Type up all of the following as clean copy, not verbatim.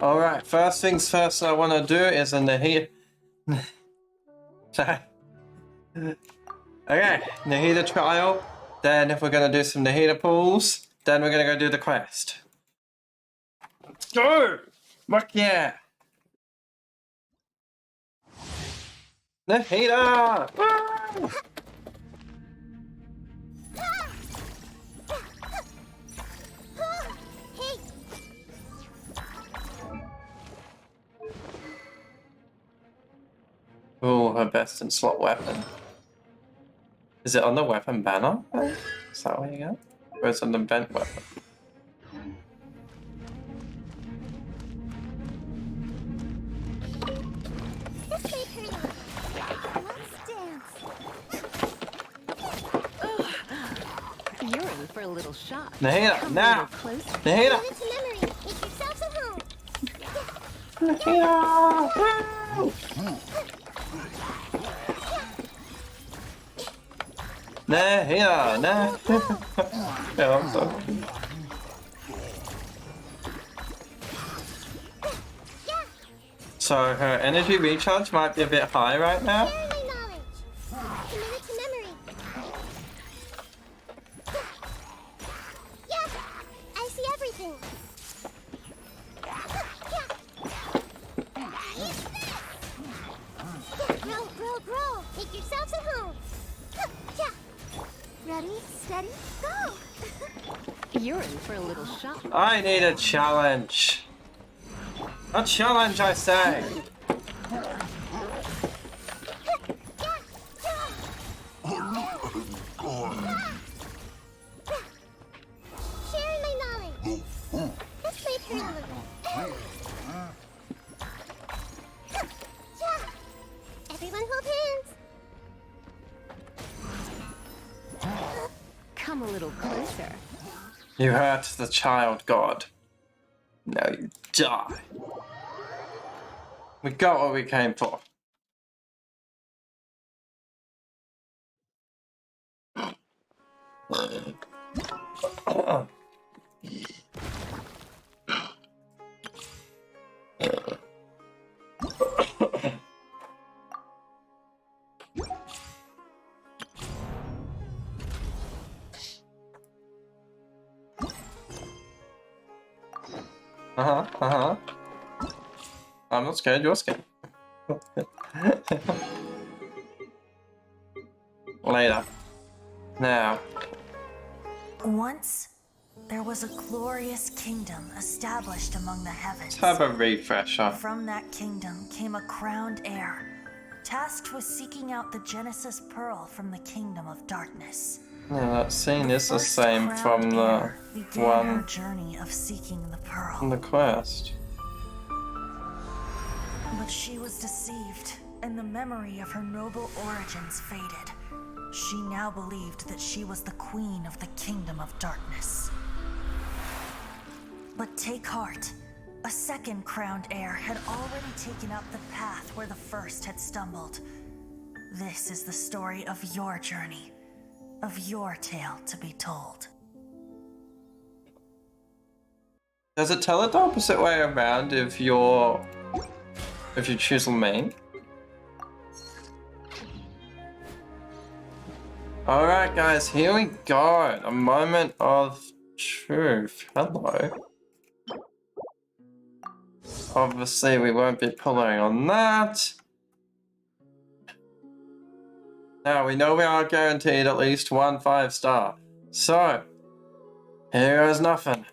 Alright, first things first I want to do is in the heat. Sorry. Okay, Nahida trial. Then if we're going to do some Nahida pools, then we're going to go do the quest. Let's go! Fuck yeah! Nahida! Woo! Oh, her best and swap weapon. Is it on the weapon banner? Is that what you got? Or is it an event weapon? You're in for a little shock. Nahida, now! Nahida! Nahida, nah. Yeah, I'm sorry. So her energy recharge might be a bit high right now. You're in for a little shock. I need a challenge. A challenge, I say. Sharing my knowledge. Let's play through a little. Everyone hold hands. Come a little closer. You hurt the child god. Now you die. We got what we came for. I'm not scared, you're scared. Later. Now. Once, there was a glorious kingdom established among the heavens. Let's have a refresher. From that kingdom came a crowned heir, tasked with seeking out the Genesis Pearl from the kingdom of darkness. Yeah, that scene is the first same from crowned the heir began her one journey of seeking the pearl. from the quest. But she was deceived, and the memory of her noble origins faded. She now believed that she was the queen of the kingdom of darkness. But take heart. A second crowned heir had already taken up the path where the first had stumbled. This is the story of your journey, of your tale to be told. Does it tell it the opposite way around if you choose the main? Alright guys, here we go. A moment of truth. Hello. Obviously we won't be pulling on that. Now we know we are guaranteed at least 1 5-star. So, here goes nothing.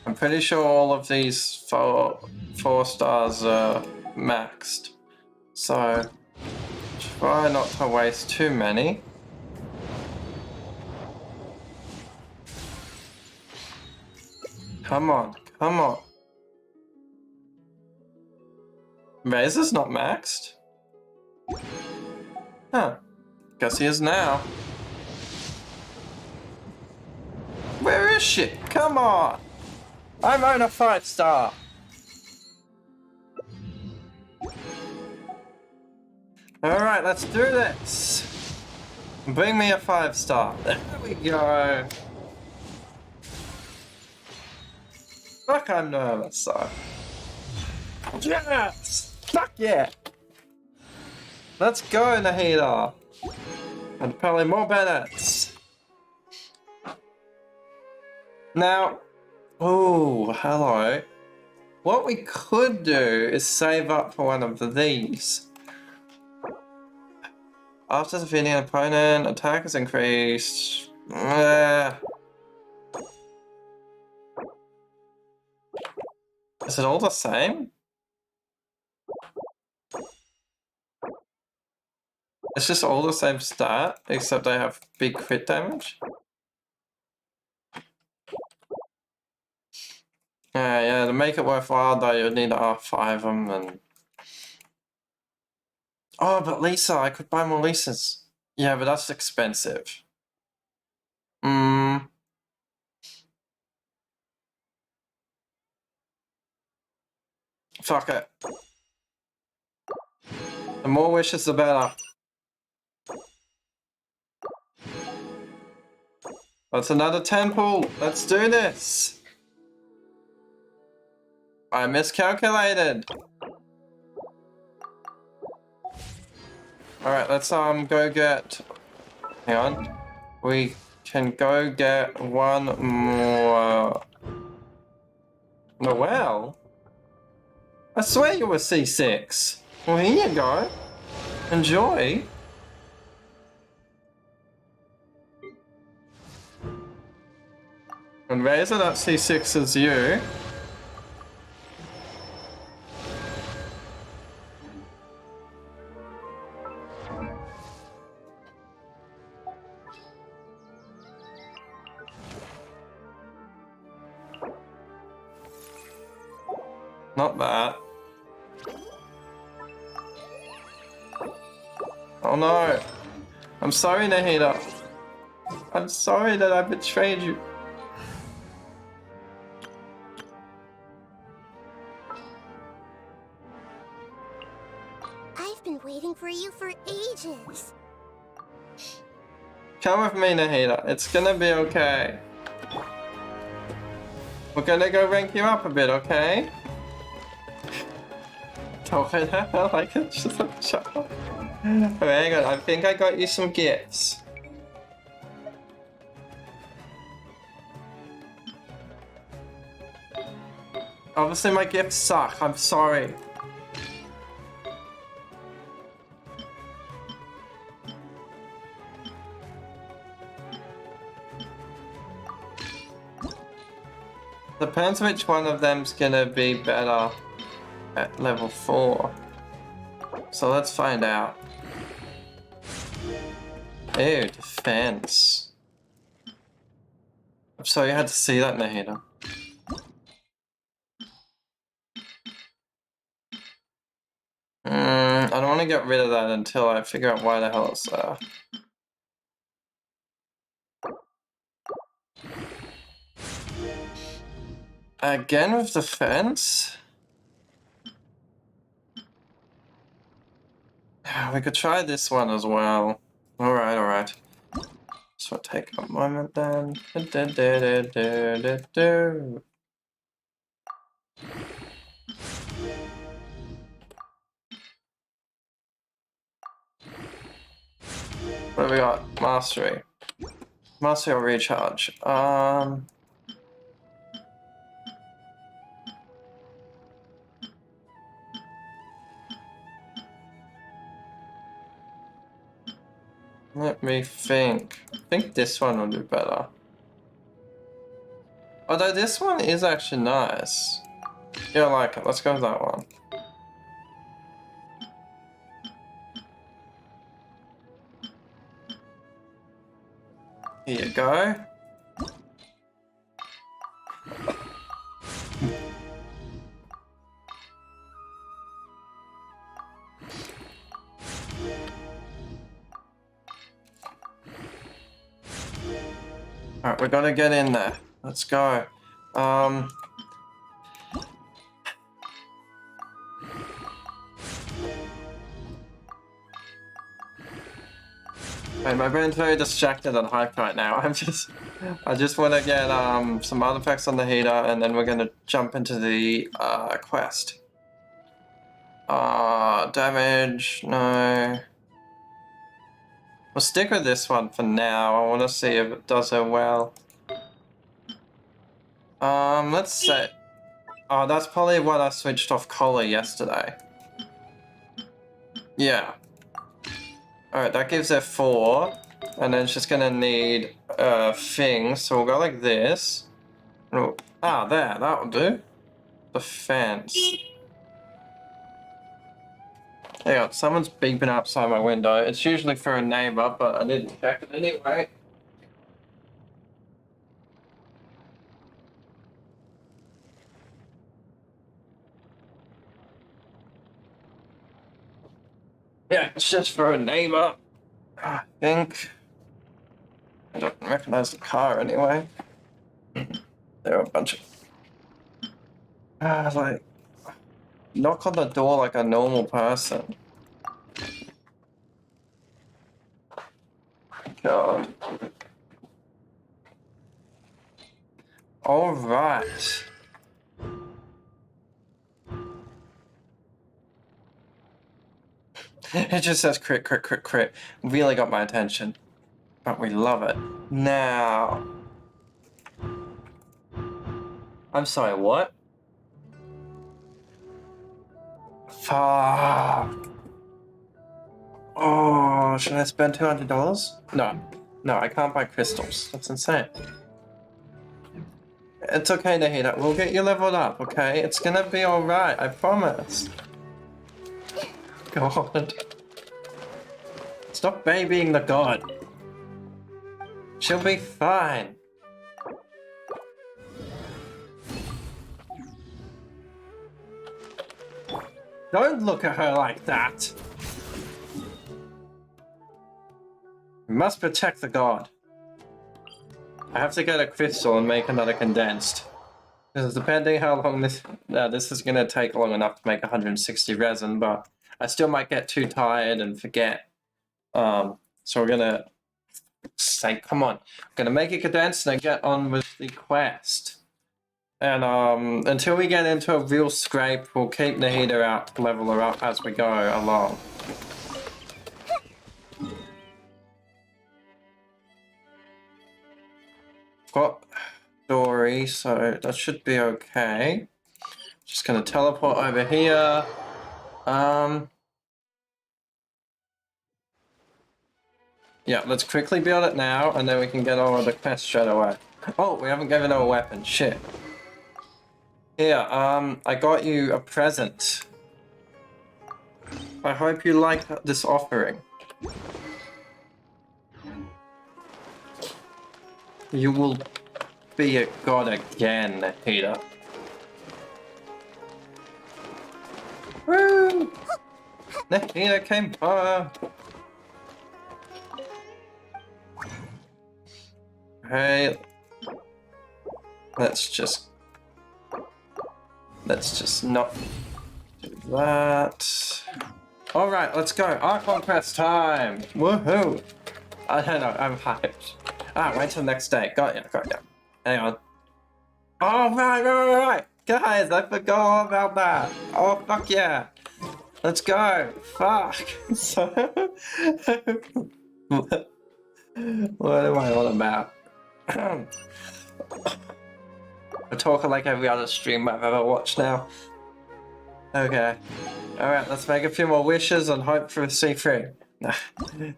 I'm pretty sure all of these 4 stars are maxed. So, try not to waste too many. Come on, come on. Razor's not maxed? Huh. Guess he is now. Where is she? Come on! I'm on a 5-star! Alright, let's do this! Bring me a 5-star. There we go. Fuck, I'm nervous, though. Yes! Fuck yeah! Let's go, Nahida! And probably more Bennett's. Now, oh, hello. What we could do is save up for one of these. After defeating an opponent, attack is increased. Is it all the same? It's just all the same stat, except they have big crit damage? Yeah, to make it worthwhile though, you'd need to R5 them and... Oh, but Lisa, I could buy more Lisas. Yeah, but that's expensive. Fuck it. The more wishes, the better. That's another temple. Let's do this. I miscalculated. Alright, let's go get... Hang on. We can go get one more... Noelle? I swear you were C6. Well, here you go. Enjoy. And Razor, that C6 is you. Not that. Oh no. I'm sorry, Nahida. I'm sorry that I betrayed you. I've been waiting for you for ages. Come with me, Nahida. It's gonna be okay. We're gonna go rank you up a bit, okay? Talk it out like it's just a child. Hang on, I think I got you some gifts. Obviously my gifts suck, I'm sorry. Depends which one of them's gonna be better at level 4. So let's find out. Ew, defense. I'm sorry you had to see that, Nahida. I don't want to get rid of that until I figure out why the hell it's there. Again with defense? We could try this one as well. Alright. So take a moment then. What have we got? Mastery. Mastery or recharge? Let me think. I think this one would be better. Although this one is actually nice. Yeah, I like it. Let's go with that one. Here you go. Alright, we gotta get in there. Let's go. Wait, my brain's very distracted and hyped right now. I just want to get some artifacts on the heater, and then we're gonna jump into the quest. Damage, no. We'll stick with this one for now. I want to see if it does her well. Let's say. Oh, that's probably what I switched off Collar yesterday. Yeah. Alright, that gives her 4. And then she's gonna need things. So we'll go like this. Oh, there, that'll do. Defense. Hang on, someone's beeping outside my window. It's usually for a neighbor, but I didn't check it anyway. Yeah, it's just for a neighbor. I think. I don't recognize the car anyway. There are a bunch of. Like. Knock on the door like a normal person. God. Alright. It just says crit, crit, crit, crit. Really got my attention. But we love it. Now. I'm sorry, what? Fuck. Oh, should I spend $200? No. No, I can't buy crystals. That's insane. It's okay, Nahida. We'll get you leveled up, okay? It's gonna be alright, I promise. God. Stop babying the god. She'll be fine. Don't look at her like that. We must protect the god. I have to get a crystal and make another condensed. Because depending how long this is gonna take long enough to make 160 resin, but I still might get too tired and forget. So we're gonna say, come on, I'm gonna make it condensed and get on with the quest. And until we get into a real scrape, we'll keep the heater out, level her up as we go along. Got Dory, so that should be okay. Just gonna teleport over here. Yeah, let's quickly build it now, and then we can get on with the quest straight away. Oh, we haven't given her a weapon. Shit. Here, I got you a present. I hope you like this offering. You will be a god again, Peter. Woo! Nahida came by. Hey, let's just not do that. All right, let's go. Archon quest time. Woohoo! I don't know. I'm hyped. Wait till the next day. Got ya. Hang on. Oh, right. Guys, I forgot all about that. Oh, fuck yeah. Let's go. Fuck. So, what am I on about? I talk like every other stream I've ever watched now. Okay. Alright, let's make a few more wishes and hope for a C3.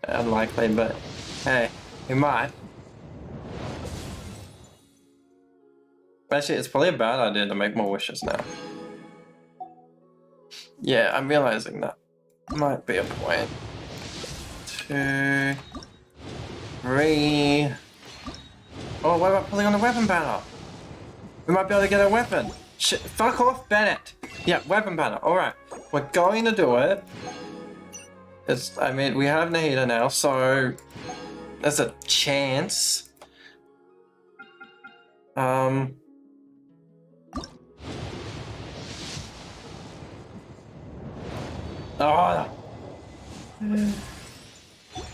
Unlikely, but hey, we might. Actually, it's probably a bad idea to make more wishes now. Yeah, I'm realizing that might be a point. 2, 3. Oh, what about pulling on the weapon banner? We might be able to get a weapon. Shit, fuck off, Bennett. Yeah, weapon banner. Alright, we're going to do it. I mean, we have Nahida now, so there's a chance. Oh.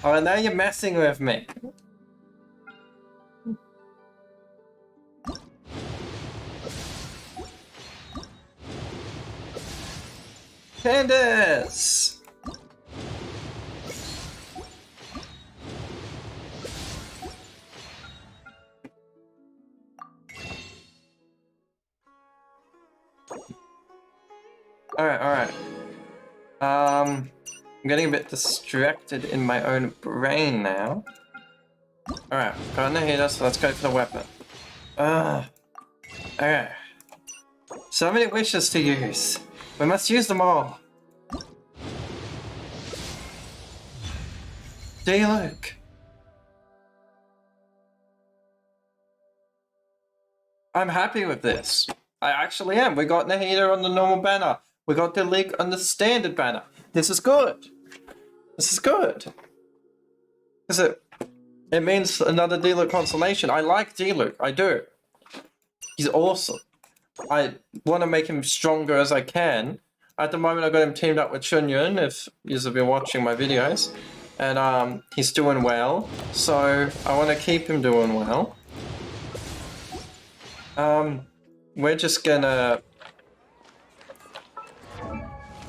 Oh, now you're messing with me. Candace! Alright. I'm getting a bit distracted in my own brain now. Alright, got a healer, so let's go for the weapon. Okay. So many wishes to use. We must use them all. Luke. I'm happy with this. I actually am. We got Nahida on the normal banner. We got the league on the standard banner. This is good. This is good. Because it means another D-Luke constellation. I like D-Luke. I do. He's awesome. I want to make him stronger as I can. At the moment, I got him teamed up with Chunyun, if you've been watching my videos. And he's doing well. So I want to keep him doing well. We're just gonna...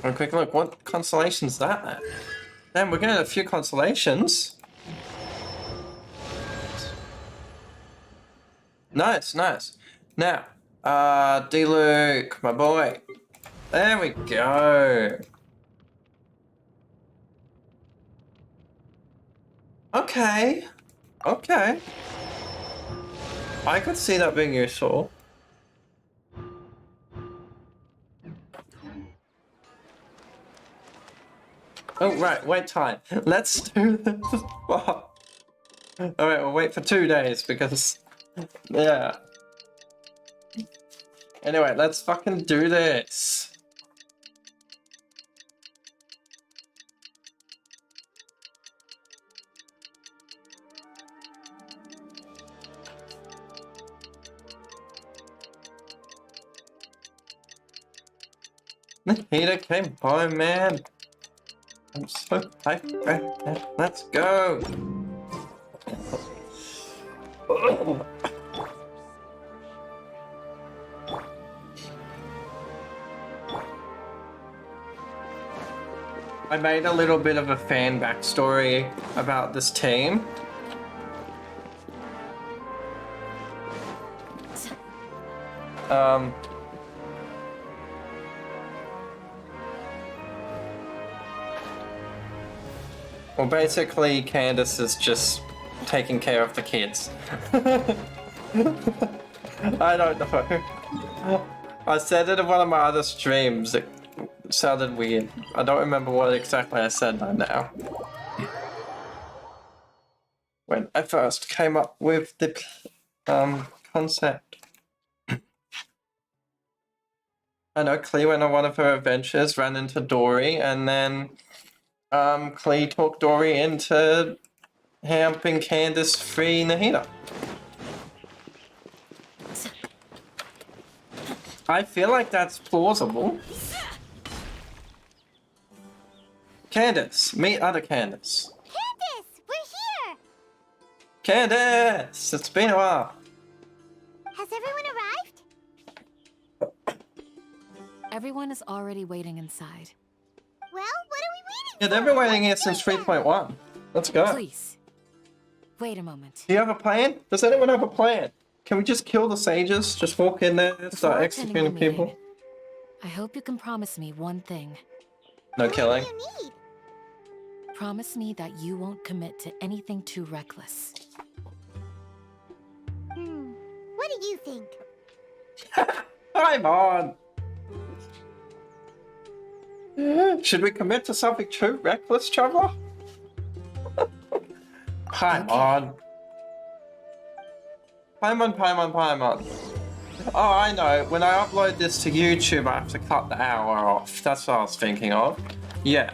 A quick look, what constellation's that? Damn, we're getting a few constellations. Nice, nice. Now, D-Luke, my boy. There we go. Okay. Okay. I could see that being useful. Oh, right, wait time. Let's do this. Alright, we'll wait for 2 days because... Yeah. Anyway, let's fucking do this. Nahida came by, man. I'm so hyped. Let's go. I made a little bit of a fan backstory about this team. Well, basically, Candace is just taking care of the kids. I don't know. I said it in one of my other streams. It sounded weird. I don't remember what exactly I said now. When I first came up with the concept. I know Clee went on one of her adventures, ran into Dory, and then Clee talked Dory into helping Candace free Nahida. I feel like that's plausible. Candace, meet other Candace. Candace, we're here! Candace, it's been a while. Has everyone arrived? Everyone is already waiting inside. Well, what are we waiting Yeah, for? they've been waiting here Let's since do it then. 3.1. Let's go. Please. Wait a moment. Do you have a plan? Does anyone have a plan? Can we just kill the sages? Just walk in there and start Before attending the executing people? meeting, I hope you can promise me one thing. No What killing. do you need? Promise me that you won't commit to anything too reckless. What do you think? I'm on. Should we commit to something too reckless, Traveler? Paimon. Paimon. Oh, I know. When I upload this to YouTube, I have to cut the hour off. That's what I was thinking of. Yeah.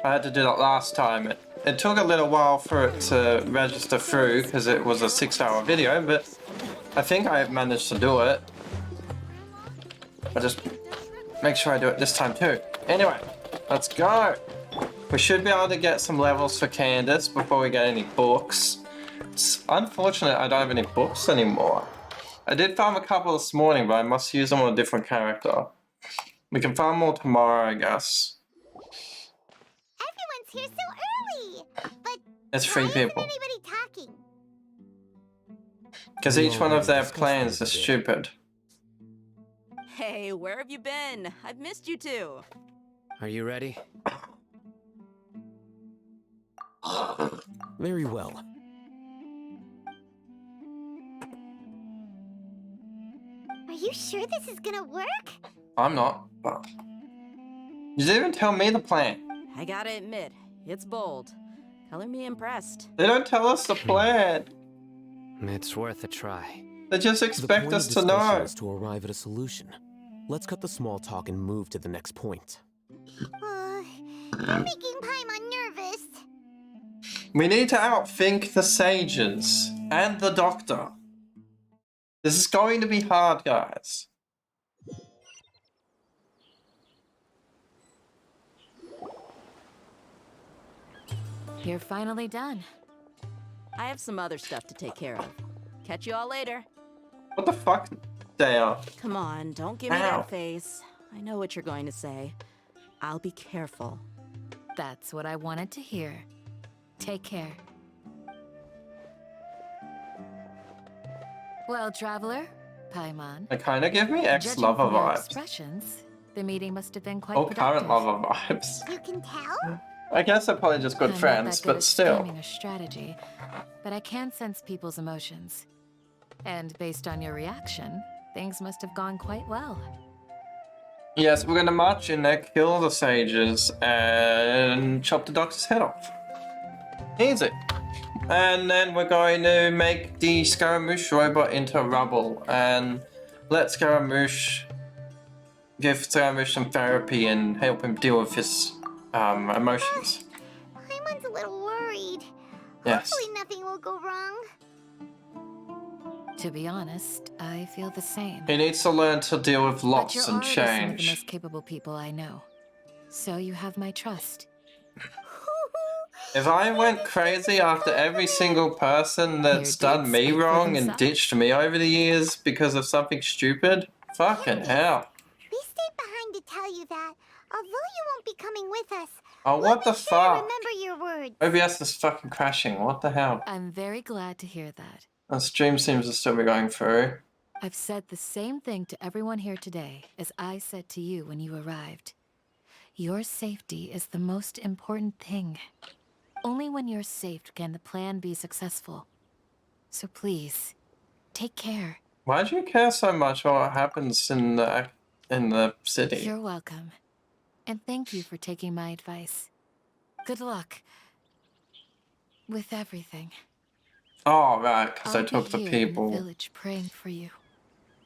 I had to do that last time. It took a little while for it to register through because it was a 6-hour video, but I think I managed to do it. I'll just make sure I do it this time too. Anyway, let's go. We should be able to get some levels for Candace before we get any books. It's unfortunate I don't have any books anymore. I did farm a couple this morning, but I must use them on a different character. We can farm more tomorrow, I guess. Everyone's here so early. But It's why 3 isn't people. anybody talking? Because each one of their plans is stupid. Hey, where have you been? I've missed you too. Are you ready? Very well. Are you sure this is gonna work? I'm not, but... You didn't even tell me the plan. I gotta admit, it's bold. Color me impressed. They don't tell us the plan. It's worth a try. They just The expect point us of to discussion know. is to arrive at a solution. Let's cut the small talk and move to the next point. You're making Paimon nervous. We need to outthink the sages and the doctor. This is going to be hard, guys. You're finally done. I have some other stuff to take care of. Catch you all later. What the fuck, Dale? Come on, don't give me Ow. that face. I know what you're going to say. I'll be careful. That's what I wanted to hear. Take care. Well, traveler, Paimon. They kind of give me Judging ex-lover from your vibes. expressions, the meeting must have been quite Or productive. current lover vibes. You can tell? I guess they're probably just good I'm friends, not that good but at still. scheming or strategy, but I can sense people's emotions. And based on your reaction, things must have gone quite well. Yes, we're gonna march in there, kill the sages, and chop the doctor's head off. Easy. And then we're going to make the Scaramouche robot into rubble, and let Scaramouche give Scaramouche some therapy and help him deal with his emotions. Paimon's a little worried. Yes. Hopefully nothing will go wrong. To be honest, I feel the same. He needs to learn to deal with But loss you're and already some of the change. most capable people I know. So you have my trust. If I went crazy after every single person that's Your done dates me speak for wrong and themselves. ditched me over the years because of something stupid, fucking hell. We stayed behind to tell you that. Although you won't be coming with us, Oh, we'll what the be sure to fuck? remember your words. OBS is fucking crashing, what the hell? I'm very glad to hear that. The stream seems to still be going through. I've said the same thing to everyone here today as I said to you when you arrived. Your safety is the most important thing. Only when you're safe can the plan be successful. So please, take care. Why do you care so much about what happens in the city? You're welcome. And thank you for taking my advice. Good luck. With everything. Oh, right, because I I'll took be the here in people. village praying for you.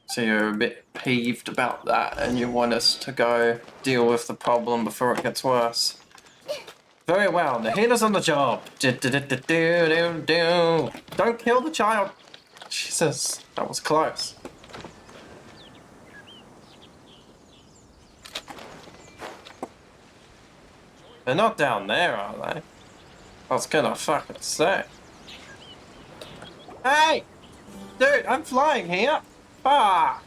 So you're a bit peeved about that and you want us to go deal with the problem before it gets worse. Very well, the healer's on the job. Don't kill the child. Jesus, that was close. They're not down there, are they? I was gonna fucking say. Hey! Dude, I'm flying here! Fuck!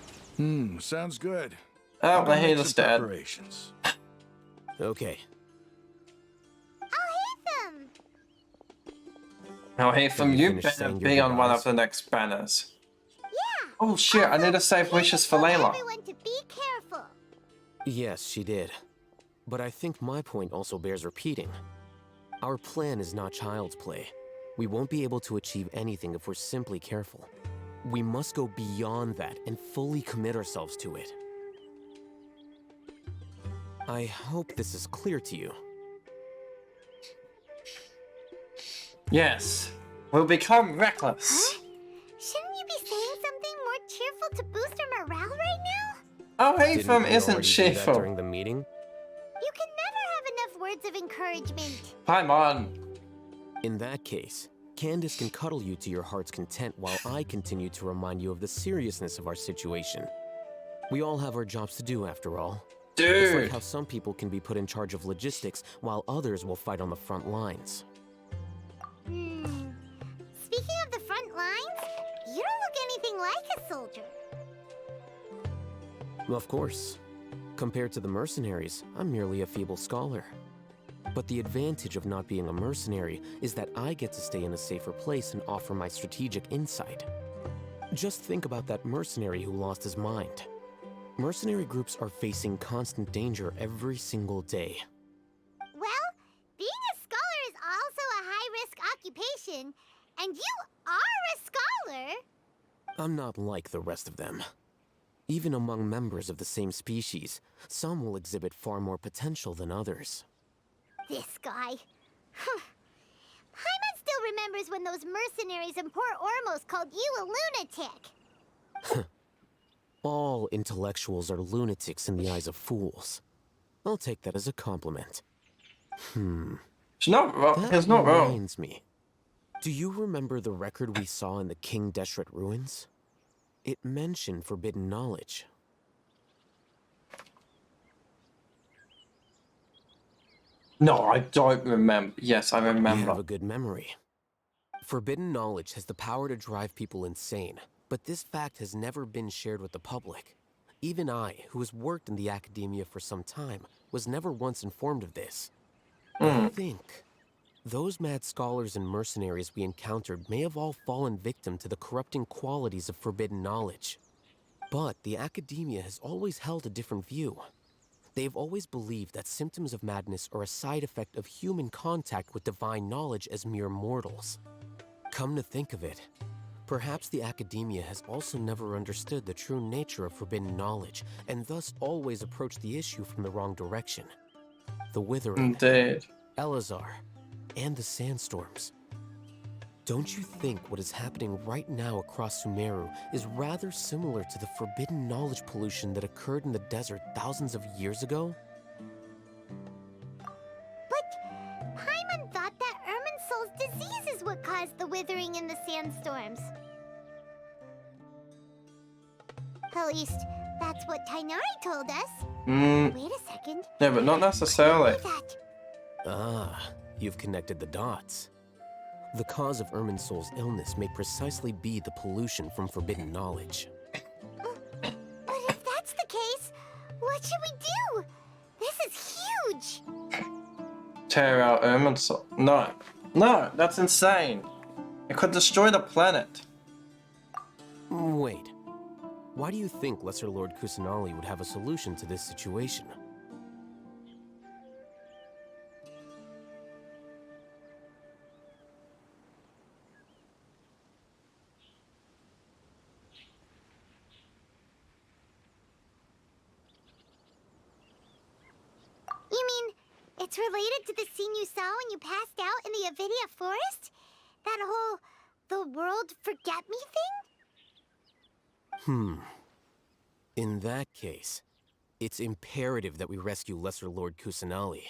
Sounds good. Oh, I'll the go make healer's some dead. preparations. Okay. I'll hit them. Now here from Have you you finished better saying your be on one of goodbyes? the next banners. Yeah. Oh shit, I need to save wishes for Candace told Layla. everyone to be careful. Yes, she did. But I think my point also bears repeating. Our plan is not child's play. We won't be able to achieve anything if we're simply careful. We must go beyond that and fully commit ourselves to it. I hope this is clear to you. Yes, we'll become reckless. Shouldn't you be saying something more cheerful to boost our morale right now? Oh, Didn't Haytham we isn't already do that cheerful. during the meeting? You can never have enough words of encouragement. Come on. In that case, Candace can cuddle you to your heart's content while I continue to remind you of the seriousness of our situation. We all have our jobs to do after all. It's like Dude. how some people can be put in charge of logistics while others will fight on the front lines. Speaking of the front lines, you don't look anything like a soldier. Of course. Compared to the mercenaries, I'm merely a feeble scholar. But the advantage of not being a mercenary is that I get to stay in a safer place and offer my strategic insight. Just think about that mercenary who lost his mind. Mercenary groups are facing constant danger every single day. Well, being a scholar is also a high-risk occupation, and you are a scholar. I'm not like the rest of them. Even among members of the same species, some will exhibit far more potential than others. This guy. Paimon still remembers when those mercenaries in Port Ormos called you a lunatic. All intellectuals are lunatics in the eyes of fools. I'll take that as a compliment. It's not wrong. That It's not wrong. reminds me. Do you remember the record we saw in the King Deshret ruins? It mentioned forbidden knowledge. No, I don't remember. Yes, I You have remember. a good memory. Forbidden knowledge has the power to drive people insane, but this fact has never been shared with the public. Even I, who has worked in the academia for some time, was never once informed of this. I think those mad scholars and mercenaries we encountered may have all fallen victim to the corrupting qualities of forbidden knowledge. But the academia has always held a different view. They've always believed that symptoms of madness are a side effect of human contact with divine knowledge as mere mortals. Come to think of it, perhaps the academia has also never understood the true nature of forbidden knowledge, and thus always approached the issue from the wrong direction. The Withering, Indeed. Elazar, and the sandstorms. Don't you think what is happening right now across Sumeru is rather similar to the forbidden knowledge pollution that occurred in the desert thousands of years ago? But Paimon thought that Irminsul's disease is what caused the withering in the sandstorms. At least, that's what Tainari told us. Wait a second. Yeah, but not necessarily. Look at that. Ah, you've connected the dots. The cause of Irminsul's illness may precisely be the pollution from forbidden knowledge. But if that's the case, what should we do? This is huge. Tear out Irminsul. No. No, that's insane. It could destroy the planet. Wait. Why do you think Lesser Lord Kusanali would have a solution to this situation? You mean it's related to the scene you saw when you passed out in the Avidia forest? That whole the world forget me thing? In that case, it's imperative that we rescue Lesser Lord Kusanali.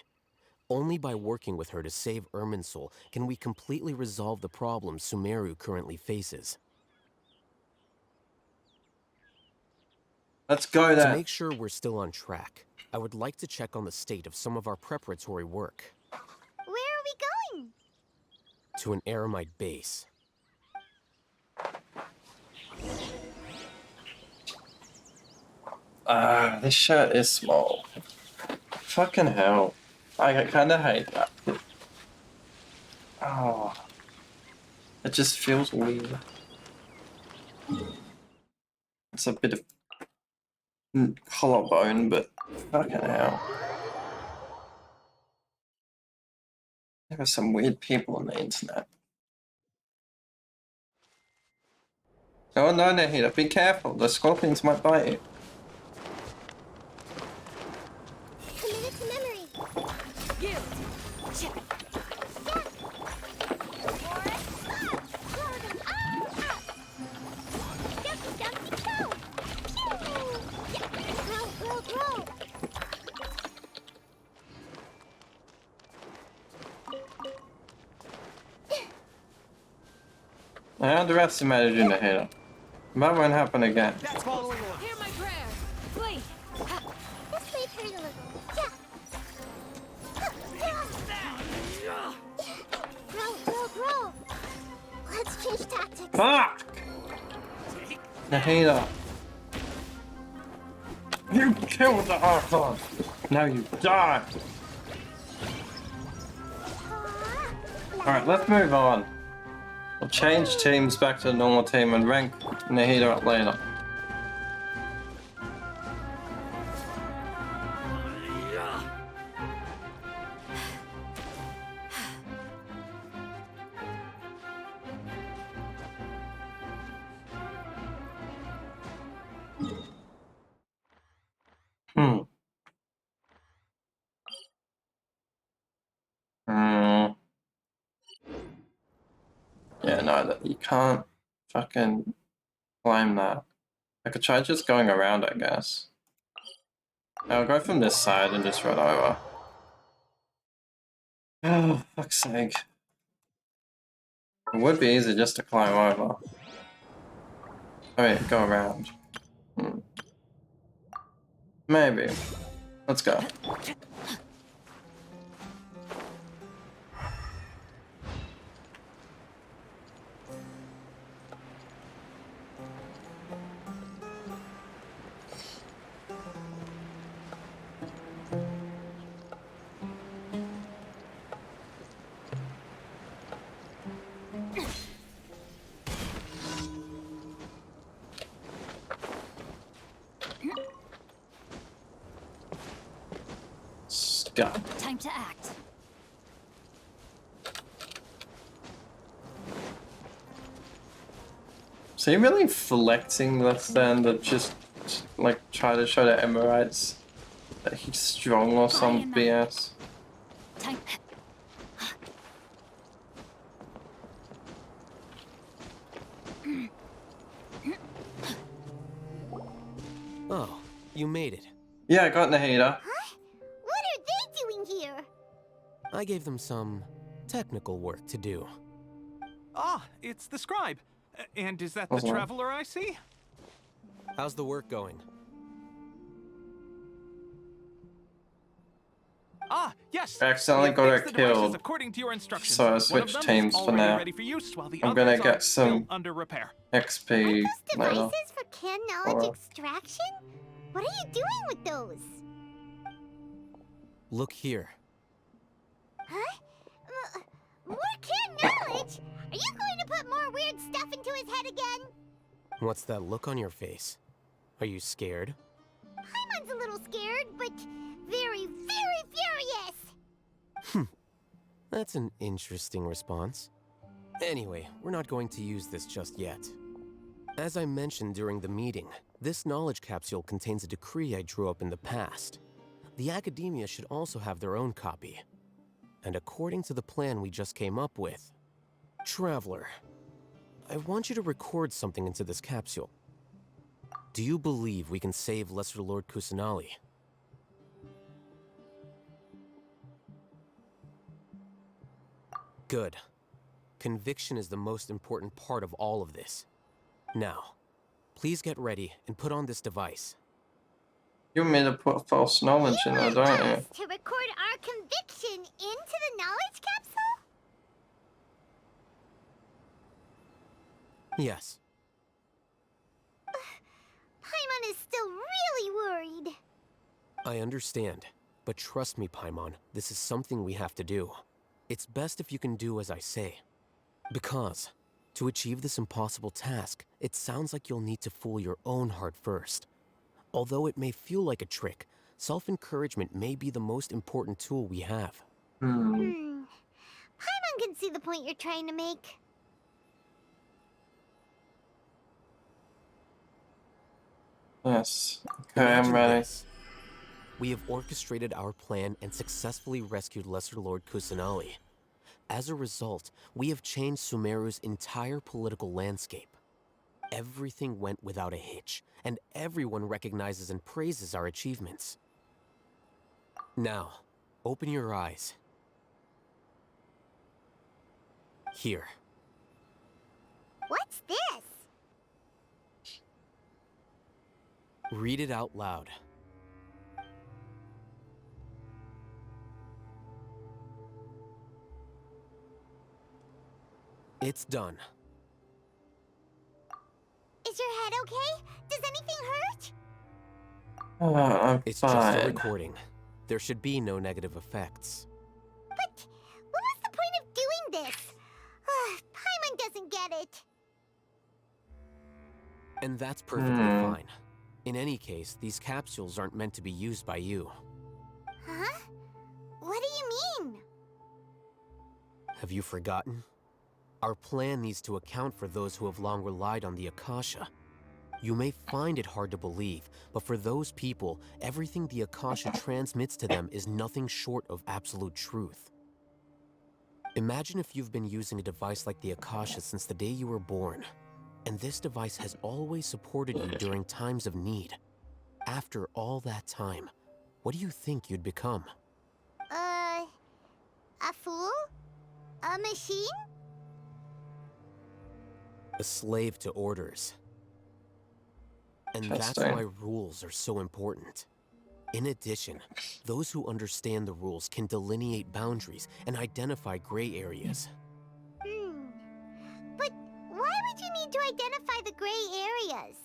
Only by working with her to save Irminsul can we completely resolve the problems Sumeru currently faces. Let's go To there. make sure we're still on track, I would like to check on the state of some of our preparatory work. Where are we going? To an Eremite base. This shirt is small. Fucking hell. I kinda hate that. Oh. It just feels weird. It's a bit of collarbone, but fucking hell. There are some weird people on the internet. Oh no, Nahida, be careful. The scorpions might bite you. Commit it to memory. You! I underestimated you, Nahida. That won't happen again. Hear my prayer. Flee. This may hurt a Foolish tactics. Fuck! Nahida. You killed the archon. Now you die. Alright, let's move on. We'll change teams back to the normal team and rank Nahida up later. Yeah, no, that you can't fucking climb that. I could try just going around, I guess. I'll go from this side and just run over. Oh, fuck's sake. It would be easy just to climb over. I mean, go around. Maybe. Let's go. Go. Time to act. So you really flexing this then to just like try to show the Emirites that he's strong or some BS? Time. Oh, you made it. Yeah, I got Nahida. Huh? What are they doing here? I gave them some technical work to do. Ah, it's the scribe. And is that the Uh-huh. traveler I see? How's the work going? Ah, yes. I accidentally We got her fixed the devices killed, according to your instructions. so I One of switched them is teams for already now. ready for use, while the I'm gonna others get are still some under repair. XP Are those later. devices for can knowledge Or- extraction? What are you doing with those? Look here. Huh? More can knowledge? Are you going to put more weird stuff into his head again? What's that look on your face? Are you scared? Paimon's a little scared, but very, very furious. That's an interesting response. Anyway, we're not going to use this just yet. As I mentioned during the meeting, this knowledge capsule contains a decree I drew up in the past. The academia should also have their own copy. And according to the plan we just came up with, Traveler, I want you to record something into this capsule. Do you believe we can save Lesser Lord Kusanali? Good. Conviction is the most important part of all of this. Now, please get ready and put on this device. You want me to put false knowledge in there, You don't want you? us to record our conviction into the knowledge capsule? Yes. Paimon is still really worried. I understand, but trust me, Paimon, this is something we have to do. It's best if you can do as I say. Because, to achieve this impossible task, it sounds like you'll need to fool your own heart first. Although it may feel like a trick, self-encouragement may be the most important tool we have. Paimon can see the point you're trying to make. Yes. Okay, Imagine I'm ready. this. We have orchestrated our plan and successfully rescued Lesser Lord Kusanali. As a result, we have changed Sumeru's entire political landscape. Everything went without a hitch, and everyone recognizes and praises our achievements. Now, open your eyes. Here. What's this? Read it out loud. It's done. head okay? Does anything hurt? I'm It's just a fine. recording. There should be no negative effects. But what was the point of doing this? Paimon doesn't get it. And that's perfectly fine. In any case, these capsules aren't meant to be used by you. Huh? What do you mean? Have you forgotten? Our plan needs to account for those who have long relied on the Akasha. You may find it hard to believe, but for those people, everything the Akasha transmits to them is nothing short of absolute truth. Imagine if you've been using a device like the Akasha since the day you were born, and this device has always supported you during times of need. After all that time, what do you think you'd become? A fool? A machine? A slave to orders. And that's Interesting. why rules are so important. In addition, those who understand the rules can delineate boundaries and identify gray areas. But why would you need to identify the gray areas?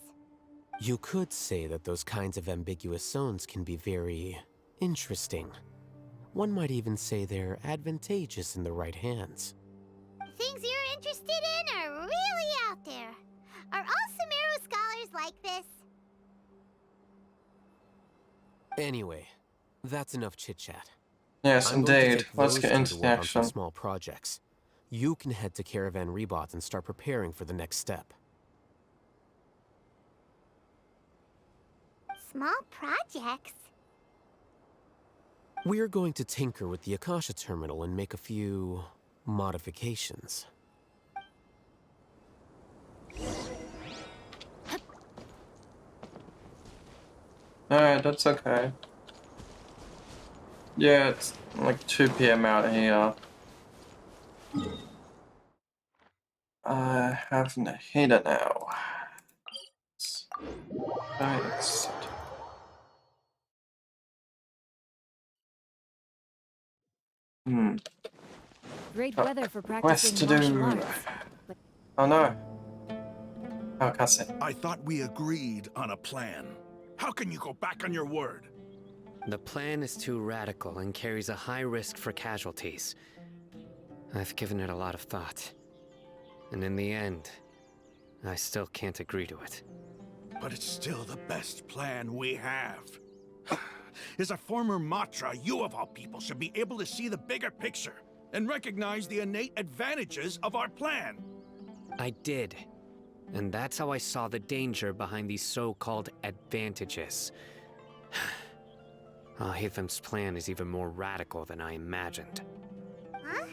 You could say that those kinds of ambiguous zones can be very interesting. One might even say they're advantageous in the right hands. Things you're interested in are really out there. Are all Sumeru scholars like this? Anyway, that's enough chit-chat. Yes, I'm going to indeed. take Let's those get two into to the work on some action. small projects. You can head to Caravan Rebot and start preparing for the next step. Small projects? We're going to tinker with the Akasha terminal and make a few modifications. Alright, that's okay. Yeah, it's like 2 PM out here. I have a heater now. Nice. Great weather for Quest to practicing do. martial arts. Oh no. Oh, cussing. I thought we agreed on a plan. How can you go back on your word? The plan is too radical and carries a high risk for casualties. I've given it a lot of thought. And in the end, I still can't agree to it. But it's still the best plan we have. As a former Matra, you of all people should be able to see the bigger picture and recognize the innate advantages of our plan. I did. And that's how I saw the danger behind these so-called advantages. Hatham's plan is even more radical than I imagined. Huh?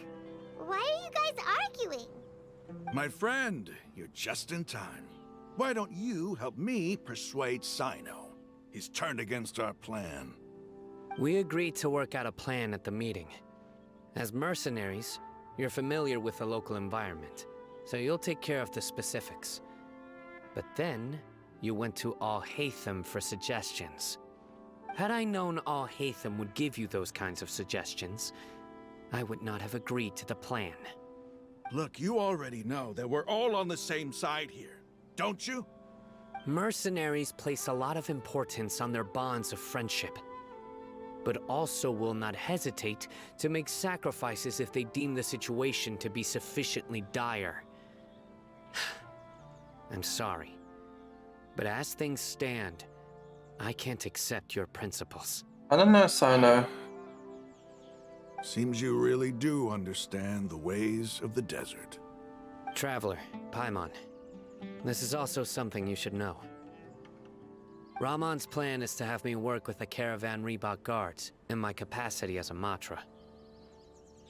Why are you guys arguing? My friend, you're just in time. Why don't you help me persuade Sino? He's turned against our plan. We agreed to work out a plan at the meeting. As mercenaries, you're familiar with the local environment, so you'll take care of the specifics. But then, you went to Al-Hatham for suggestions. Had I known Al-Hatham would give you those kinds of suggestions, I would not have agreed to the plan. Look, you already know that we're all on the same side here, don't you? Mercenaries place a lot of importance on their bonds of friendship, but also will not hesitate to make sacrifices if they deem the situation to be sufficiently dire. I'm sorry, but as things stand, I can't accept your principles. I don't know, Sino. Seems you really do understand the ways of the desert. Traveler, Paimon, this is also something you should know. Ramon's plan is to have me work with the Caravan Rebot guards in my capacity as a Matra.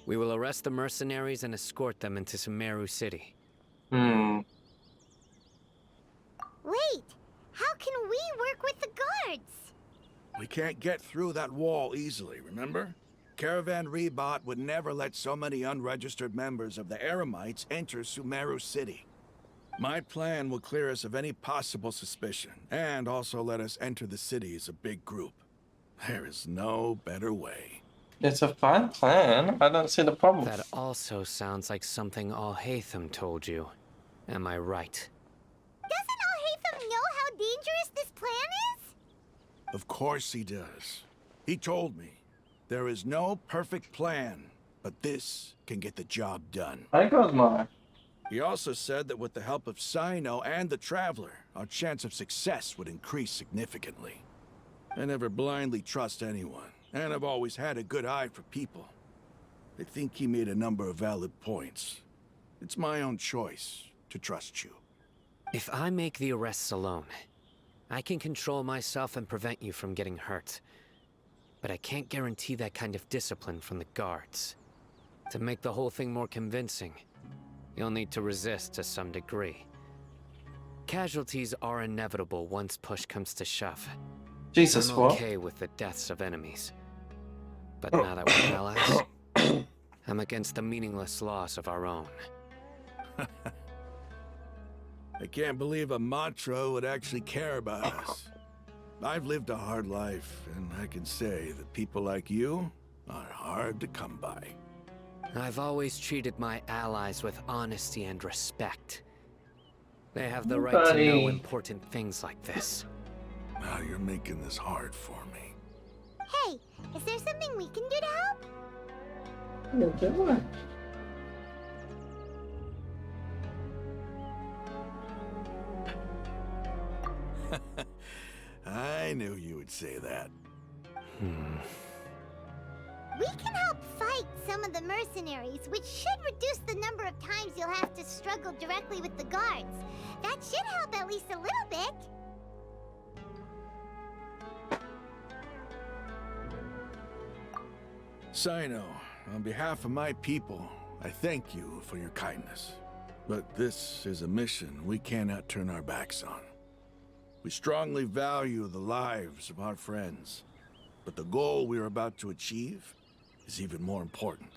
We will arrest the mercenaries and escort them into Sumeru City. Wait, how can we work with the guards? We can't get through that wall easily, remember? Caravan Rebot would never let so many unregistered members of the Eremites enter Sumeru City. My plan will clear us of any possible suspicion, and also let us enter the city as a big group. There is no better way. It's a fine plan. I don't see the problem. That also sounds like something Al-Hatham told you. Am I right? Doesn't Al-Hatham dangerous this plan is? Of course he does. He told me, there is no perfect plan, but this can get the job done. I got mine. He also said that with the help of Sino and the Traveler, our chance of success would increase significantly. I never blindly trust anyone, and I've always had a good eye for people. I think he made a number of valid points. It's my own choice to trust you. If I make the arrests alone, I can control myself and prevent you from getting hurt. But I can't guarantee that kind of discipline from the guards. To make the whole thing more convincing, you'll need to resist to some degree. Casualties are inevitable once push comes to shove. Jesus, I'm what? okay with the deaths of enemies. But now that we're allies, I'm against the meaningless loss of our own. I can't believe a Matra would actually care about us. I've lived a hard life, and I can say that people like you are hard to come by. I've always treated my allies with honesty and respect. They have the right to know Buddy. important things like this. Now you're making this hard for me. Hey, is there something we can do to help? I knew you would say that. We can help fight some of the mercenaries, which should reduce the number of times you'll have to struggle directly with the guards. That should help at least a little bit. Sino, on behalf of my people, I thank you for your kindness. But this is a mission we cannot turn our backs on. We strongly value the lives of our friends, but the goal we are about to achieve is even more important.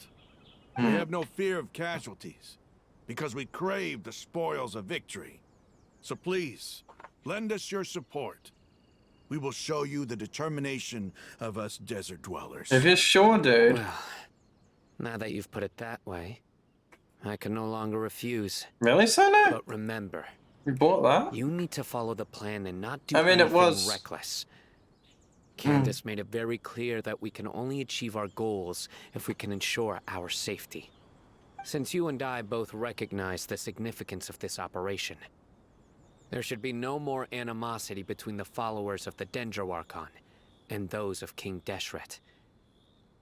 We have no fear of casualties, because we crave the spoils of victory. So please, lend us your support. We will show you the determination of us desert dwellers. If you're sure, dude. Well, now that you've put it that way, I can no longer refuse. Really, Sino? But remember, You bought that? you need to follow the plan and not do I mean, it anything was- reckless. Candace made it very clear that we can only achieve our goals if we can ensure our safety. Since you and I both recognize the significance of this operation, there should be no more animosity between the followers of the Dendro Archon and those of King Deshret.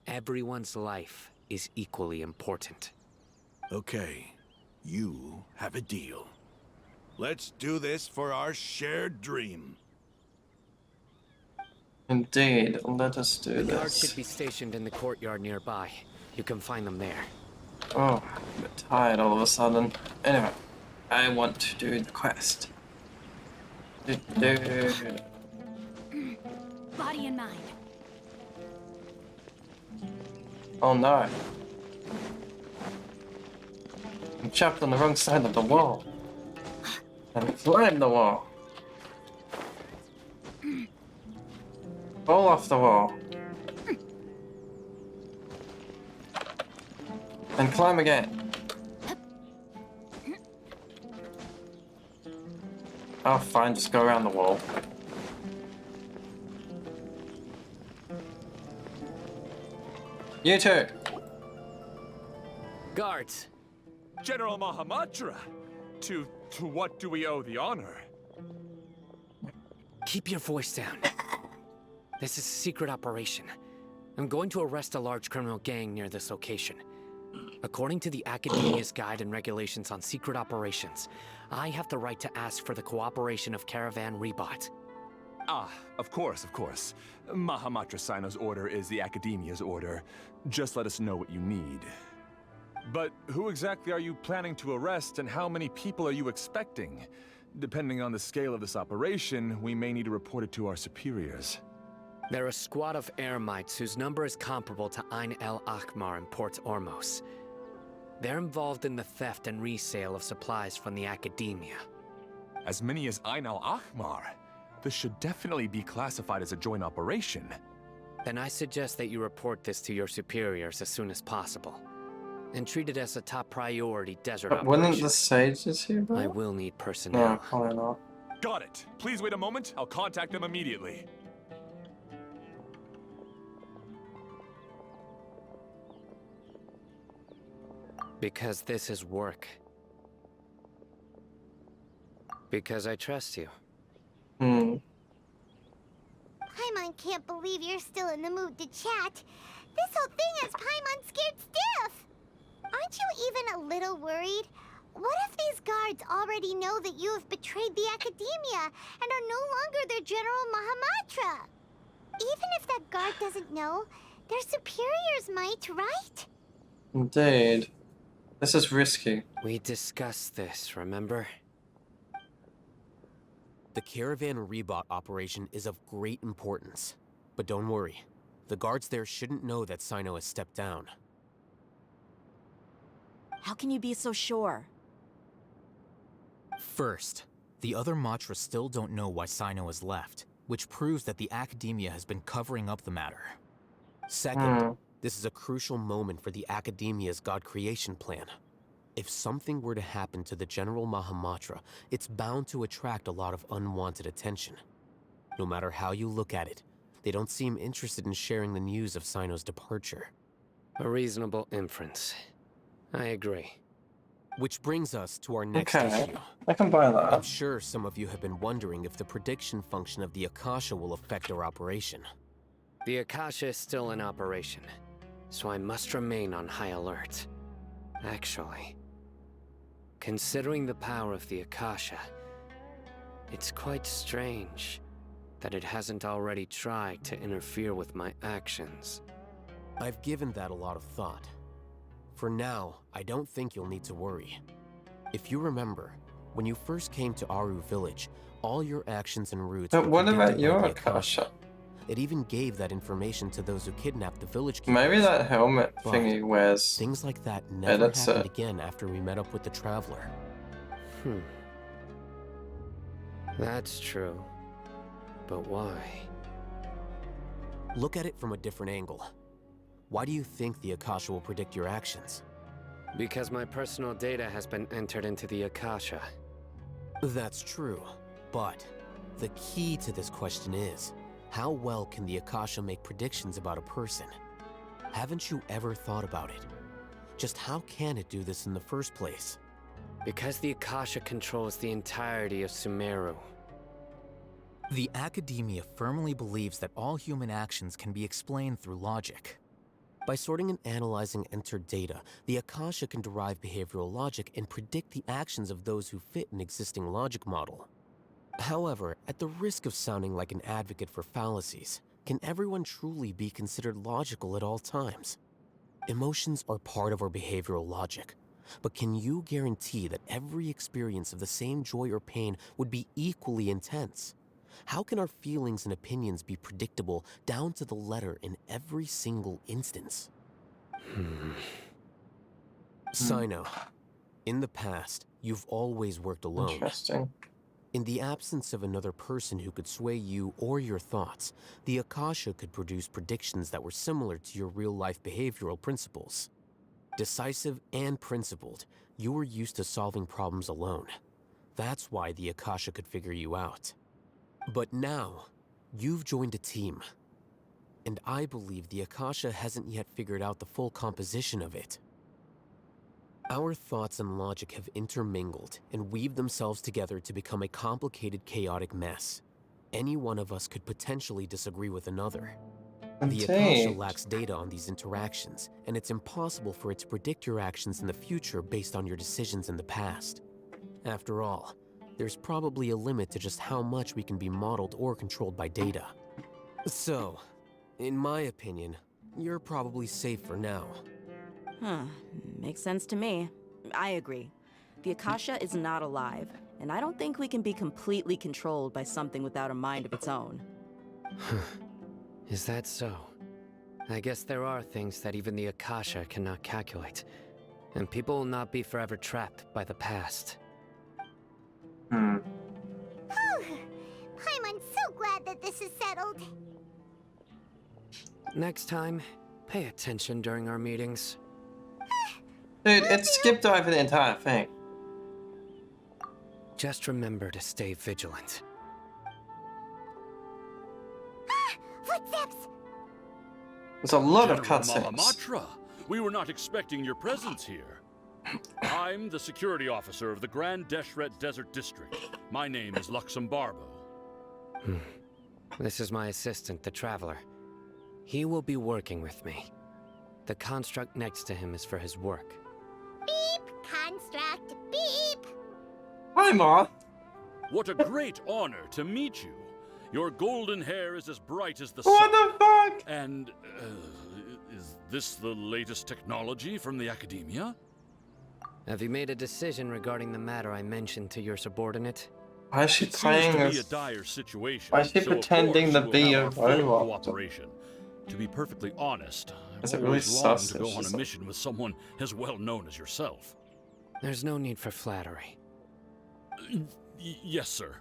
Everyone's life is equally important. Okay, you have a deal. Let's do this for our shared dream. Indeed, let us do Guards this. should be stationed in the courtyard nearby. You can find them there. Oh, I'm a bit tired all of a sudden. Anyway, I want to do the quest. Body and mind. Oh no. I'm trapped on the wrong side of the wall. And climb the wall. Fall off the wall. And climb again. Oh fine, just go around the wall. You too. Guards! General Mahamatra! To what do we owe the honor? Keep your voice down. This is a secret operation. I'm going to arrest a large criminal gang near this location. According to the Academia's Guide and Regulations on Secret Operations, I have the right to ask for the cooperation of Caravan Rebot. Ah, of course, of course. Mahamatra Sino's order is the Academia's order. Just let us know what you need. But who exactly are you planning to arrest, and how many people are you expecting? Depending on the scale of this operation, we may need to report it to our superiors. They're a squad of Eremites whose number is comparable to Ain el Akhmar in Port Ormos. They're involved in the theft and resale of supplies from the Academia. As many as Ain al-Akhmar? This should definitely be classified as a joint operation. Then I suggest that you report this to your superiors as soon as possible. And treat it as a top priority desert But operation. wouldn't the sages here, bro? I will need No, personnel. probably not. Got it. Please wait a moment. I'll contact them immediately. Because this is work. Because I trust you. Hmm. Paimon can't believe you're still in the mood to chat. This whole thing has Paimon scared stiff. Aren't you even a little worried? What if these guards already know that you have betrayed the Academia and are no longer their General Mahamatra? Even if that guard doesn't know, their superiors might, right? Indeed. This is risky. We discussed this, remember? The Caravan Rebot operation is of great importance. But don't worry, the guards there shouldn't know that Sino has stepped down. How can you be so sure? First, the other Matra still don't know why Sino has left, which proves that the Academia has been covering up the matter. Second, this is a crucial moment for the Academia's God creation plan. If something were to happen to the General Mahamatra, it's bound to attract a lot of unwanted attention. No matter how you look at it, they don't seem interested in sharing the news of Sino's departure. A reasonable inference. I agree. Which brings us to our next Okay, issue. I can buy I'm that. sure some of you have been wondering if the prediction function of the Akasha will affect our operation. The Akasha is still in operation, so I must remain on high alert. Actually, considering the power of the Akasha, it's quite strange that it hasn't already tried to interfere with my actions. I've given that a lot of thought. For now, I don't think you'll need to worry. If you remember, when you first came to Aru village, all your actions and routes But were what predicted about by your the Akasha? It even gave that information to those who kidnapped the village keepers. Maybe that helmet But thingy wears. things like that never Edits happened it. again after we met up with the Traveler. That's true. But why? Look at it from a different angle. Why do you think the Akasha will predict your actions? Because my personal data has been entered into the Akasha. That's true, but the key to this question is, how well can the Akasha make predictions about a person? Haven't you ever thought about it? Just how can it do this in the first place? Because the Akasha controls the entirety of Sumeru. The Academia firmly believes that all human actions can be explained through logic. By sorting and analyzing entered data, the Akasha can derive behavioral logic and predict the actions of those who fit an existing logic model. However, at the risk of sounding like an advocate for fallacies, can everyone truly be considered logical at all times? Emotions are part of our behavioral logic, but can you guarantee that every experience of the same joy or pain would be equally intense? How can our feelings and opinions be predictable down to the letter in every single instance? Sino, in the past, you've always worked alone. Interesting. In the absence of another person who could sway you or your thoughts, the Akasha could produce predictions that were similar to your real-life behavioral principles. Decisive and principled, you were used to solving problems alone. That's why the Akasha could figure you out. But now, you've joined a team. And I believe the Akasha hasn't yet figured out the full composition of it. Our thoughts and logic have intermingled and weaved themselves together to become a complicated, chaotic mess. Any one of us could potentially disagree with another. The Akasha Indeed. lacks data on these interactions, and it's impossible for it to predict your actions in the future based on your decisions in the past. After all, there's probably a limit to just how much we can be modeled or controlled by data. So, in my opinion, you're probably safe for now. Makes sense to me. I agree. The Akasha is not alive, and I don't think we can be completely controlled by something without a mind of its own. Is that so? I guess there are things that even the Akasha cannot calculate, and people will not be forever trapped by the past. Whew. Paimon's so glad that this is settled. Next time, pay attention during our meetings. Dude, it skipped over the entire thing. Just remember to stay vigilant. Footsteps! There's a lot of General cutscenes. Mahamatra, we were not expecting your presence here. I'm the security officer of the Grand Deshret Desert District. My name is Luxembarbo. This is my assistant, the Traveler. He will be working with me. The construct next to him is for his work. Beep! Construct, beep! Hi, Ma. What a great honor to meet you. Your golden hair is as bright as the What sun. the fuck? And, is this the latest technology from the Academia? Have you made a decision regarding the matter I mentioned to your subordinate? Why is she It seems playing to be a this? dire situation. Why is she so of pretending course to you be will a have our full robot? cooperation. To be perfectly honest, Is I've it really always longed sus to if go on she's a a- mission with someone as well known as yourself. There's no need for flattery. Yes, sir.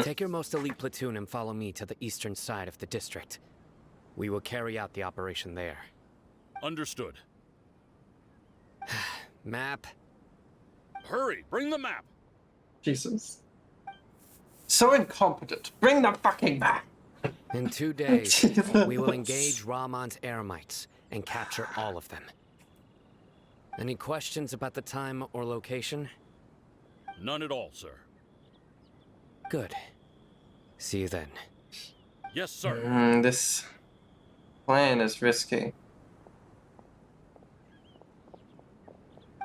Take your most elite platoon and follow me to the eastern side of the district. We will carry out the operation there. Understood. Map. Hurry, bring the map. Jesus. So incompetent. Bring the fucking map. In 2 days, Jesus. we will engage Ramon's Eremites and capture all of them. Any questions about the time or location? None at all, sir. Good. See you then. Yes, sir. This plan is risky.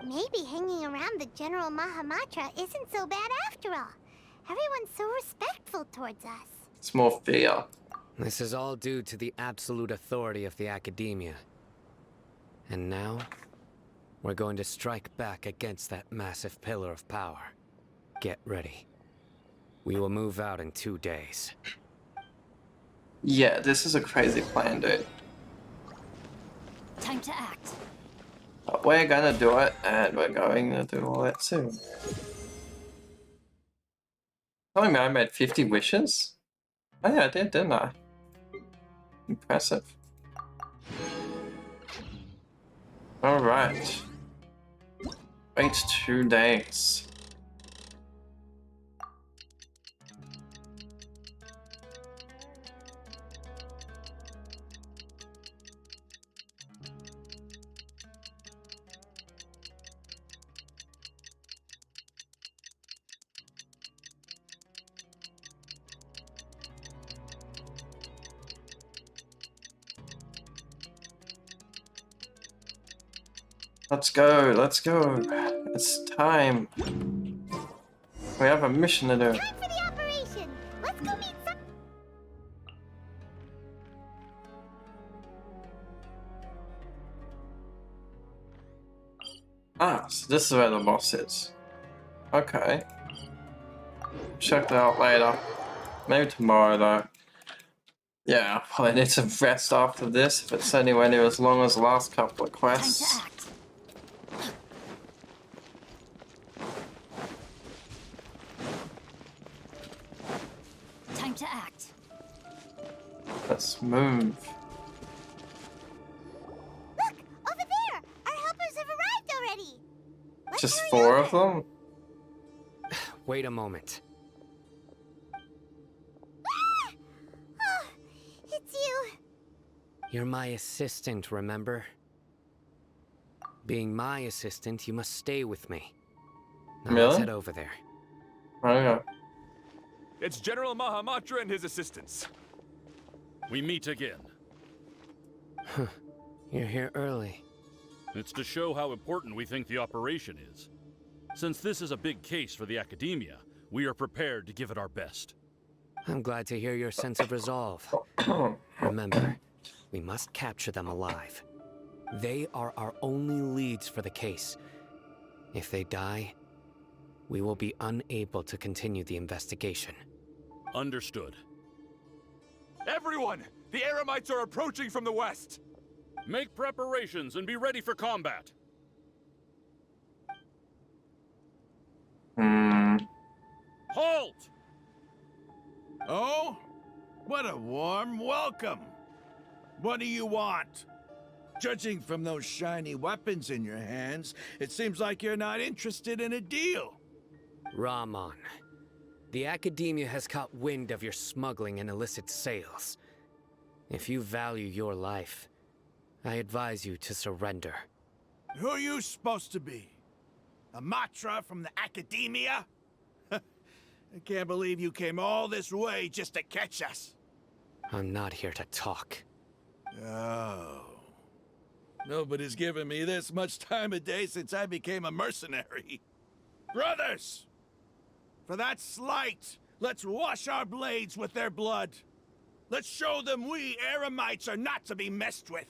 Maybe hanging around the General Mahamatra isn't so bad after all. Everyone's so respectful towards us. It's more fear. This is all due to the absolute authority of the Academia. And now, we're going to strike back against that massive pillar of power. Get ready. We will move out in 2 days. Yeah, this is a crazy plan, dude. Time to act. But we're gonna do it, and we're going to do all that soon. Telling me I made 50 wishes? Oh yeah, I did, didn't I? Impressive. Alright. Wait 2 days. Let's go, let's go. It's time. We have a mission to do. Time for the operation! Let's go meet some... Ah, so this is where the boss is. Okay. Check that out later. Maybe tomorrow though. Yeah, I'll probably need some rest after this if it's anywhere near as long as the last couple of Time quests. to act. Time to act. Let's move. Look! Over there! Our helpers have arrived already! Let's Just hurry 4 over. of them? Wait a moment. Ah! Oh, it's you! You're my assistant, remember? Being my assistant, you must stay with me. Now let's Really? head over there. Okay. It's General Mahamatra and his assistants. We meet again. You're here early. It's to show how important we think the operation is. Since this is a big case for the Academia, we are prepared to give it our best. I'm glad to hear your sense of resolve. Remember, we must capture them alive. They are our only leads for the case. If they die, we will be unable to continue the investigation. Understood. Everyone! The Eremites are approaching from the west! Make preparations and be ready for combat. Halt! Oh? What a warm welcome. What do you want? Judging from those shiny weapons in your hands, it seems like you're not interested in a deal. Rahman, the Academia has caught wind of your smuggling and illicit sales. If you value your life, I advise you to surrender. Who are you supposed to be? A Matra from the Academia? I can't believe you came all this way just to catch us. I'm not here to talk. Oh. Nobody's given me this much time of day since I became a mercenary. Brothers! For that slight, let's wash our blades with their blood. Let's show them we Eremites are not to be messed with.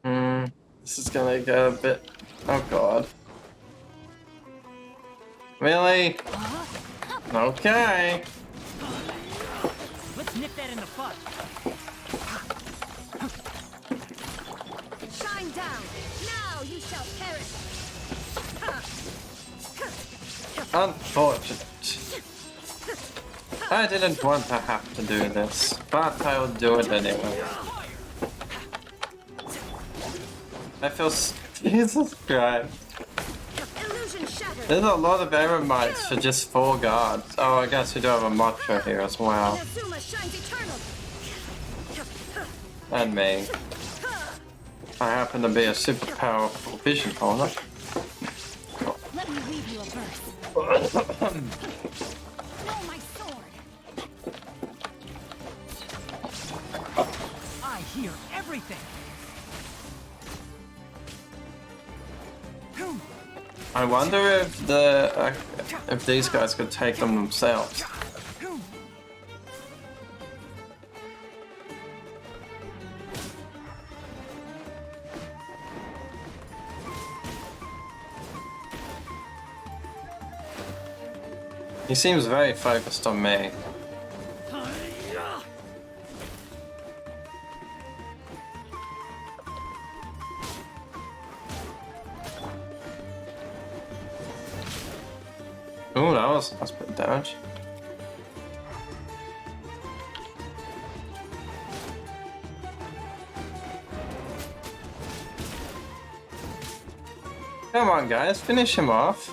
This is gonna get a bit... Oh god. Really? Okay. Let's nip that in the bud. Shine down! Now you shall perish! Unfortunate. I didn't want to have to do this, but I'll do it anyway. I feel... Jesus Christ. Illusion shattered! There's a lot of Eremites for just 4 guards. Oh, I guess we do have a Matra here as well. Inazuma shines eternal! And me. I happen to be a super powerful vision holder. Let me read you a verse. Know my sword! I hear everything. I wonder if these guys could take them themselves. He seems very focused on me. Ooh, that's a bit of damage. Come on, guys, finish him off.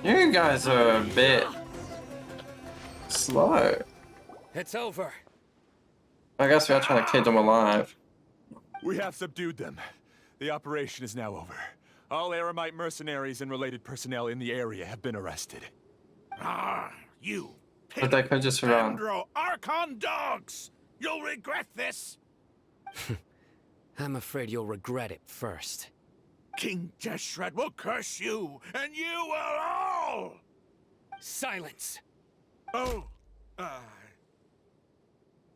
You guys are a bit slow. It's over. I guess we are trying to keep them alive. We have subdued them. The operation is now over. All Eremite mercenaries and related personnel in the area have been arrested. Ah, you But they could just run. Pandro Archon dogs! You'll regret this! I'm afraid you'll regret it first. King Deshret will curse you, and you will all! Silence! Oh,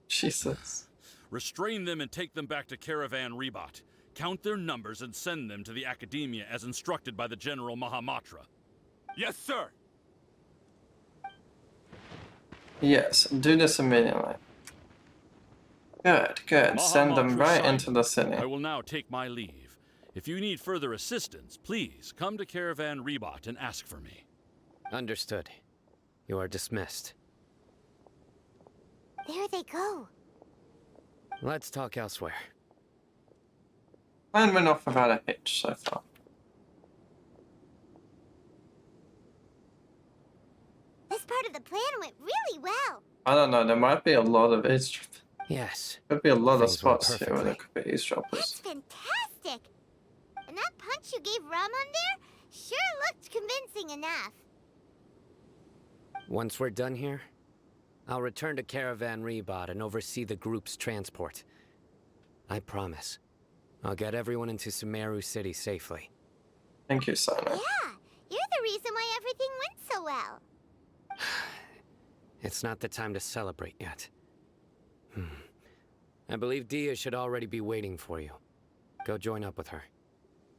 Jesus. Restrain them and take them back to Caravan Rebot. Count their numbers and send them to the Academia as instructed by the General Mahamatra. Yes, sir! Yes, do this immediately. Good, good. Send them Mahamatra right Simon, into the city. I will now take my leave. If you need further assistance, please come to Caravan Rebot and ask for me. Understood. You are dismissed. There they go. Let's talk elsewhere. Plan went off without a hitch so far. This part of the plan went really well. I don't know, there might be a lot of eavesdroppers. Yes. Could be a lot of Things went spots here where there perfectly. could be eavesdroppers. That's fantastic! And that punch you gave Ramon there sure looked convincing enough. Once we're done here, I'll return to Caravan Rebot and oversee the group's transport. I promise. I'll get everyone into Sumeru City safely. Thank you, Simon. Yeah, you're the reason why everything went so well. It's not the time to celebrate yet. I believe Dia should already be waiting for you. Go join up with her.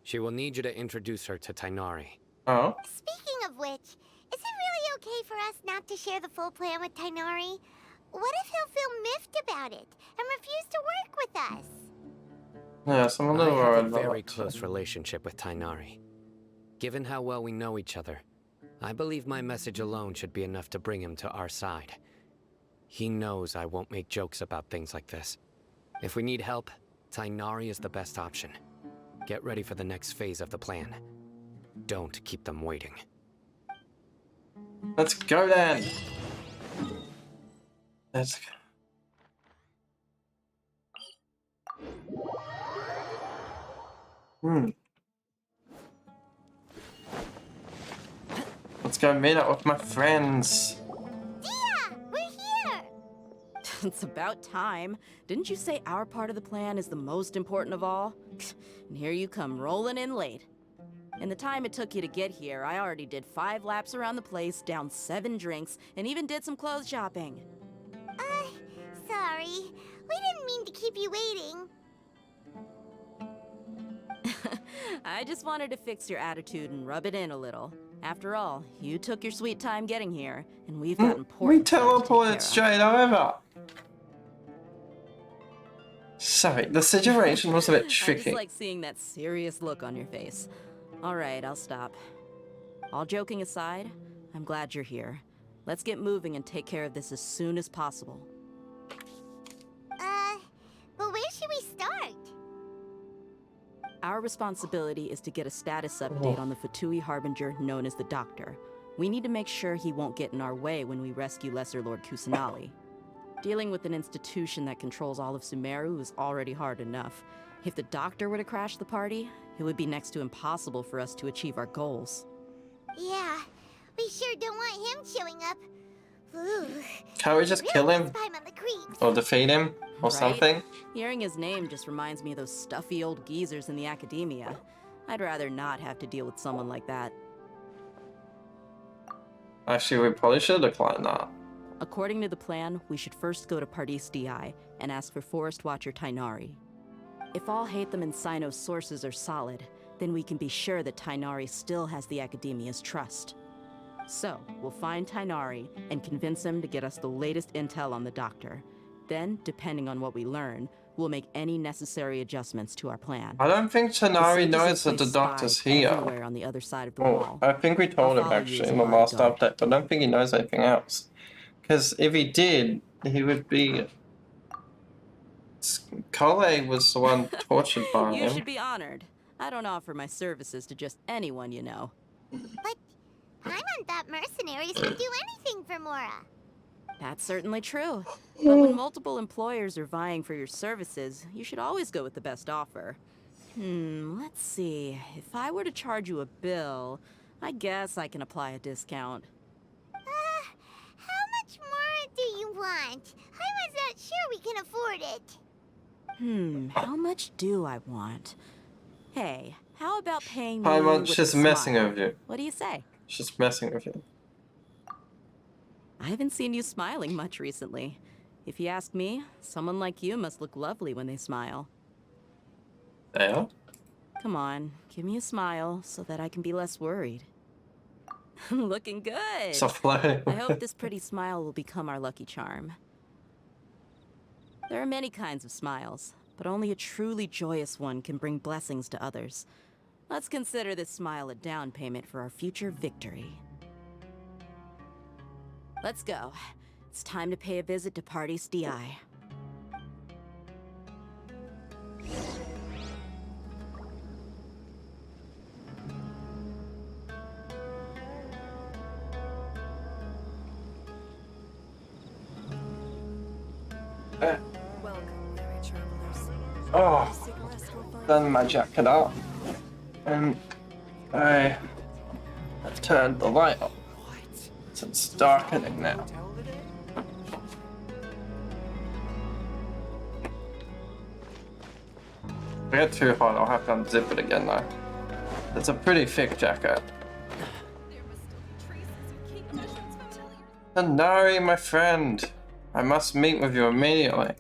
She will need you to introduce her to Tainari. Oh? Speaking of which, is it really okay for us not to share the full plan with Tainari? What if he'll feel miffed about it and refuse to work with us? Yes, I'm a little I worried have a about very that. close relationship with Tainari. Given how well we know each other, I believe my message alone should be enough to bring him to our side. He knows I won't make jokes about things like this. If we need help, Tainari is the best option. Get ready for the next phase of the plan. Don't keep them waiting. Let's go then. Let's go. Let's go meet up with my friends. Dia, we're here. It's about time. Didn't you say our part of the plan is the most important of all? And here you come rolling in late. In the time it took you to get here, I already did 5 laps around the place, downed 7 drinks, and even did some clothes shopping. Sorry. We didn't mean to keep you waiting. I just wanted to fix your attitude and rub it in a little. After all, you took your sweet time getting here, and we've got We important stuff to take care teleported of. straight over. Sorry, the situation was a bit I tricky. just like seeing that serious look on your face. All right, I'll stop. All joking aside, I'm glad you're here. Let's get moving and take care of this as soon as possible. But where should we start? Our responsibility is to get a status update on the Fatui Harbinger known as the Doctor. We need to make sure he won't get in our way when we rescue Lesser Lord Kusanali. Dealing with an institution that controls all of Sumeru is already hard enough. If the Doctor were to crash the party, it would be next to impossible for us to achieve our goals. Yeah, we sure don't want him showing up. Ooh. Can't we just kill him? Spy him on the creeps. Or defeat him? Or Right? something? Hearing his name just reminds me of those stuffy old geezers in the academia. I'd rather not have to deal with someone like that. Actually, we probably should decline that. According to the plan, we should first go to Pardis Di and ask for Forest Watcher Tainari. If all Hatham and Sino's sources are solid, then we can be sure that Tainari still has the Academia's trust. So, we'll find Tainari and convince him to get us the latest intel on the Doctor. Then, depending on what we learn, we'll make any necessary adjustments to our plan. I don't think The Tanari Sages knows have that the placed doctor's spies here. everywhere on the other side of the Oh, wall. I think we told I'll him follow you actually as in a the last bodyguard. update, but I don't think he knows anything else. Because if he did, he would be... Kole was the one tortured by You him. should be honored. I don't offer my services to just anyone you know. But Paimon thought mercenaries would do anything for Mora. That's certainly true. But when multiple employers are vying for your services, you should always go with the best offer. Let's see. If I were to charge you a bill, I guess I can apply a discount. How much more do you want? I was not sure we can afford it. How much do I want? Hey, how about paying me Paimon, with she's a messing smile? with you. What do you say? She's messing with you. I haven't seen you smiling much recently. If you ask me, someone like you must look lovely when they smile. Yeah? Come on, give me a smile so that I can be less worried. Looking good. So flow. I hope this pretty smile will become our lucky charm. There are many kinds of smiles, but only a truly joyous one can bring blessings to others. Let's consider this smile a down payment for our future victory. Let's go. It's time to pay a visit to Pardis Di. Oh, done my jacket up, and I have turned the light on. So it's darkening now. If I get too hot, I'll have to unzip it again though. It's a pretty thick jacket. Tanari, my friend, I must meet with you immediately.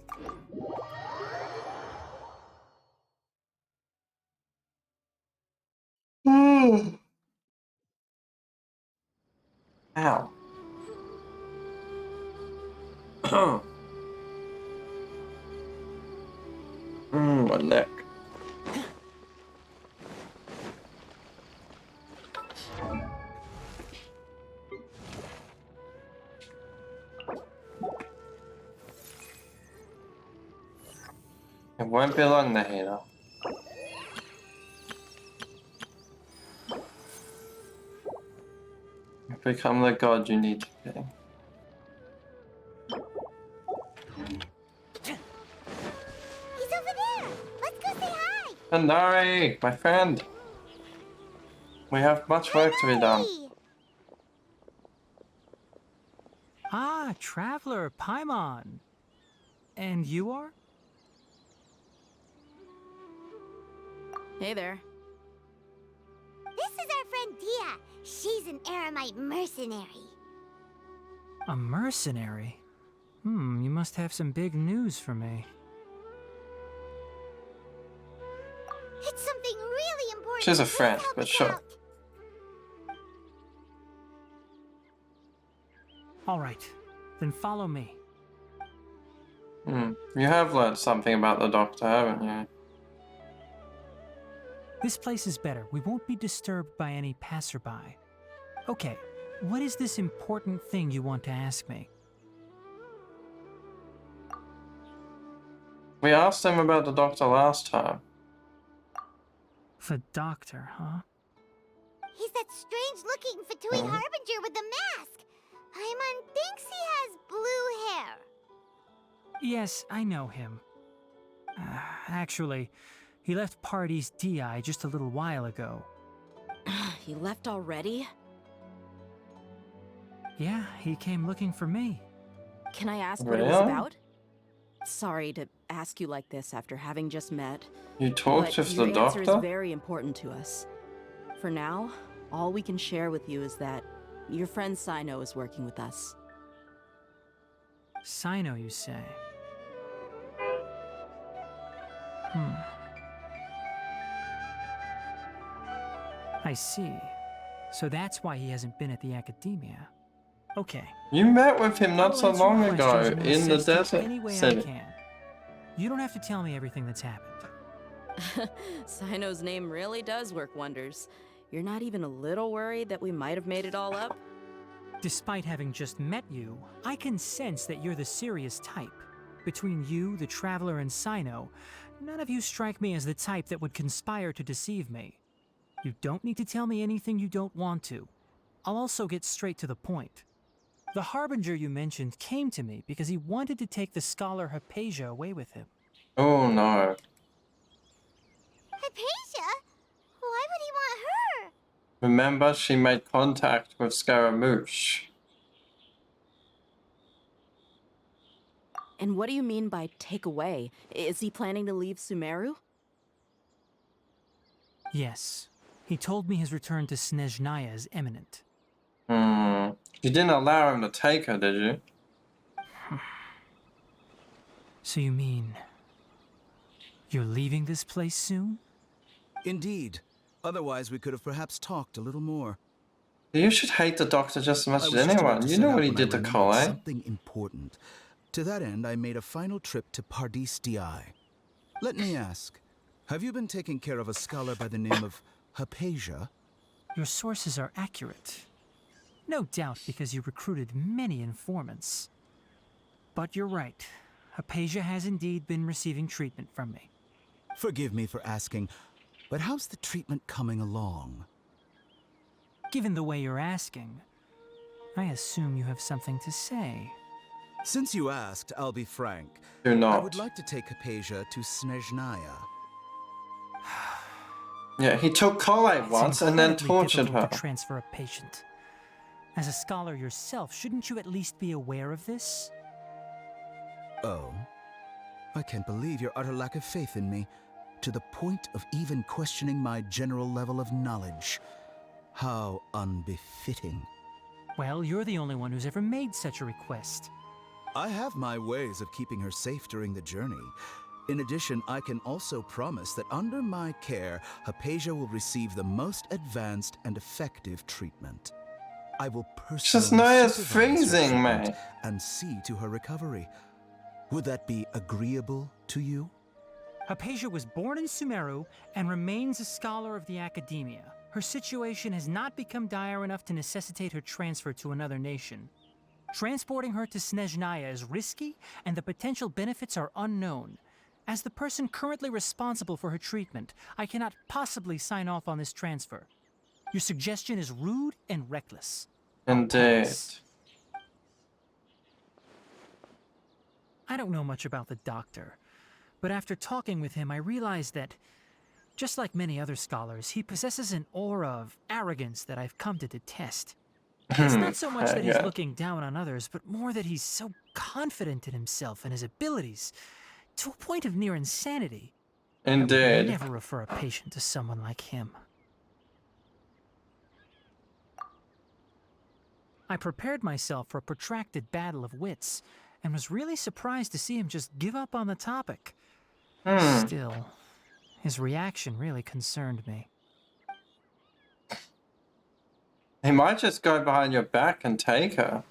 Ow. My neck. It won't be long, Nahida. Become the god you need to be. He's over there! Let's go say hi! Tighnari, my friend! We have much work to be done. Hey! Ah, Traveler, Paimon. And you are? Hey there. This is our friend Dia. She's an Eremite mercenary. A mercenary? You must have some big news for me. It's something really important. She's a Please friend, help but us sure. out. All right, then follow me. You have learned something about the Doctor, haven't you? This place is better. We won't be disturbed by any passerby. Okay, what is this important thing you want to ask me? We asked him about the Doctor last time. The Doctor, huh? He's that strange-looking Fatui Harbinger with the mask. Paimon thinks he has blue hair. Yes, I know him. Actually, he left Party's DI just a little while ago. He left already? Yeah, he came looking for me. Can I ask what it was about? Sorry to ask you like this after having just met. You talked but with your the answer is Doctor? very important to us. For now, all we can share with you is that your friend Sino is working with us. Sino, you say? I see. So that's why he hasn't been at the academia. Okay. You met with him not I'll so answer your long ago questions and in the assist you desert any way I city. can. You don't have to tell me everything that's happened. Sino's name really does work wonders. You're not even a little worried that we might have made it all up? Despite having just met you, I can sense that you're the serious type. Between you, the Traveler, and Sino, none of you strike me as the type that would conspire to deceive me. You don't need to tell me anything you don't want to. I'll also get straight to the point. The Harbinger you mentioned came to me because he wanted to take the scholar Hypatia away with him. Oh no. Hypatia? Why would he want her? Remember, she made contact with Scaramouche. And what do you mean by take away? Is he planning to leave Sumeru? Yes. He told me his return to Snezhnaya is imminent. You didn't allow him to take her, did you? So you mean... you're leaving this place soon? Indeed. Otherwise, we could have perhaps talked a little more. You should hate the Doctor just as much I as was just about anyone. to You set know out what he when I did to remembered Cole, eh? something important. To that end, I made a final trip to Pardis DI. Let me ask, have you been taking care of a scholar by the name of Hypatia? Your sources are accurate. No doubt because you recruited many informants. But you're right. Hypatia has indeed been receiving treatment from me. Forgive me for asking, but how's the treatment coming along? Given the way you're asking, I assume you have something to say. Since you asked, I'll be frank. Do not. I would like to take Hypatia to Snezhnaya. Yeah, he took Cole once and then Incredibly tortured difficult her. to transfer a patient. As a scholar yourself, shouldn't you at least be aware of this? Oh? I can't believe your utter lack of faith in me, to the point of even questioning my general level of knowledge. How unbefitting. Well, you're the only one who's ever made such a request. I have my ways of keeping her safe during the journey. In addition, I can also promise that under my care, Hypatia will receive the most advanced and effective treatment. I will personally Naya's supervise her freezing, treatment mate. and see to her recovery. Would that be agreeable to you? Hypatia was born in Sumeru and remains a scholar of the academia. Her situation has not become dire enough to necessitate her transfer to another nation. Transporting her to Snezhnaya is risky, and the potential benefits are unknown. As the person currently responsible for her treatment, I cannot possibly sign off on this transfer. Your suggestion is rude and reckless. Indeed. I don't know much about the doctor, but after talking with him, I realized that, just like many other scholars, he possesses an aura of arrogance that I've come to detest. It's not so much that he's Yeah. looking down on others, but more that he's so confident in himself and his abilities, to a point of near insanity. I would Indeed. never refer a patient to someone like him. I prepared myself for a protracted battle of wits, and was really surprised to see him just give up on the topic. Still, his reaction really concerned me. He might just go behind your back and take her.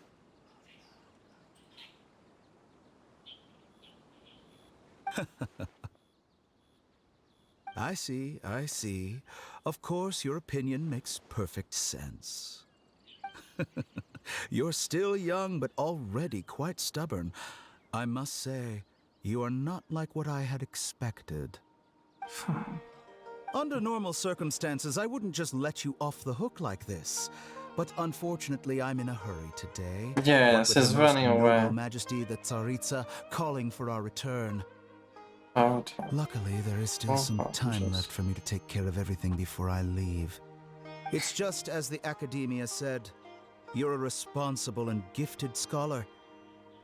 I see, I see. Of course, your opinion makes perfect sense. You're still young, but already quite stubborn. I must say, you are not like what I had expected. Under normal circumstances, I wouldn't just let you off the hook like this. But unfortunately, I'm in a hurry today. Yes, What with he's Her Most running away. Noble Majesty the Tsaritsa calling for our return. Oh, Luckily, there is still some time left for me to take care of everything before I leave. It's just as the Academia said. You're a responsible and gifted scholar.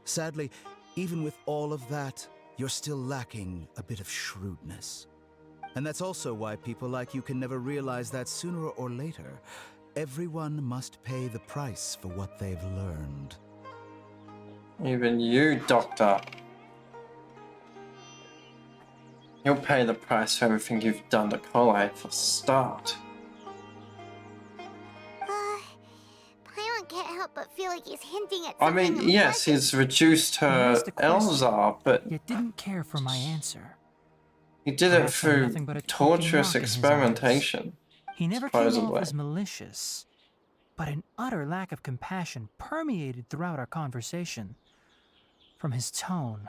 Sadly, even with all of that, you're still lacking a bit of shrewdness. And that's also why people like you can never realize that sooner or later, everyone must pay the price for what they've learned. Even you, Doctor. You'll pay the price for everything you've done to Collate for start. Paimon can't help but feel like he's hinting at I something mean, yes, he's reduced He her asked a question, Elzar, but yet didn't care for my answer. he did it Perhaps I'm through nothing but a talking torturous rock in his experimentation. He never came off supposedly. as malicious, but an utter lack of compassion permeated throughout our conversation. From his tone,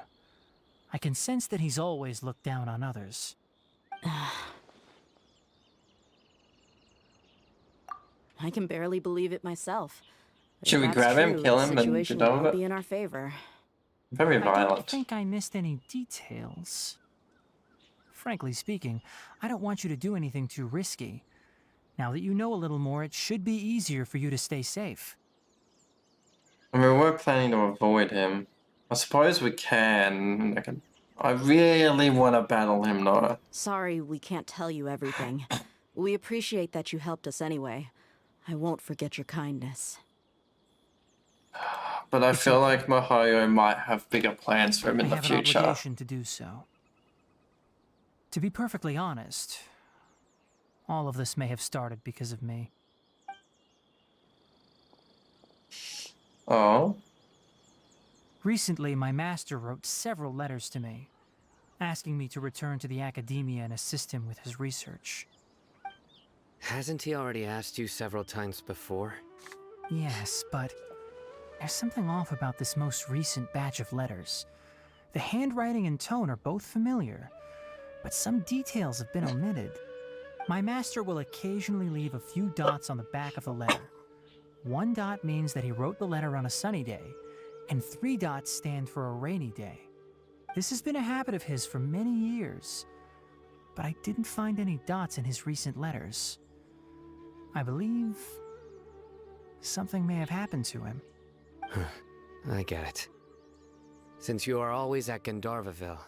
I can sense that he's always looked down on others. I can barely believe it myself. But Should if we that's grab him, true, kill the him, and situation get over will it? be in our favor. Very I don't violent. think I missed any details. Frankly speaking, I don't want you to do anything too risky. Now that you know a little more, it should be easier for you to stay safe. I mean, we're planning to avoid him. I suppose we can. I really want to battle him, though. Sorry we can't tell you everything. We appreciate that you helped us anyway. I won't forget your kindness. But I feel like Mihoyo might have bigger plans for him in I the have an future. obligation to do so. To be perfectly honest, all of this may have started because of me. Oh? Recently, my master wrote several letters to me, asking me to return to the academia and assist him with his research. Hasn't he already asked you several times before? Yes, but there's something off about this most recent batch of letters. The handwriting and tone are both familiar, but some details have been omitted. My master will occasionally leave a few dots on the back of the letter. 1 dot means that he wrote the letter on a sunny day, and 3 dots stand for a rainy day. This has been a habit of his for many years, but I didn't find any dots in his recent letters. I believe something may have happened to him. I get it. Since you are always at Gandharvaville,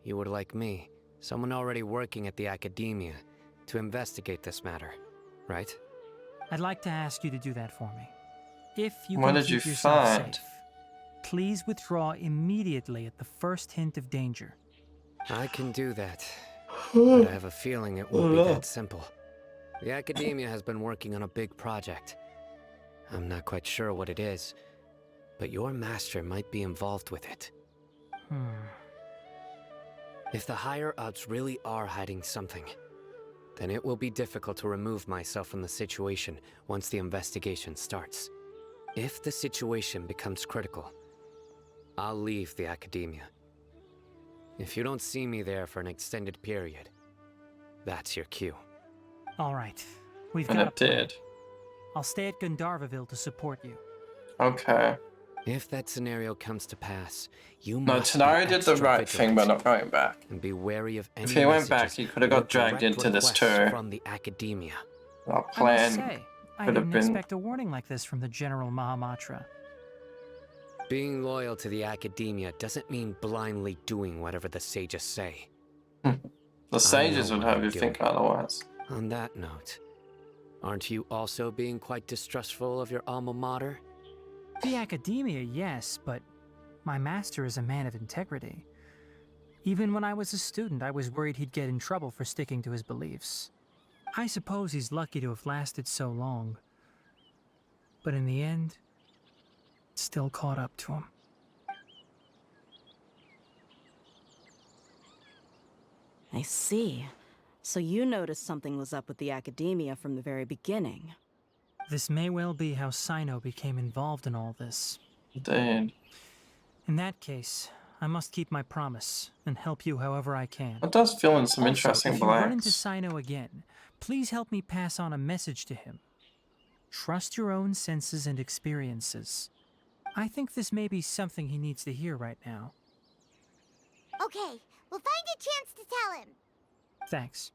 you would like me, someone already working at the Academia, to investigate this matter, right? I'd like to ask you to do that for me. If you What can did keep you yourself find? safe, please withdraw immediately at the first hint of danger. I can do that, but I have a feeling it won't be that simple. The Academia has been working on a big project. I'm not quite sure what it is, but your master might be involved with it. If the higher-ups really are hiding something, then it will be difficult to remove myself from the situation once the investigation starts. If the situation becomes critical, I'll leave the Academia. If you don't see me there for an extended period, that's your cue. All right. We've And got a it plan. did. I'll stay at Gandharvaville to support you. Okay. If that scenario comes to pass, you No, must be Tenari did the extra right thing by vigilant not going back. and be wary of any If he went back, messages he could have or got dragged direct into this requests too. from the academia. Our I must plan say, I could have didn't been. expect a warning like this from the General Mahamatra. Being loyal to the academia doesn't mean blindly doing whatever the sages say. The sages know would what have I'm you think doing. otherwise. On that note, aren't you also being quite distrustful of your alma mater? The academia, yes, but my master is a man of integrity. Even when I was a student, I was worried he'd get in trouble for sticking to his beliefs. I suppose he's lucky to have lasted so long. But in the end, it still caught up to him. I see. So you noticed something was up with the academia from the very beginning. This may well be how Sino became involved in all this. Indeed. In that case, I must keep my promise and help you however I can. It does fill in some Also, interesting if you run into blanks. Sino again, please help me pass on a message to him. Trust your own senses and experiences. I think this may be something he needs to hear right now. Okay, we'll find a chance to tell him. Thanks.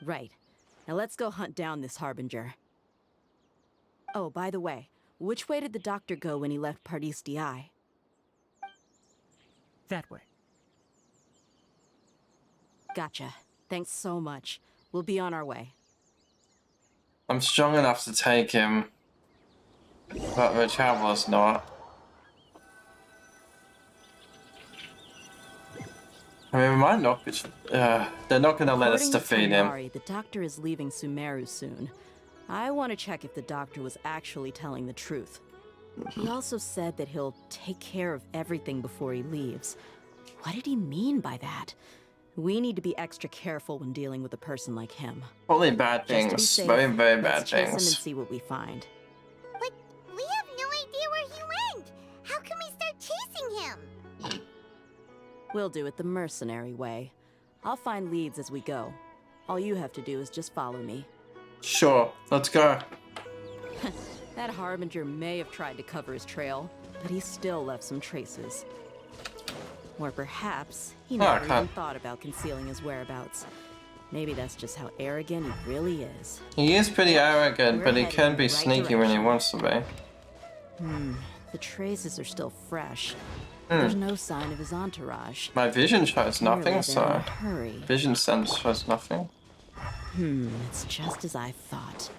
Right. Now let's go hunt down this Harbinger. Oh, by the way, which way did the doctor go when he left Pardis DI? That way. Gotcha. Thanks so much. We'll be on our way. I'm strong enough to take him, but the Traveler's not. I mean, we might not. They're not going to let us According to defeat him. Tighnari, the doctor is leaving Sumeru soon. I want to check if the doctor was actually telling the truth. He also said that he'll take care of everything before he leaves. What did he mean by that? We need to be extra careful when dealing with a person like him. Probably bad Just to be things. safe, Very, very bad let's chase him and things. see what we find. But we have no idea where he went. How can we start chasing him? We'll do it the mercenary way. I'll find leads as we go. All you have to do is just follow me. Sure, let's go. That Harbinger may have tried to cover his trail, but he still left some traces. Or perhaps he never even thought about concealing his whereabouts. Maybe that's just how arrogant he really is. He is pretty arrogant, We're but he heading can in be the right sneaky when he direction. wants to be. The traces are still fresh. Hmm. There's no sign of his entourage. My vision shows Clearly nothing, they're in a so... hurry. Vision sense shows nothing. It's just as I thought.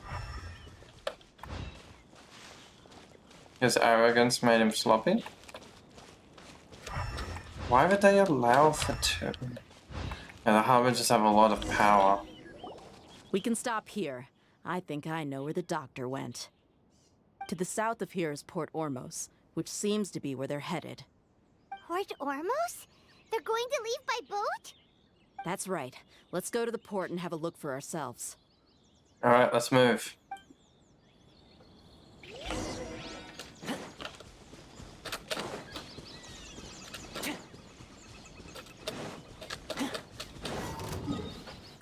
His arrogance made him sloppy. Why would they allow for two? Yeah, the Harbingers have a lot of power. We can stop here. I think I know where the doctor went. To the south of here is Port Ormos, which seems to be where they're headed. Port Ormos? They're going to leave by boat? That's right. Let's go to the port and have a look for ourselves. Alright, let's move.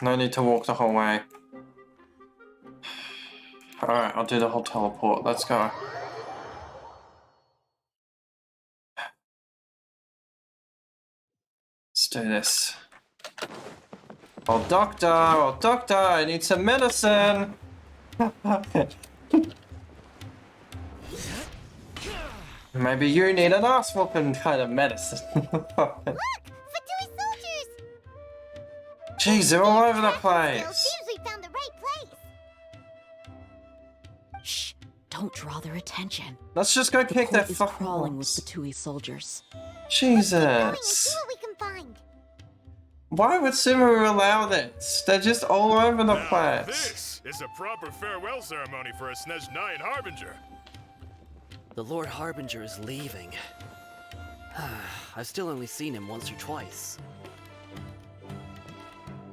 No need to walk the whole way. Alright, I'll do the whole teleport. Let's go. Let's do this. Oh, doctor! Oh, doctor! I need some medicine! Maybe you need an ass whooping kind of medicine. Look! Fatui soldiers! Jeez, they're all over the Still place. seems we found the right place. Shh! Don't draw their attention. Let's just go kick their Port is fucking crawling with butts. Fatui soldiers. Going and Jesus. see what we can find. Why would Sumeru allow this? They're just all over the Now, place. this is a proper farewell ceremony for a Snezhnaya Harbinger. The Lord Harbinger is leaving. I've still only seen him once or twice.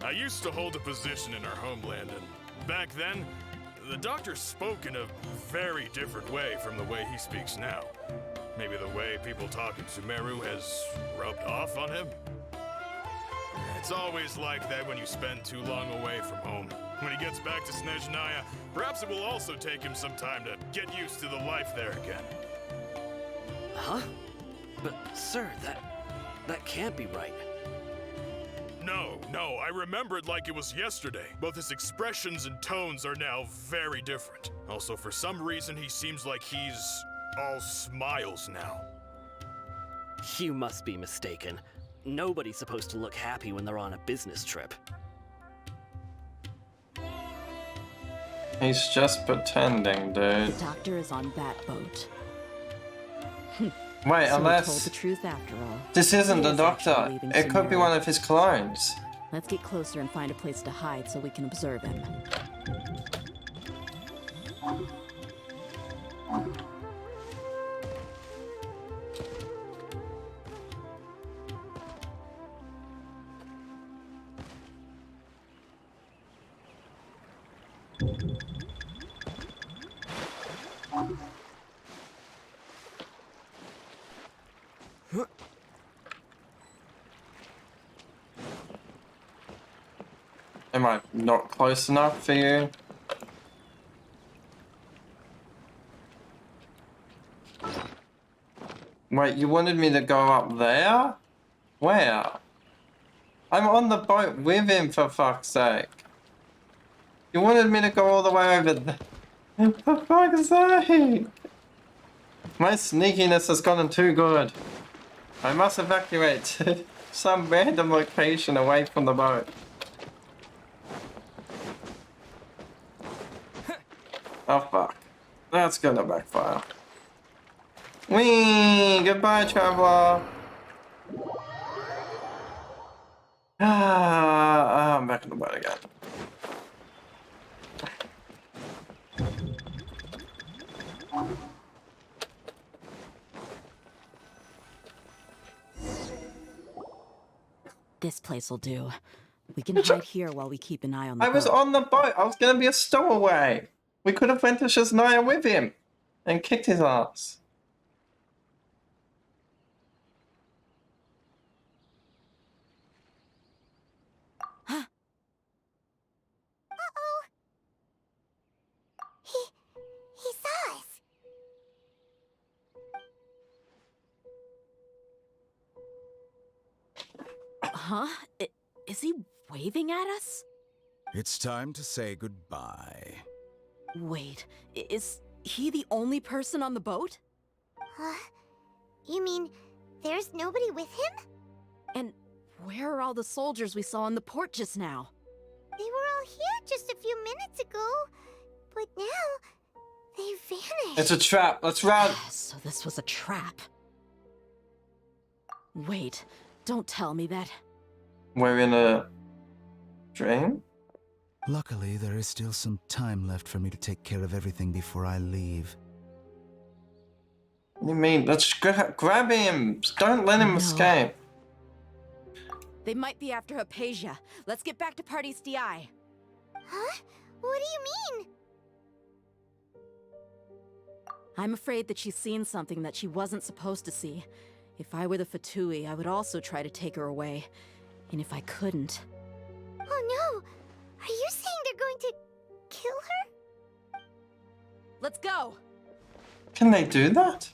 I used to hold a position in our homeland, and back then, the doctor spoke in a very different way from the way he speaks now. Maybe the way people talk in Sumeru has rubbed off on him? It's always like that when you spend too long away from home. When he gets back to Snezhnaya, perhaps it will also take him some time to get used to the life there again. Huh? But, sir, that can't be right. No, I remember it like it was yesterday. Both his expressions and tones are now very different. Also, for some reason, he seems like he's all smiles now. You must be mistaken. Nobody's supposed to look happy when they're on a business trip. He's just pretending, dude. The doctor is on that boat. Wait, So unless he told the truth after all. this isn't He the is actually doctor. leaving It could be Sumeru. one of his clones. Let's get closer and find a place to hide so we can observe him. Am I not close enough for you? Wait, you wanted me to go up there? Where? I'm on the boat with him, for fuck's sake. You wanted me to go all the way over there? For fuck's sake! My sneakiness has gotten too good. I must evacuate to some random location away from the boat. Oh fuck. That's gonna backfire. Whee! Goodbye, traveler! I'm back in the boat again. This place will do. We can hide here while we keep an eye on the I was boat. on the boat. I was gonna be a stowaway. We could have went to Snezhnaya with him and kicked his ass. Uh-oh. He saw us. Huh? Is he waving at us? It's time to say goodbye. Wait, is he the only person on the boat? You mean there's nobody with him? And where are all the soldiers we saw in the port just now? They were all here just a few minutes ago, but now they vanished. It's a trap. Let's run. So this was a trap. Wait, don't tell me that. We're in a dream? Luckily, there is still some time left for me to take care of everything before I leave. What do you mean? Let's grab him. Don't let him No. escape. They might be after Hypatia. Let's get back to Party's DI. Huh? What do you mean? I'm afraid that she's seen something that she wasn't supposed to see. If I were the Fatui, I would also try to take her away. And if I couldn't... Oh no! Are you saying they're going to kill her? Let's go! Can they do that?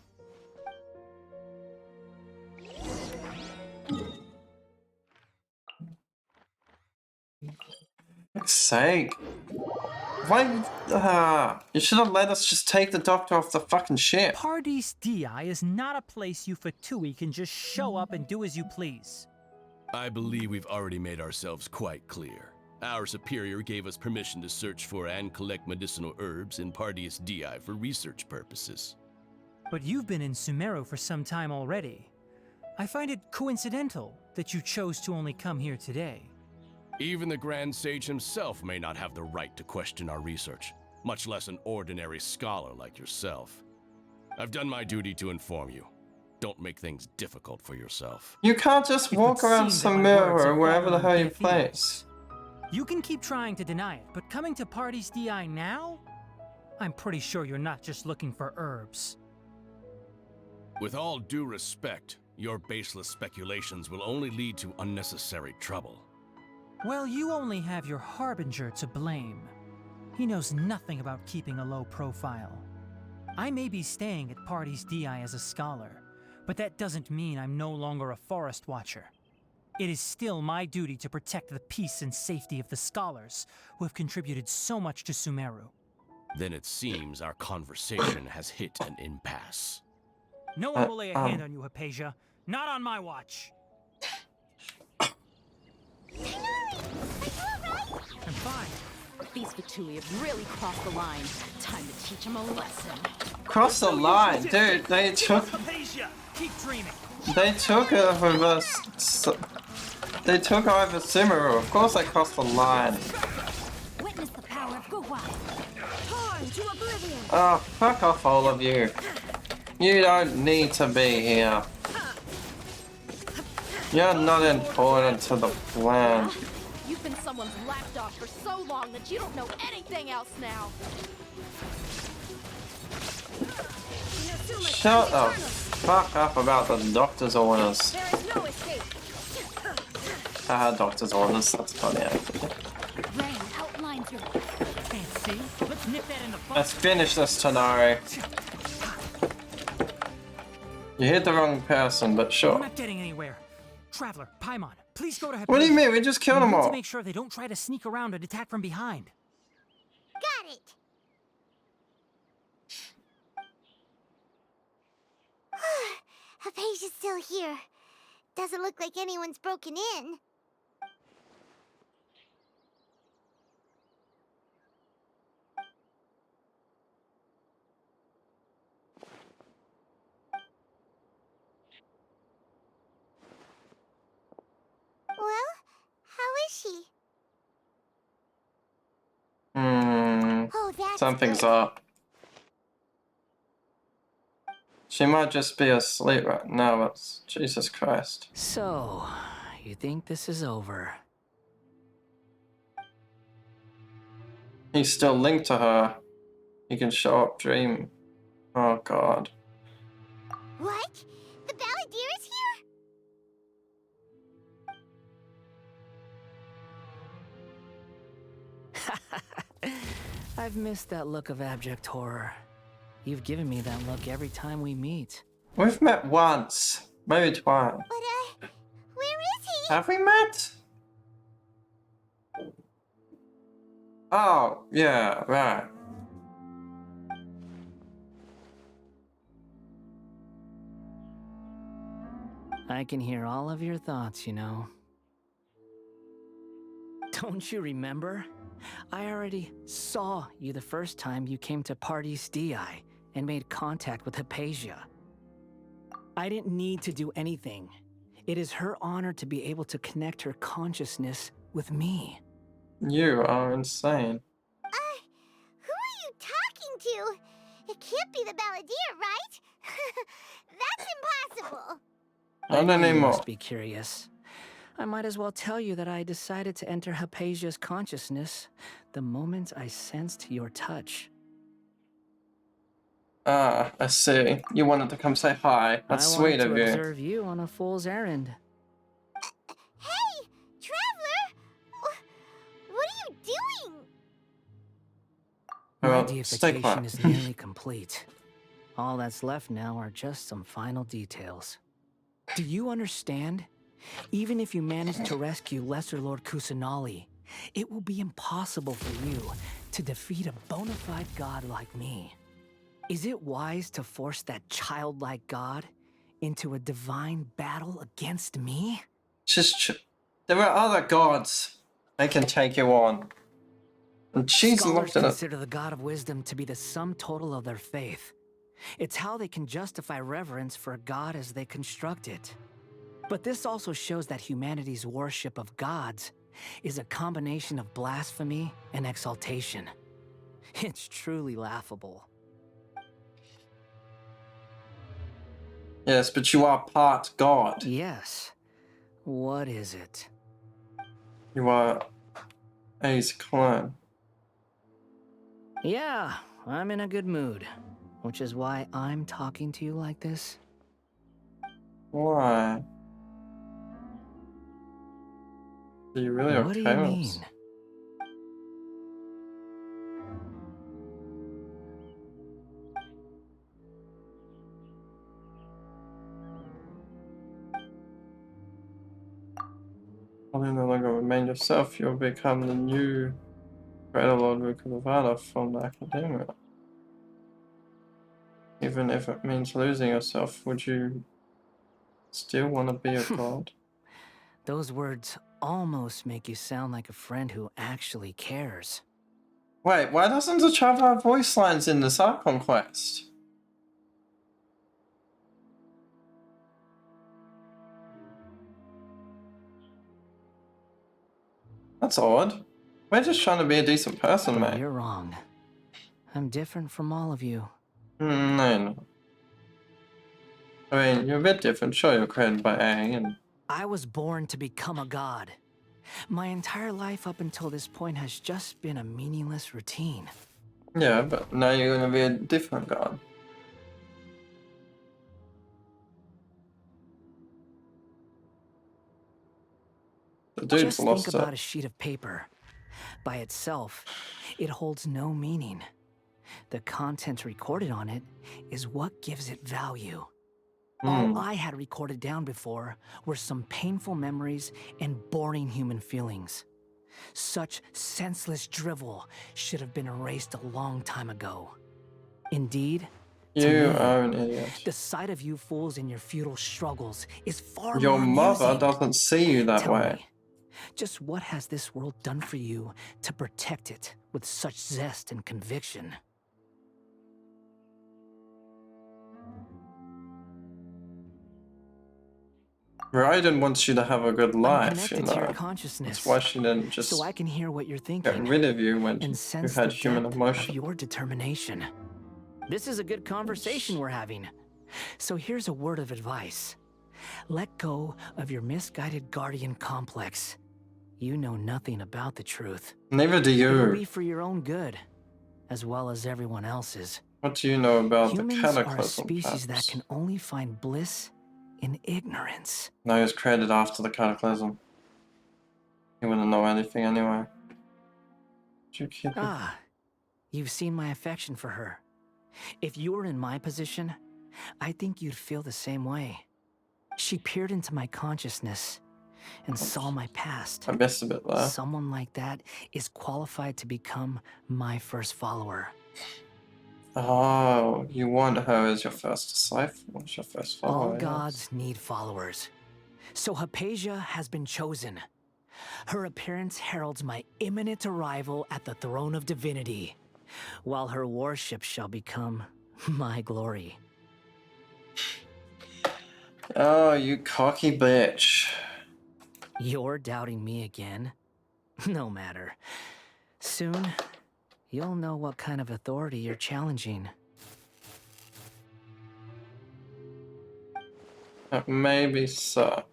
For fuck's sake. Why? You should have let us just take the doctor off the fucking ship. Party's DI is not a place you Fatui can just show up and do as you please. I believe we've already made ourselves quite clear. Our superior gave us permission to search for and collect medicinal herbs in Pardius DI for research purposes. But you've been in Sumeru for some time already. I find it coincidental that you chose to only come here today. Even the Grand Sage himself may not have the right to question our research, much less an ordinary scholar like yourself. I've done my duty to inform you. Don't make things difficult for yourself. You can't just walk around Sumeru or wherever the hell you place. You can keep trying to deny it, but coming to Party's DI now? I'm pretty sure you're not just looking for herbs. With all due respect, Your baseless speculations will only lead to unnecessary trouble. Well, you only have your Harbinger to blame. He knows nothing about keeping a low profile. I may be staying at Party's DI as a scholar, but that doesn't mean I'm no longer a Forest Watcher. It is still my duty to protect the peace and safety of the scholars who have contributed so much to Sumeru. Then it seems our conversation has hit an impasse. No one will lay a hand on you, Hypatia. Not on my watch. I'm fine. These Fatui have really crossed the line. Time to teach them a lesson. Cross the line, dude. They took. Keep dreaming. They took over. They took over Sumeru. Of course, they crossed the line. Witness the power of Guhua. Torn to oblivion. Oh, fuck off, all of you. You don't need to be here. You're not important to the plan. You've been someone's lapdog for so long that you don't know anything else now. Shut the fuck up about the doctor's orders. There is no escape. Doctor's orders. That's funny, actually. Rain outlines your. Can't see. Let's nip that in the bud. Let's finish this, Tonari. You hit the wrong person, but We're sure. not getting anywhere. Traveler, Paimon, please go to Hypatia. What do you mean? We just killed them We need all. to make sure they don't try to sneak around and attack from behind. Got it. Hypatia's still here. Doesn't look like anyone's broken in. Well, how is she? Oh, that's Something's good. up. She might just be asleep right now, but Jesus Christ. So, you think this is over? He's still linked to her. He can show up dream. Oh god. What? The Balladeer is here? I've missed that look of abject horror. You've given me that look every time we meet. We've met once. Maybe twice. But, where is he? Have we met? Oh, yeah, right. I can hear all of your thoughts, you know. Don't you remember? I already saw you the first time you came to Party's DI and made contact with Hypatia. I didn't need to do anything. It is her honor to be able to connect her consciousness with me. You are insane. Who are you talking to? It can't be the Balladeer, right? That's impossible. Not I know you anymore. must be curious. I might as well tell you that I decided to enter Hypatia's consciousness the moment I sensed your touch. Ah, I see. You wanted to come say hi. That's I sweet wanted of to you. observe you on a fool's errand. Hey, Traveler! What are you doing? My Well, stay deification quiet. is nearly complete. All that's left now are just some final details. Do you understand? Even if you manage to rescue Lesser Lord Kusanali, it will be impossible for you to defeat a bona fide god like me. Is it wise to force that childlike god into a divine battle against me? There are other gods. They can take you on. And she's Scholars looked at it. consider the god of wisdom to be the sum total of their faith. It's how they can justify reverence for a god as they construct it. But this also shows that humanity's worship of gods is a combination of blasphemy and exaltation. It's truly laughable. Yes, but you are part god. Yes. What is it? You are A's clone. Yeah, I'm in a good mood, which is why I'm talking to you like this. Why? Are you really What okay do you with mean? this? Well, you no longer remain yourself, you'll become the new Greater Lord Rukavada from the Academia. Even if it means losing yourself, would you still want to be a god? Those words almost make you sound like a friend who actually cares. Wait, why doesn't the child have voice lines in this Archon quest? That's odd. We're just trying to be a decent person, But mate. you're wrong. I'm different from all of you. No. I mean, you're a bit different. Sure, you're created by A, and I was born to become a god. My entire life up until this point has just been a meaningless routine. yeah, but now you're gonna be a different god. The dude's Just think lost about it. a sheet of paper. By itself, it holds no meaning. The content recorded on it is what gives it value. All I had recorded down before were some painful memories and boring human feelings. Such senseless drivel should have been erased a long time ago. Indeed, to You me, are an idiot. the sight of you fools in your futile struggles is far Your more mother amusing. doesn't see you that Tell way. me, just what has this world done for you to protect it with such zest and conviction? Raiden wants you to have a good I'm life, you connected to your know. consciousness, That's why she didn't just so I can hear what you're get thinking rid of you when and you sense had the human depth emotion. of your determination. This is a good conversation we're having. So here's a word of advice. Let go of your misguided guardian complex. You know nothing about the truth. Neither do It will you. be for your own good, as well as everyone else's. What do you know about Humans the are a Cataclysm, species that perhaps? can only find bliss in ignorance. No, he was created after the Cataclysm. He wouldn't know anything anyway. Did you keep it? Ah, you've seen my affection for her. If you were in my position, I think you'd feel the same way. She peered into my consciousness and saw my past. I missed a bit there. Someone like that is qualified to become my first follower. Oh, you want her as your first disciple, as your first All follower, gods need followers. So Hypatia has been chosen. Her appearance heralds my imminent arrival at the throne of divinity, while her worship shall become my glory. Oh, you cocky bitch. You're doubting me again? No matter. Soon, you'll know what kind of authority you're challenging. Maybe so.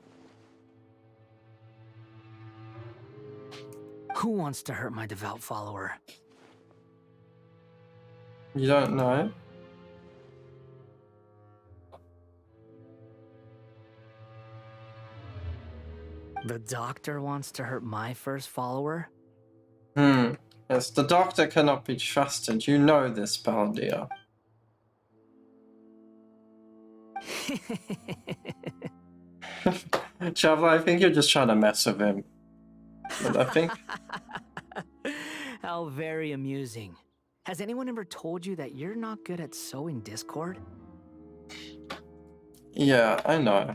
Who wants to hurt my devout follower? You don't know? The doctor wants to hurt my first follower? Yes, the doctor cannot be trusted. You know this, Baldia. Traveler, I think you're just trying to mess with him. But I think... How very amusing. Has anyone ever told you that you're not good at sowing discord? Yeah, I know.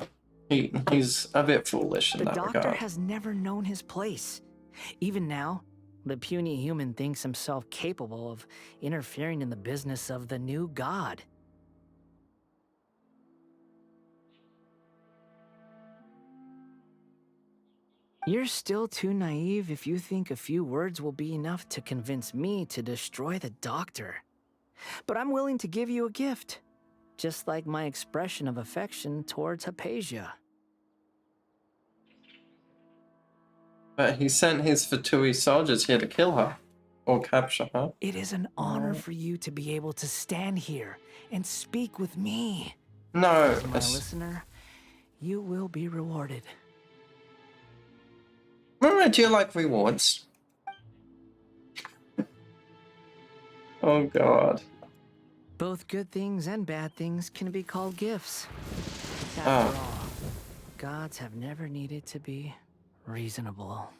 He's a bit foolish in The that doctor regard. has never known his place. Even now, the puny human thinks himself capable of interfering in the business of the new god. You're still too naive if you think a few words will be enough to convince me to destroy the doctor. But I'm willing to give you a gift, just like my expression of affection towards Hypatia. But he sent his Fatui soldiers here to kill her. Or capture her. It is an honor for you to be able to stand here and speak with me. No. As my listener, you will be rewarded. Remember, do you like rewards? Oh god. Both good things and bad things can be called gifts. After Oh. all, gods have never needed to be reasonable.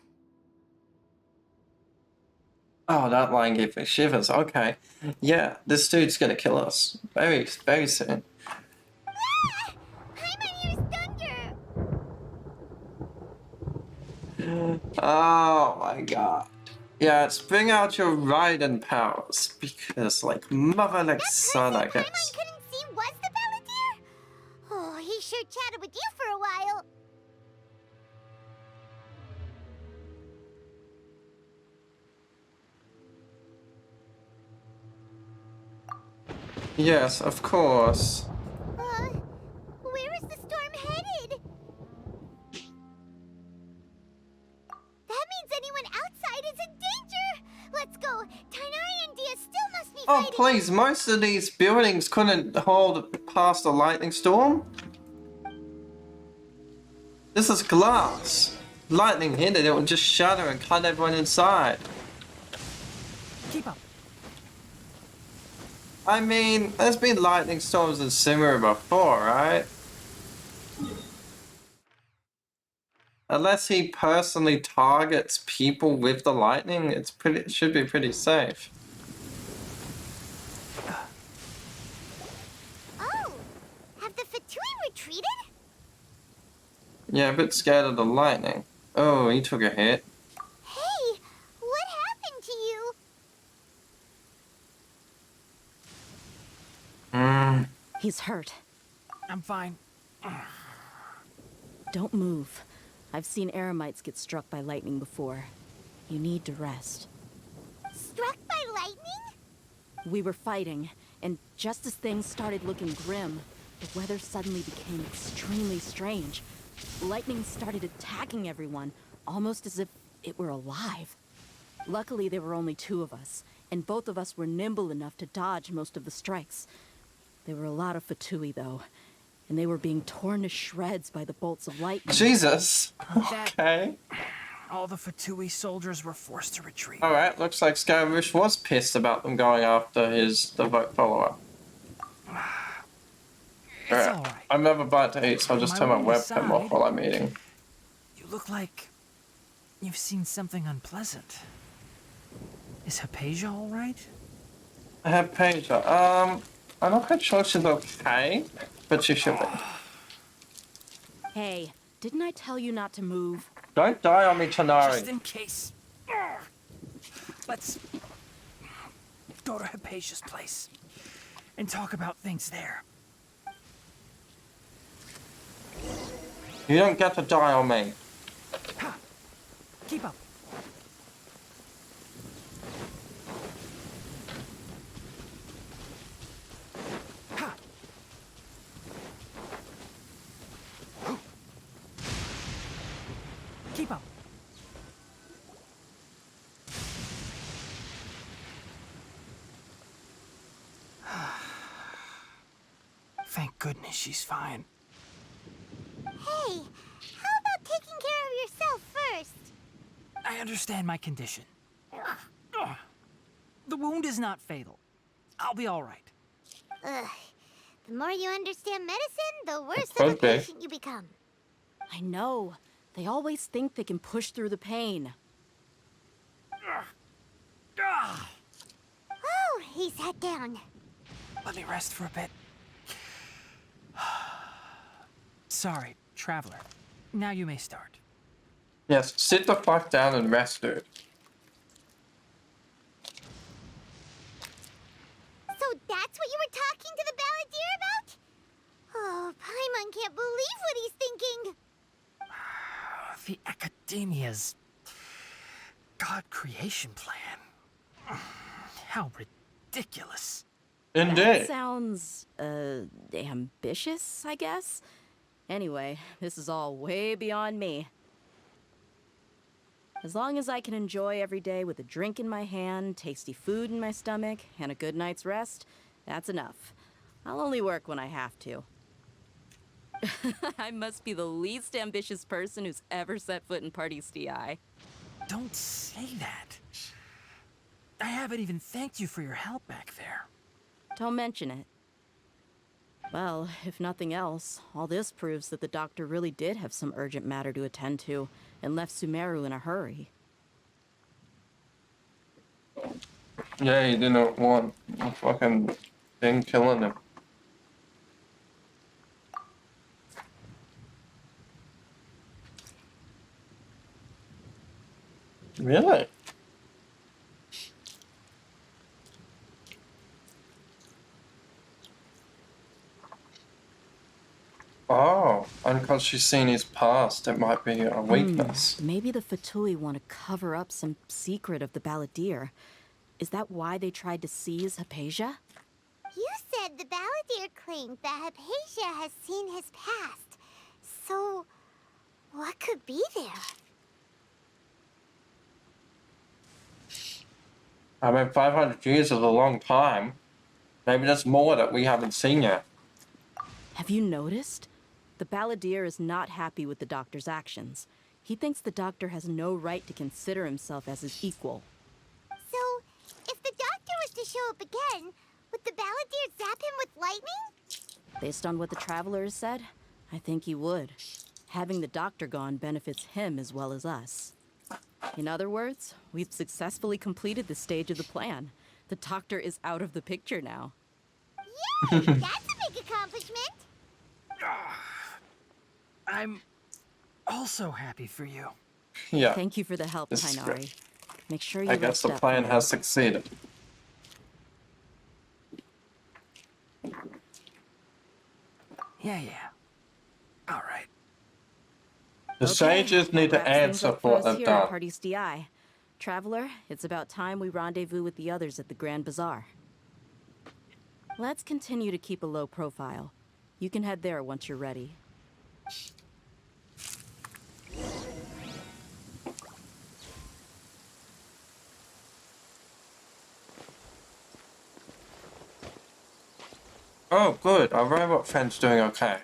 Oh, that line gave me shivers. Okay. Yeah, this dude's gonna kill us. Very, very soon. Oh my god. Yes, bring out your Raiden powers. Because, like, mother like son, I guess. Paimon couldn't see was the Balladeer? Oh, he sure chatted with you for a while. Yes, of course. Where is the storm headed? That means anyone outside is in danger! Let's go! Tainari and Dia still must be Oh, fighting. please, most of these buildings couldn't hold past a lightning storm. This is glass. Lightning hit it, it would just shatter and cut everyone inside. Keep up. I mean, there's been lightning storms in Simmer before, right? Unless he personally targets people with the lightning, it should be pretty safe. Oh! Have the Fatui retreated? Yeah, a bit scared of the lightning. Oh, he took a hit. Hey! What happened to you? He's hurt. I'm fine. Don't move. I've seen Eremites get struck by lightning before. You need to rest. Struck by lightning? We were fighting, and just as things started looking grim, the weather suddenly became extremely strange. Lightning started attacking everyone, almost as if it were alive. Luckily, there were only two of us, and both of us were nimble enough to dodge most of the strikes. There were a lot of Fatui, though, and they were being torn to shreds by the bolts of lightning. Jesus. Okay. All the Fatui soldiers were forced to retreat. Alright, looks like Skirmish was pissed about them going after the vote follow-up. Alright, I'm never about to eat, so I'll just turn my webcam off while I'm eating. You look like you've seen something unpleasant. Is Hypatia all right? Hypatia, I'm not quite sure she's okay, but she should be. Hey, didn't I tell you not to move? Don't die on me, Tanari. Just in case. Let's go to Hypatia's place and talk about things there. You don't get to die on me. Keep up. Keep up. Thank goodness she's fine. Hey, how about taking care of yourself first? I understand my condition. The wound is not fatal. I'll be all right. Ugh. The more you understand medicine, the worse of a patient you become. I know. They always think they can push through the pain. Oh, he sat down. Let me rest for a bit. Sorry, traveler. Now you may start. Yes, sit the fuck down and rest, dude. So that's what you were talking to the Balladeer about? Oh, Paimon can't believe what he's thinking. The Academia's God creation plan. How ridiculous. Indeed. That sounds, ambitious, I guess? Anyway, this is all way beyond me. As long as I can enjoy every day with a drink in my hand, tasty food in my stomach, and a good night's rest, that's enough. I'll only work when I have to. I must be the least ambitious person who's ever set foot in Party's DI. Don't say that. I haven't even thanked you for your help back there. Don't mention it. Well, if nothing else, all this proves that the doctor really did have some urgent matter to attend to and left Sumeru in a hurry. Yeah, he didn't want a fucking thing killing him. Really? Oh, and because she's seen his past, it might be a weakness. Maybe the Fatui want to cover up some secret of the Balladeer. Is that why they tried to seize Hypatia? You said the Balladeer claimed that Hypatia has seen his past. So, what could be there? I mean, 500 years is a long time. Maybe there's more that we haven't seen yet. Have you noticed? The Balladeer is not happy with the doctor's actions. He thinks the doctor has no right to consider himself as his equal. So, if the doctor was to show up again, would the Balladeer zap him with lightning? Based on what the Traveler has said, I think he would. Having the doctor gone benefits him as well as us. In other words, we've successfully completed this stage of the plan. The doctor is out of the picture now. Yay! That's a big accomplishment! I'm also happy for you. Yeah. Thank you for the help, This is Tainari. great. Make sure you I guess the rest up. plan has succeeded. Yeah. All right. The sages need to that wraps things answer up for what us they've here at done. Party's DI. Traveler, it's about time we rendezvous with the others at the Grand Bazaar. Let's continue to keep a low profile. You can head there once you're ready. Oh, good. Our robot friend's doing okay.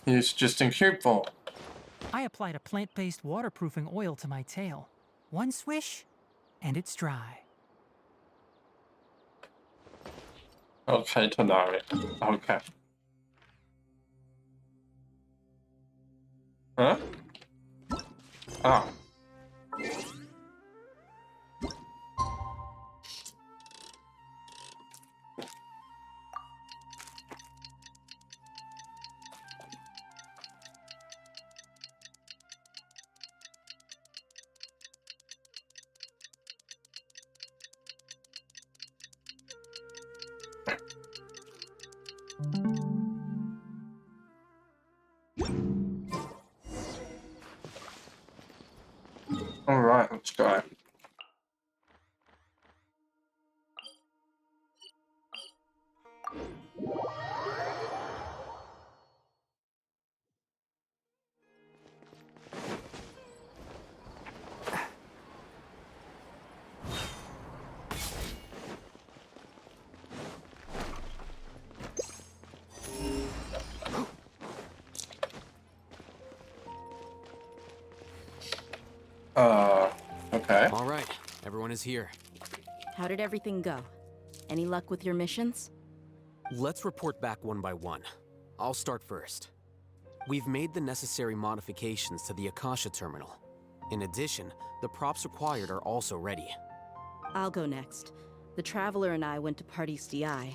He's just in cube form. I applied a plant-based waterproofing oil to my tail. One swish, and it's dry. Okay, Tonari. Okay. Huh? Oh. Alright, let's go. Okay. All right, everyone is here. How did everything go? Any luck with your missions? Let's report back one by one. I'll start first. We've made the necessary modifications to the Akasha terminal. In addition, the props required are also ready. I'll go next. The Traveler and I went to Party's DI.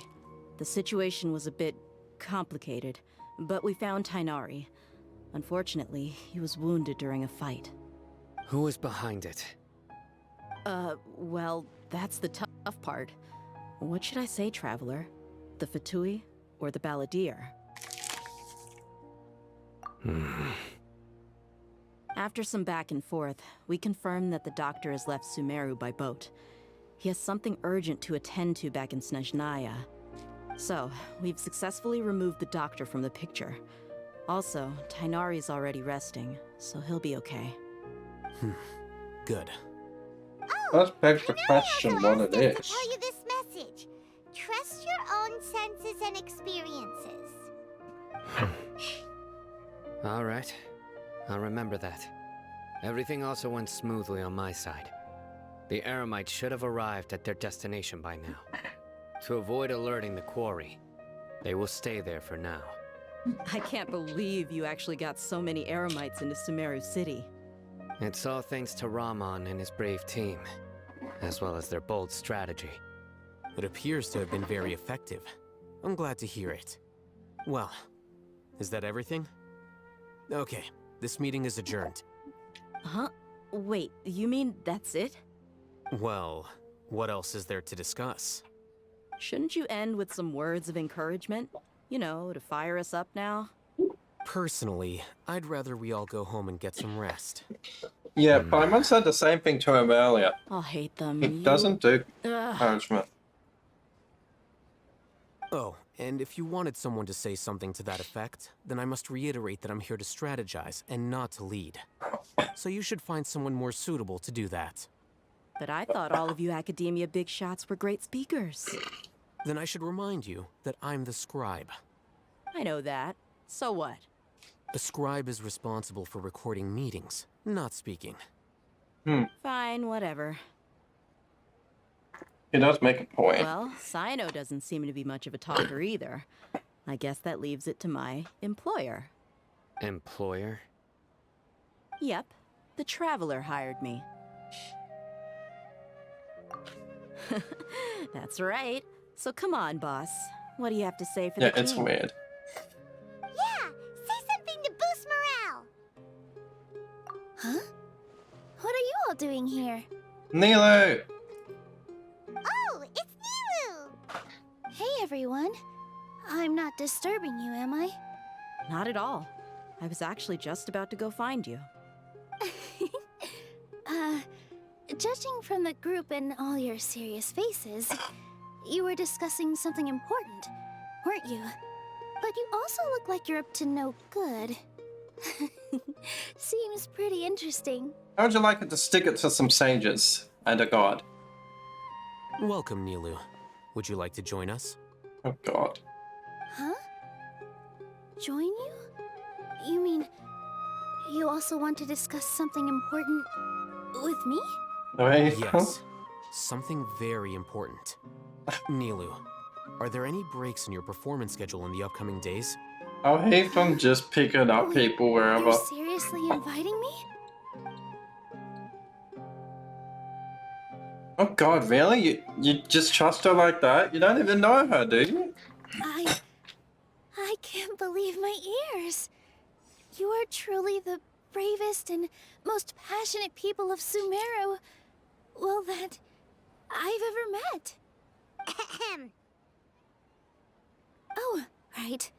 The situation was a bit complicated, but we found Tainari. Unfortunately, he was wounded during a fight. Who is behind it? Well, that's the tough part. What should I say, Traveler? The Fatui or the Balladeer? After some back and forth, we confirmed that the doctor has left Sumeru by boat. He has something urgent to attend to back in Snezhnaya. So, we've successfully removed the doctor from the picture. Also, Tainari's already resting, so he'll be okay. Good. Let's beg the question what it is. To tell you this message. Trust your own senses and experiences. All right. I'll remember that. Everything also went smoothly on my side. The Eremites should have arrived at their destination by now. To avoid alerting the quarry, they will stay there for now. I can't believe you actually got so many Eremites into Sumeru City. It's all thanks to Rahman and his brave team, as well as their bold strategy. It appears to have been very effective. I'm glad to hear it. Well, is that everything? Okay, this meeting is adjourned. Huh? Wait, you mean that's it? Well, what else is there to discuss? Shouldn't you end with some words of encouragement? You know, to fire us up now? Personally, I'd rather we all go home and get some rest. Yeah, Paimon said the same thing to him earlier. I'll hate them. He doesn't do Ugh. encouragement. Oh, and if you wanted someone to say something to that effect, then I must reiterate that I'm here to strategize and not to lead. So you should find someone more suitable to do that. But I thought all of you academia big shots were great speakers. Then I should remind you that I'm the scribe. I know that. So what? The scribe is responsible for recording meetings, not speaking. Fine, whatever. He does make a point. Well, Sino doesn't seem to be much of a talker either. I guess that leaves it to my employer. Employer? Yep, the Traveler hired me. That's right. So come on, boss. What do you have to say for the team? Yeah, it's weird. Yeah, say something to boost morale. Huh? What are you all doing here? Nilo! Oh, it's Nilu! Hey, everyone. I'm not disturbing you, am I? Not at all. I was actually just about to go find you. Judging from the group and all your serious faces, you were discussing something important, weren't you? But you also look like you're up to no good. Seems pretty interesting. How would you like it to stick it to some sages and a god? Welcome, Nilu. Would you like to join us? Oh god. Huh? Join you? You mean you also want to discuss something important with me? Yes. Something very important. Nilu, are there any breaks in your performance schedule in the upcoming days? I hate them just picking up people wherever. You're seriously inviting me? Oh god, really? You just trust her like that? You don't even know her, do you? I can't believe my ears. You are truly the bravest and most passionate people of Sumeru, well, that I've ever met. Oh, right.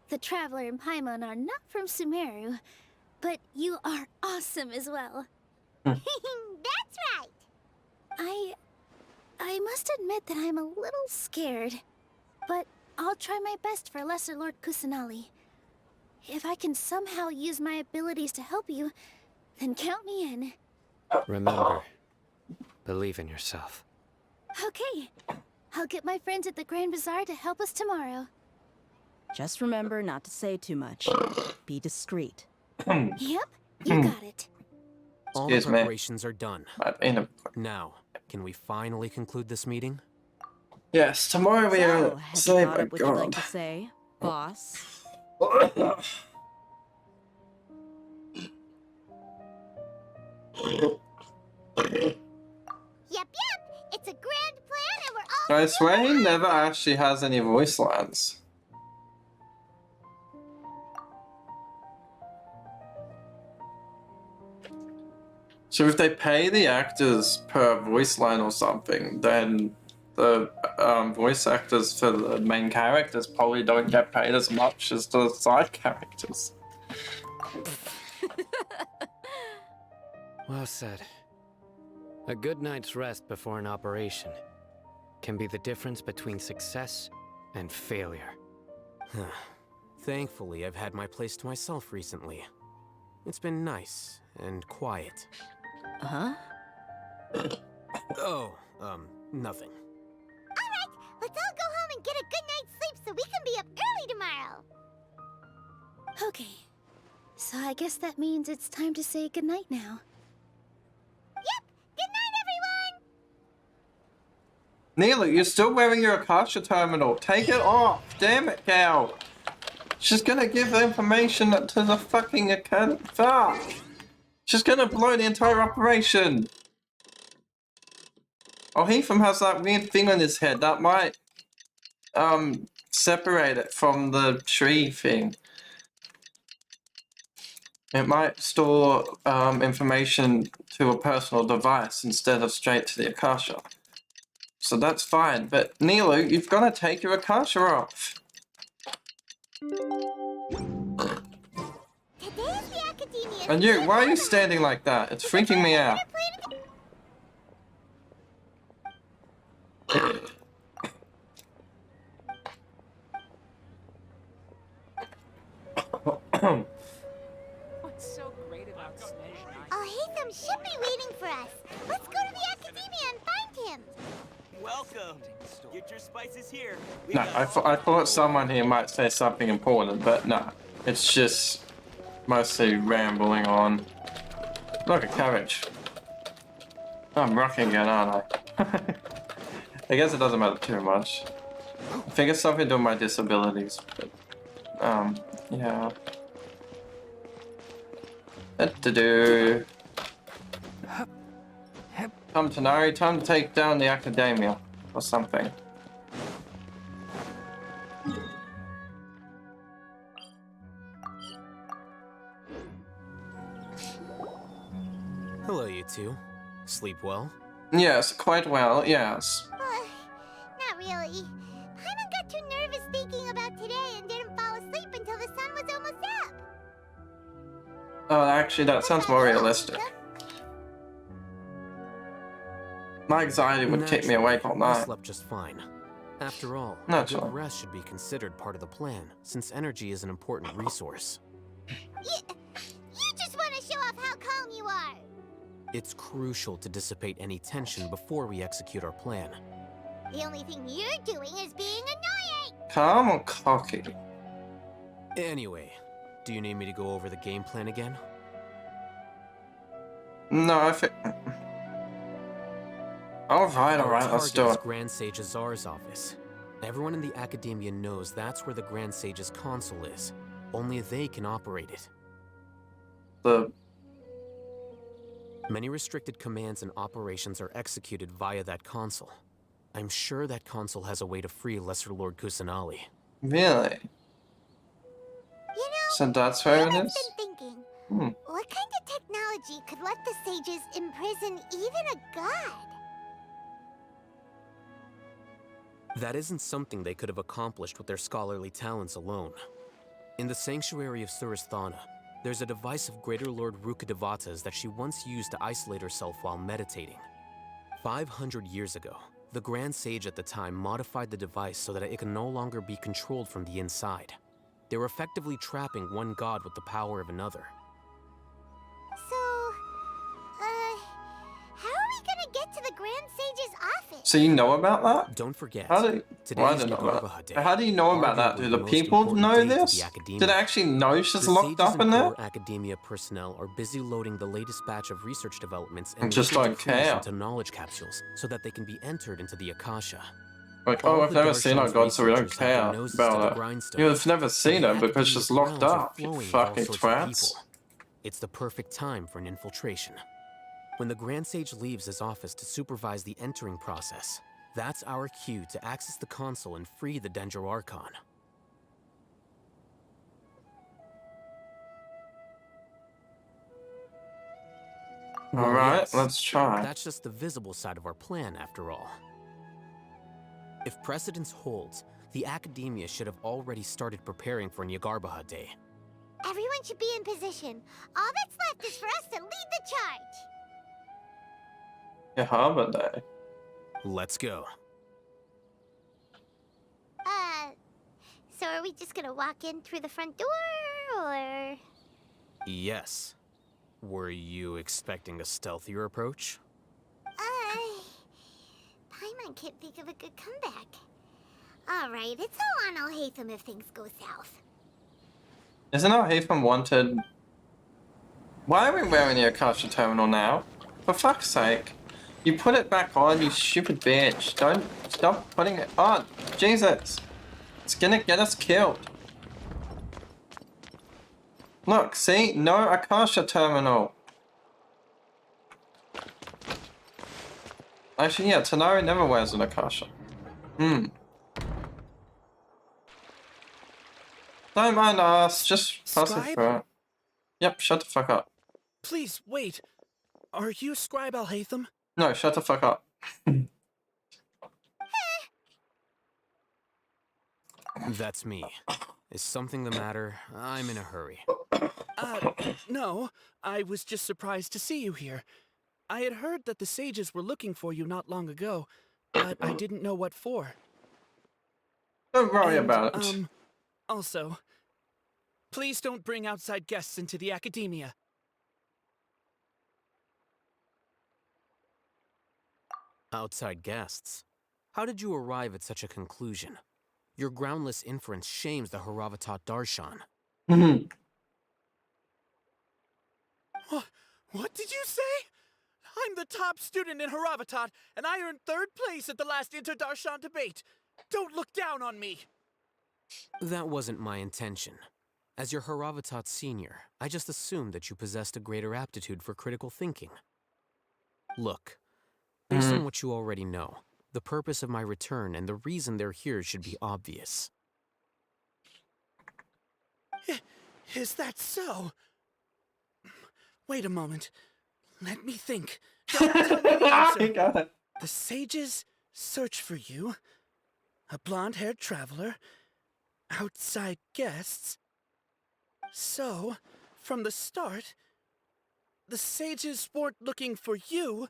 The Traveler and Paimon are not from Sumeru, but you are awesome as well. That's right. I must admit that I'm a little scared, but I'll try my best for Lesser Lord Kusanali. If I can somehow use my abilities to help you, then count me in. Remember, believe in yourself. Okay. I'll get my friends at the Grand Bazaar to help us tomorrow. Just remember not to say too much. Be discreet. Yep, you got it. All the preparations are done. Now, can we finally conclude this meeting? Yes, tomorrow we So, are. have you Say thought my up what you'd like god. to say, boss? Yep, it's a grand plan and we're all I swear he never actually has any voice lines. So if they pay the actors per voice line or something, then the voice actors for the main characters probably don't get paid as much as the side characters. Well said. A good night's rest before an operation can be the difference between success and failure. Thankfully, I've had my place to myself recently. It's been nice and quiet. Huh? Oh, nothing. Alright, let's all go home and get a good night's sleep so we can be up early tomorrow. Okay. So I guess that means it's time to say goodnight now. Yep! Good night, everyone! Neela, you're still wearing your Akasha terminal. Take it off. Damn it, Gal. She's gonna give information to the fucking account. Fuck. She's gonna blow the entire operation. Oh, Heatham has that weird thing on his head that might separate it from the tree thing. It might store information to a personal device instead of straight to the Akasha. So that's fine, but Neela, you've got to take your Akasha off. Today's the Academia. And you, why are you standing like that? It's freaking me out. What's so great about Hatham should be waiting for us. Let's go to the Academia and find him. Welcome. Get your spices here. No, I thought someone here might say something important, but no. It's just mostly rambling on. Look, a carriage. I'm rocking again, aren't I? I guess it doesn't matter too much. I think it's something to do with my disabilities, but, yeah. Do. Come Tanari, time to take down the Academia, or something. Hello, you two. Sleep well? Yes, quite well, yes. Not really. Paimon got too nervous thinking about today and didn't fall asleep until the sun was almost up. Oh, actually, that sounds more realistic. My anxiety would keep me awake all I night. slept just fine. After all, Naturally. good rest should be considered part of the plan, since energy is an important resource. You just want to show off how calm you are. It's crucial to dissipate any tension before we execute our plan. The only thing you're doing is being annoying. Calm or cocky? Anyway, do you need me to go over the game plan again? No, I think... Alright, let's do it. Grand Sage Azar's office. Everyone in the Academia knows that's where the Grand Sage's console is. Only they can operate it. Many restricted commands and operations are executed via that console. I'm sure that console has a way to free Lesser Lord Kusanali. Really? You know, So that's where it I've is? been thinking, Hmm. what kind of technology could let the sages imprison even a god? That isn't something they could have accomplished with their scholarly talents alone. In the Sanctuary of Surasthana, there's a device of Greater Lord Rukkhadevata's that she once used to isolate herself while meditating. 500 years ago, the Grand Sage at the time modified the device so that it can no longer be controlled from the inside. They were effectively trapping one god with the power of another. So, how are we gonna get to the Grand Sage's office? So you know about that? Don't forget, How do today's I don't know about Yagarbaha Day. that. How do you know about that? Do Arguably the most people important know day to this? the Academia. Did I actually know she's The locked sages up in and there? core Academia personnel are busy loading the latest batch of research developments I and just research don't care. into knowledge capsules so that they can be entered into the Akasha. Like, All oh, I've the never seen our Darshan's god, so we don't researchers have their care noses to the about it. grindstone. You've never seen The her because she's locked Academia's grounds are up, you flowing with fucking all sorts of twats. people. It's the perfect time for an infiltration. When the Grand Sage leaves his office to supervise the entering process, that's our cue to access the console and free the Dendro Archon. Alright, let's try. That's just the visible side of our plan, after all. If precedence holds, the Academia should have already started preparing for Yagarbaha Day. Everyone should be in position. All that's left is for us to lead the charge. Yagarbaha Day. Let's go. So are we just gonna walk in through the front door, or...? Yes. Were you expecting a stealthier approach? Paimon can't think of a good comeback. Alright, it's all on Alhaitham if things go south. Isn't our Heathen wanted? Why are we wearing the Akasha terminal now? For fuck's sake. You put it back on, you stupid bitch. Don't stop putting it on. Jesus. It's gonna get us killed. Look, see? No Akasha terminal. Actually, yeah, Tanari never wears an Akasha. Don't mind us, just pass it Scribe? through. Yep, shut the fuck up. Please, wait. Are you Scribe Alhaitham? No, shut the fuck up. That's me. Is something the matter? I'm in a hurry. No. I was just surprised to see you here. I had heard that the sages were looking for you not long ago, but I didn't know what for. Don't worry about it. Also, please don't bring outside guests into the academia. Outside guests? How did you arrive at such a conclusion? Your groundless inference shames the Haravatat Darshan. What did you say? I'm the top student in Haravatat, and I earned 3rd place at the last Inter-Darshan debate. Don't look down on me! That wasn't my intention. As your Haravatat senior, I just assumed that you possessed a greater aptitude for critical thinking. Look, based on what you already know, the purpose of my return and the reason they're here should be obvious. Is that so? Wait a moment. Let me think. Don't tell me the answer. The sages search for you. A blonde-haired traveler. Outside guests. So, from the start, the sages weren't looking for you,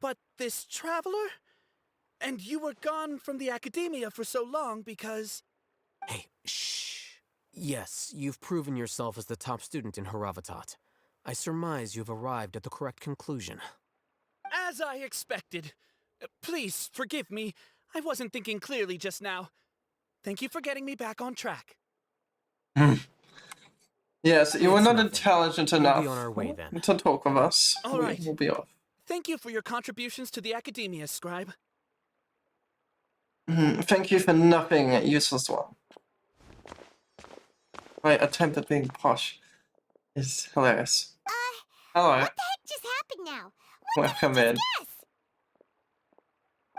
but this traveler? And you were gone from the academia for so long because... Hey, shh. Yes, you've proven yourself as the top student in Haravatat. I surmise you've arrived at the correct conclusion. As I expected. Please, forgive me. I wasn't thinking clearly just now. Thank you for getting me back on track. Yes, you were not intelligent enough We'll be on our way, then. to talk with us. All right. We'll be off. Thank you for your contributions to the academia, Scribe. Thank you for nothing, useless one. My attempt at being posh is hilarious. Hello. What the heck just happened now? Welcome in.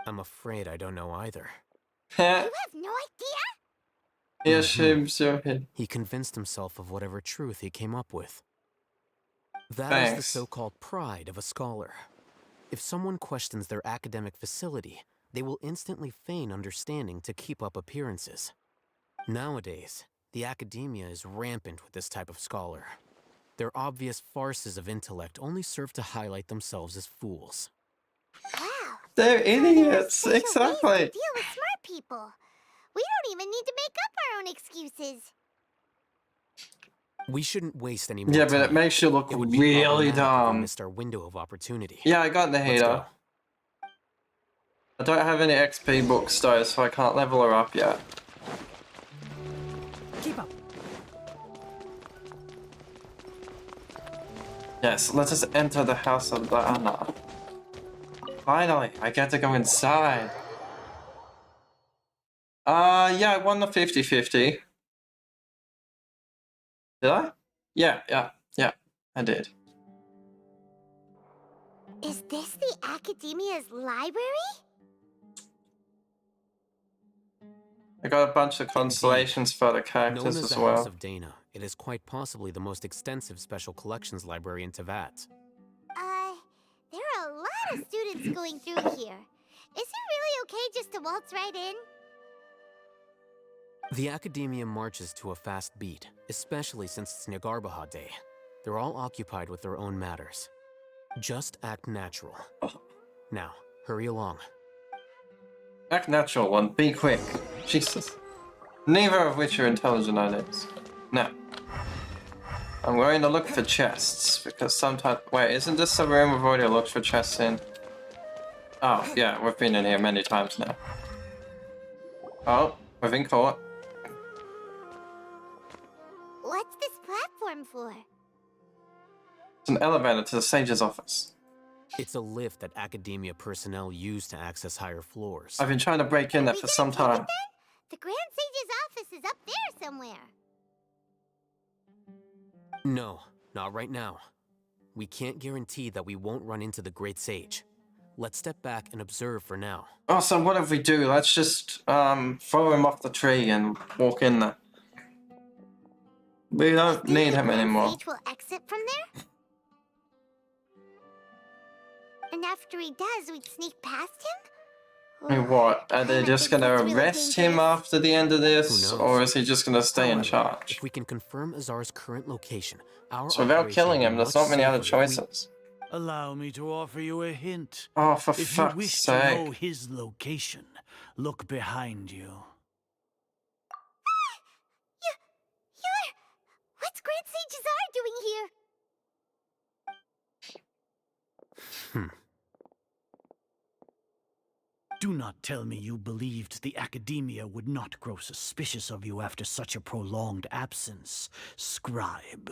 I'm afraid I don't know either. You have no idea? He assumes you're him. He convinced himself of whatever truth he came up with. That is the Thanks. so-called pride of a scholar. If someone questions their academic facility, they will instantly feign understanding to keep up appearances. Nowadays, the academia is rampant with this type of scholar. Their obvious farces of intellect only serve to highlight themselves as fools. Wow. They're idiots, Special ways exactly. to deal with smart people. We don't even need to make up our own excuses. We shouldn't waste any more Yeah, time. but it makes you look It would be really problematic if we dumb. missed our window of opportunity. Yeah, I got the Let's heater. go. I don't have any XP books though, so I can't level her up yet. Keep up. Yes, let us enter the house of the Anna. Finally, I get to go inside. Yeah, I won the 50-50. Did I? Yeah, I did. Is this the academia's library? I got a bunch of constellations for the Known characters as as the well. House of Dana, it is quite possibly the most extensive special collections library in Tevat. There are a lot of students going through here. Is it really okay just to waltz right in? The academia marches to a fast beat, especially since it's Nagarbaha Day. They're all occupied with their own matters. Just act natural. Now, hurry along. Act natural one, be quick. Jesus. Neither of which are intelligent ideas. Now. I'm going to look for chests, because sometimes... Wait, isn't this the room we've already looked for chests in? Oh, yeah, we've been in here many times now. Oh, we've been caught. What's this platform for? It's an elevator to the sage's office. It's a lift that academia personnel use to access higher floors. I've been trying to break in there for some time. The Grand Sage's office is up there somewhere. No, not right now. We can't guarantee that we won't run into the Great Sage. Let's step back and observe for now. Oh, so what if we do? Let's just throw him off the tree and walk in there. We don't need him anymore. Sage will exit from there? And after he does, we'd sneak past him? I mean, what? Are they just gonna arrest him after the end of this? Who knows? Or is he just gonna stay in charge? If we can confirm Azar's current location, our So without operation killing will him, be there's much not many other safer if we- choices. Allow me to offer you a hint. Oh, for if you fuck's wish sake. to know his location, look behind you. What's Grand Sage Azar doing here? Do not tell me you believed the Academia would not grow suspicious of you after such a prolonged absence, scribe.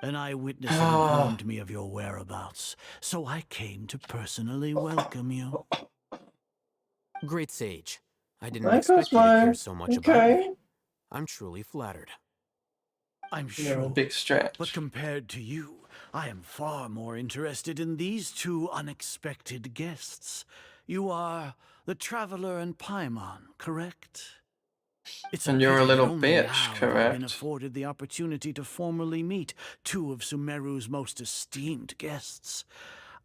An eyewitness had informed me of your whereabouts, so I came to personally welcome you. Great Sage, I didn't That expect goes you to care fine. so much Okay. about me. I'm truly flattered. I'm You're a sure, big stretch. but compared to you, I am far more interested in these two unexpected guests. You are the Traveler and Paimon, correct? It's And you're a pity that little only bitch, now have I correct? been afforded the opportunity to formally meet two of Sumeru's most esteemed guests.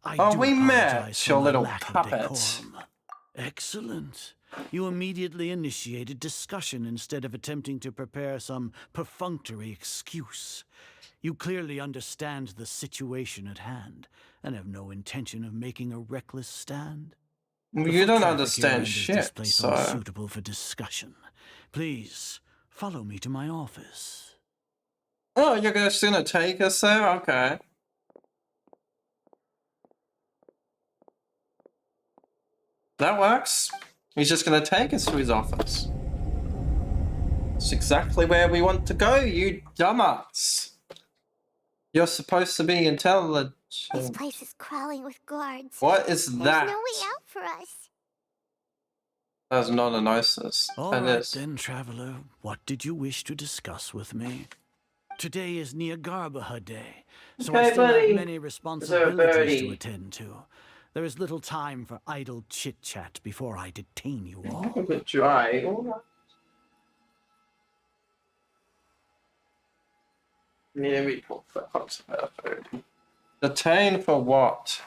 I Oh, do we met, apologize for your my little lack of puppet. decorum. Excellent. You immediately initiated discussion instead of attempting to prepare some perfunctory excuse. You clearly understand the situation at hand and have no intention of making a reckless stand. Well, The you foot don't traffic understand here renders shit, this place so... unsuitable for discussion. Please, follow me to my office. Oh, you're just gonna take us there? Okay. That works. He's just gonna take us to his office. It's exactly where we want to go, you dumbass. You're supposed to be intelligent. This place is crawling with guards. What is There's that? no way out for us. That's not a gnosis. All That right is. then, traveler. What did you wish to discuss with me? Today is Niagarbaha Day, so I Okay, still buddy. have many responsibilities to birdie. attend to. There is little time for idle chit-chat before I detain you all. A bit dry. Yeah, we put that food. Detain for what?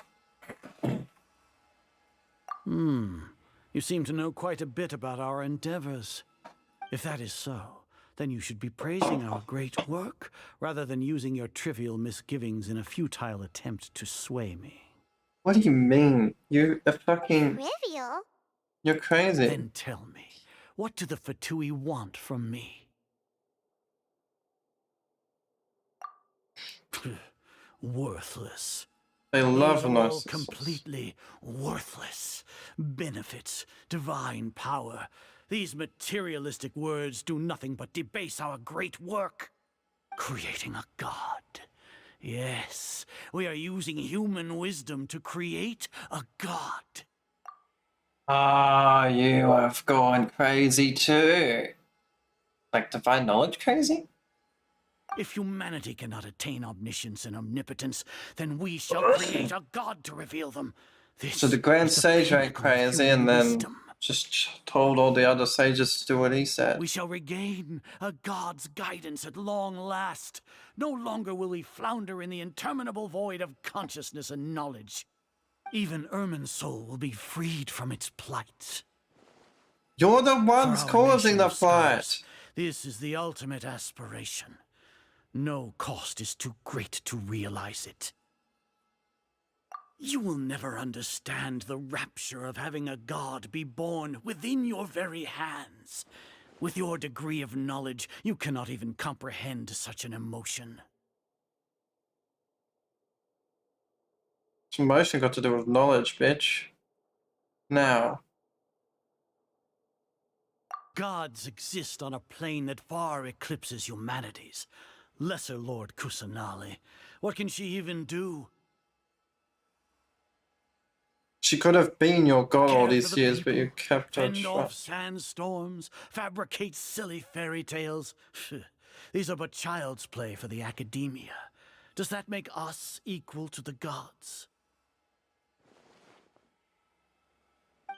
You seem to know quite a bit about our endeavors. If that is so, then you should be praising our great work rather than using your trivial misgivings in a futile attempt to sway me. What do you mean? You a fucking... Trivial? You're crazy. Then tell me, what do the Fatui want from me? Worthless. They love These are all gnosis. completely worthless. Benefits, divine power. These materialistic words do nothing but debase our great work. Creating a god. Yes, we are using human wisdom to create a god. Ah, you have gone crazy too. Like divine knowledge crazy? If humanity cannot attain omniscience and omnipotence, then we shall create a god to reveal them. This So the Grand is the Sage went pinnacle of crazy human and then wisdom. just told all the other sages to do what he said. We shall regain a god's guidance at long last. No longer will we flounder in the interminable void of consciousness and knowledge. Even Ermin's soul will be freed from its plight. You're the ones For our causing nation the of scholars, fight. this is the ultimate aspiration. No cost is too great to realize it. You will never understand the rapture of having a god be born within your very hands. With your degree of knowledge, you cannot even comprehend such an emotion. Emotion got to do with knowledge, bitch. Now. Gods exist on a plane that far eclipses humanity's. Lesser Lord Kusanali. What can she even do? She could have been your god all Care for these the years, but you people, kept her fend off trapped. sandstorms, fabricate silly fairy tales. These are but child's play for the academia. Does that make us equal to the gods?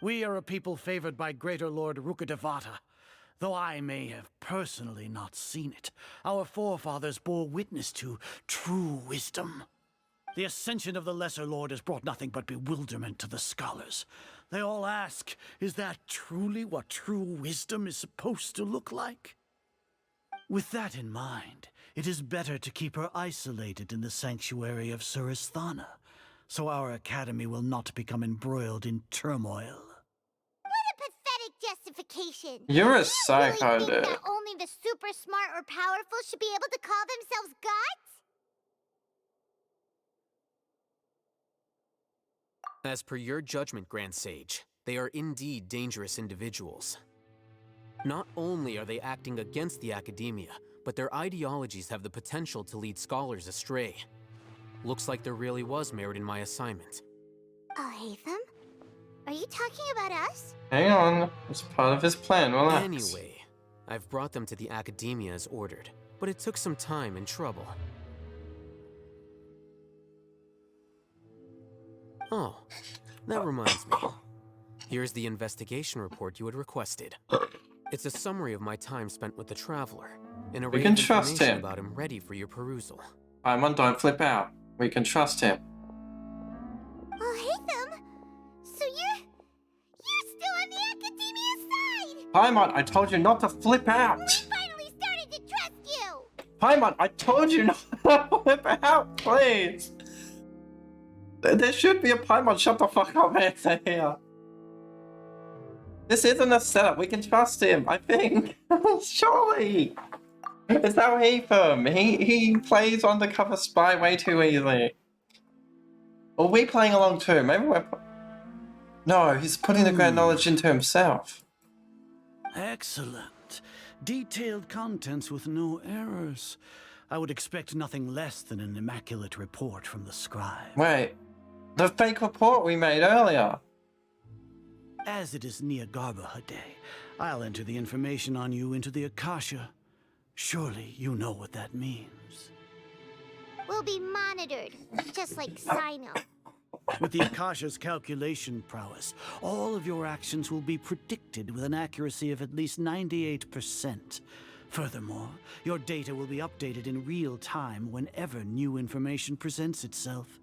We are a people favored by Greater Lord Rukadevata. Though I may have personally not seen it, our forefathers bore witness to true wisdom. The ascension of the Lesser Lord has brought nothing but bewilderment to the scholars. They all ask, is that truly what true wisdom is supposed to look like? With that in mind, it is better to keep her isolated in the sanctuary of Suristhana, so our academy will not become embroiled in turmoil. What a pathetic justification! You're a You psycho, really think dude. that only the super smart or powerful should be able to call themselves gods? As per your judgment, Grand Sage, they are indeed dangerous individuals. Not only are they acting against the academia, but their ideologies have the potential to lead scholars astray. Looks like there really was merit in my assignment. Oh, Hatham? Are you talking about us? Hang on, it's part of his plan, relax. Anyway, I've brought them to the academia as ordered, but it took some time and trouble. Oh, that reminds me. Here's the investigation report you had requested. It's a summary of my time spent with the Traveler, an array can of trust information him. about him ready for your perusal. Paimon, don't flip out. We can trust him. Oh, Hatham? So you're still on the academia's side! Paimon, I told you not to flip out! We finally started to trust you! Paimon, I told you not to flip out, please! There should be a Paimon, shut the fuck up answer here. This isn't a setup, we can trust him, I think. Surely! It's how he plays undercover spy way too easily. Or we playing along too, maybe we're... No, he's putting the grand knowledge into himself. Excellent. Detailed contents with no errors. I would expect nothing less than an immaculate report from the scribe. Wait, the fake report we made earlier. As it is Niagarbaha Day, I'll enter the information on you into the Akasha. Surely you know what that means. We'll be monitored, just like Sino. With the Akasha's calculation prowess, all of your actions will be predicted with an accuracy of at least 98%. Furthermore, your data will be updated in real time whenever new information presents itself.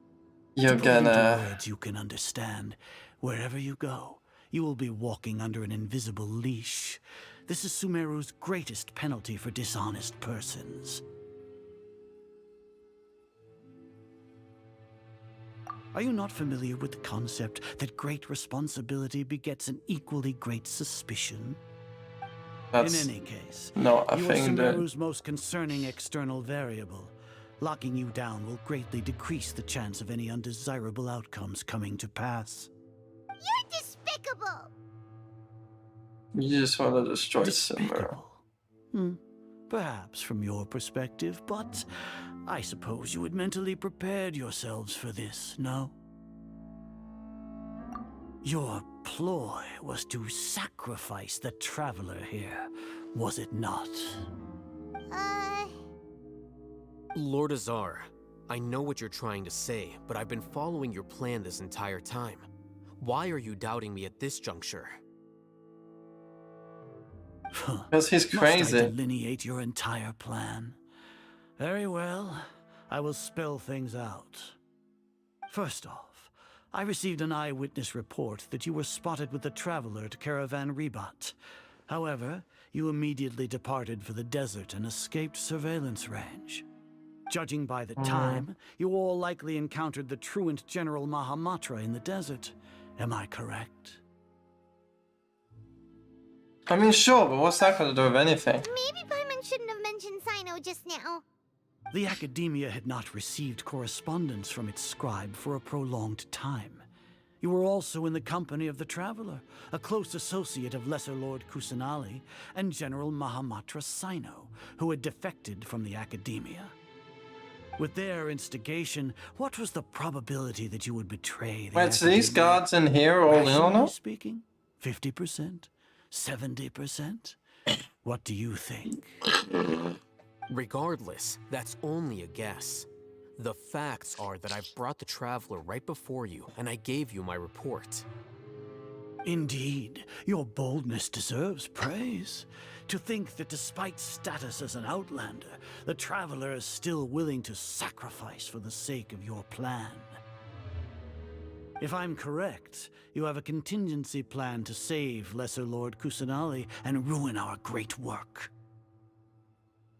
You're To put it into gonna... words you can understand, wherever you go, you will be walking under an invisible leash. This is Sumeru's greatest penalty for dishonest persons. Are you not familiar with the concept that great responsibility begets an equally great suspicion? That's in any case, not a you are thing that... Sumeru's most concerning external variable. Locking you down will greatly decrease the chance of any undesirable outcomes coming to pass. You're despicable! You just want to destroy Sumeru. Perhaps from your perspective, but I suppose you had mentally prepared yourselves for this, no? Your ploy was to sacrifice the Traveler here, was it not? Lord Azar, I know what you're trying to say, but I've been following your plan this entire time. Why are you doubting me at this juncture? Because he's crazy. Must I delineate your entire plan? Very well. I will spell things out. First off, I received an eyewitness report that you were spotted with the Traveler at Caravan Rebat. However, you immediately departed for the desert and escaped surveillance range. Judging by the time, you all likely encountered the truant General Mahamatra in the desert. Am I correct? I mean, sure, but what's that got to do with anything? Maybe Paimon shouldn't have mentioned Sino just now. The Academia had not received correspondence from its scribe for a prolonged time. You were also in the company of the Traveler, a close associate of Lesser Lord Kusanali and General Mahamatra Sino, who had defected from the Academia. With their instigation, what was the probability that you would betray the Wait, so these Academia? guards in here are all in on Rationally it? speaking, 50%? 70%? What do you think? Regardless, that's only a guess. The facts are that I've brought the Traveler right before you, and I gave you my report. Indeed, your boldness deserves praise. To think that despite status as an outlander, the Traveler is still willing to sacrifice for the sake of your plan. If I'm correct, you have a contingency plan to save Lesser Lord Kusanali and ruin our great work.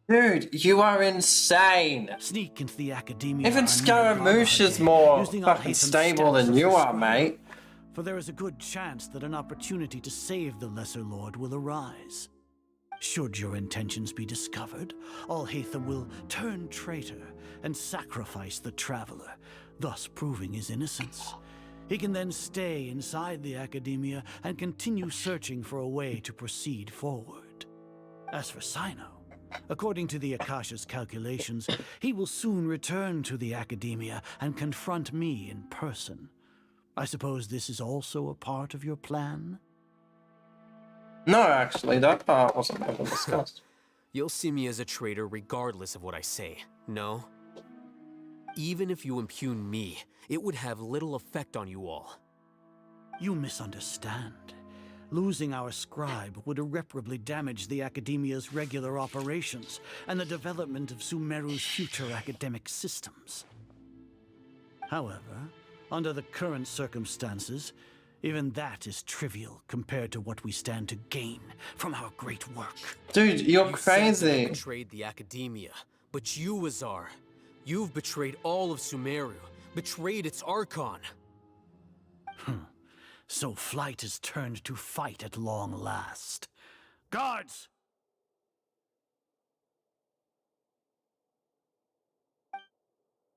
Dude, you are insane. Sneak into the Academia. Even Scaramouche is more fucking stable than you are, mate. For there is a good chance that an opportunity to save the Lesser Lord will arise. Should your intentions be discovered, Alhaitham will turn traitor and sacrifice the Traveler, thus proving his innocence. He can then stay inside the Academia and continue searching for a way to proceed forward. As for Sino, according to the Akasha's calculations, he will soon return to the Academia and confront me in person. I suppose this is also a part of your plan? No, actually, that part wasn't ever discussed. You'll see me as a traitor regardless of what I say, no? Even if you impugn me, it would have little effect on you all. You misunderstand. Losing our scribe would irreparably damage the Academia's regular operations and the development of Sumeru's future academic systems. However, under the current circumstances, even that is trivial compared to what we stand to gain from our great work. Dude, you're You said that I crazy. betrayed the Academia, but you, Azar, you've betrayed all of Sumeru, betrayed its archon. So flight is turned to fight at long last. Guards!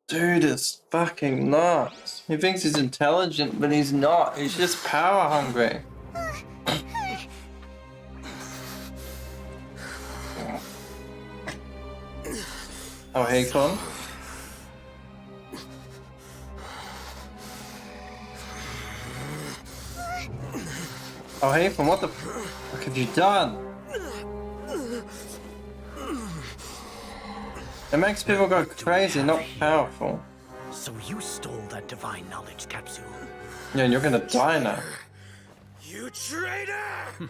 Dude is fucking nuts. He thinks he's intelligent, but he's not. He's just power hungry. Oh, hey, Con. Oh, hey, Con, what the fuck have you done? It makes people go crazy, not powerful. So you stole that divine knowledge capsule. Yeah, and you're gonna die now. You traitor!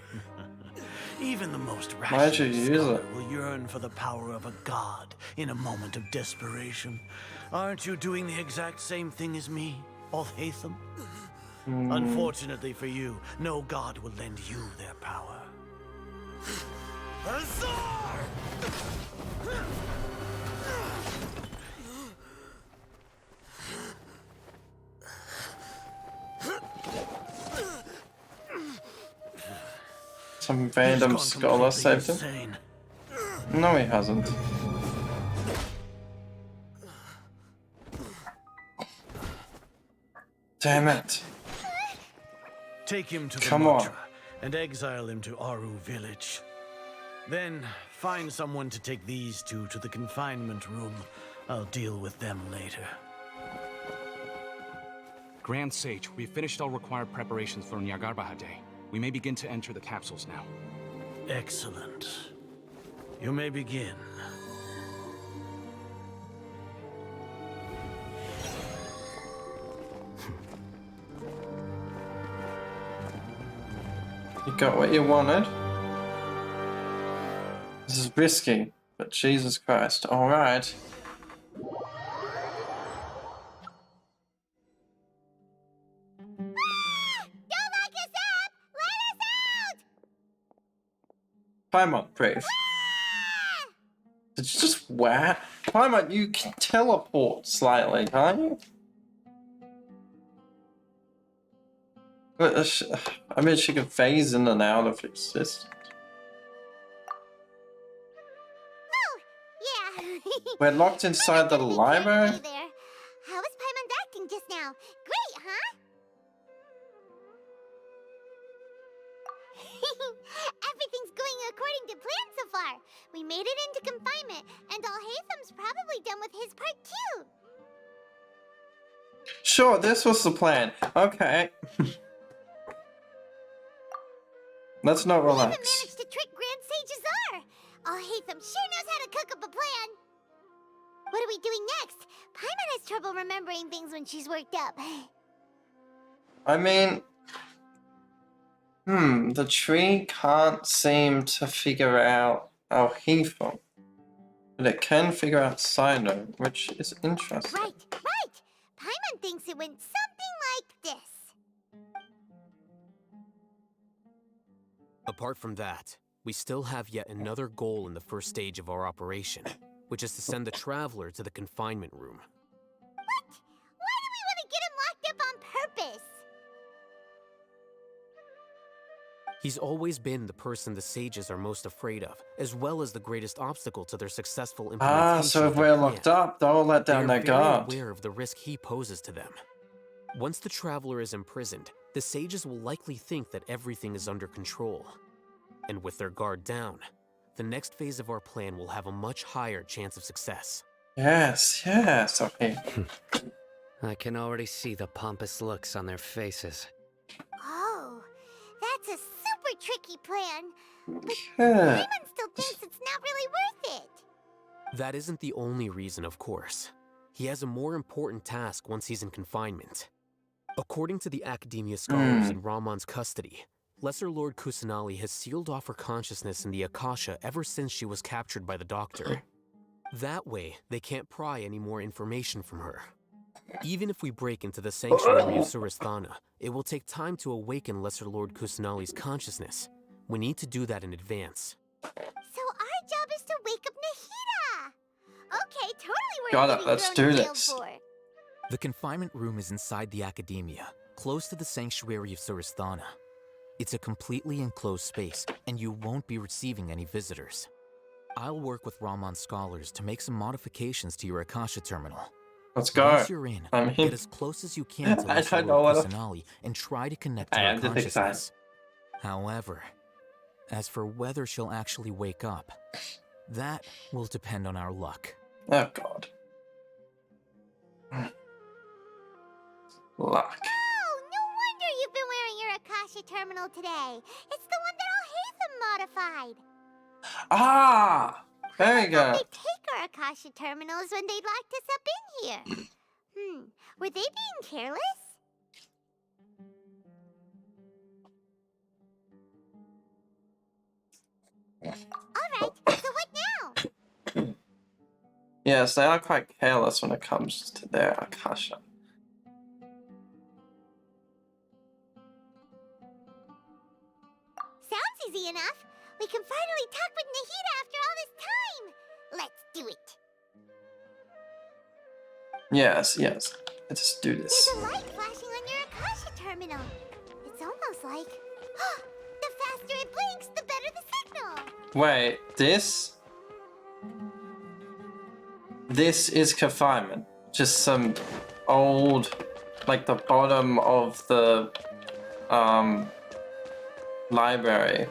Even the most Why'd you rational use scholar it? will yearn for the power of a god in a moment of desperation. Aren't you doing the exact same thing as me, Alhaitham? Unfortunately for you, no god will lend you their power. Azar! Some random scholar saved him. No, he hasn't. Damn it. Take him to the Come on. Mantra and exile him to Aru village. Then find someone to take these two to the confinement room. I'll deal with them later. Grand Sage, we've finished all required preparations for Nyargarbaha Day. We may begin to enter the capsules now. Excellent. You may begin. You got what you wanted. This is risky, but Jesus Christ. Alright. Paimon, brave. Did you just where? Paimon, you can teleport slightly, can't you? I mean, she can phase in and out of existence. Oh, yeah. We're locked inside the library? Hey there. How was Paimon acting just now? Great, huh? Everything's going according to plan so far. We made it into confinement, and Alhatham's probably done with his part too. Sure, this was the plan. Okay. Let's not We even relax. managed to trick Grand Sage Azar. Alhatham sure knows how to cook up a plan. What are we doing next? Paimon has trouble remembering things when she's worked up. I mean, the tree can't seem to figure out Alhaitham, but it can figure out Sino, which is interesting. Right. Paimon thinks it went something like this. Apart from that, we still have yet another goal in the first stage of our operation, which is to send the Traveler to the confinement room. What? Why do we want to get him locked up on purpose? He's always been the person the sages are most afraid of, as well as the greatest obstacle to their successful implementation. So if of their we're plan. locked up, they'll let down their They are very guard. aware of the risk he poses to them. Once the Traveler is imprisoned, the sages will likely think that everything is under control. And with their guard down, the next phase of our plan will have a much higher chance of success. Yes, okay. I can already see the pompous looks on their faces. Oh, that's a super tricky plan. But Yeah. Paimon still thinks it's not really worth it. That isn't the only reason, of course. He has a more important task once he's in confinement. According to the Academia scholars in Ramon's custody, Lesser Lord Kusanali has sealed off her consciousness in the Akasha ever since she was captured by the Doctor. That way, they can't pry any more information from her. Even if we break into the sanctuary of Suristhana, it will take time to awaken Lesser Lord Kusanali's consciousness. We need to do that in advance. So our job is to wake up Nahida. Okay, totally worth Got it, getting let's thrown in do jail this. for. The confinement room is inside the Academia, close to the sanctuary of Suristhana. It's a completely enclosed space, and you won't be receiving any visitors. I'll work with Ramon's scholars to make some modifications to your Akasha terminal. Let's go. Once you're in, I mean, get as close as you can to I Lesser don't know Lord what Kusanali and try to connect to I her am just excited. consciousness. However, as for whether she'll actually wake up, that will depend on our luck. Oh god. Luck. Oh, no wonder you've been wearing your Akasha terminal today. It's the one that Alhaitham modified. Ah! There you go. They take our Akasha terminals when they locked us up in here. Were they being careless? Alright, so what now? Yes, they are quite careless when it comes to their Akasha. Sounds easy enough. We can finally talk with Nahida after all this time. Let's do it. Yes. Let's do this. There's a light flashing on your Akasha terminal. It's almost like... the faster it blinks, the better the signal. Wait, this? This is confinement. Just some old, like the bottom of the library.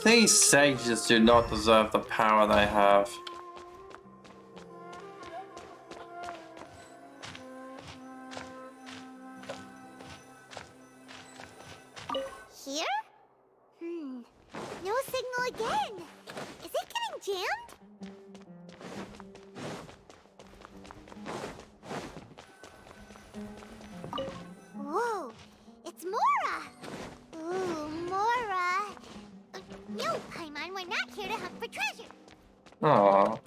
These sages do not deserve the power they have. Here? No signal again. Is it getting jammed? Whoa, it's Mora! Ooh, Mora! No, Paimon, we're not here to hunt for treasure. Aww.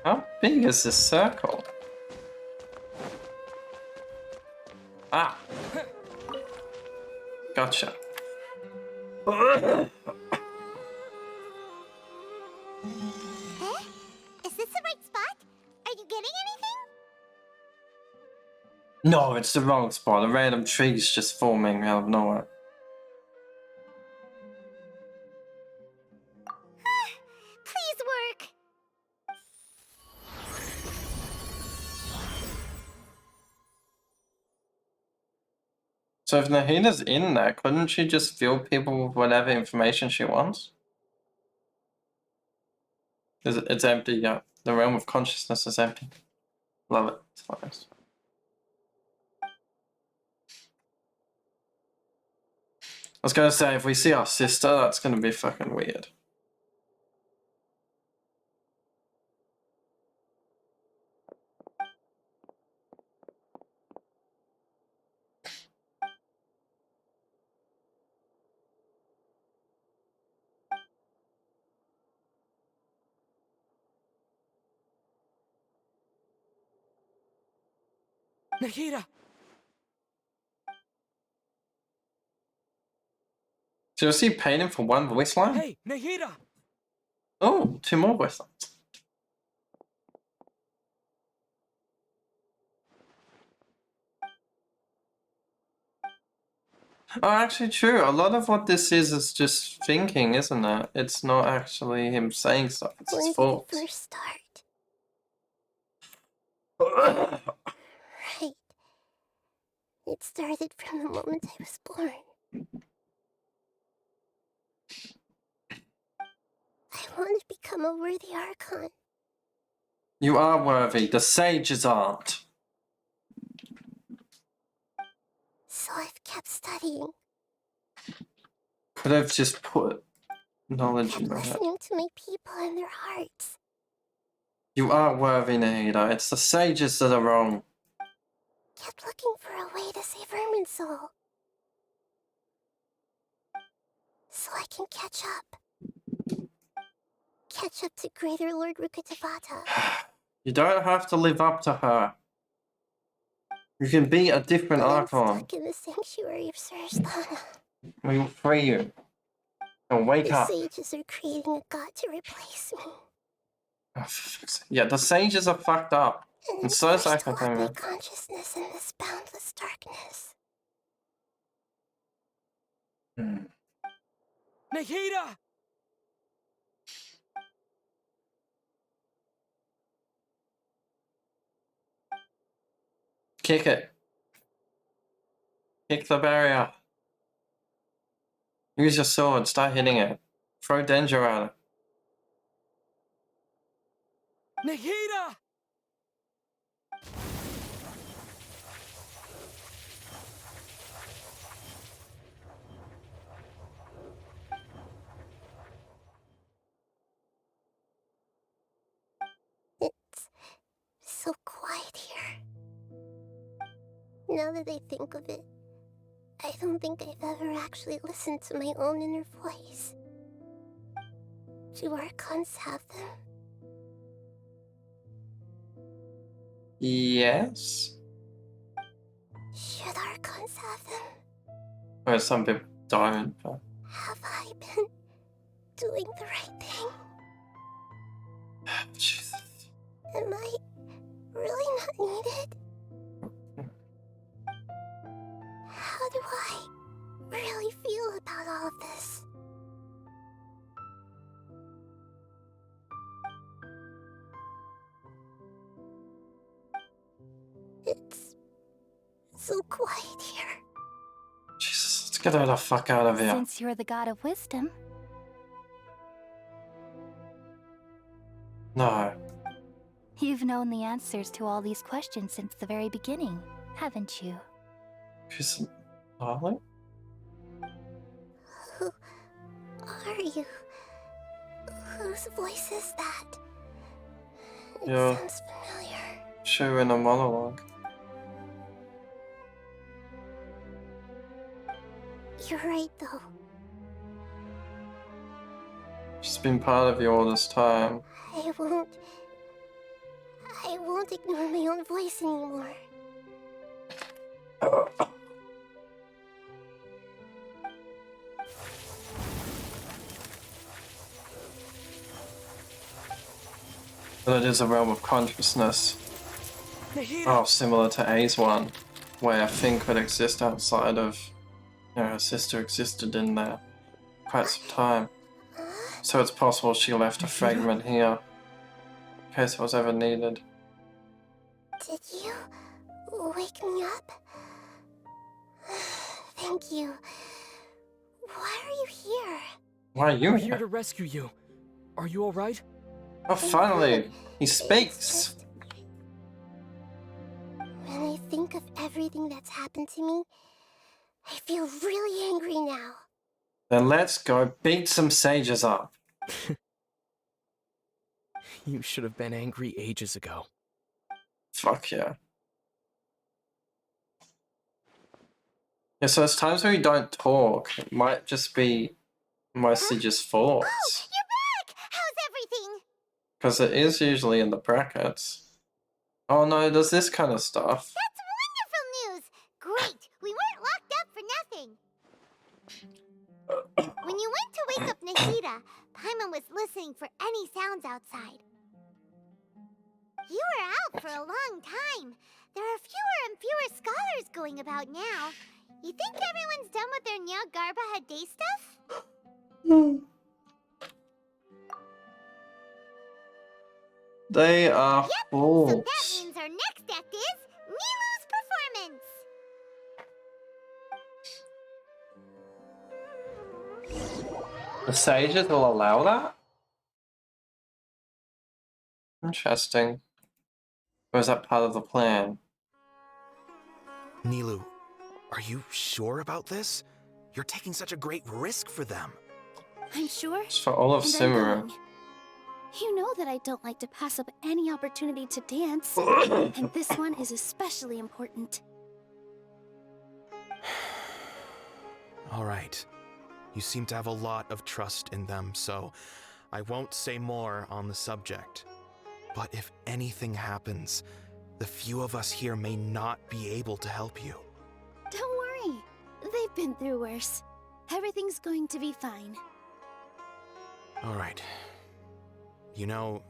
How big is this circle? Ah! Gotcha. Eh? Is this the right spot? Are you getting anything? No, it's the wrong spot. A random tree's just forming out of nowhere. Please work. So if Nahina's in there, couldn't she just fill people with whatever information she wants? It's empty, yeah. The realm of consciousness is empty. Love it. It's nice. I was gonna say, if we see our sister, that's gonna be fucking weird. Nahida! So is he paying for one voice line? Hey, Nahida! Oh, 2 more voice lines. Oh, actually true. A lot of what this is just thinking, isn't it? It's not actually him saying stuff. It's When his did fault. it first start? Right. It started from the moment I was born. I want to become a worthy archon. You are worthy. The sages aren't. So I've kept studying, Could have just put knowledge in your head. listening to my people and their hearts. You are worthy, Nahida. It's the sages that are wrong. Kept looking for a way to save Irminsul. So I can catch up. Catch up to Greater Lord Rukkhadevata. You don't have to live up to her. You can be a different I'm archon. stuck in the sanctuary of Sarasthana. We will free you. And wake The up. sages are creating a god to replace me. Oh, for fuck's sake. Yeah, the sages are fucked up. And And it's so is forced to lock my academia. consciousness in this boundless darkness. Nahida! Kick it. Kick the barrier. Use your sword. Start hitting it. Throw danger at it. Nahida! It's so quiet here. Now that I think of it, I don't think I've ever actually listened to my own inner voice. Do archons have them? Yes. Should archons have them? Well, some people don't, but... Have I been doing the right thing? Jesus. Am I really not needed? How do I really feel about all of this? It's so quiet here. Jesus, let's get her the fuck out of here. Since you're the god of wisdom, No. you've known the answers to all these questions since the very beginning, haven't you? She's... Darling? Who are you? Whose voice is that? It Yeah. sounds familiar. Show in a monologue. You're right, though. She's been part of you all this time. I won't ignore my own voice anymore. But it is a realm of consciousness. Nahida! Oh, similar to A's one, where a thing could exist outside of... You know, her sister existed in there quite some time. So it's possible she left a fragment here, in case it was ever needed. Did you wake me up? Thank you. Why are you here? Why are you We're here? here to rescue you. Are you alright? Oh, finally, he speaks. When I think of everything that's happened to me, I feel really angry now. Then let's go beat some sages up. You should have been angry ages ago. Fuck yeah. Yeah, so it's times when we don't talk. It might just be mostly just thoughts. Oh, you're back! How's everything? Because it is usually in the brackets. Oh no, there's this kind of stuff. That's wonderful news! Great! We weren't locked up for nothing. When you went to wake up Nahida, Paimon was listening for any sounds outside. You were out for a long time. There are fewer and fewer scholars going about now. You think everyone's done with their Nyargarba day stuff? They are Yep, fools. so that means our next act is Nilu's performance. The sages will allow that? Interesting. Or is that part of the plan? Nilu, are you sure about this? You're taking such a great risk for them. I'm sure. It's for all of and I'm Sumeru. going. You know that I don't like to pass up any opportunity to dance, and this one is especially important. All right. You seem to have a lot of trust in them, so I won't say more on the subject. But if anything happens, the few of us here may not be able to help you. Don't worry. They've been through worse. Everything's going to be fine. All right. You know,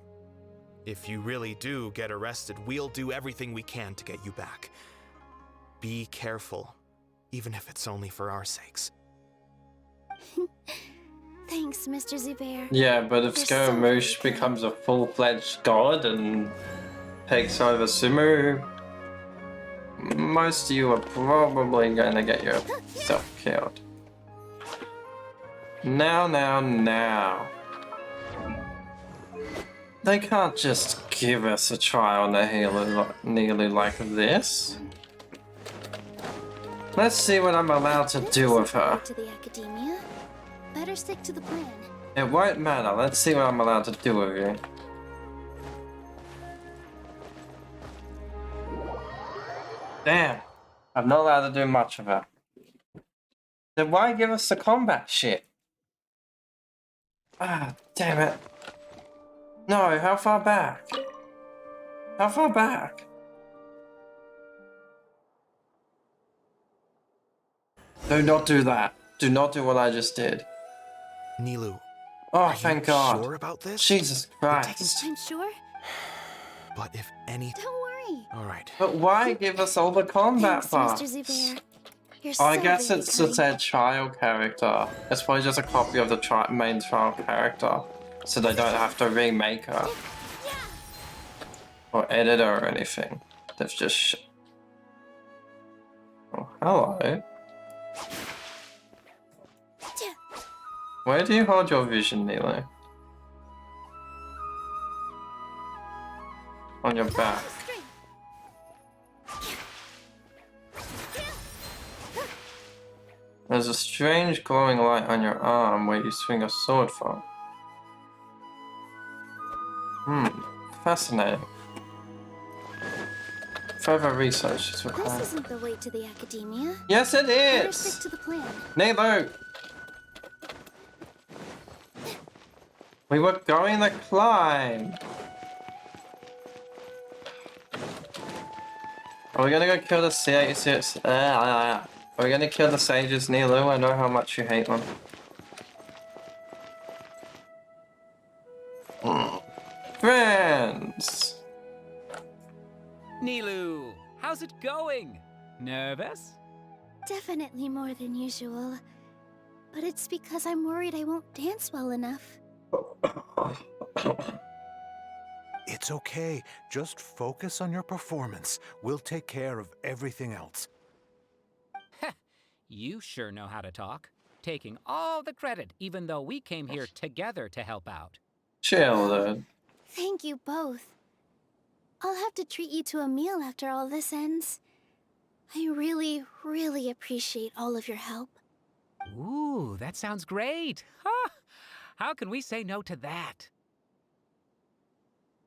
if you really do get arrested, we'll do everything we can to get you back. Be careful, even if it's only for our sakes. Thanks, Mr. Zubair. Yeah, but if You're so Scaramouche becomes a full-fledged god and takes over Sumeru, most of you are probably going to get yourself killed. Now. They can't just give us a trial nearly like this. Let's see what I'm allowed to do with her. To the academia. Better stick to the plan. It won't matter. Let's see what I'm allowed to do with you. Damn. I'm not allowed to do much of her. Then why give us the combat shit? Ah, damn it. No, how far back? How far back? Do not do that. Do not do what I just did. Nilu. Oh, thank God. Sure about this? Jesus Christ. I'm sure. But if any... Don't worry. All right. But why give us all the combat Thanks, parts? Mr. Zubair. You're Oh, I so guess very it's just kind. their child character. It's probably just a copy of the main child character. So they don't have to remake her. Or edit her or anything. They've just Oh, hello. Where do you hold your vision, Nilo? On your back. There's a strange glowing light on your arm where you swing a sword from. Fascinating. Further research is required. This isn't the way to the academia. Yes, it Better is! stick to the plan. Nilo! We were going to climb! Are we gonna go kill the sages? Are we gonna kill the sages, Nilo? I know how much you hate them. Friends! Nilu, how's it going? Nervous? Definitely more than usual. But it's because I'm worried I won't dance well enough. It's okay. Just focus on your performance. We'll take care of everything else. You sure know how to talk, taking all the credit even though we came here together to help out. Chill, dude. Thank you both. I'll have to treat you to a meal after all this ends. I really, really appreciate all of your help. Ooh, that sounds great. Huh? How can we say no to that?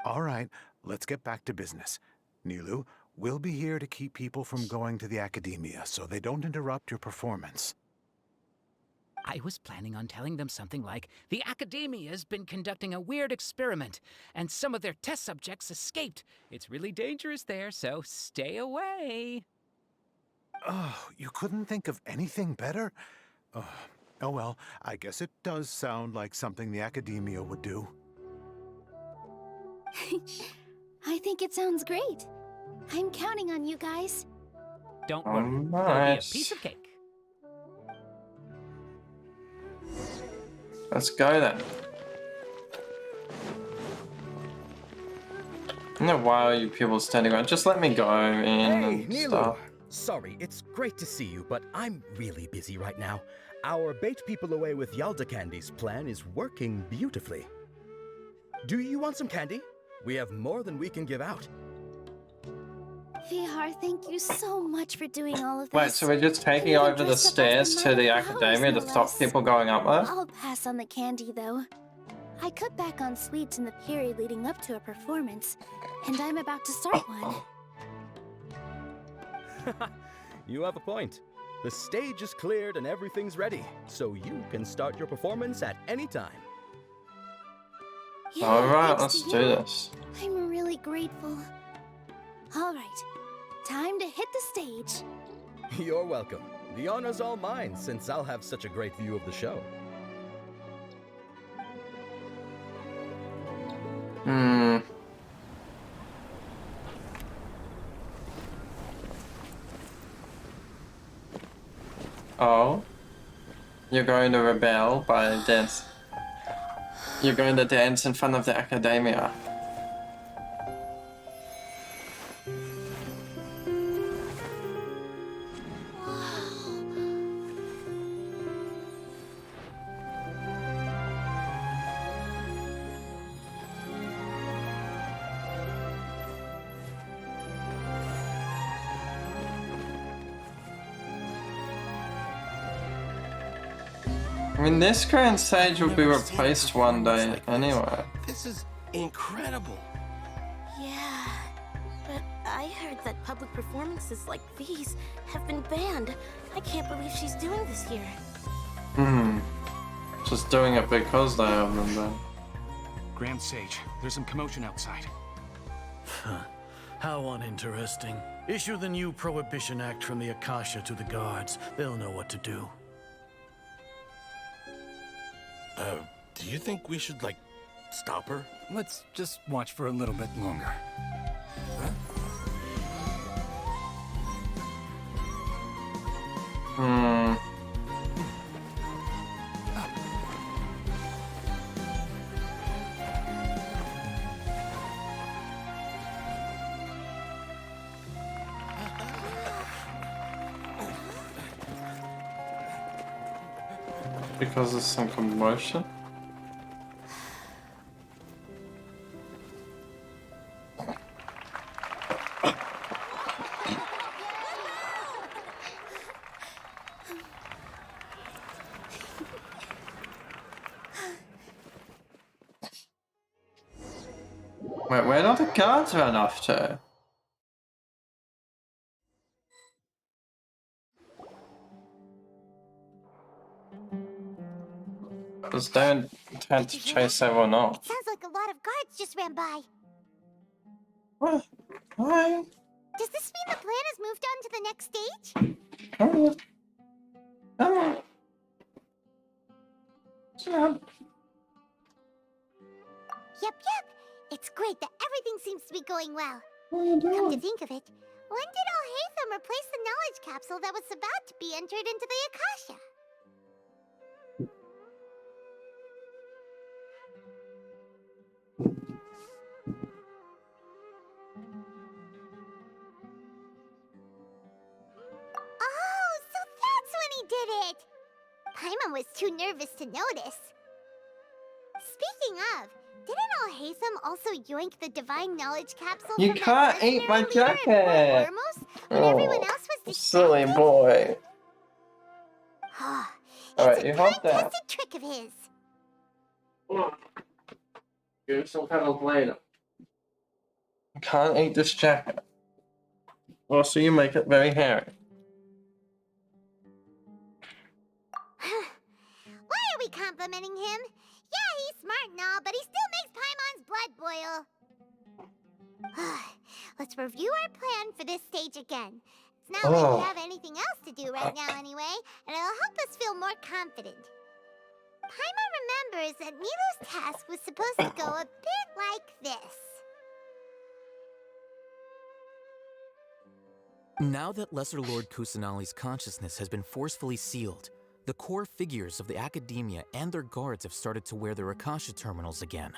All right, let's get back to business. Nilu, we'll be here to keep people from going to the academia so they don't interrupt your performance. I was planning on telling them something like, the Academia's been conducting a weird experiment, and some of their test subjects escaped. It's really dangerous there, so stay away. Oh, you couldn't think of anything better? Oh well, I guess it does sound like something the academia would do. I think it sounds great. I'm counting on you guys. Don't worry, it'll be a Nice. piece of cake. Let's go then. No, why are you people standing around? Just let me go in Hey, and Nilu! stuff. Sorry, it's great to see you, but I'm really busy right now. Our bait people away with Yalda Candy's plan is working beautifully. Do you want some candy? We have more than we can give out. Vihar, thank you so much for doing all of this. Wait, so we're just taking And even over the dressed up as stairs the to Knight the of Flowers, academia to no stop less. people going up there? I'll pass on the candy, though. I cut back on sweets in the period leading up to a performance, and I'm about to start one. You have a point. The stage is cleared and everything's ready, so you can start your performance at any time. Yeah, Alright, thanks let's to do you. this. I'm really grateful. All right, time to hit the stage. You're welcome. The honor's all mine, since I'll have such a great view of the show. Oh. You're going to rebel by dance. You're going to dance in front of the academia. I mean, this grand stage will be replaced one day anyway. This is incredible. Yeah, but I heard that public performances like these have been banned. I can't believe she's doing this here. Just doing it because they have them then. Grand Sage, there's some commotion outside. How uninteresting. Issue the new Prohibition Act from the Akasha to the guards. They'll know what to do. Do you think we should, like, stop her? Let's just watch for a little bit longer. Because there's some commotion? Wait, where did the guards run off to? Because they intend to chase everyone off. Sounds like a lot of guards just ran by. What? Why? Does this mean the plan has moved on to the next stage? Come on. Come on. Yep. It's great that everything seems to be going well. What are you Come to doing? think of it, when did Alhaitham replace the knowledge capsule that was about to be entered into the Akasha? Oh, so that's when he was too nervous to notice. Speaking of, didn't Alhaitham also yoink the divine knowledge capsule You from can't that eat my mercenary leader in jacket! Port Ormos when everyone else was Silly boy. It's Alright, a you help that. time-tested trick of his. Do some pedals later. You can't eat this jacket. Also, you make it very hairy. Why are we complimenting him? Yeah, he's smart and all, but he still makes Paimon's blood boil. Let's review our plan for this stage again. It's not like we have anything else to do right now anyway, and it'll help us feel more confident. Paimon remembers that Nilou's task was supposed to go a bit like this. Now that Lesser Lord Kusanali's consciousness has been forcefully sealed, the core figures of the Academia and their guards have started to wear their Akasha terminals again.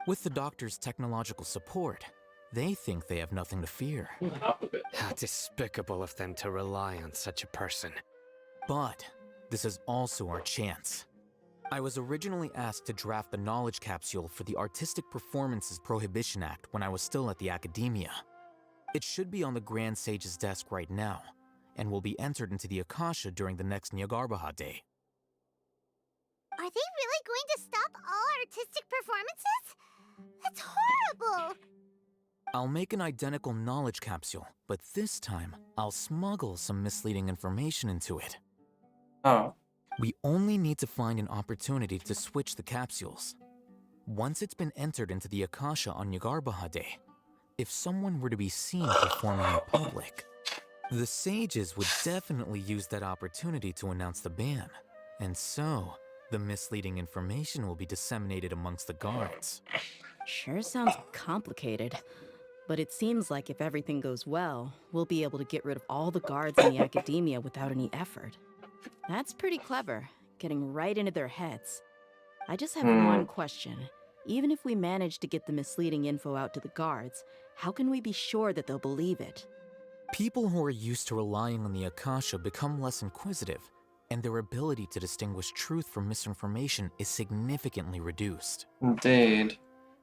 With the Doctor's technological support, they think they have nothing to fear. How despicable of them to rely on such a person. But this is also our chance. I was originally asked to draft the knowledge capsule for the Artistic Performances Prohibition Act when I was still at the Academia. It should be on the Grand Sage's desk right now, and will be entered into the Akasha during the next Nyargarbaha Day. Are they really going to stop all artistic performances? That's horrible! I'll make an identical knowledge capsule, but this time, I'll smuggle some misleading information into it. Oh. We only need to find an opportunity to switch the capsules. Once it's been entered into the Akasha on Nyargarbaha Day, if someone were to be seen performing in public, the sages would definitely use that opportunity to announce the ban, and so the misleading information will be disseminated amongst the guards. Sure sounds complicated, but it seems like if everything goes well, we'll be able to get rid of all the guards in the Academia without any effort. That's pretty clever, getting right into their heads. I just have one question. Even if we manage to get the misleading info out to the guards, how can we be sure that they'll believe it? People who are used to relying on the Akasha become less inquisitive, and their ability to distinguish truth from misinformation is significantly reduced. Indeed.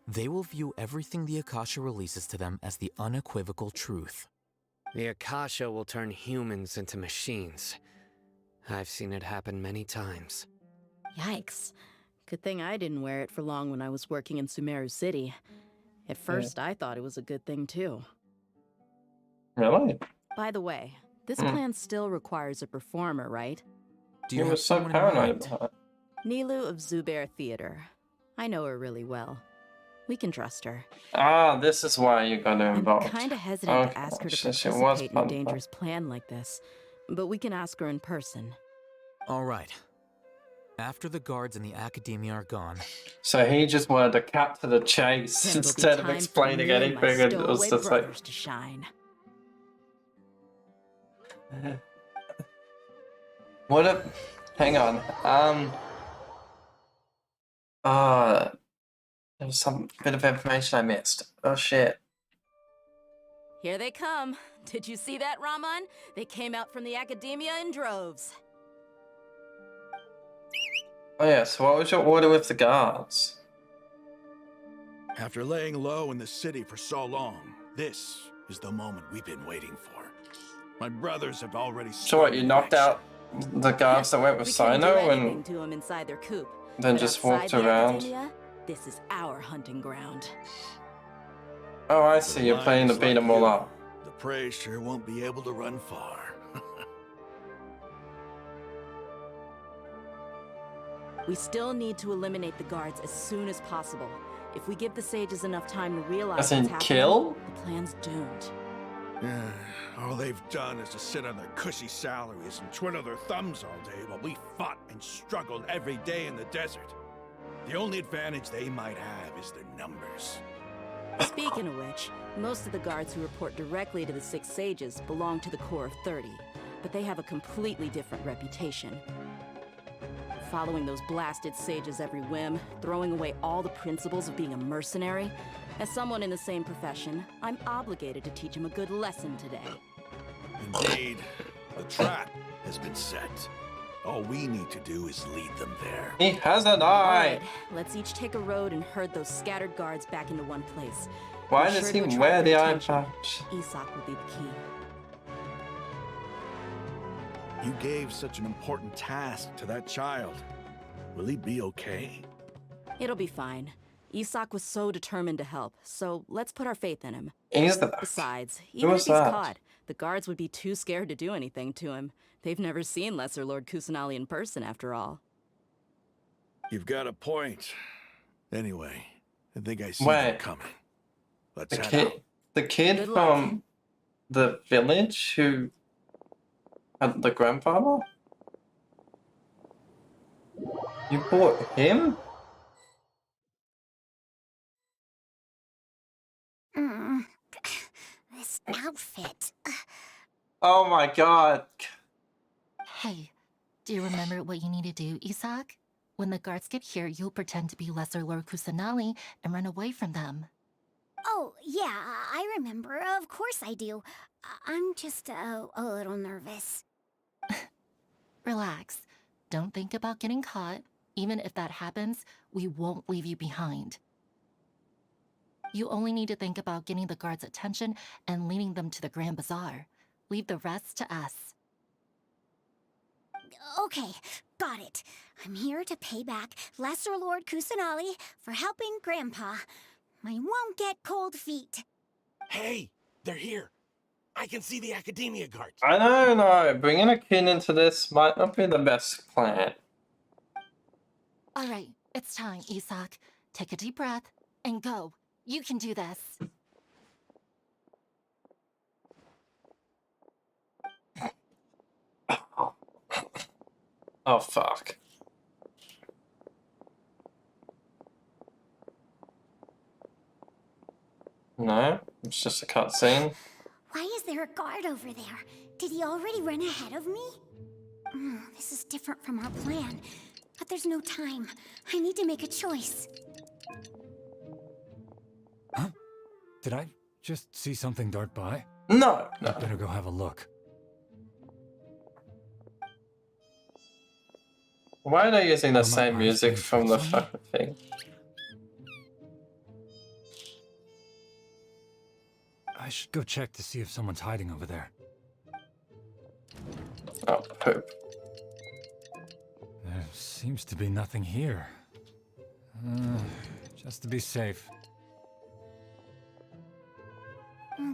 They will view everything the Akasha releases to them as the unequivocal truth. The Akasha will turn humans into machines. I've seen it happen many times. Yikes. Good thing I didn't wear it for long when I was working in Sumeru City. At first, I thought it was a good thing too. Really? By the way, this plan still requires a performer, right? Do you He have was so someone in paranoid mind? about it. Nilu of Zubair Theater. I know her really well. We can trust her. Ah, this is why you got her involved. I'm kinda hesitant to ask her to so she was participate in a fun. dangerous plan like this, but we can ask her in person. All right. After the guards in the Academia are gone, So he just wanted to cut to the chase Then it'll be instead of time for explaining me and anything. my And it was stowaway just like, brothers to shine. what a... Hang on. There was some bit of information I missed. Oh shit. Here they come. Did you see that, Raman? They came out from the Academia in droves. Oh yeah, so what was your order with the guards? After laying low in the city for so long, this is the moment we've been waiting for. My brothers have already So what, you knocked out the guards that went with We couldn't do Sino anything and to them inside their coop. then But just outside walked the around? Academia, this is our hunting ground. Oh, I see, you're planning to beat them all up. The prey sure won't be able to run far. We still need to eliminate the guards as soon as possible. If we give the sages enough time to realize As in what's happening, kill? the plan's doomed. Yeah, all they've done is to sit on their cushy salaries and twiddle their thumbs all day while we fought and struggled every day in the desert. The only advantage they might have is their numbers. Speaking of which, most of the guards who report directly to the Six Sages belong to the Corps of 30, but they have a completely different reputation. Following those blasted sages every whim, throwing away all the principles of being a mercenary. As someone in the same profession, I'm obligated to teach him a good lesson today. Indeed, the trap has been set. All we need to do is lead them there. He has an All eye. right, let's each take a road and herd those scattered guards back into one place. Why Be does sure he to attract wear the their eye attention. patch? Isak will be the key. You gave such an important task to that child. Will he be okay? It'll be fine. Isak was so determined to help, so let's put our faith in him. Is that? Besides, Who even if was he's that? caught, the guards would be too scared to do anything to him. They've never seen Lesser Lord Kusanali in person, after all. You've got a point. Anyway, I think I see Wait. them coming. Let's The head kid, out. the kid Good luck. from the village who had the grandfather? You bought him? This outfit. Oh my god. Hey, do you remember what you need to do, Isak? When the guards get here, you'll pretend to be Lesser Lord Kusanali and run away from them. Oh, yeah, I remember. Of course I do. I'm just a little nervous. Relax. Don't think about getting caught. Even if that happens, we won't leave you behind. You only need to think about getting the guards' attention and leading them to the Grand Bazaar. Leave the rest to us. Okay, got it. I'm here to pay back Lesser Lord Kusanali for helping Grandpa. I won't get cold feet. Hey, they're here. I can see the Academia guards. I don't know. Bringing a kid into this might not be the best plan. All right, it's time, Isak. Take a deep breath and go. You can do this. Oh fuck. No, it's just a cutscene. Why is there a guard over there? Did he already run ahead of me? This is different from our plan. But there's no time. I need to make a choice. Huh? Did I just see something dart by? No, I better go have a look. Why are they using the Are my same eyes music playing from the tricks on me? fucking thing? I should go check to see if someone's hiding over there. Oh, poop. There seems to be nothing here. Just to be safe.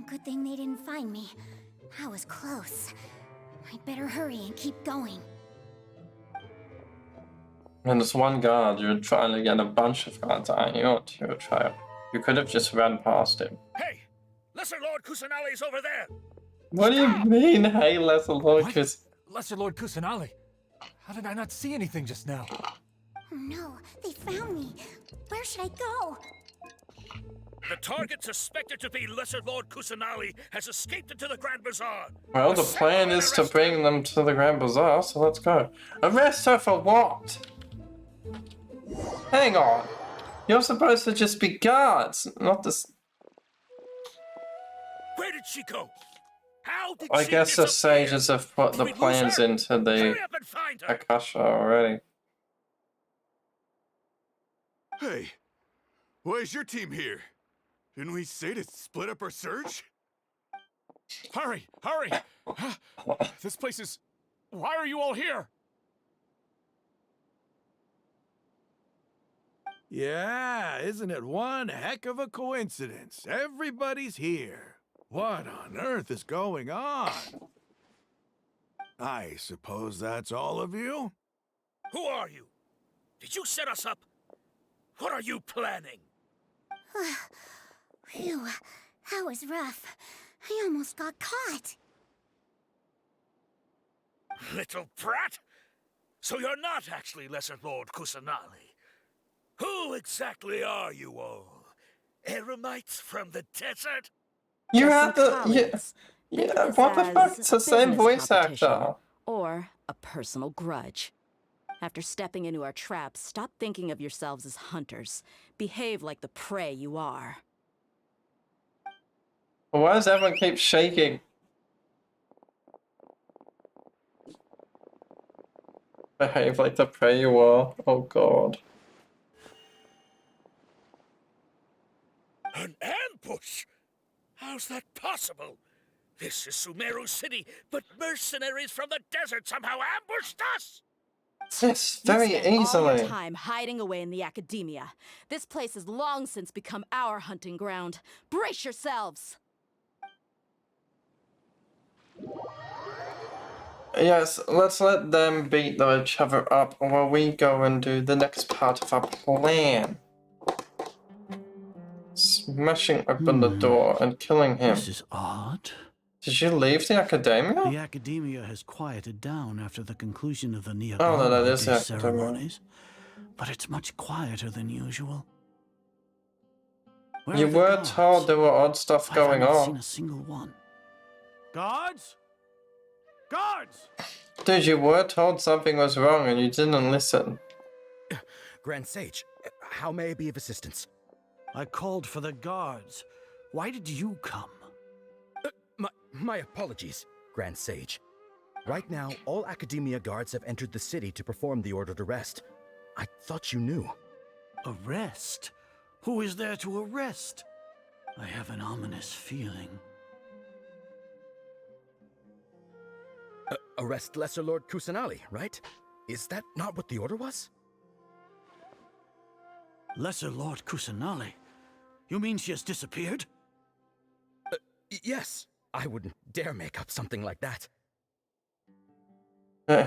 Good thing they didn't find me. I was close. I'd better hurry and keep going. And there's one guard, you're trying to get a bunch of guards, aren't you? Onto your trail. You could have just ran past him. Hey! Lesser Lord Kusanali's over there! What do you mean, hey, Lesser Lord? Because Lesser Lord Kusanali! How did I not see anything just now? Oh no, they found me. Where should I go? The target suspected to be Lesser Lord Kusanali has escaped into the Grand Bazaar. well, the plan is to bring them to the Grand Bazaar, so let's go. Arrest her for what? Hang on. You're supposed to just be guards, not this. Where did she go? How did I she guess the disappear? sages have put the we lose plans her? into the Hurry up and find her! Akasha already. Hey, why is your team here? Didn't we say to split up our search? Hurry! Hurry! This place is... Why are you all here? Yeah, isn't it one heck of a coincidence? Everybody's here. What on earth is going on? I suppose that's all of you? Who are you? Did you set us up? What are you planning? Phew, that was rough. I almost got caught. Little brat? So you're not actually Lesser Lord Kusanali. Who exactly are you all? Eremites from the desert? You Just had some the colleagues. yeah. Think of this What the fuck? as It's the same business voice competition, actor. or a personal grudge. After stepping into our traps, stop thinking of yourselves as hunters. Behave like the prey you are. Why does everyone keep shaking? Behave like the prey you are. Oh god. An ambush? How's that possible? This is Sumeru City, but mercenaries from the desert somehow ambushed us! Yes, You very spend all your easily. time hiding away in the academia. This place has long since become our hunting ground. Brace yourselves! Yes, let's let them beat each other up while we go and do the next part of our plan. Smashing open the door and killing him. This is odd. Did you leave the academia? The academia has quieted down after the conclusion of the Oh, no, that Niagara is Day the academia. ceremonies, but it's much quieter than usual. Where You are the were guards? told there were odd stuff Why have I going not on. seen a single one? Guards? Guards! Dude, you were told something was wrong and you didn't listen. Grand Sage, how may I be of assistance? I called for the guards. Why did you come? My apologies, Grand Sage. Right now, all Academia guards have entered the city to perform the ordered arrest. I thought you knew. Arrest? Who is there to arrest? I have an ominous feeling. Arrest Lesser Lord Kusanali, right? Is that not what the order was? Lesser Lord Kusanali? You mean she has disappeared? Yes. I wouldn't dare make up something like that.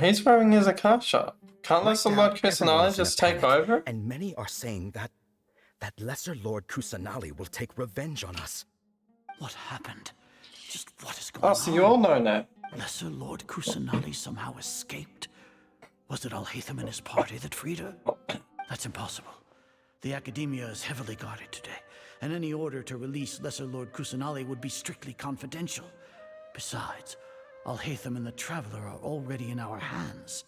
He's wearing his Akasha. Can't Lesser Lord Kusanali everyone's in just a take panic, over? And many are saying that Lesser Lord Kusanali will take revenge on us. What happened? Just what is going on? Oh, so you all know now. Lesser Lord Kusanali somehow escaped. Was it Alhaitham and his party that freed her? That's impossible. The Academia is heavily guarded today, and any order to release Lesser Lord Kusanali would be strictly confidential. Besides, Alhaitham and the Traveler are already in our hands.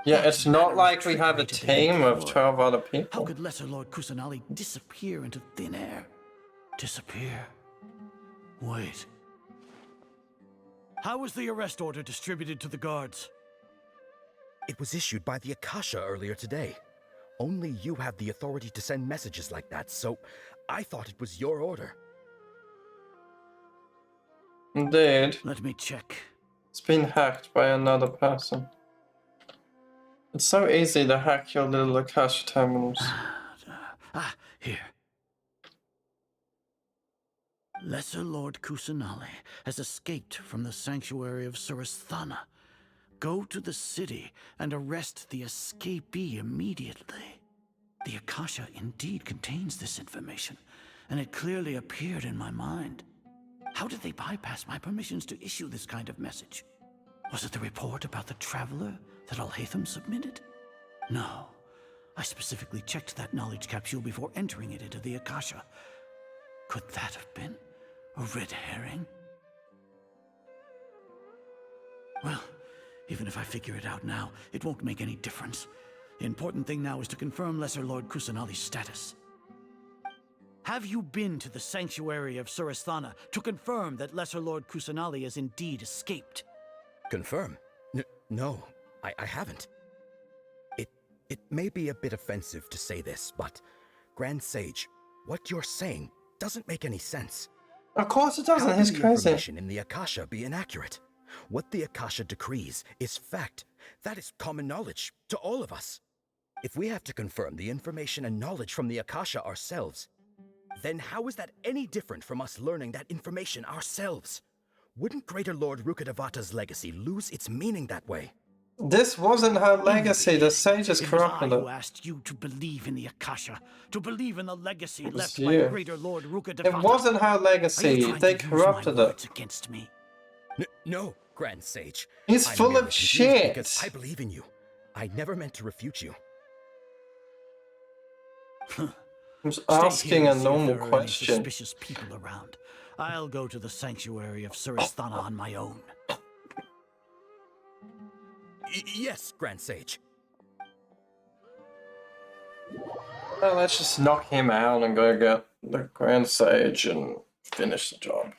Yeah, it's not like we have a team of 12 other How people. could Lesser Lord Kusanali disappear into thin air? Disappear? Wait. How was the arrest order distributed to the guards? It was issued by the Akasha earlier today. Only you have the authority to send messages like that, so I thought it was your order. Indeed. Let me check. It's been hacked by another person. It's so easy to hack your little Akasha terminals. Here. Lesser Lord Kusanali has escaped from the sanctuary of Surasthana. Go to the city and arrest the escapee immediately. The Akasha indeed contains this information, and it clearly appeared in my mind. How did they bypass my permissions to issue this kind of message? Was it the report about the Traveler that Alhaitham submitted? No. I specifically checked that knowledge capsule before entering it into the Akasha. Could that have been a red herring? Well, even if I figure it out now, it won't make any difference. The important thing now is to confirm Lesser Lord Kusanali's status. Have you been to the sanctuary of Surasthana to confirm that Lesser Lord Kusanali has indeed escaped? Confirm? No, I haven't. It may be a bit offensive to say this, but Grand Sage, what you're saying doesn't make any sense. Of course it doesn't, How he's can the crazy. information in the Akasha be inaccurate? What the Akasha decrees is fact. That is common knowledge to all of us. If we have to confirm the information and knowledge from the Akasha ourselves, then how is that any different from us learning that information ourselves? Wouldn't Greater Lord Rukkhadevata's legacy lose its meaning that way? This wasn't her legacy, the sages corrupted It was I it. who asked you to believe in the Akasha, to believe in the legacy was left you. by Greater Lord Rukkhadevata. It wasn't her Are you legacy, trying they to use corrupted my it. words against me? No, Grand Sage. He's I'm full merely of confused shit. Because I believe in you. I never meant to refute you. I'm just Stay asking here a and see if normal there are any question. suspicious people around. I'll go to the sanctuary of Surasthana on my own. Yes, Grand Sage. Well, let's just knock him out and go get the Grand Sage and finish the job.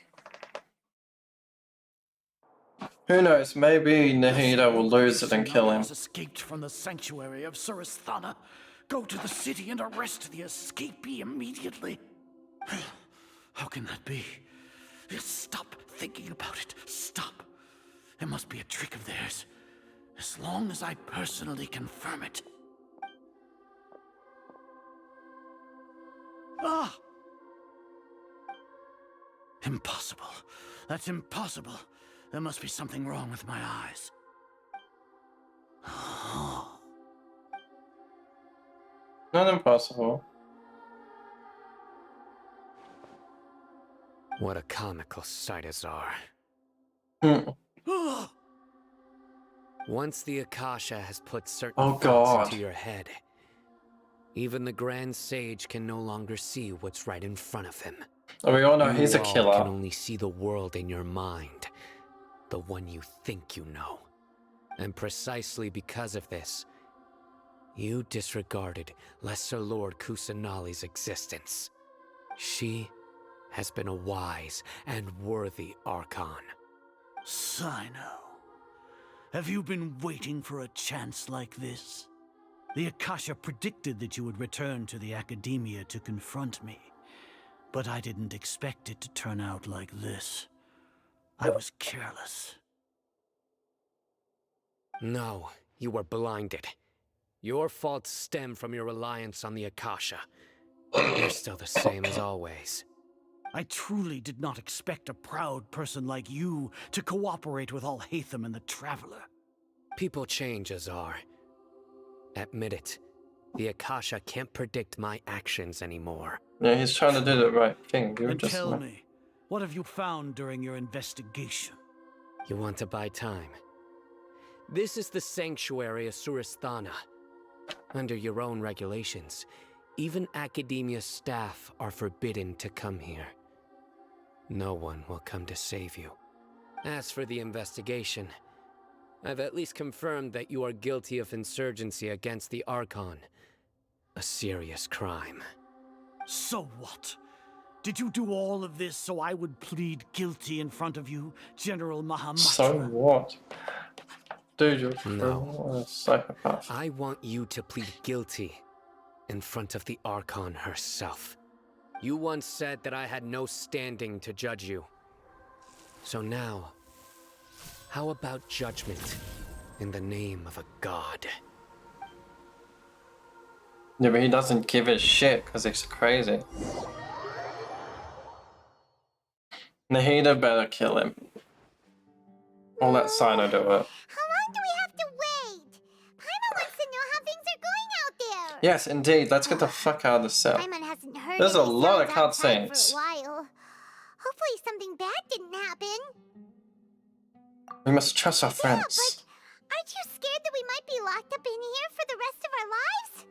Who knows, maybe Nahida will lose it and kill him. Has escaped from the sanctuary of Surasthana. Go to the city and arrest the escapee immediately. How can that be? Stop thinking about it. Stop. It must be a trick of theirs. As long as I personally confirm it. Ah! Impossible. That's impossible. There must be something wrong with my eyes. Not impossible. What a comical sight, Azar. Once the Akasha has put certain thoughts into your head, even the Grand Sage can no longer see what's right in front of him. Oh, we all know he's a You killer. can only see the world in your mind, the one you think you know. And precisely because of this, you disregarded Lesser Lord Kusanali's existence. She has been a wise and worthy archon. Sino, have you been waiting for a chance like this? The Akasha predicted that you would return to the Academia to confront me, but I didn't expect it to turn out like this. I was careless. No, you were blinded. Your faults stem from your reliance on the Akasha. You're still the same as always. I truly did not expect a proud person like you to cooperate with Alhaitham and the Traveler. People change, Azar. Admit it. The Akasha can't predict my actions anymore. Yeah, he's trying to do the right thing. You're And just tell me, what have you found during your investigation? You want to buy time? This is the sanctuary of Surasthana. Under your own regulations, even Academia staff are forbidden to come here. No one will come to save you. As for the investigation, I've at least confirmed that you are guilty of insurgency against the Archon. A serious crime. So what? Did you do all of this so I would plead guilty in front of you, General Mahamatra? So what? Dude, you're No. a psychopath. I want you to plead guilty in front of the Archon herself. You once said that I had no standing to judge you. So now, how about judgment in the name of a god? Yeah, but he doesn't give a shit because it's crazy. Nahida better kill him. Or let Sino do it. How long do we have to wait? Paimon wants to know how things are going out there. Yes, indeed. Let's get the fuck out of the cell. Paimon hasn't heard There's a any lot of sounds outside cutscenes. for a while. Hopefully something bad didn't happen. We must trust our Yeah, friends. but aren't you scared that we might be locked up in here for the rest of our lives?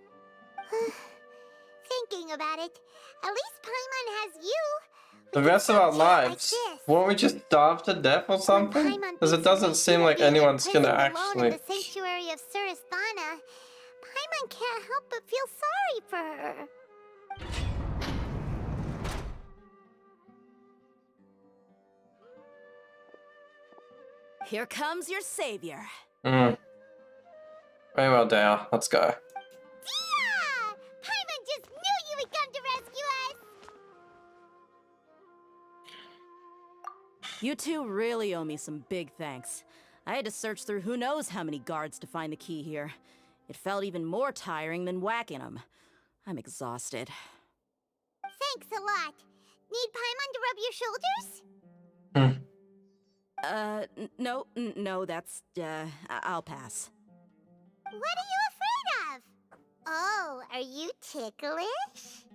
Thinking about it, at least Paimon has you. The rest of our lives? Won't we just starve to death or something? Because it doesn't seem like anyone's gonna Alone in actually... the sanctuary of Surasthana, Paimon can't help but feel sorry for her. Here comes your savior. Very well, Dale. Let's go. Yeah! Paimon just knew you would come to rescue us! You two really owe me some big thanks. I had to search through who knows how many guards to find the key here. It felt even more tiring than whacking them. I'm exhausted. Thanks a lot. Need Paimon to rub your shoulders? No, that's, I'll pass. What are you afraid of? Oh, are you ticklish?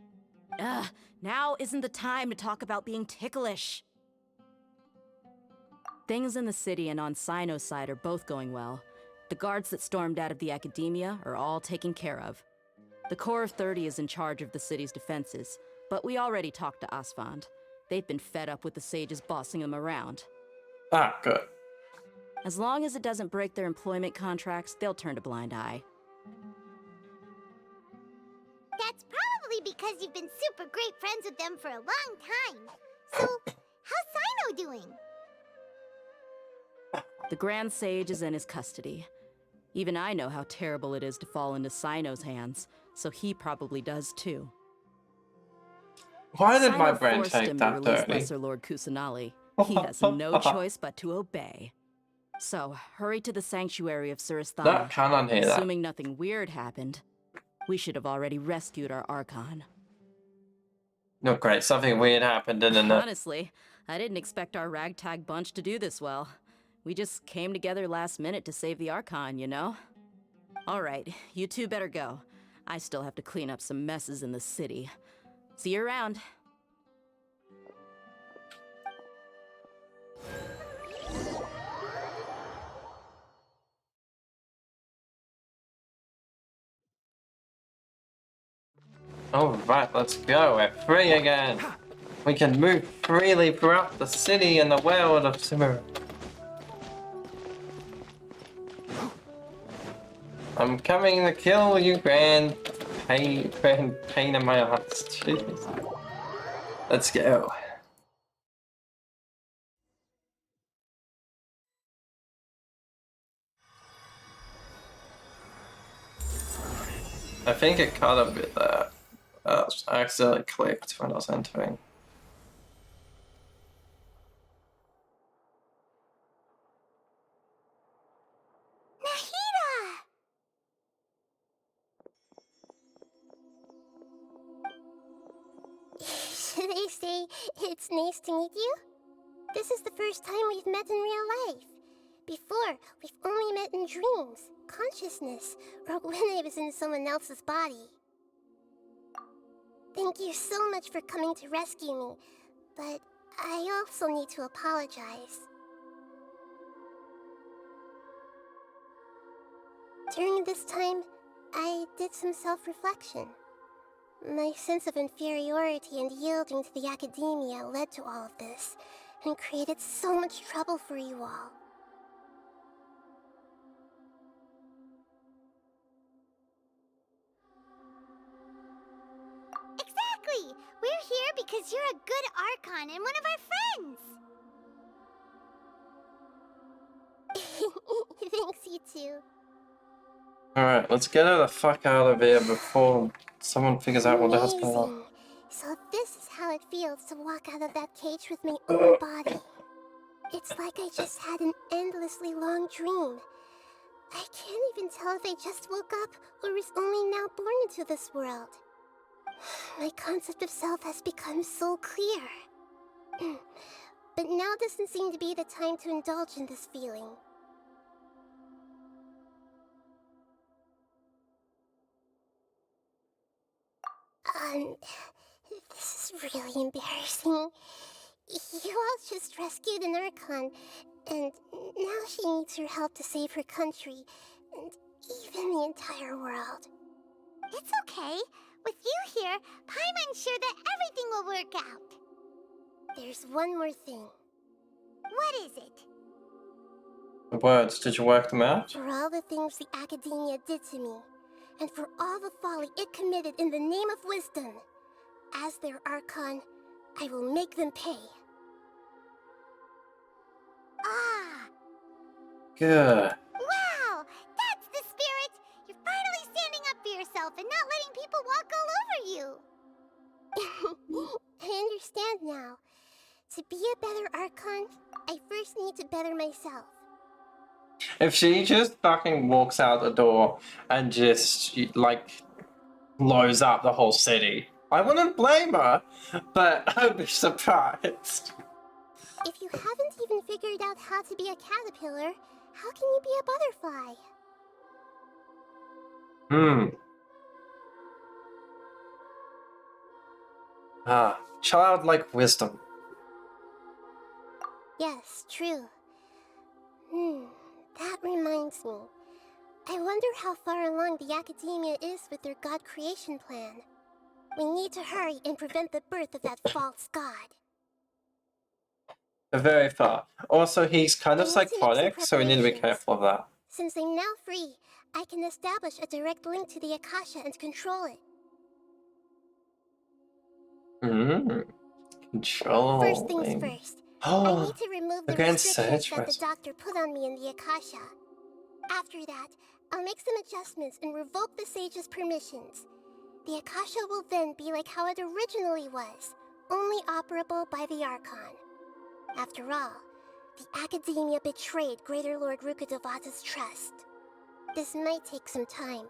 Now isn't the time to talk about being ticklish. Things in the city and on Sino's side are both going well. The guards that stormed out of the Academia are all taken care of. The Corps of 30 is in charge of the city's defenses, but we already talked to Asfand. They've been fed up with the sages bossing them around. Ah, good. As long as it doesn't break their employment contracts, they'll turn a blind eye. That's probably because you've been super great friends with them for a long time. So, how's Sino doing? The Grand Sage is in his custody. Even I know how terrible it is to fall into Sino's hands, so he probably does too. Why did my Sino brain forced take him to that release dirty? Lesser Lord Kusanali. He has no choice but to obey. So, hurry to the sanctuary of No, Surasthana. can't unhear that. Assuming nothing weird happened, we should have already rescued our Archon. No, great. Something weird happened, didn't it? Honestly, I didn't expect our ragtag bunch to do this well. We just came together last minute to save the Archon, you know? Alright, you two better go. I still have to clean up some messes in the city. See you around. Alright, let's go. We're free again. We can move freely throughout the city and the world of Sumeru. I'm coming to kill you, grand pain in my ass. Jeez. Let's go. I think it cut a bit there. I accidentally clicked when I was entering. Should I say it's nice to meet you? This is the first time we've met in real life. Before, we've only met in dreams, consciousness, or when I was in someone else's body. Thank you so much for coming to rescue me, but I also need to apologize. During this time, I did some self-reflection. My sense of inferiority and yielding to the academia led to all of this, and created so much trouble for you all. Exactly! We're here because you're a good Archon and one of our friends! Thanks, you too. Alright, let's get her the fuck out of here before someone figures out what the hell's going on. Amazing. So this is how it feels to walk out of that cage with my own body. It's like I just had an endlessly long dream. I can't even tell if I just woke up or was only now born into this world. My concept of self has become so clear. But now doesn't seem to be the time to indulge in this feeling. This is really embarrassing. You all just rescued an Archon, and now she needs your help to save her country, and even the entire world. It's okay. With you here, Paimon's sure that everything will work out. There's one more thing. What is it? The words, did you work them out? For all the things the Academia did to me, and for all the folly it committed in the name of wisdom, as their Archon, I will make them pay. Ah! Good. Wow! That's the spirit! You're finally standing up for yourself and not letting people walk all over you! I understand now. To be a better Archon, I first need to better myself. If she just fucking walks out the door and just, like, blows up the whole city, I wouldn't blame her, but I'd be surprised. If you haven't even figured out how to be a caterpillar, how can you be a butterfly? Childlike wisdom. Yes, true. That reminds me. I wonder how far along the Academia is with their god creation plan. We need to hurry and prevent the birth of that false god. Very far. Also, he's kind of psychotic, so we need to be careful of that. Since I'm now free, I can establish a direct link to the Akasha and control it. Control. First things first, I need to remove the against restrictions that the Sagebrush. doctor put on me in the Akasha. After that, I'll make some adjustments and revoke the sage's permissions. The Akasha will then be like how it originally was, only operable by the Archon. After all, the Academia betrayed Greater Lord Rukkhadevata's trust. This might take some time.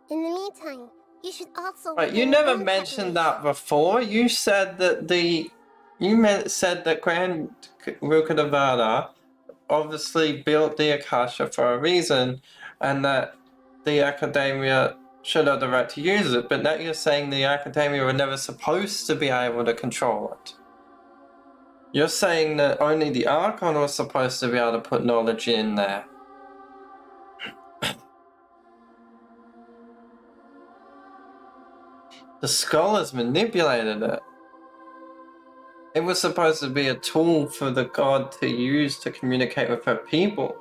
In the meantime, you should also Right, work you on your never own mentioned preparation. that before. You said that said that Grand Rukkhadevata obviously built the Akasha for a reason, and that the Academia should have the right to use it. But now you're saying the Academia were never supposed to be able to control it. You're saying that only the Archon was supposed to be able to put knowledge in there. The scholars manipulated it. It was supposed to be a tool for the god to use to communicate with her people.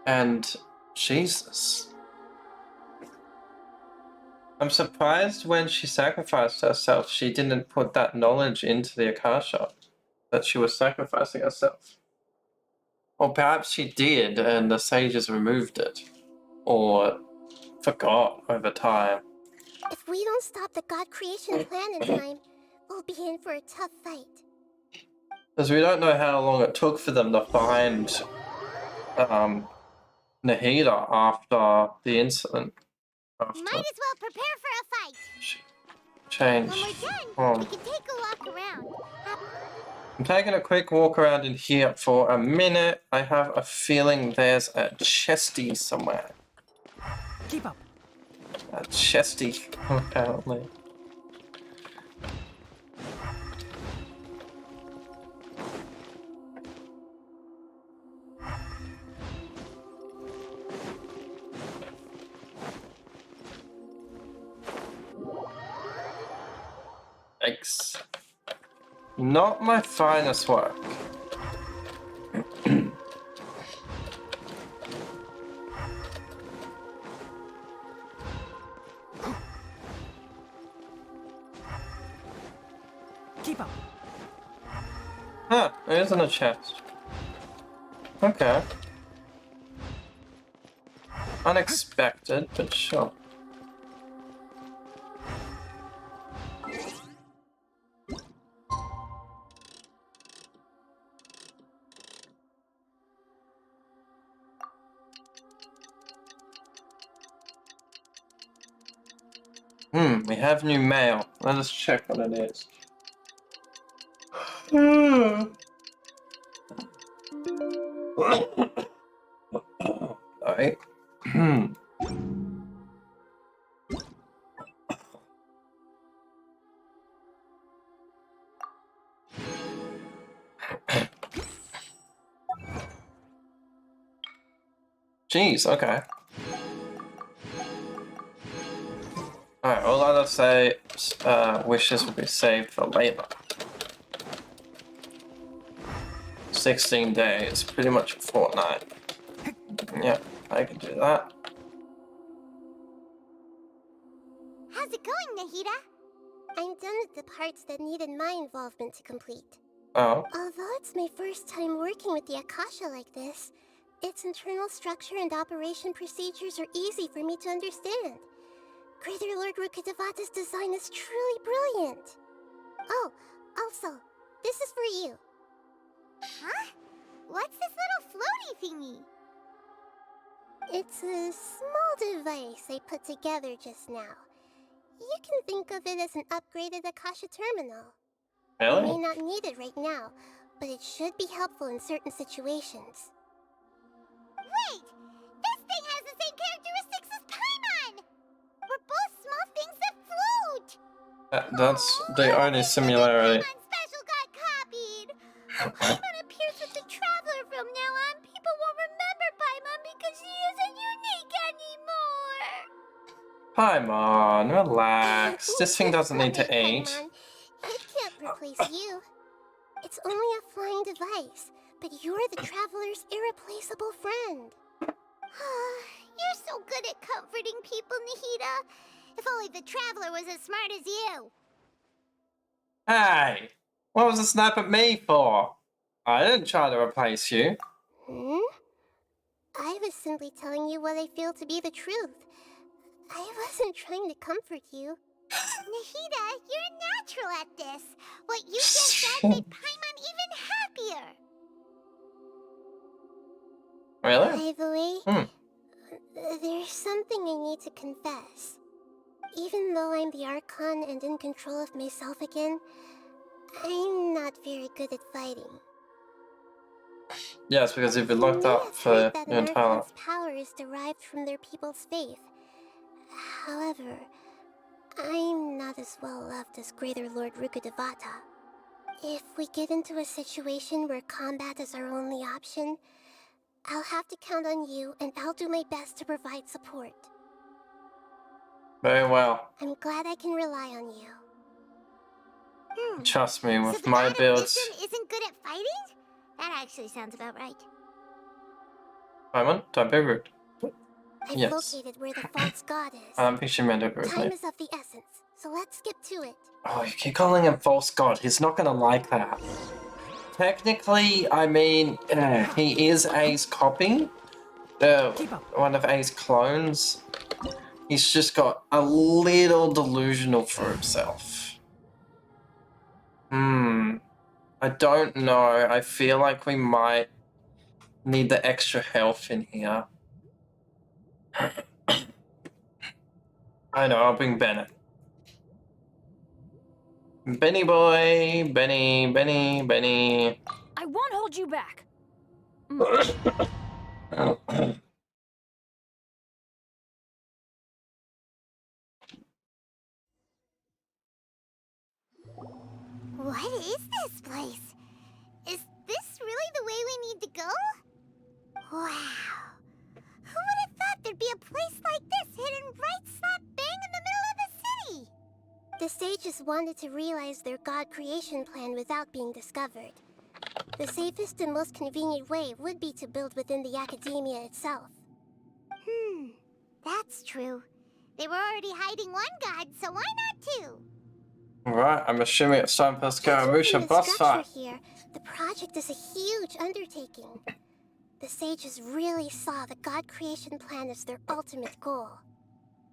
And Jesus. I'm surprised when she sacrificed herself, she didn't put that knowledge into the Akasha, that she was sacrificing herself. Or perhaps she did and the sages removed it. Or forgot over time. If we don't stop the God creation plan in time, we'll be in for a tough fight. Because we don't know how long it took for them to find Nahida after the incident. Might as well prepare for a fight. Change. When we're done, Oh. we can take a walk around. I'm taking a quick walk around in here for a minute. I have a feeling there's a chesty somewhere. Keep up. A chesty, apparently. Yikes. Not my finest work. Keep up. Huh, there isn't a chest. Okay. Unexpected, but sure. We have new mail. Let us check what it is. Alright. Jeez, okay. Alright, well, let us say wishes will be saved for later. 16 days, pretty much a fortnight. Yep, I can do that. How's it going, Nahida? I'm done with the parts that needed my involvement to complete. Oh. Although it's my first time working with the Akasha like this, its internal structure and operation procedures are easy for me to understand. Greater Lord Rukkhadevata's design is truly brilliant. Oh, also, this is for you. Huh? What's this little floaty thingy? It's a small device I put together just now. You can think of it as an upgraded Akasha terminal. Really? You may not need it right now, but it should be helpful in certain situations. Wait! This thing has the same characteristics as Paimon! We're both small things that float! That's the only similarity. Special got copied! When Paimon appears with the Traveler from now on, people won't remember Paimon because she isn't unique anymore! Paimon, relax. This thing doesn't need to eat. Paimon, it can't replace you. It's only a flying device, but you're the Traveler's irreplaceable friend. You're so good at comforting people, Nahida. If only the Traveler was as smart as you. Hey! What was the snap at me for? I didn't try to replace you. Hmm? I was simply telling you what I feel to be the truth. I wasn't trying to comfort you. Nahida, you're natural at this. What you just said made Paimon even happier. Really? By the way, there's something I need to confess. Even though I'm the Archon and in control of myself again, I'm not very good at fighting. Yes, because you've been You locked may up have for heard that your an entire life. Archon's power is derived from their people's faith. However, I'm not as well loved as Greater Lord Rukkhadevata. If we get into a situation where combat is our only option, I'll have to count on you, and I'll do my best to provide support. Very well. I'm glad I can rely on you. Trust me, So with the my God of builds. Wisdom isn't good at fighting? That actually sounds about right. Paimon, don't be rude. I've Yes. located where the false god is. I don't think she meant it rudely. Time is of the essence, so let's skip to it. Oh, you keep calling him false god. He's not gonna like that. Technically, I mean, he is A's copy. One of A's clones. He's just got a little delusional for himself. I don't know. I feel like we might need the extra health in here. I know, I'll bring Bennett. Benny boy, Benny. I won't hold you back. What is this place? Is this really the way we need to go? Wow. Who would have thought there'd be a place like this hidden right slap bang in the middle of the city? The sages wanted to realize their god creation plan without being discovered. The safest and most convenient way would be to build within the academia itself. That's true. They were already hiding one god, so why not two? Right, I'm assuming it's time for the Scaramouche boss fight. Here, the project is a huge undertaking. The sages really saw the god creation plan as their ultimate goal.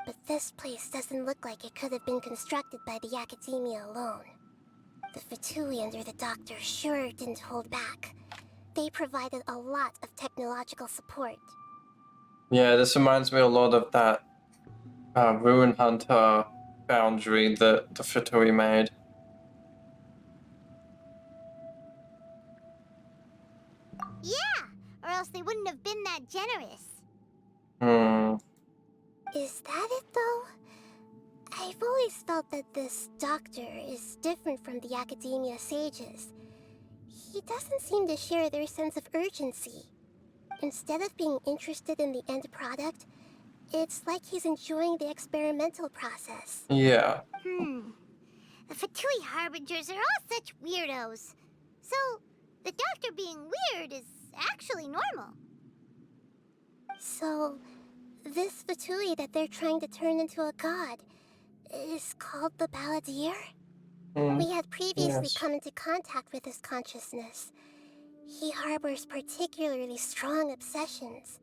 But this place doesn't look like it could have been constructed by the academia alone. The Fatui under the Doctor sure didn't hold back. They provided a lot of technological support. Yeah, this reminds me a lot of that Ruin Hunter boundary that the Fatui made. Yeah, or else they wouldn't have been that generous. Is that it, though? I've always felt that this Doctor is different from the Academia sages. He doesn't seem to share their sense of urgency. Instead of being interested in the end product, it's like he's enjoying the experimental process. Yeah. The Fatui Harbingers are all such weirdos. So, the Doctor being weird is actually normal. So, this Fatui that they're trying to turn into a god is called the Balladeer? We had previously come into contact with his consciousness. He harbors particularly strong obsessions.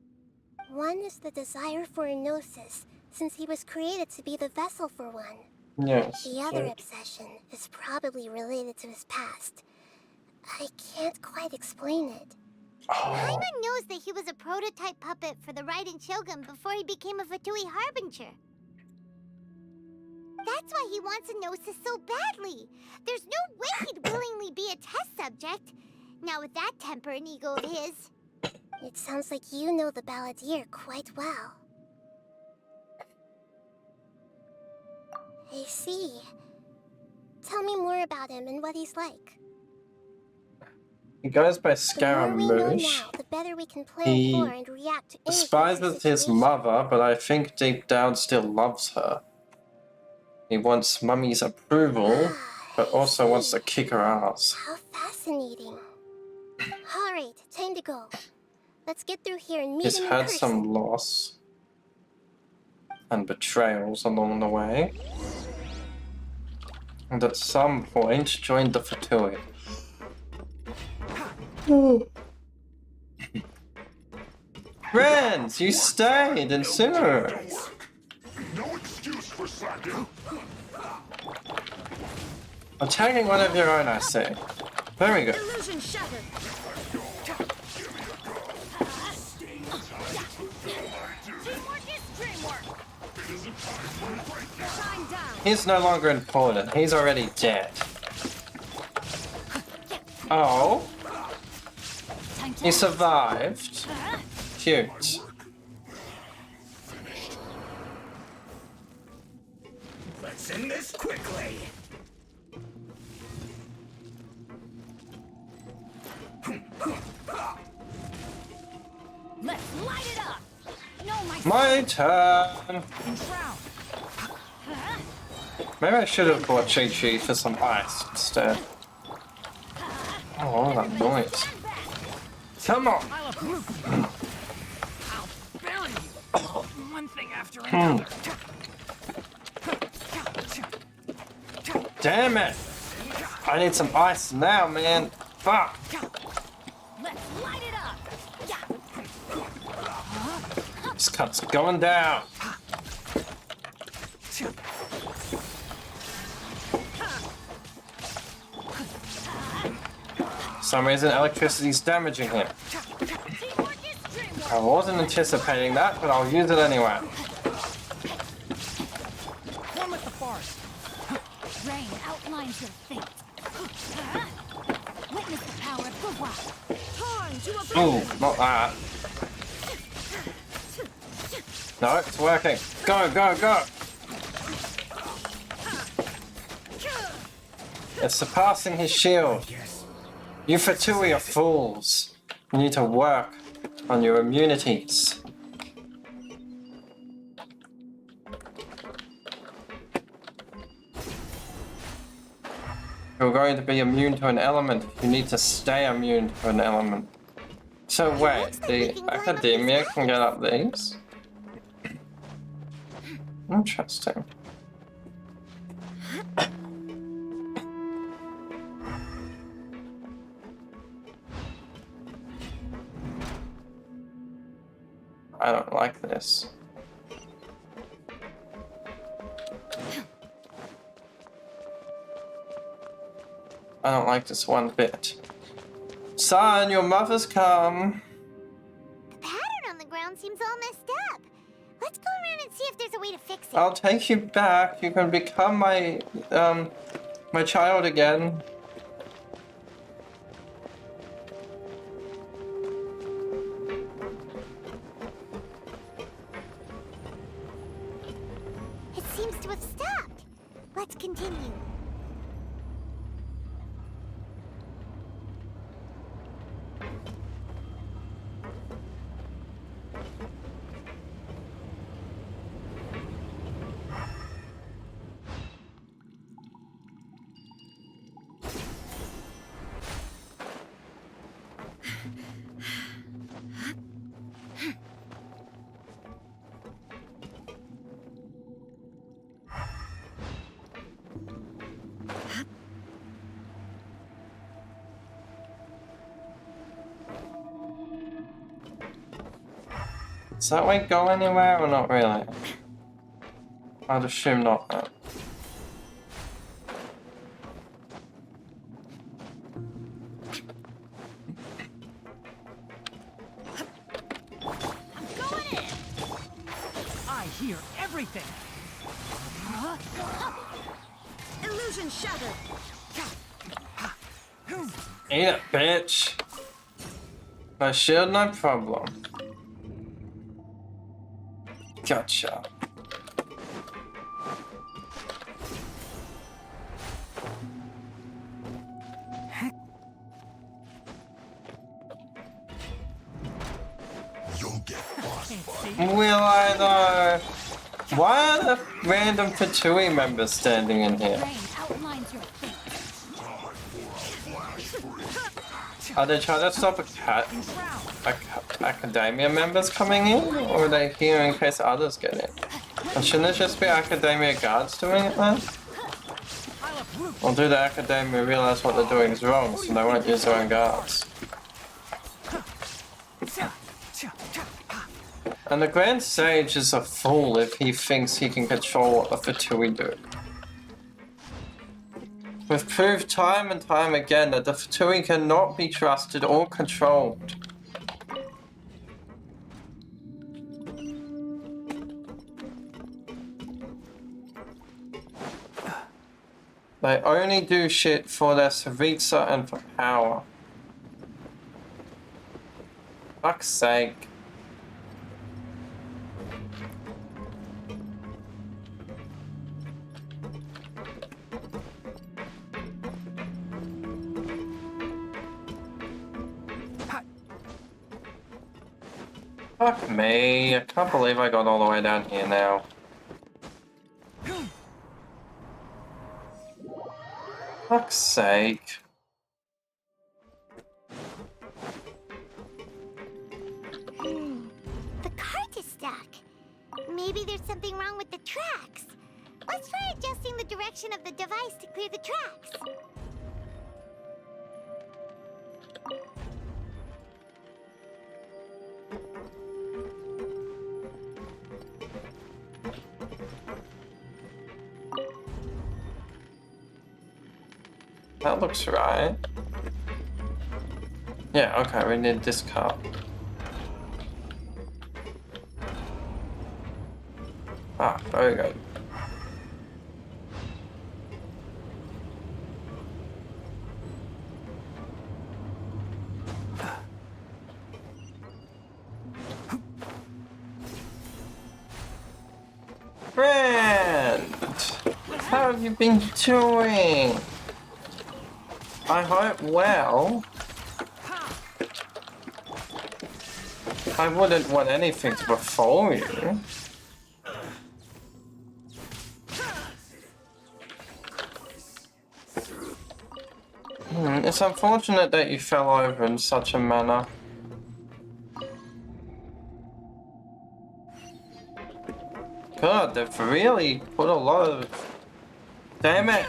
One is the desire for a gnosis, since he was created to be the vessel for one. Yes. The other obsession is probably related to his past. I can't quite explain it. Paimon knows that he was a prototype puppet for the Raiden Shogun before he became a Fatui Harbinger. That's why he wants a gnosis so badly. There's no way he'd willingly be a test subject. Now with that temper and ego of his. It sounds like you know the Balladeer quite well. I see. Tell me more about him and what he's like. He goes by The more we know Scaramouche. now, the better we can plan He for and react to any future despises his situation. mother, but I think deep down still loves her. He wants Mummy's approval, but also wants to kick her ass. How fascinating. Alright, time to go. Let's get through here and meet He's him in had person. some loss. and betrayals along the way. And at some point joined the Fatui. Friends, you stayed and sooner. No excuse for slacking. Attacking one of your own, I say. Very good. Illusion shattered. Teamwork is dreamwork. Shine down. He's no longer important. He's already dead. Oh. He survived. Cute. Let's end this quickly. Let's light it up. No, My turn. Maybe I should have bought Chi-Chi for some ice instead. Oh, all that noise. Come on. One thing after another. Damn it! I need some ice now, man. Fuck. Let's light it up. This cut's going down. For some reason, electricity's damaging him. I wasn't anticipating that, but I'll use it anyway. One with the forest. Rain outlines your fate. Witness the power of Gugwa. Time to Ooh, not that. No, it's working. Go, go, go! It's surpassing his shield. You Fatui are fools. You need to work on your immunities. You're going to be immune to an element. You need to stay immune to an element. So wait, the Academia can get up these? Interesting. I don't like this. I don't like this one bit. Son, your mother's come. The pattern on the ground seems all messed up. Let's go around and see if there's a way to fix it. I'll take you back. You can become my child again. It seems to have stopped. Let's continue. Does that way go anywhere or not really? I'd assume not. I hear everything. Illusion shattered. Eat it, bitch. No shield, no problem. Gotcha. You'll get Will I though? Why are the random Fatui members standing in here? Rain outlines your fate. Are they trying to stop academia members coming in? Or are they here in case others get in? And shouldn't it just be Academia guards doing it then? Or do the Academia realize what they're doing is wrong, so they won't use their own guards? And the Grand Sage is a fool if he thinks he can control what the Fatui do. We've proved time and time again that the Fatui cannot be trusted or controlled. They only do shit for their Savitsa and for power. Fuck's sake. Fuck me, I can't believe I got all the way down here now. Fuck's sake. The cart is stuck. Maybe there's something wrong with the tracks. Let's try adjusting the direction of the device to clear the tracks. That looks right. Yeah, okay, we need this cup. Ah, very good. Friend! How have you been doing? I hope well. I wouldn't want anything to befall you. It's unfortunate that you fell over in such a manner. God, they've really put a lot of... Damn it!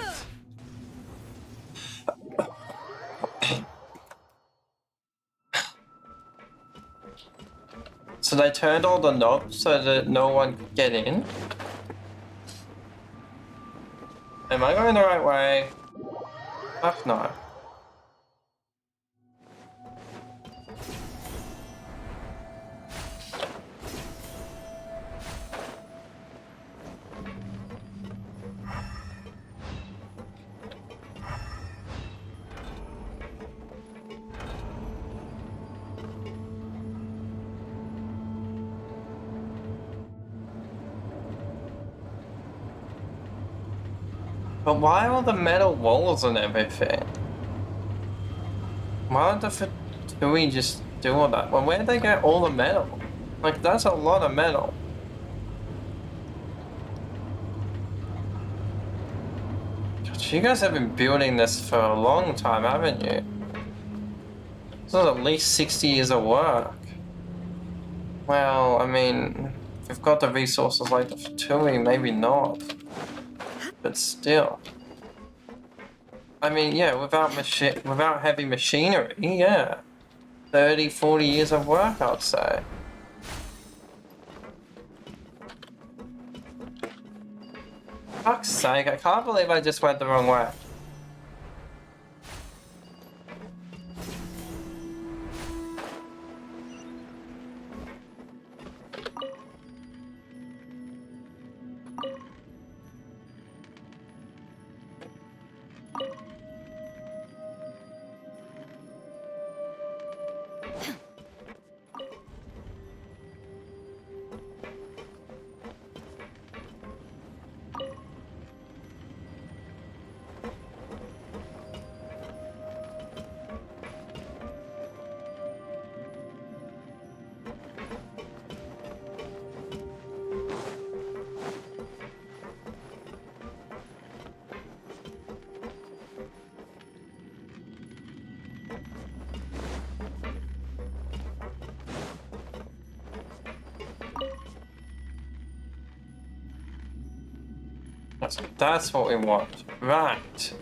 So they turned all the knobs so that no one could get in? Am I going the right way? Fuck no. But why all the metal walls and everything? Why don't the Fatui just do all that? Well, where'd they get all the metal? Like, that's a lot of metal. God, you guys have been building this for a long time, haven't you? This is at least 60 years of work. Well, I mean, if we've got the resources like the Fatui, maybe not. But still. I mean, yeah, without heavy machinery, yeah. 30, 40 years of work, I'd say. Fuck's sake, I can't believe I just went the wrong way. That's what we want. Right.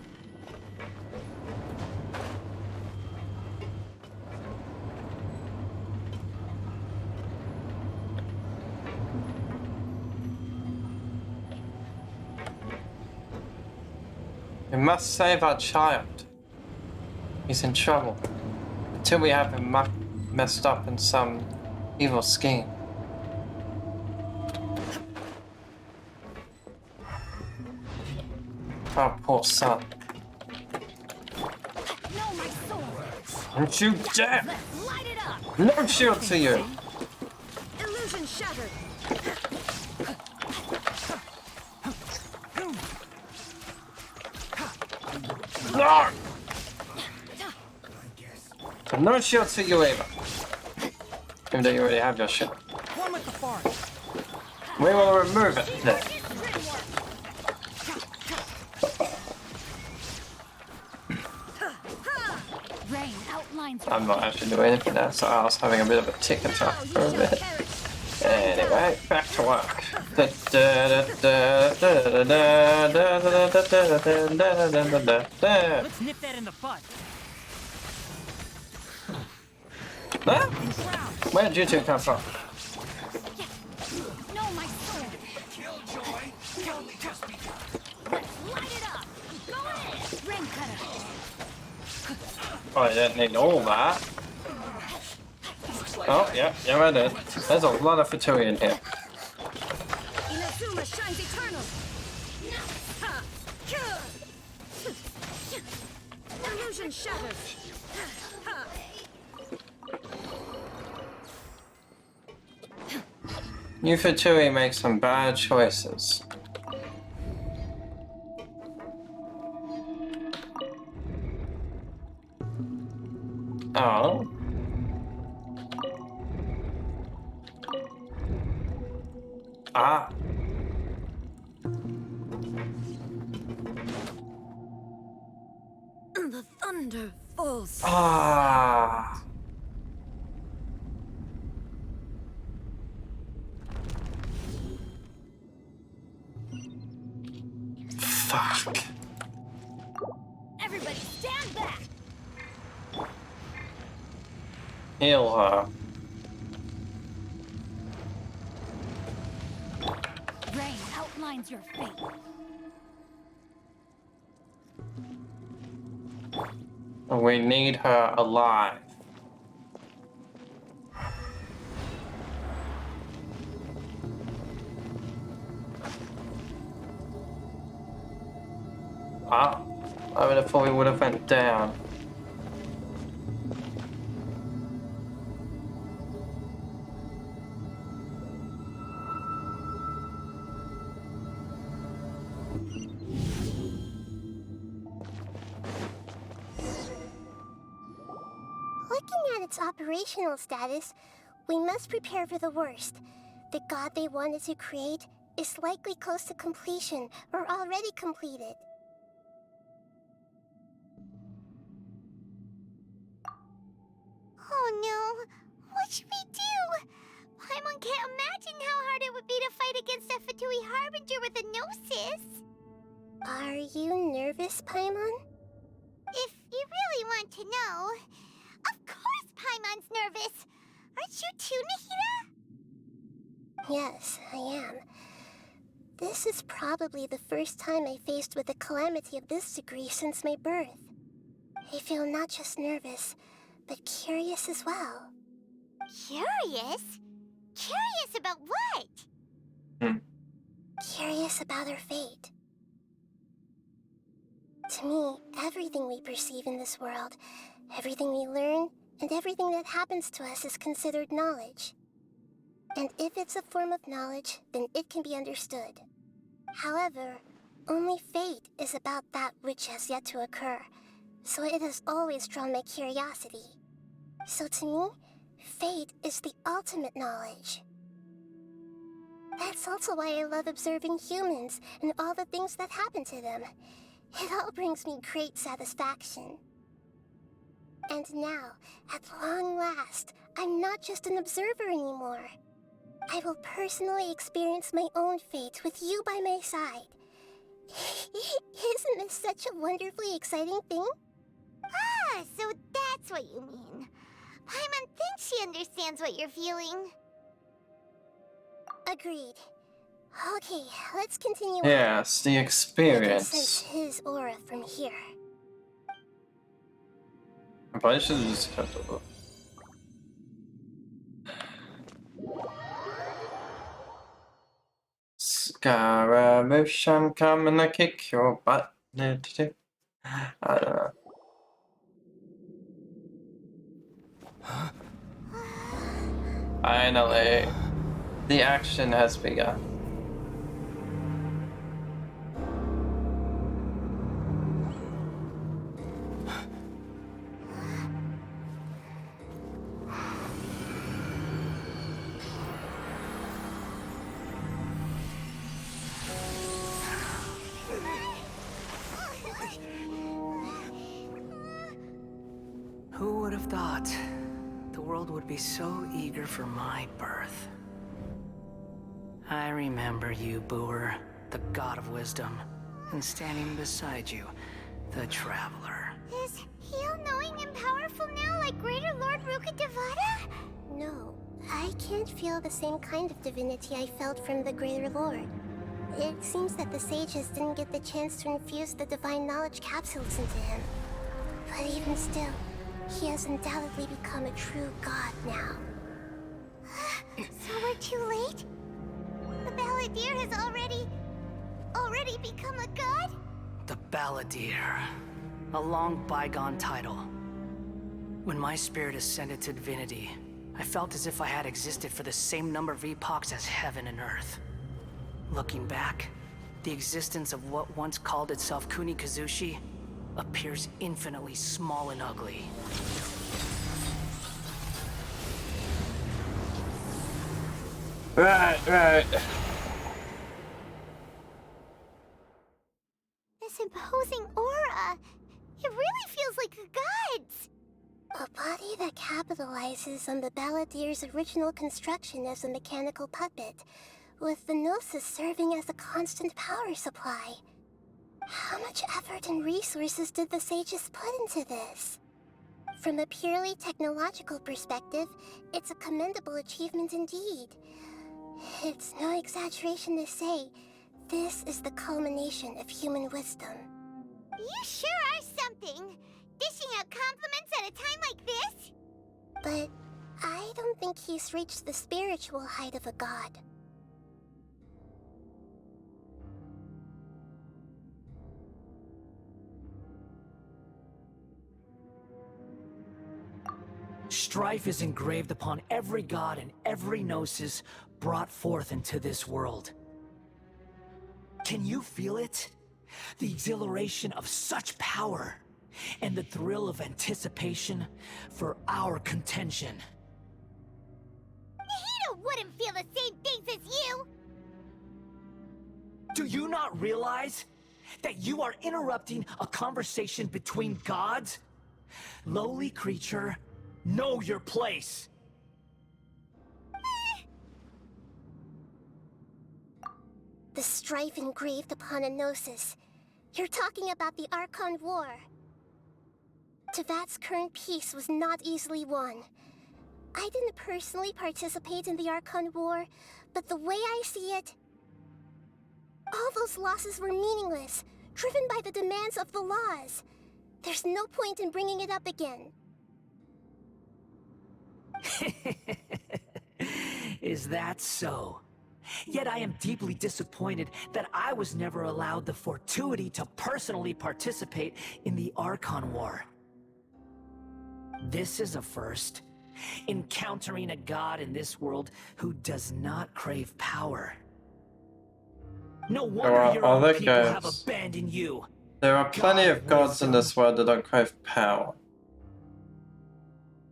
We must save our child. He's in trouble. Until we have him messed up in some evil scheme. Our poor son. No, my sword. Don't you dare! Light it up. No shield to you! Illusion shattered. No! So no shield to you either. Even though you already have your shield. One with the forest. We will remove it then. Rain outlines. I'm not actually doing anything now, so I was having a bit of a tick attack for a bit. Anyway, back to work. Let's nip that in the bud. Huh? Where did you two come from? No, my sword. Killjoy. Just begun. Let's light it up. Go ahead. Rain cutter. Oh, I didn't need all that. Oh, yeah, I did. There's a lot of Fatui in here. Inazuma shines eternal. Illusion shatters. You Fatui make some bad choices. Oh. Ah. The thunder falls. Ah. Fuck. Everybody stand back. Heal her. Rain outlines your fate. We need her alive. Ah, I would have thought we would have went down. Looking at its operational status, we must prepare for the worst. The god they wanted to create is likely close to completion or already completed. Oh no! What should we do? Paimon can't imagine how hard it would be to fight against a Fatui Harbinger with a Gnosis. Are you nervous, Paimon? If you really want to know, of course Paimon's nervous! Aren't you too, Nahida? Yes, I am. This is probably the first time I faced with a calamity of this degree since my birth. I feel not just nervous, but curious as well. Curious? Curious about what? Curious about our fate. To me, everything we perceive in this world, everything we learn, and everything that happens to us is considered knowledge. And if it's a form of knowledge, then it can be understood. However, only fate is about that which has yet to occur, so it has always drawn my curiosity. So to me, fate is the ultimate knowledge. That's also why I love observing humans and all the things that happen to them. It all brings me great satisfaction. And now, at long last, I'm not just an observer anymore. I will personally experience my own fate with you by my side. Isn't this such a wonderfully exciting thing? Ah, so that's what you mean. Paimon thinks she understands what you're feeling. Agreed. Okay, let's continue. Yes, the I can experience. sense his aura from here. I probably should have just kept it up. Scaramouche, I'm coming to kick your butt. I don't know. Finally, the action has begun. Who would have thought the world would be so eager for my birth? I remember you, Booer, the god of wisdom, and standing beside you, the traveler. Is he all-knowing and powerful now like Greater Lord Rukkhadevata? No, I can't feel the same kind of divinity I felt from the Greater Lord. It seems that the sages didn't get the chance to infuse the divine knowledge capsules into him. But even still, he has undoubtedly become a true god now. So we're too late? The Balladeer has already become a god? The Balladeer. A long bygone title. When my spirit ascended to divinity, I felt as if I had existed for the same number of epochs as heaven and earth. Looking back, the existence of what once called itself Kunikazushi appears infinitely small and ugly. Right. This imposing aura. It really feels like the gods. A body that capitalizes on the Balladeer's original construction as a mechanical puppet, with the Gnosis serving as a constant power supply. How much effort and resources did the sages put into this? From a purely technological perspective, it's a commendable achievement indeed. It's no exaggeration to say, this is the culmination of human wisdom. You sure are something. Dishing out compliments at a time like this? But I don't think he's reached the spiritual height of a god. Strife is engraved upon every god and every gnosis brought forth into this world. Can you feel it? The exhilaration of such power, and the thrill of anticipation for our contention. Nahida wouldn't feel the same things as you! Do you not realize that you are interrupting a conversation between gods? Lowly creature, know your place! The strife engraved upon a gnosis. You're talking about the Archon War. Tevat's current peace was not easily won. I didn't personally participate in the Archon War, but the way I see it, all those losses were meaningless, driven by the demands of the laws. There's no point in bringing it up again. Is that so? Yet I am deeply disappointed that I was never allowed the fortuity to personally participate in the Archon War. This is a first. Encountering a god in this world who does not crave power. No wonder your own people have abandoned you. There are plenty of gods in this world that don't crave power.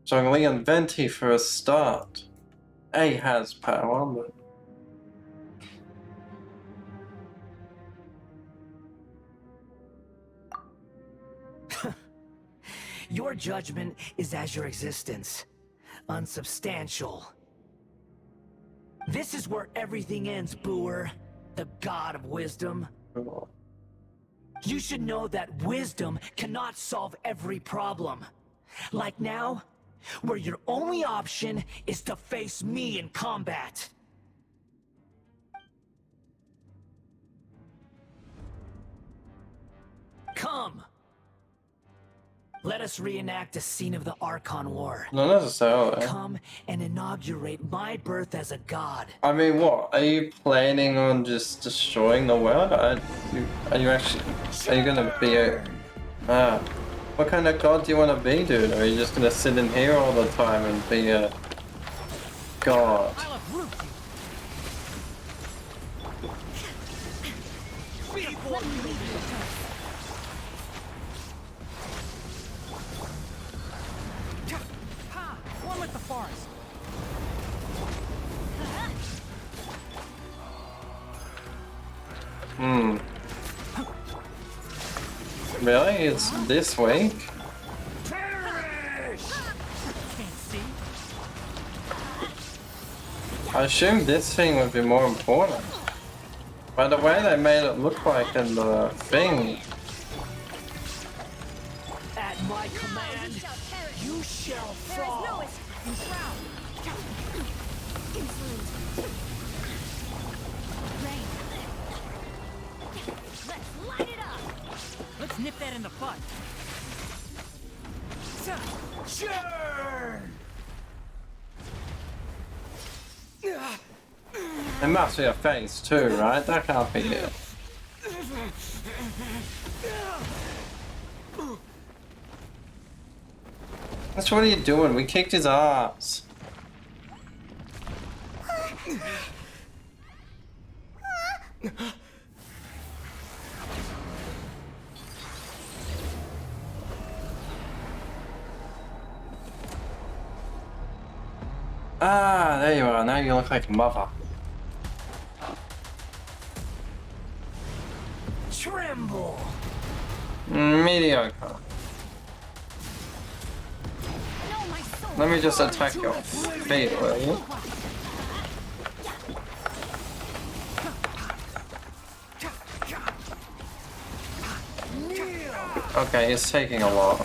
Zhongli and Venti for a start. A has power, but... Your judgment is as your existence. Unsubstantial. This is where everything ends, Booer. The god of wisdom. You should know that wisdom cannot solve every problem. Like now, where your only option is to face me in combat. Come! Let us reenact a scene of the Archon War. Not necessarily. Come and inaugurate my birth as a god. I mean, what? Are you planning on just destroying the world? Are you actually... Are you gonna be a... what kind of god do you want to be, dude? Or are you just gonna sit in here all the time and be a... god? One with the forest. Really? It's this week? I assumed this thing would be more important. By the way they made it look like in the thing. At my command, you shall fall. Let's light it up. Let's nip that in the bud. Sure. It must be a face too, right? That can't be it. That's what are you doing? We kicked his ass. Ah, there you are. Now you look like a mother. Tremble. Mediocre. Let me just attack your feet, will you? Okay, it's taking a while.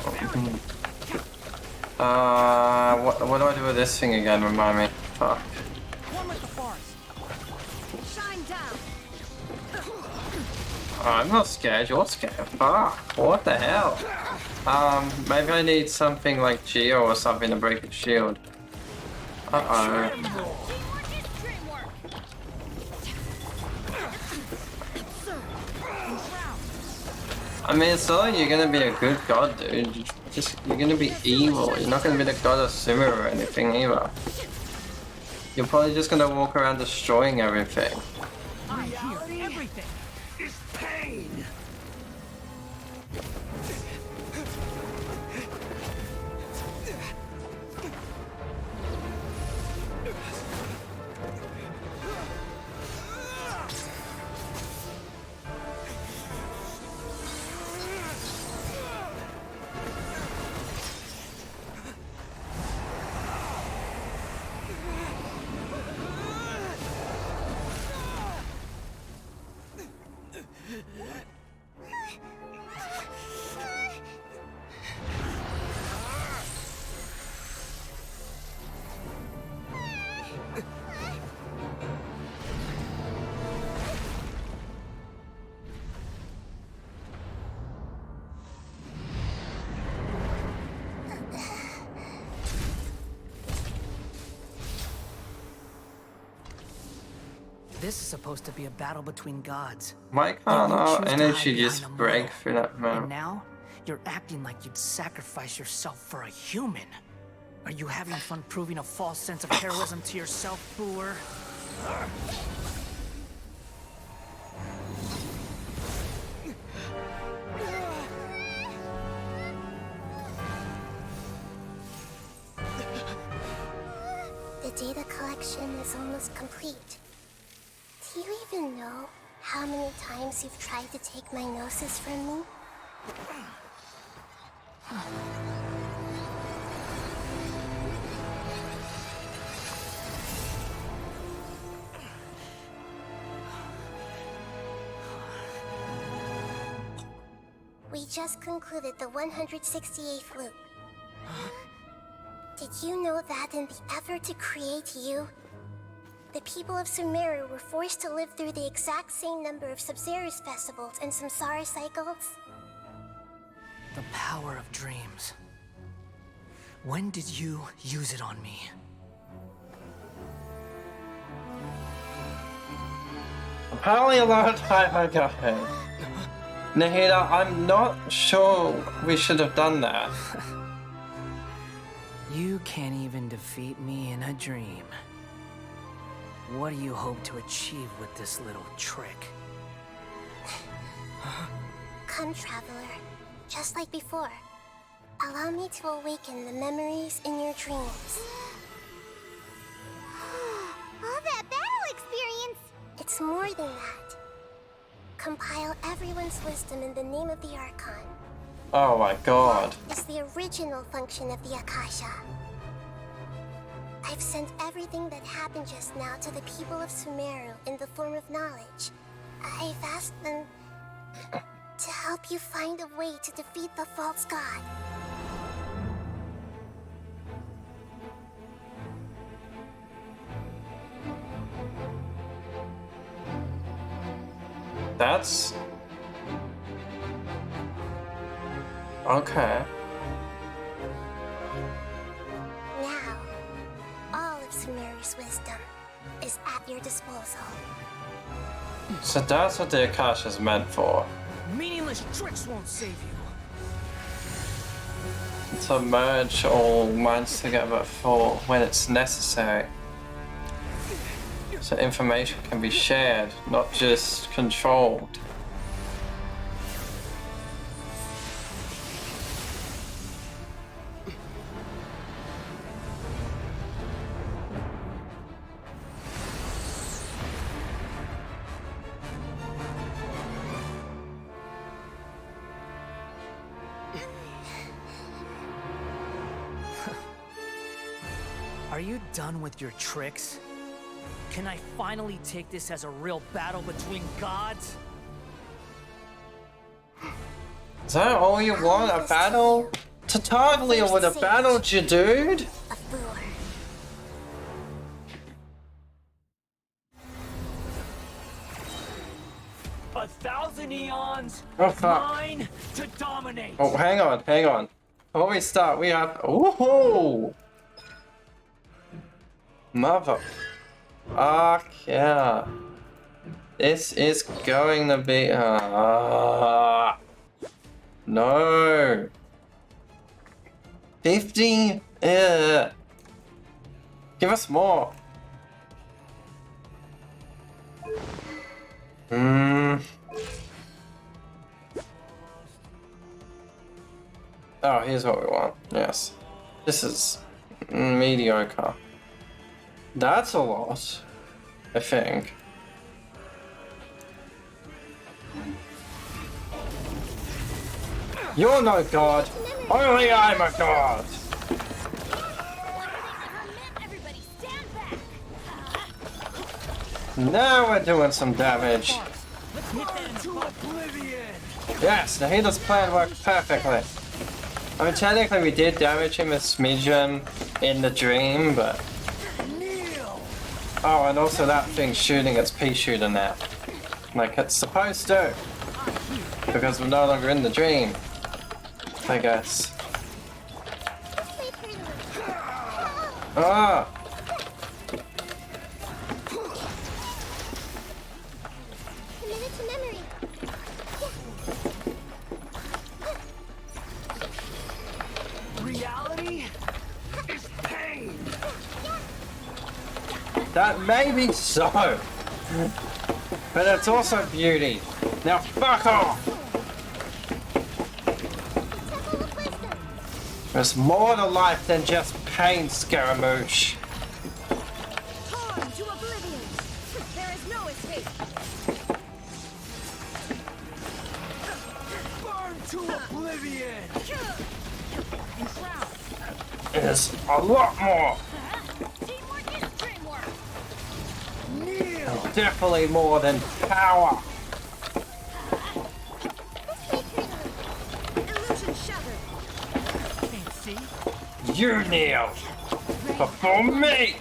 What do I do with this thing again? Remind me. Fuck. One with the forest. Shine down. Oh, I'm not scared. You're scared. Fuck. What the hell? Maybe I need something like Geo or something to break its shield. Uh-oh. I mean, it's not like you're gonna be a good god, dude. You're gonna be evil. You're not gonna be the god of Simmer or anything either. You're probably just gonna walk around destroying everything. I hear everything. Is pain. This is supposed to be a battle between gods. Why can't our energy just break through that And metal? now, you're acting like you'd sacrifice yourself for a human. Are you having fun proving a false sense of heroism to yourself, Boor? The data collection is almost complete. Do you even know how many times you've tried to take my gnosis from me? We just concluded the 168th loop. Did you know that in the effort to create you, the people of Sumeru were forced to live through the exact same number of Sub-Zerus festivals and Samsara cycles? The power of dreams. When did you use it on me? Apparently a lot of time ago. Nahida, I'm not sure we should have done that. You can't even defeat me in a dream. What do you hope to achieve with this little trick? Come, Traveler. Just like before. Allow me to awaken the memories in your dreams. All that battle experience! It's more than that. Compile everyone's wisdom in the name of the Archon. Oh my god. It's the original function of the Akasha. I've sent everything that happened just now to the people of Sumeru in the form of knowledge. I've asked them to help you find a way to defeat the false god. That's... okay. Now, all of Sumeru's wisdom is at your disposal. So that's what the Akasha's meant for. Meaningless tricks won't save you. To merge all minds together for when it's necessary. So information can be shared, not just controlled. Are you done with your tricks? Can I finally take this as a real battle between gods? Is that all you want? A battle? Tartaglia would have battled you, dude! A thousand eons, Oh, fuck. mine to dominate. Oh, hang on. Before we start, we have... Ooh! Mother... yeah. This is going to be... no! 50... Give us more! Oh, here's what we want. Yes. This is mediocre. That's a lot, I think. You're no god. Only I'm a god. Now we're doing some damage. Yes, Nahida's plan worked perfectly. I mean, technically we did damage him a smidgen in the dream, but... Oh, and also that thing's shooting its pea shooter now. Like it's supposed to. Because we're no longer in the dream. I guess. Ah! Reality is pain. That may be so. But it's also beauty. Now fuck off! There's more to life than just pain, Scaramouche. Torn to oblivion. There is no escape. Burn to oblivion. There's a lot more. Teamwork is dreamwork. There's definitely more than power. You kneel before me!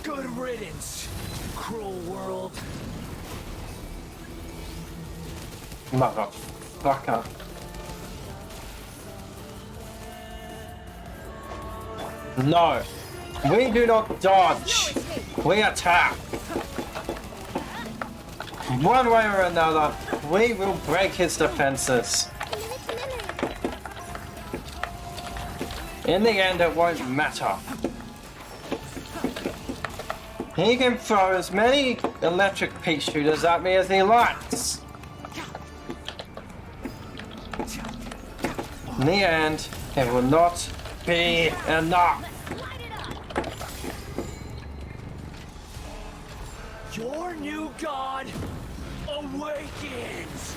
Good riddance, cruel world. Motherfucker. No. We do not dodge. We attack. One way or another, we will break his defenses. In the end, it won't matter. He can throw as many electric pea shooters at me as he likes. In the end, it will not be enough. Your new god awakens.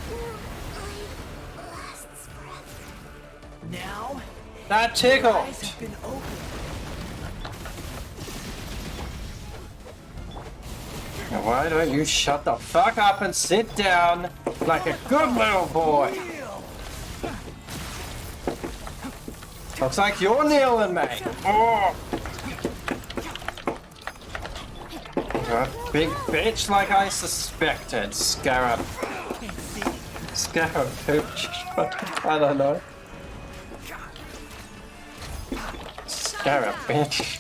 Now, That tickled. eyes have been opened. Now why don't you shut the fuck up and sit down like a good little boy? Looks like you're kneeling, mate. Oh. You're a big bitch like I suspected, Scarab. Scarab pooch. I don't know. Scarab bitch.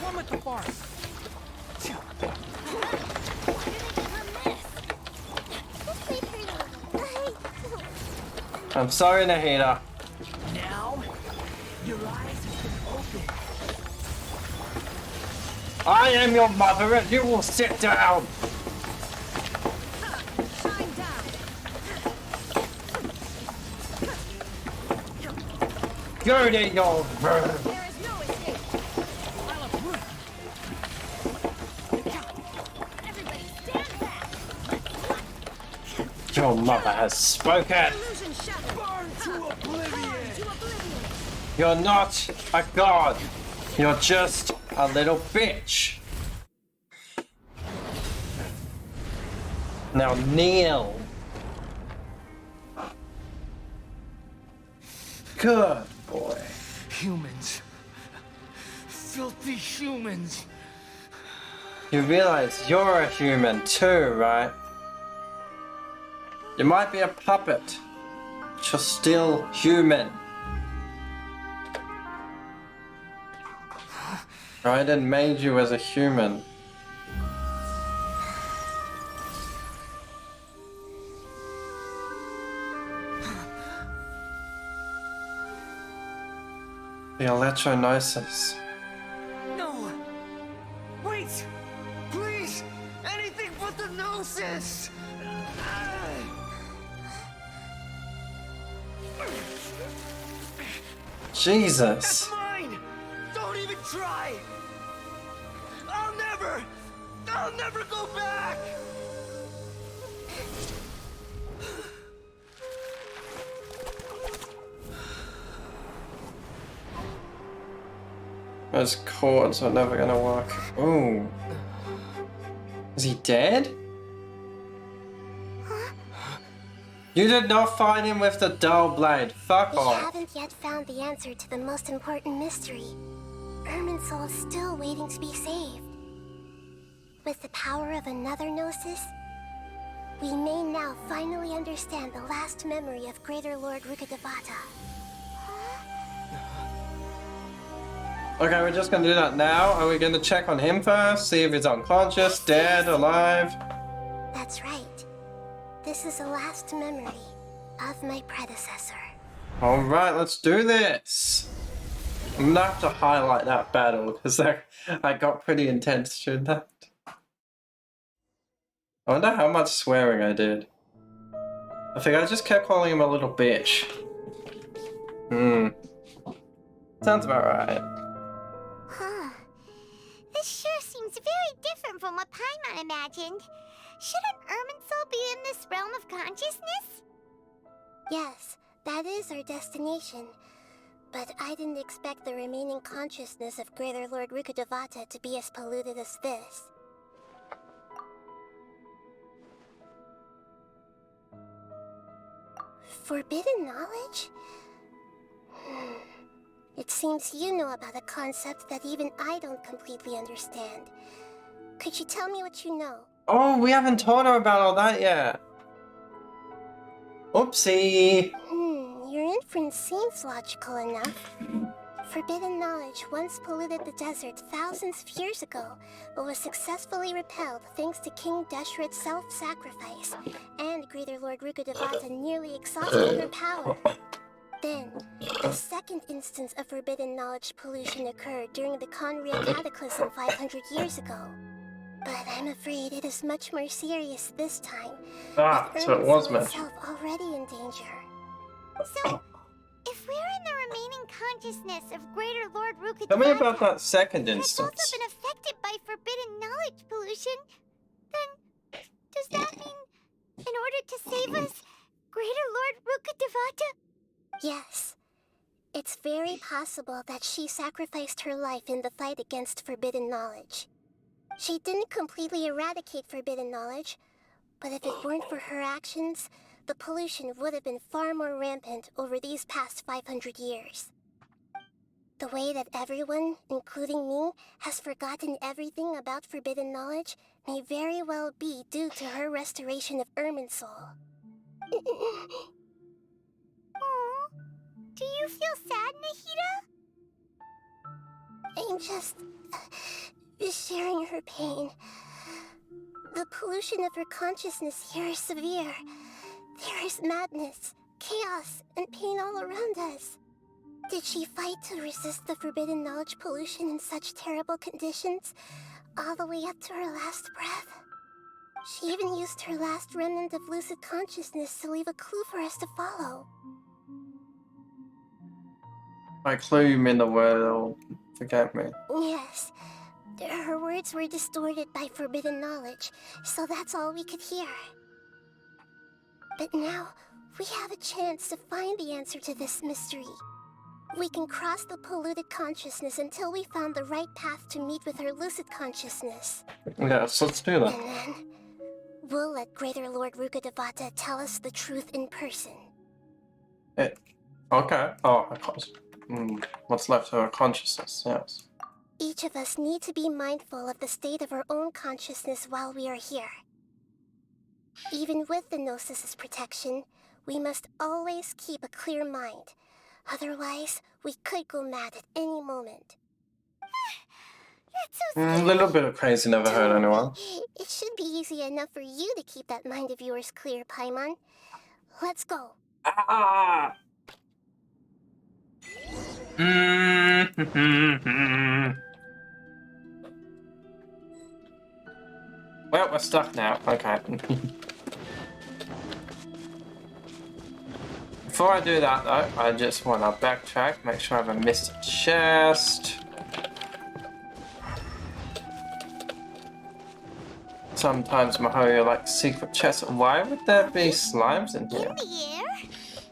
One with the bar. I'm sorry, Nahida. Now, your eyes have been opened. I am your mother and you will sit down. Go to your room. Your mother has spoken. You're not a god. You're just a little bitch. Now kneel. Good boy. Humans. Filthy humans. You realize you're a human too, right? You might be a puppet, but you're still human. Raiden made you as a human. The electronosis. No! Wait! Please! Anything but the gnosis! Jesus. That's mine! Don't even try! I'll never go back! Those cords are never gonna work. Ooh. Is he dead? You did not find him with the dull blade. Fuck We off. haven't yet found the answer to the most important mystery. Irminsul is still waiting to be saved. With the power of another Gnosis, we may now finally understand the last memory of Greater Lord Rukkhadevata. Okay, we're just gonna do that now. Are we gonna check on him first? See if he's unconscious, dead, alive? That's right. This is the last memory of my predecessor. Alright, let's do this. I'm gonna have to highlight that battle because I got pretty intense during that. I wonder how much swearing I did. I think I just kept calling him a little bitch. Sounds about right. Huh. This sure seems very different from what Paimon imagined. Shouldn't Irminsul be in this realm of consciousness? Yes, that is our destination. But I didn't expect the remaining consciousness of Greater Lord Rukkhadevata to be as polluted as this. Forbidden knowledge? It seems you know about a concept that even I don't completely understand. Could you tell me what you know? Oh, we haven't told her about all that yet. Oopsie. Your inference seems logical enough. Forbidden knowledge once polluted the desert thousands of years ago, but was successfully repelled thanks to King Deshret's self-sacrifice, and Greater Lord Rukkhadevata nearly exhausting her power. Then, a second instance of forbidden knowledge pollution occurred during the Conria Cataclysm 500 years ago. But I'm afraid it is much more serious this time, with So it was Irminsul mentioned. itself already in danger. So, if we're in the remaining consciousness of Greater Lord Rukkhadevata, Tell me about that second and it's also instance. been affected by forbidden knowledge pollution, then does that mean, in order to save us, Greater Lord Rukkhadevata? Yes. It's very possible that she sacrificed her life in the fight against forbidden knowledge. She didn't completely eradicate forbidden knowledge, but if it weren't for her actions, the pollution would have been far more rampant over these past 500 years. The way that everyone, including me, has forgotten everything about forbidden knowledge may very well be due to her restoration of Irminsul. Aww. Do you feel sad, Nahida? I'm just sharing her pain. The pollution of her consciousness here is severe. There is madness, chaos, and pain all around us. Did she fight to resist the forbidden knowledge pollution in such terrible conditions, all the way up to her last breath? She even used her last remnant of lucid consciousness to leave a clue for us to follow. By clue, you mean the word, or forget me. Yes. Her words were distorted by forbidden knowledge, so that's all we could hear. But now, we have a chance to find the answer to this mystery. We can cross the polluted consciousness until we found the right path to meet with her lucid consciousness. Yes, let's do that. And then, we'll let Greater Lord Rukkhadevata tell us the truth in person. Okay. Oh, of course. What's left of her consciousness, yes. Each of us need to be mindful of the state of our own consciousness while we are here. Even with the Gnosis' protection, we must always keep a clear mind. Otherwise, we could go mad at any moment. That's so A little bit of crazy never hurt anyone. It should be easy enough for you to keep that mind of yours clear, Paimon. Let's go. Ah! Well, we're stuck now. Okay. Before I do that, though, I just want to backtrack, make sure I haven't missed a chest. Sometimes Mahoyo likes secret chests. Why would there be slimes in here? In the air? And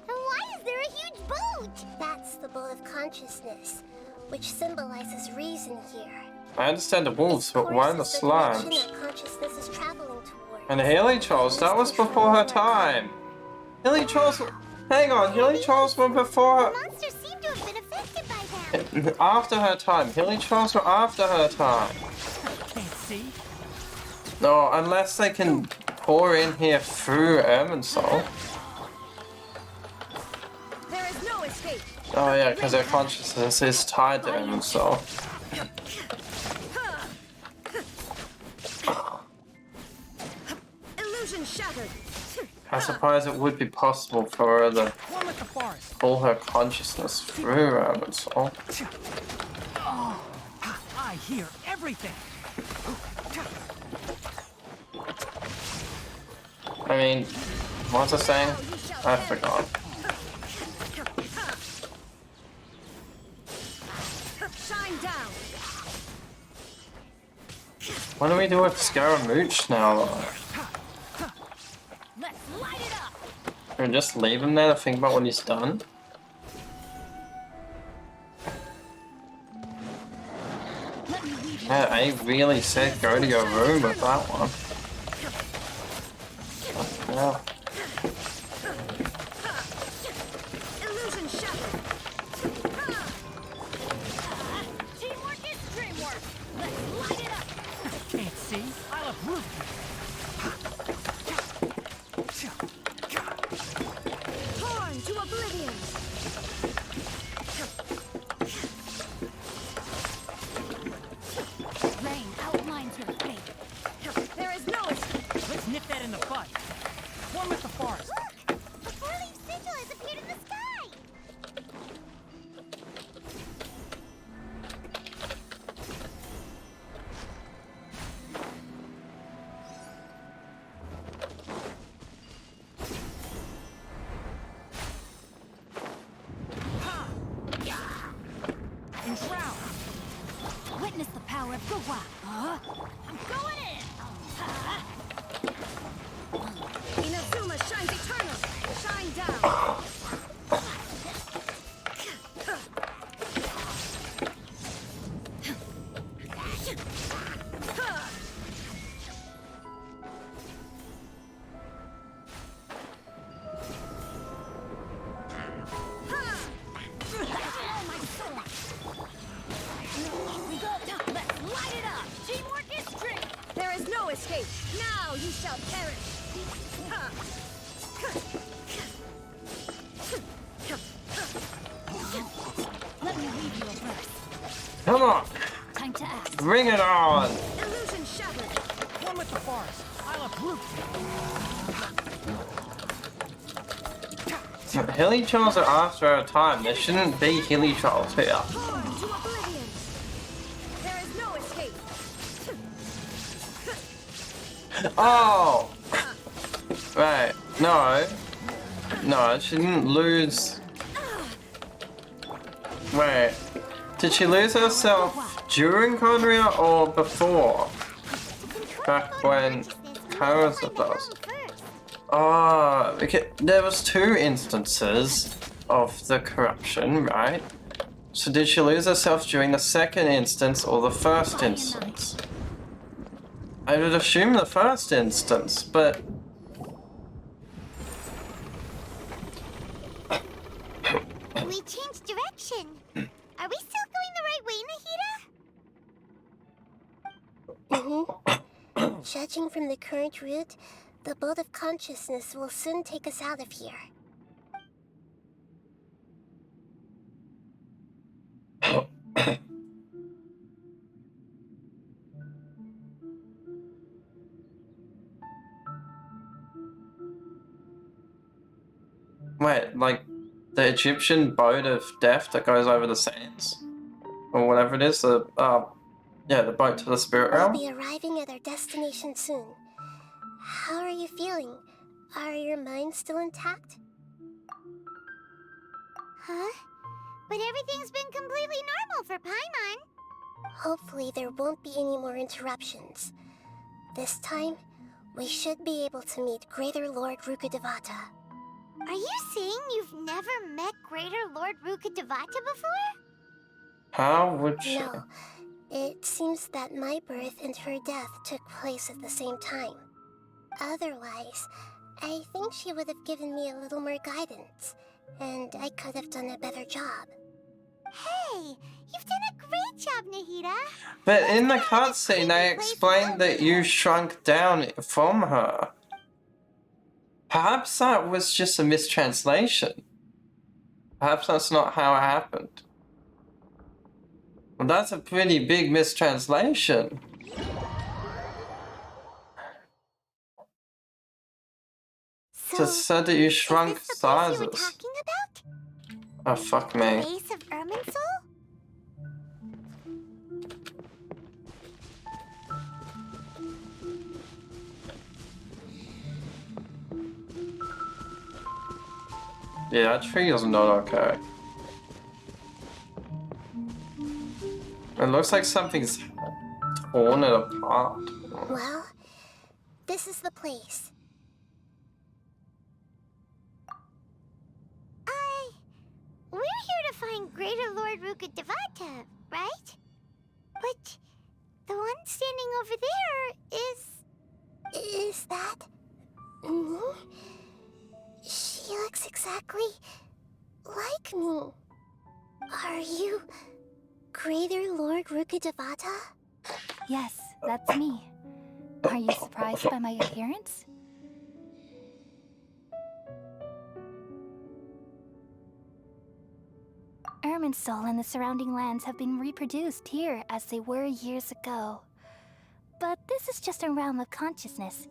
why is there a huge boat? That's the boat of consciousness, which symbolizes reason here. I understand the wolves, but why the slimes? Consciousness is traveling toward. And Hilly Trolls, that was before her time. Hilly Trolls, hang on, Hilly Trolls were before her. Monsters seem to have been affected by them. After her time. Hilly Trolls were after her time. Can't see. No, unless they can pour in here through Irminsul. There is no escape. Oh yeah, because their consciousness is tied to Irminsul. Illusion shattered. I suppose it would be possible for her to One with the forest. pull her consciousness through Irminsul. Oh, I hear everything. I mean, what's it saying? I forgot. Shine down. What do we do with Scaramouche now, though? Let's light it up. Can we just leave him there to think about what he's done? Yeah, I really said go to your room with that one. Yeah. ground. Witness the power of Gugwa. I'm going in. Inazuma shines eternal. Shine down. There is no escape. Now you shall perish. Let me read you a verse. Come on. Time to act. Bring it on. Illusion shattered. One with the forest. I love root. Hilly trolls are after our time. There shouldn't be hilly trolls here. To oblivion. There is no escape. Oh! Right. No. No, she didn't lose. Wait. Did she lose herself during Conria or before? Back when Kara's with us. Oh, okay. There was 2 instances of the corruption, right? So did she lose herself during the second instance or the first instance? I would assume the first instance, but... We changed direction. Are we still going the right way, Nahida? Judging from the current route, the bolt of consciousness will soon take us out of here. Wait, like the Egyptian boat of death that goes over the sands? Or whatever it is, yeah, the boat to the spirit We'll realm? be arriving at our destination soon. How are you feeling? Are your minds still intact? Huh? But everything's been completely normal for Paimon. Hopefully there won't be any more interruptions. This time, we should be able to meet Greater Lord Rukkhadevata. Are you saying you've never met Greater Lord Rukkhadevata before? How would she? No. It seems that my birth and her death took place at the same time. Otherwise, I think she would have given me a little more guidance, and I could have done a better job. Hey, you've done a great job, Nahida. But in the cutscene, they explained that you shrunk down from her. Perhaps that was just a mistranslation. Perhaps that's not how it happened. Well, that's a pretty big mistranslation. So, Just said that you shrunk is this the place you were sizes. talking about? Oh, fuck The me. base of Irminsul? Yeah, that tree is not okay. It looks like something's torn it apart. Well, this is the place. We're here to find Greater Lord Rukkhadevata, right? But the one standing over there is... Is that... me? She looks exactly like me. Are you Greater Lord Rukkhadevata? Yes, that's me. Are you surprised by my appearance? Irminsul and the surrounding lands have been reproduced here as they were years ago. But this is just a realm of consciousness.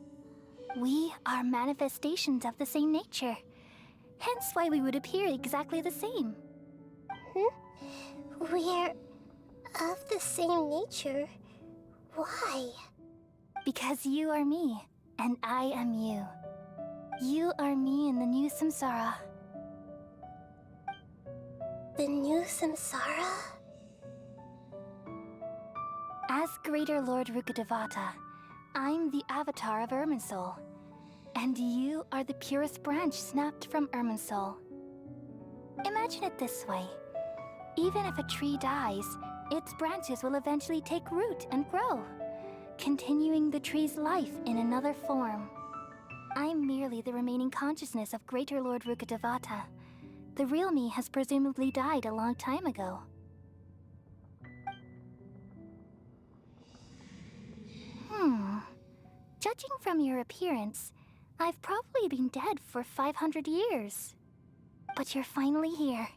We are manifestations of the same nature. Hence why we would appear exactly the same. We're of the same nature. Why? Because you are me, and I am you. You are me in the new samsara. The new samsara? As Greater Lord Rukkhadevata, I'm the avatar of Irminsul. And you are the purest branch snapped from Irminsul. Imagine it this way. Even if a tree dies, its branches will eventually take root and grow, continuing the tree's life in another form. I'm merely the remaining consciousness of Greater Lord Rukkhadevata. The real me has presumably died a long time ago. Judging from your appearance, I've probably been dead for 500 years. But you're finally here.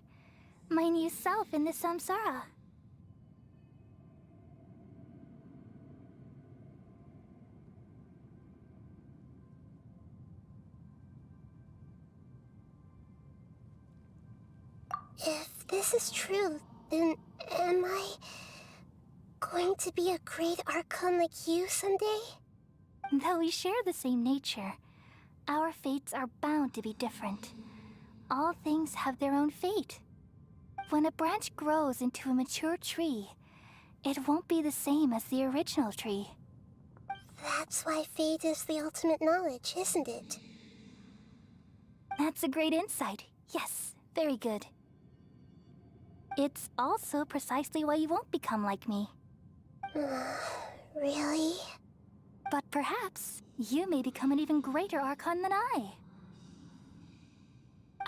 My new self in the samsara. If this is true, then am I going to be a great archon like you someday? Though we share the same nature, our fates are bound to be different. All things have their own fate. When a branch grows into a mature tree, it won't be the same as the original tree. That's why fate is the ultimate knowledge, isn't it? That's a great insight. Yes, very good. It's also precisely why you won't become like me. Really? But perhaps you may become an even greater archon than I.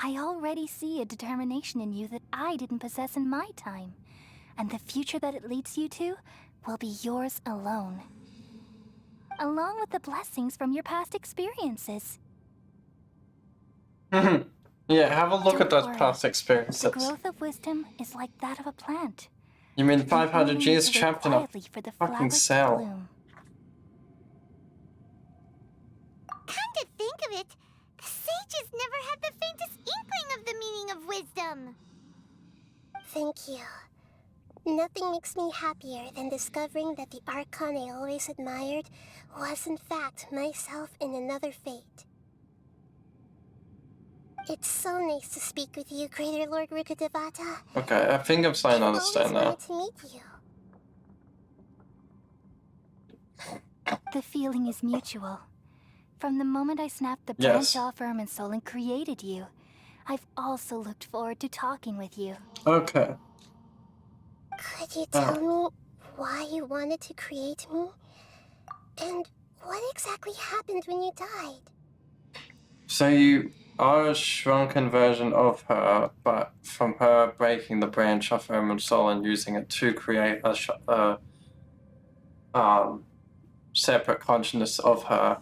I already see a determination in you that I didn't possess in my time, and the future that it leads you to will be yours alone. Along with the blessings from your past experiences. Yeah, have a look Don't at those worry. past The experiences. growth of wisdom is like that of a plant. You mean You 500 only need years to wait trapped in a quietly for the fucking flowers to cell? bloom. Come to think of it, the sages never had the faintest inkling of the meaning of wisdom. Thank you. Nothing makes me happier than discovering that the archon I always admired was in fact myself in another fate. It's so nice to speak with you, Greater Lord Rukkhadevata. Okay, I think I'm starting to understand now. I've always wanted to meet you. The feeling is mutual. From the moment I snapped the Yes. branch off Irminsul and created you, I've also looked forward to talking with you. Okay. Could you tell me why you wanted to create me? And what exactly happened when you died? So you are a shrunken version of her, but from her breaking the branch off her soul and using it to create a separate consciousness of her,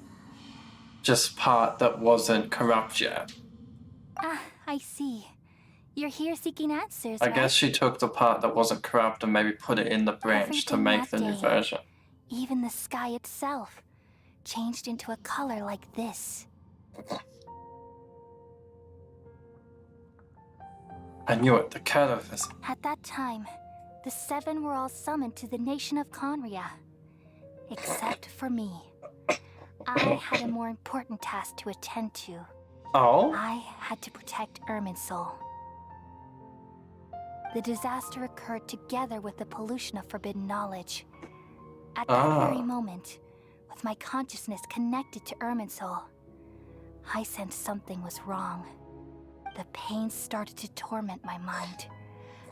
just part that wasn't corrupt yet. Ah, I see. You're here seeking answers, I right? guess she took the part that wasn't corrupt and maybe put it in the branch to Everything make that the new day, version. even the sky itself, changed into a color like this. I knew it, the cataphyst. At that time, the seven were all summoned to the nation of Conria. Except for me. I had a more important task to attend to. Oh? I had to protect Irminsul. The disaster occurred together with the pollution of forbidden knowledge. At that very moment, with my consciousness connected to Irminsul, I sensed something was wrong. The pain started to torment my mind.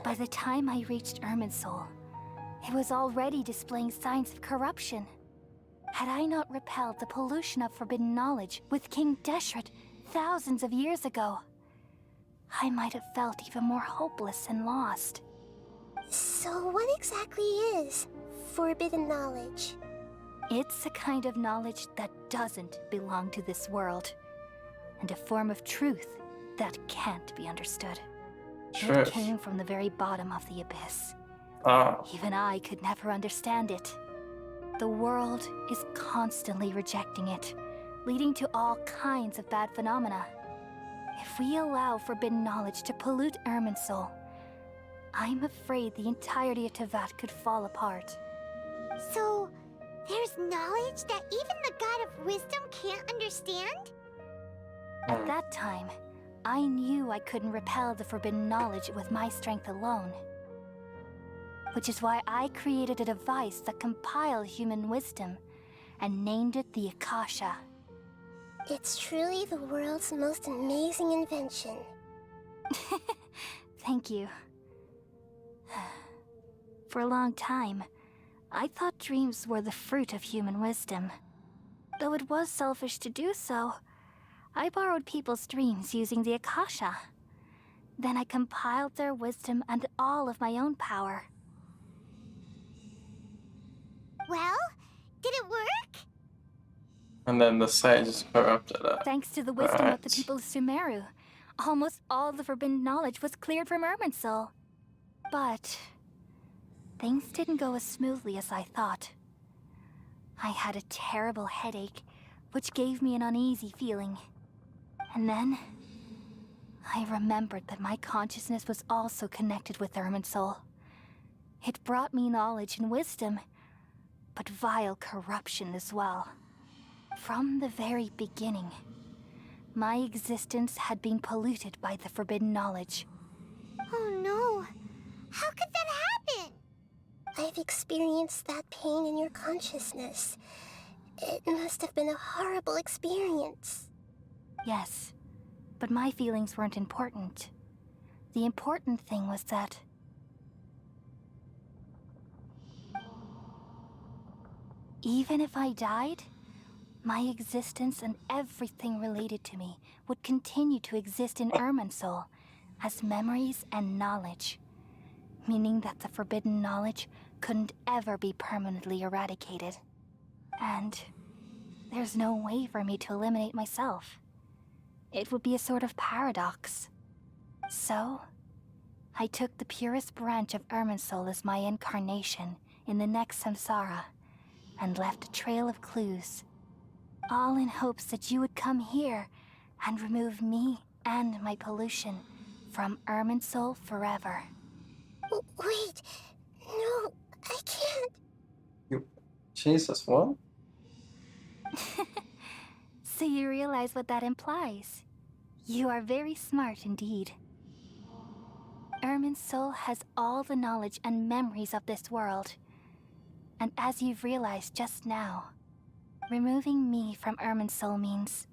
By the time I reached Irminsul, it was already displaying signs of corruption. Had I not repelled the pollution of forbidden knowledge with King Deshret thousands of years ago, I might have felt even more hopeless and lost. So what exactly is forbidden knowledge? It's a kind of knowledge that doesn't belong to this world, and a form of truth that can't be understood. It came from the very bottom of the abyss. Even I could never understand it. The world is constantly rejecting it, leading to all kinds of bad phenomena. If we allow forbidden knowledge to pollute Irminsul, I'm afraid the entirety of Tevat could fall apart. So, there's knowledge that even the God of Wisdom can't understand? At that time, I knew I couldn't repel the forbidden knowledge with my strength alone. which is why I created a device that compiled human wisdom and named it the Akasha. It's truly the world's most amazing invention. Thank you. For a long time, I thought dreams were the fruit of human wisdom. Though it was selfish to do so, I borrowed people's dreams using the Akasha. Then I compiled their wisdom and all of my own power. Well, did it work? And then the sages corrupted it. Thanks to the wisdom of the Right. people of Sumeru, almost all the forbidden knowledge was cleared from Irminsul. But things didn't go as smoothly as I thought. I had a terrible headache, which gave me an uneasy feeling. And then I remembered that my consciousness was also connected with Irminsul. It brought me knowledge and wisdom, but vile corruption as well. From the very beginning, my existence had been polluted by the forbidden knowledge. Oh no. How could that happen? I've experienced that pain in your consciousness. It must have been a horrible experience. Yes, but my feelings weren't important. The important thing was that even if I died, my existence and everything related to me would continue to exist in Irminsul as memories and knowledge, meaning that the forbidden knowledge couldn't ever be permanently eradicated. And there's no way for me to eliminate myself. It would be a sort of paradox. So, I took the purest branch of Irminsul as my incarnation in the next samsara and left a trail of clues, all in hopes that you would come here and remove me and my pollution from Irminsul forever. Wait, no, I can't. Jesus, what? So you realize what that implies. You are very smart indeed. Irminsul has all the knowledge and memories of this world. And as you've realized just now, removing me from Irminsul means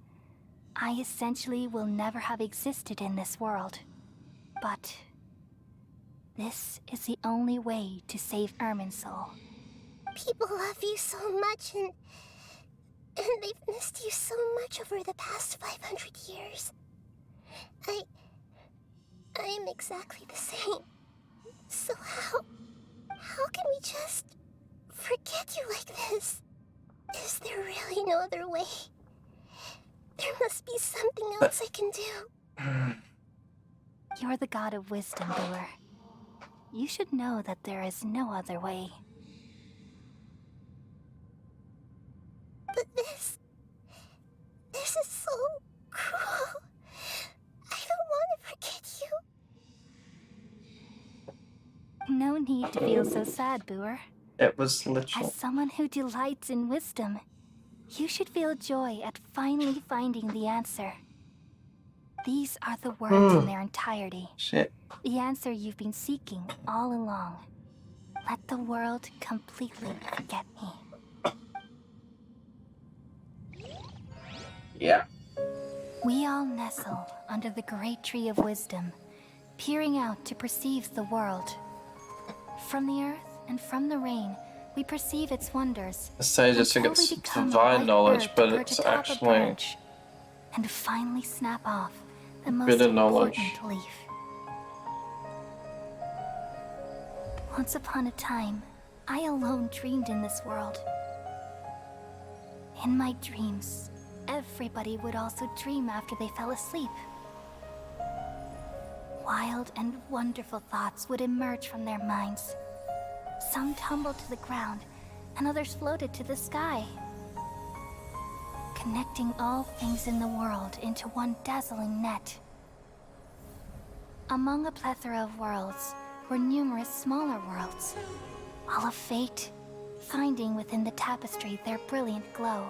I essentially will never have existed in this world. But this is the only way to save Irminsul. People love you so much, and they've missed you so much over the past 500 years. I am exactly the same. So how can we just forget you like this? Is there really no other way? There must be something else I can do. You're the god of wisdom, Brewer. You should know that there is no other way. But this is so cruel. I don't want to forget you. No need to feel so sad, Brewer. It was literal. As someone who delights in wisdom, you should feel joy at finally finding the answer. These are the words in their entirety. Shit. The answer you've been seeking all along. Let the world completely forget me. Yeah. We all nestle under the great tree of wisdom, peering out to perceive the world. From the earth and from the rain, we perceive its wonders. The sages think until we it's become divine like knowledge, bird but to perch it's atop a actually branch and finally snap off the most forbidden knowledge. important leaf. Once upon a time, I alone dreamed in this world. In my dreams, everybody would also dream after they fell asleep. Wild and wonderful thoughts would emerge from their minds. Some tumbled to the ground, and others floated to the sky, connecting all things in the world into one dazzling net. Among a plethora of worlds were numerous smaller worlds, all of fate, finding within the tapestry their brilliant glow.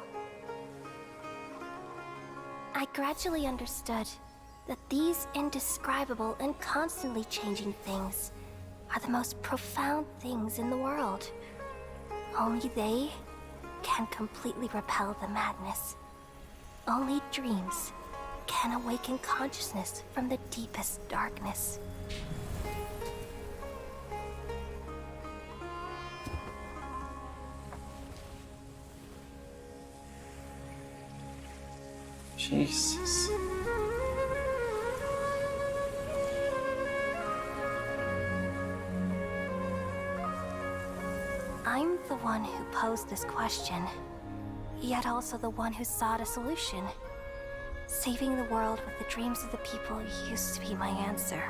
I gradually understood that these indescribable and constantly changing things are the most profound things in the world. Only they can completely repel the madness. Only dreams can awaken consciousness from the deepest darkness. Jesus. I'm the one who posed this question, yet also the one who sought a solution. Saving the world with the dreams of the people used to be my answer.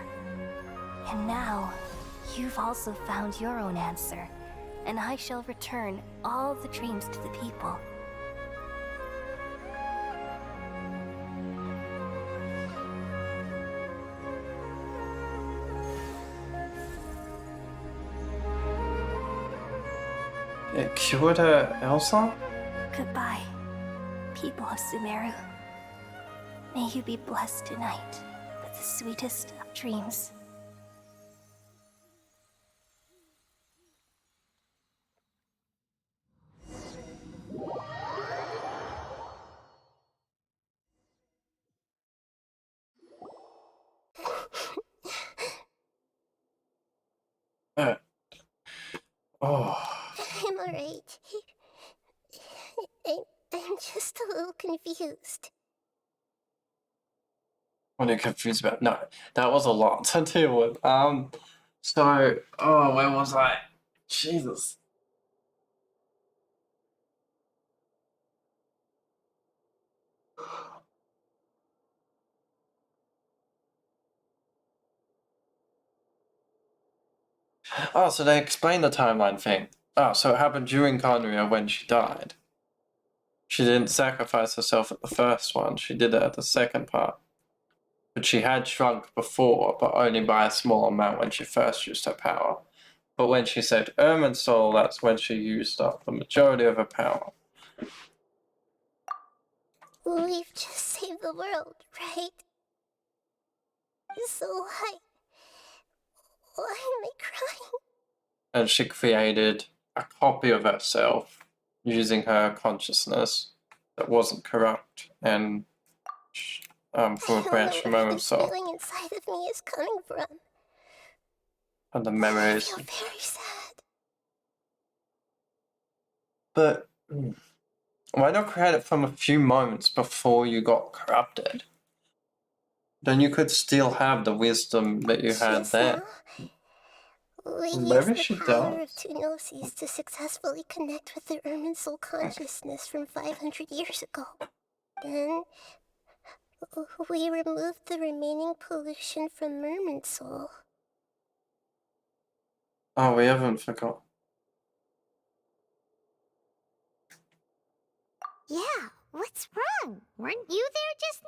And now, you've also found your own answer, and I shall return all the dreams to the people. It cured her, Elsa? Goodbye, people of Sumeru. May you be blessed tonight with the sweetest of dreams. Oh. I'm alright. I'm just a little confused. What are you confused about? No, that was a lot to deal with. So, where was I? Jesus. Oh, so they explained the timeline thing. Oh, so it happened during Conria when she died. She didn't sacrifice herself at the first one, she did it at the second part. But she had shrunk before, but only by a small amount when she first used her power. But when she saved Ermin's soul, that's when she used up the majority of her power. We've just saved the world, right? So why am I crying? And she created a copy of herself using her consciousness that wasn't corrupt and from a branch from her This soul. feeling inside of me is coming from. And the I memories. feel very sad. But why not create it from a few moments before you got corrupted? Then you could still have the wisdom that you had then. We Maybe used she the power does. of two gnosis to successfully connect with the Ermin soul consciousness from 500 years ago. Then, we removed the remaining pollution from Merman soul. Oh, we haven't forgot. Yeah, what's wrong? Weren't you there just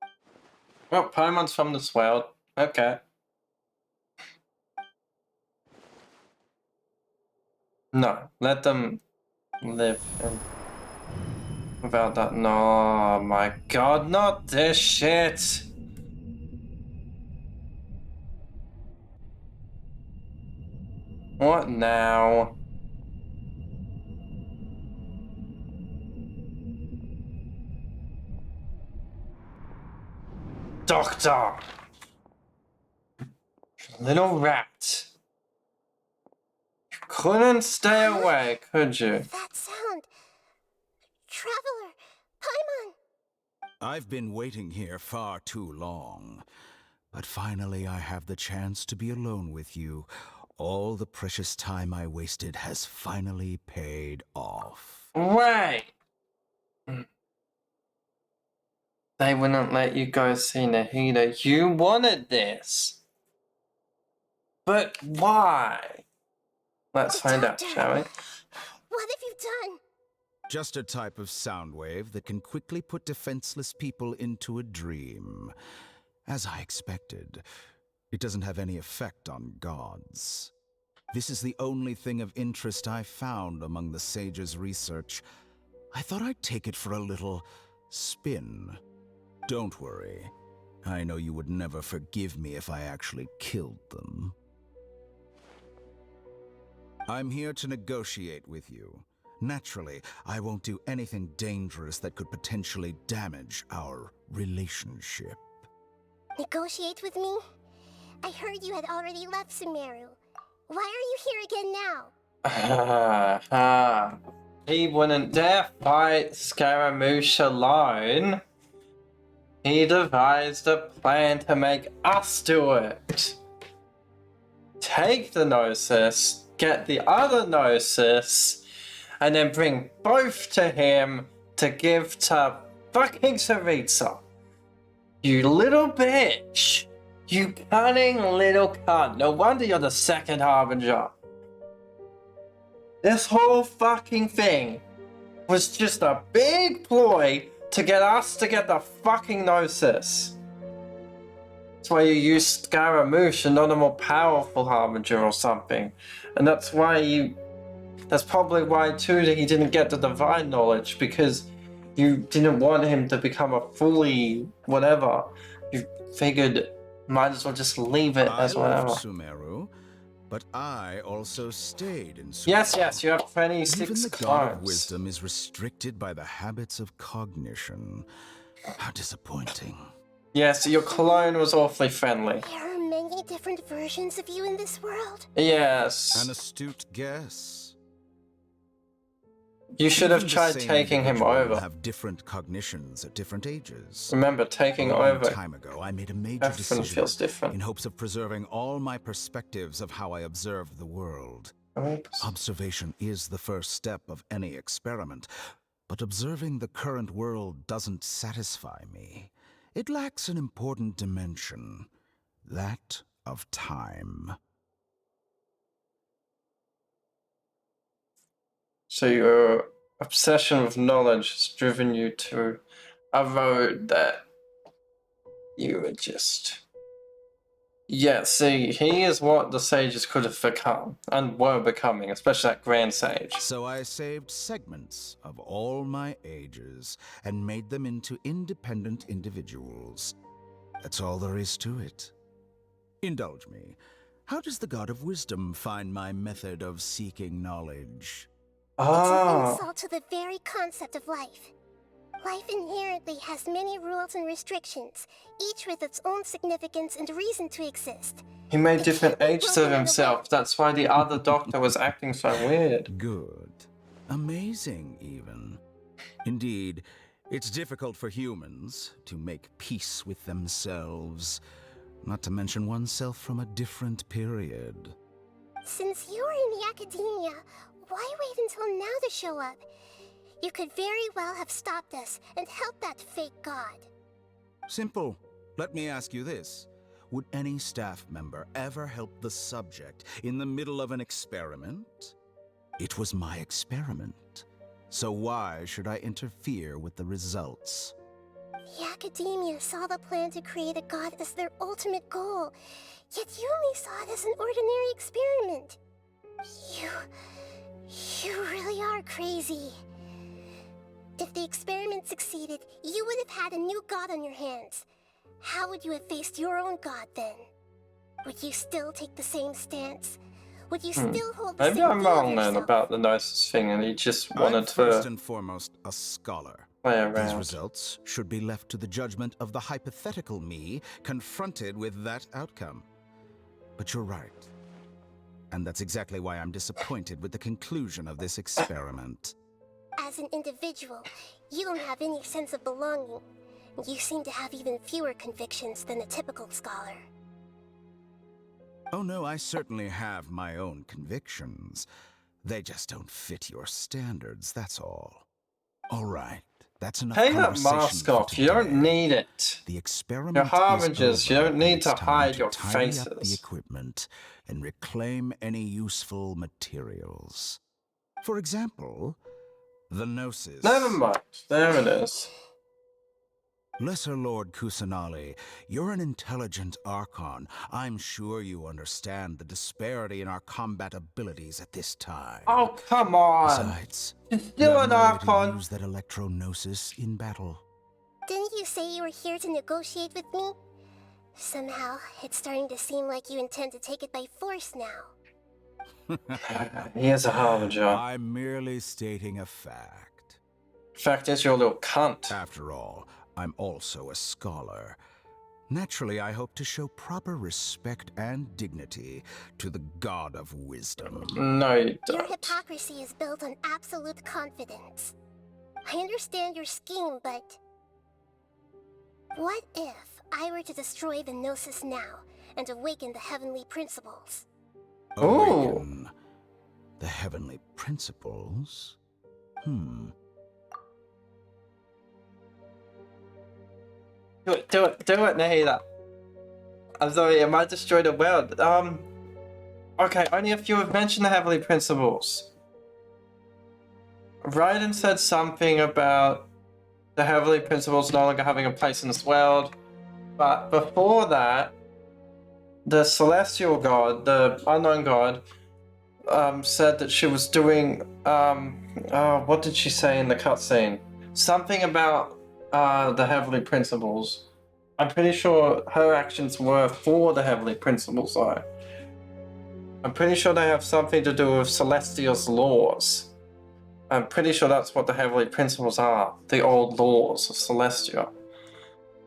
now? Well, Paimon's from this world. Okay. No, let them live without that. No, my God, not this shit. What now? Doctor! Little rat. You couldn't stay away, could you? That sound. Traveler! Paimon! I've been waiting here far too long. But finally I have the chance to be alone with you. All the precious time I wasted has finally paid off. Wait! They wouldn't let you go see Nahida. You wanted this. But why? Let's find out, shall we? What have you done? Just a type of sound wave that can quickly put defenseless people into a dream. As I expected, it doesn't have any effect on gods. This is the only thing of interest I found among the sage's research. I thought I'd take it for a little spin. Don't worry. I know you would never forgive me if I actually killed them. I'm here to negotiate with you. Naturally, I won't do anything dangerous that could potentially damage our relationship. Negotiate with me? I heard you had already left Sumeru. Why are you here again now? He wouldn't dare fight Scaramouche alone. He devised a plan to make us do it. Take the Gnosis, get the other Gnosis, and then bring both to him to give to fucking Saritsa. You little bitch. You cunning little cunt. No wonder you're the second Harbinger. This whole fucking thing was just a big ploy to get us to get the fucking Gnosis. That's why you use Scaramouche and not a more powerful Harbinger or something. And that's why that's probably why too that he didn't get the divine knowledge, because you didn't want him to become a fully whatever. You figured might as well just leave it as whatever. I left Sumeru, but I also stayed in Sumeru. Yes, you have 26 Even the clones. God of Wisdom is restricted by the habits of cognition. How disappointing. Yes, your clone was awfully friendly. There are many different versions of you in this world. Yes. An astute guess. You should have Even the tried same taking him individual will over. have different cognitions at different ages. Remember, taking A long over time ago, I made a major everyone decision feels different. in hopes of preserving all my perspectives of how I observed the world. Observation is the first step of any experiment, but observing the current world doesn't satisfy me. It lacks an important dimension, that of time. So your obsession with knowledge has driven you to a road that you were just... Yeah, see, he is what the sages could have become, and were becoming, especially that Grand Sage. So I saved segments of all my ages and made them into independent individuals. That's all there is to it. Indulge me. How does the God of Wisdom find my method of seeking knowledge? It's an insult to the very concept of life. Life inherently has many rules and restrictions, each with its own significance and reason to exist. He made different ages of himself. That's why the other doctor was acting so weird. Good. Amazing, even. Indeed, it's difficult for humans to make peace with themselves, not to mention oneself from a different period. Since you were in the academia, why wait until now to show up? You could very well have stopped us and helped that fake god. Simple. Let me ask you this. Would any staff member ever help the subject in the middle of an experiment? It was my experiment. So why should I interfere with the results? The academia saw the plan to create a god as their ultimate goal, yet you only saw it as an ordinary experiment. You really are crazy. If the experiment succeeded, you would have had a new god on your hands. How would you have faced your own god then? Would you still take the same stance? Would you still hold the Maybe same I'm view of wrong then yourself? about the Gnosis thing and he just wanted I'm first to and foremost a scholar. play These around. results should be left to the judgment of the hypothetical me confronted with that outcome. But you're right. And that's exactly why I'm disappointed with the conclusion of this experiment. As an individual, you don't have any sense of belonging. You seem to have even fewer convictions than a typical scholar. Oh no, I certainly have my own convictions. They just don't fit your standards, that's all. All right, that's enough Take that conversation mask for off. You don't today. need it. The experiment You're is harbingers. You over, don't and need it's to time hide to your tidy up the faces. equipment and reclaim any useful materials. For example, the Gnosis. Never mind. There it is. Lesser Lord Kusanali, you're an intelligent archon. I'm sure you understand the disparity in our combat abilities at this time. Oh, come on. Besides, You're you still have an no way to archon. use that electro-gnosis in battle. Didn't you say you were here to negotiate with me? Somehow, it's starting to seem like you intend to take it by force now. He is a harbinger. I'm merely stating a fact. Fact is, you're a little cunt. After all, I'm also a scholar. Naturally, I hope to show proper respect and dignity to the God of Wisdom. No, you Your don't. hypocrisy is built on absolute confidence. I understand your scheme, but... what if I were to destroy the Gnosis now and awaken the heavenly principles? Awaken the heavenly principles? Do it, Nahida. I'm sorry, it might destroy the world. Okay, only a few have mentioned the heavenly principles. Raiden said something about the heavenly principles no longer having a place in this world, but before that, the celestial god, the unknown god, said that she was doing, what did she say in the cutscene? Something about the heavenly principles. I'm pretty sure her actions were for the heavenly principles, though. I'm pretty sure they have something to do with Celestia's laws. I'm pretty sure that's what the heavenly principles are, the old laws of Celestia.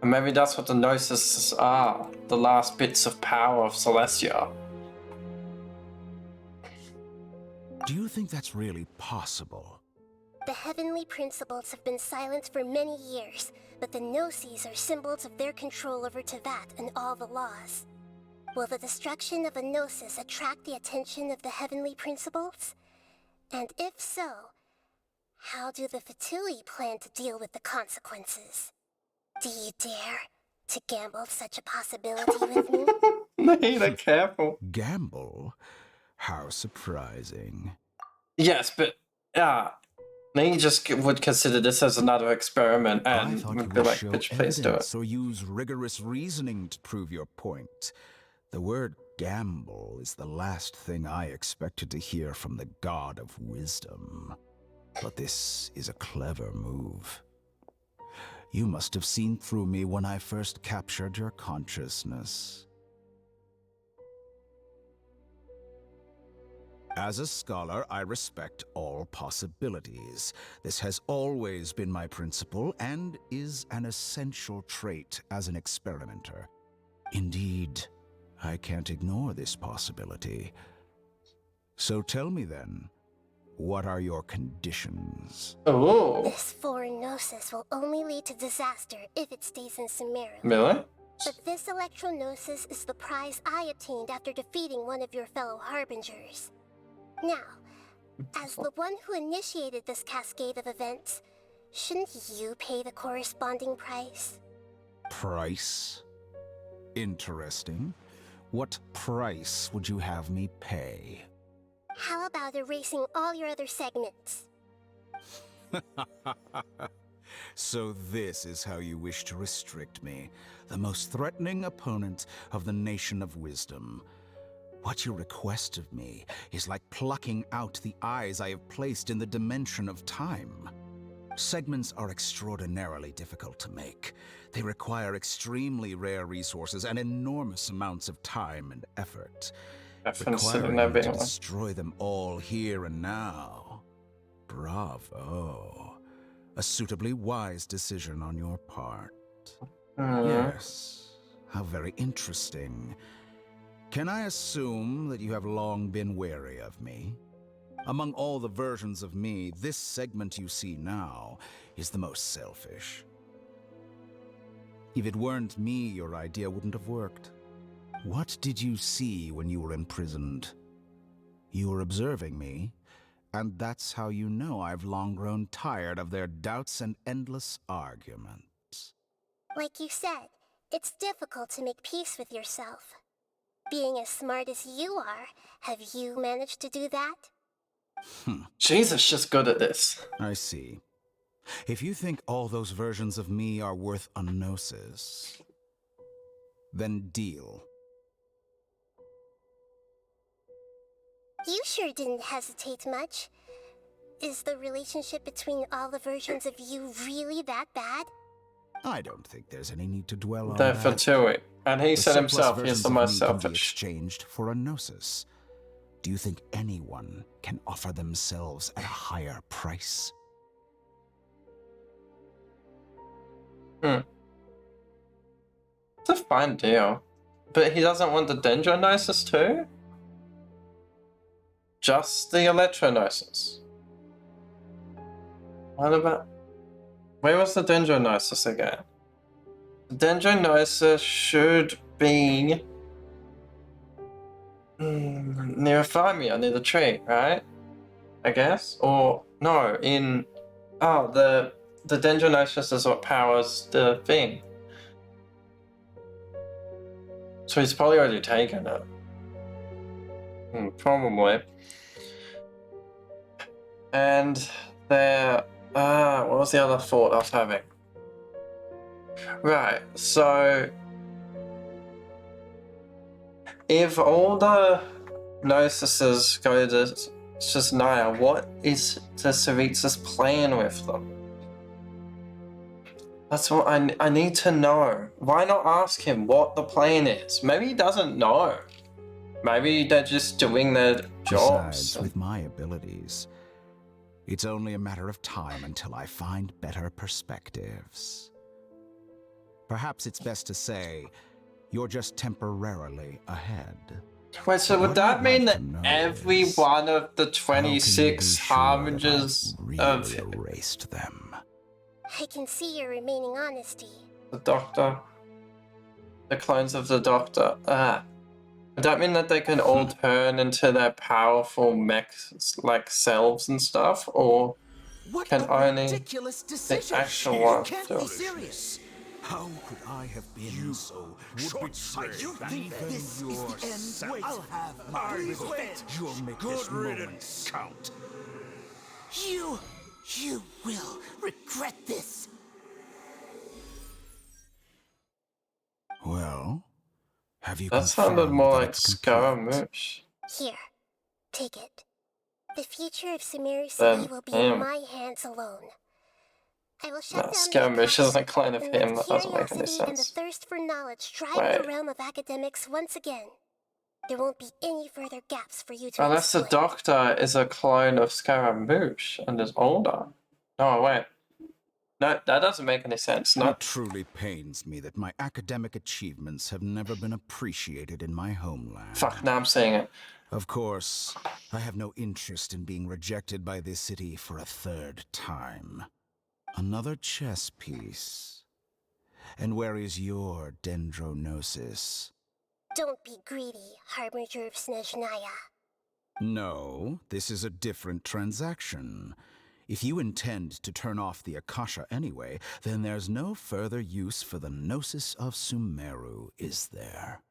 And maybe that's what the Gnosis are, the last bits of power of Celestia. Do you think that's really possible? The heavenly principles have been silent for many years, but the Gnosis are symbols of their control over Teyvat and all the laws. Will the destruction of a Gnosis attract the attention of the heavenly principles? And if so, how do the Fatui plan to deal with the consequences? Do you dare to gamble such a possibility with me? Nahida, careful. Gamble? How surprising. Yes, but they just would consider this as another experiment I and thought you would be would like, show bitch, please do it. evidence or use rigorous reasoning to prove your point. The word gamble is the last thing I expected to hear from the God of Wisdom. But this is a clever move. You must have seen through me when I first captured your consciousness. As a scholar, I respect all possibilities. This has always been my principle and is an essential trait as an experimenter. Indeed, I can't ignore this possibility. So tell me then, what are your conditions? Oh. This foreign Gnosis will only lead to disaster if it stays in Sumeru. Really? But this Electro-Gnosis is the prize I obtained after defeating one of your fellow Harbingers. Now, as the one who initiated this cascade of events, shouldn't you pay the corresponding price? Price? Interesting. What price would you have me pay? How about erasing all your other segments? So this is how you wish to restrict me, the most threatening opponent of the Nation of Wisdom. What you request of me is like plucking out the eyes I have placed in the dimension of time. Segments are extraordinarily difficult to make. They require extremely rare resources and enormous amounts of time and effort. Requiring me to destroy them all here and now. Bravo. A suitably wise decision on your part. Yes, how very interesting. Can I assume that you have long been wary of me? Among all the versions of me, this segment you see now is the most selfish. If it weren't me, your idea wouldn't have worked. What did you see when you were imprisoned? You were observing me, and that's how you know I've long grown tired of their doubts and endless arguments. Like you said, it's difficult to make peace with yourself. Being as smart as you are, have you managed to do that? Jesus, just good at this. I see. If you think all those versions of me are worth a gnosis, then deal. You sure didn't hesitate much. Is the relationship between all the versions of you really that bad? I don't think there's any need to dwell on They're that. Fatui. And he The said simplest himself, he's versions the of most me can be selfish. exchanged for a gnosis. Do you think anyone can offer themselves at a higher price? It's a fine deal. But he doesn't want the Dendrognosis too? Just the Electrognosis. What about... Where was the Dendrognosis again? The Dendrognosis should be... near Ephemia, near the tree, right? I guess? Or, no, in... Oh, the Dendrognosis is what powers the thing. So he's probably already taken it. Probably. And there... what was the other thought I was having? Right, so... If all the Gnosises go to Shizanaya, what is the Saritsa's plan with them? That's what I need to know. Why not ask him what the plan is? Maybe he doesn't know. Maybe they're just doing their jobs. Besides, with my abilities, it's only a matter of time until I find better perspectives. Perhaps it's best to say, you're just temporarily ahead. Wait, so would that mean that every one of the 26 harbingers of erased them? I can see your remaining honesty. The Doctor, the clones of the Doctor, would that mean that they can all turn into their powerful mechs, like selves and stuff, or can only the actual ones do it? Serious. How could I have been so short-sighted? You think this is the end? Wait, I'll have my revenge. You'll make this moment count. You will regret this. Well, have you That sounded confirmed more that like it's complete? Scaramouche. Here, take it. The future of Sumeru Then City will be him. in my hands alone. I will shut No, down Scaramouche the isn't a clone of and him. let That doesn't make any curiosity and the sense. thirst for knowledge drive Wait. the realm of academics once again. There won't be any further gaps for you to Unless the exploit. Doctor is a clone of Scaramouche and is older. No, wait. No, that doesn't make any sense. No. It truly pains me that my academic achievements have never been appreciated in my homeland. Fuck, now I'm saying it. Of course, I have no interest in being rejected by this city for a third time. Another chess piece. And where is your Dendrognosis? Don't be greedy, Harbinger of Snezhnaya. No, this is a different transaction. If you intend to turn off the Akasha anyway, then there's no further use for the Gnosis of Sumeru, is there?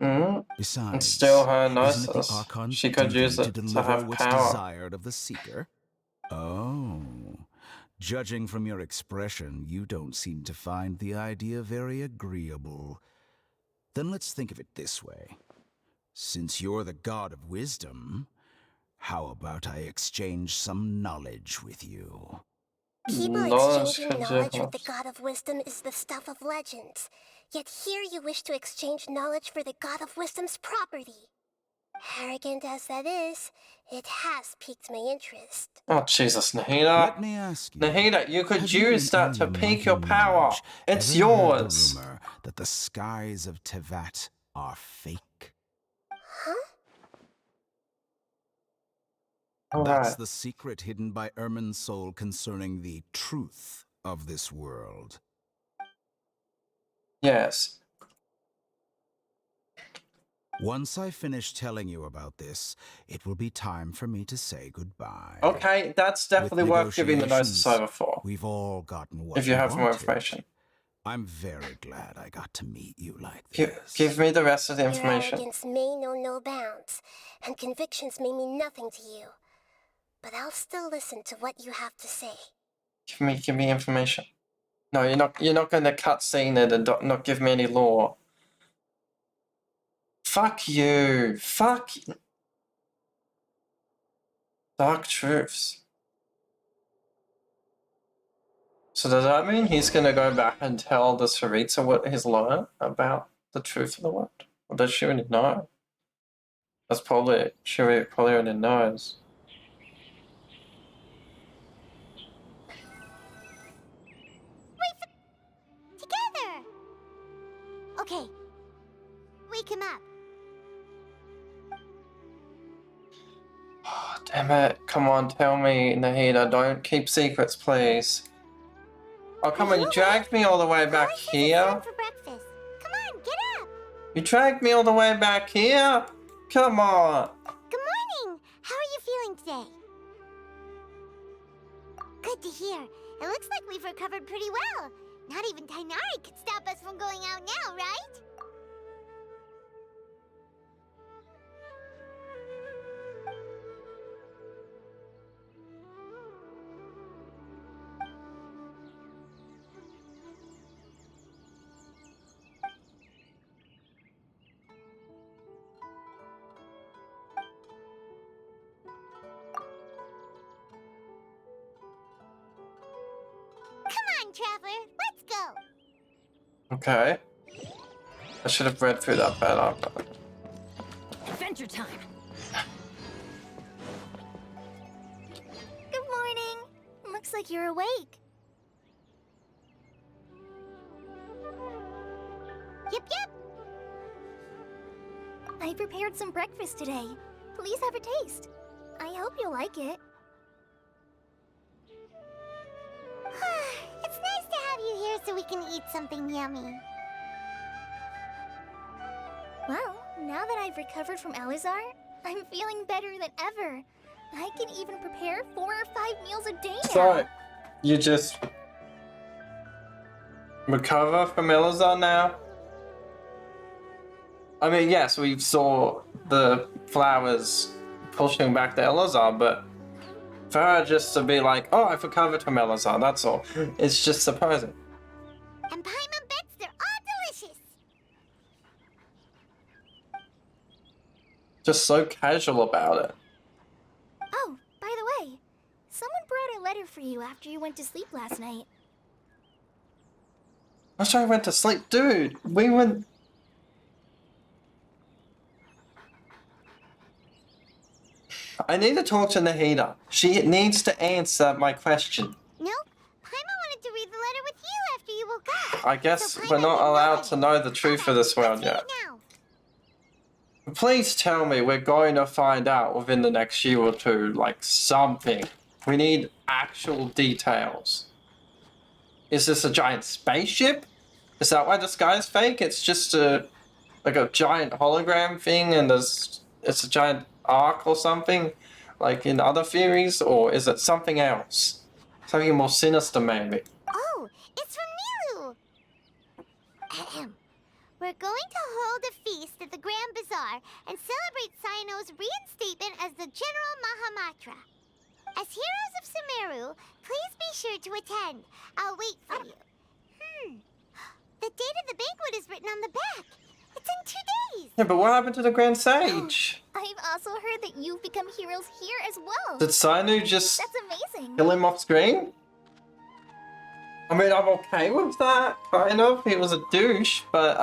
Besides, It's still her isn't it the Gnosis. Archon's She could duty use to it to deliver have what's power. desired of the Seeker? Oh, judging from your expression, you don't seem to find the idea very agreeable. Then let's think of it this way. Since you're the god of wisdom, how about I exchange some knowledge with you? People Knowledge exchanging could knowledge you with the God of Wisdom is the stuff of legends. Yet here you wish to exchange knowledge for the God of Wisdom's property. Arrogant as that is, it has piqued my interest. Oh, Jesus, Nahida. Let me ask you. Nahida, you could Have you use in that all to your peak your mighty power. knowledge It's ever heard yours. the rumor that the skies of Tevat are fake? Huh? That's the secret hidden by Ermin's soul concerning the truth of this world. Yes. Once I finish telling you about this, it will be time for me to say goodbye. Okay, that's definitely With worth giving the Gnosis negotiations, over for. We've all gotten what If you we have more wanted. information. I'm very glad I got to meet you like this. Give me the rest of the Your information. arrogance may know no bounds, and convictions may mean nothing to you. But I'll still listen to what you have to say. Give me information. No, you're not going to cutscene it and not give me any lore. Fuck you. Fuck. Dark truths. So does that mean he's gonna go back and tell the Saritsa what he's learned about the truth of the world? Or does she already know? That's probably, she probably already knows. Together! Okay. Wake him up. Oh, damn it. Come on, tell me, Nahida. Don't keep secrets, please. Oh, come on, you dragged me all the way back here. For breakfast. Come on, get up! You dragged me all the way back here? Come on. Good morning! How are you feeling today? Good to hear. It looks like we've recovered pretty well. Not even Tainari could stop us from going out now, right? Come on, Traveler, let's go! Okay. I should have read through that better, but... Adventure time. Good morning. Looks like you're awake. Yep, yep. I prepared some breakfast today. Please have a taste. I hope you'll like it. It's nice to have you here so we can eat something yummy. Well, now that I've recovered from Alizar, I'm feeling better than ever. I can even prepare 4 or 5 meals a day now. So, you just... recover from Elazar now? I mean, yes, we saw the flowers pushing back to Elazar, but for her just to be like, oh, I've recovered from Elazar, that's all. It's just surprising. And Paimon bets they're all delicious. Just so casual about it. Oh, by the way, someone brought a letter for you after you went to sleep last night. After I went to sleep, dude, we went... I need to talk to Nahida. She needs to answer my question. Nope. Paimon wanted to read the letter with you after you woke up. I guess we're not allowed to know the truth of this world yet. Please tell me we're going to find out within the next year or two, like something. We need actual details. Is this a giant spaceship? Is that why the sky is fake? It's just like a giant hologram thing and it's a giant arc or something, like in other theories, or is it something else? Something more sinister, maybe. Oh, it's from Milu! Ahem. We're going to hold a feast at the Grand Bazaar and celebrate Cyano's reinstatement as the General Mahamatra. As heroes of Sumeru, please be sure to attend. I'll wait for you. The date of the banquet is written on the back. It's in 2 days. Yeah, but what happened to the Grand Sage? I've also heard that you've become heroes here as well. Did Sainu just That's amazing. kill him off screen? I mean, I'm okay with that, kind of. He was a douche, but,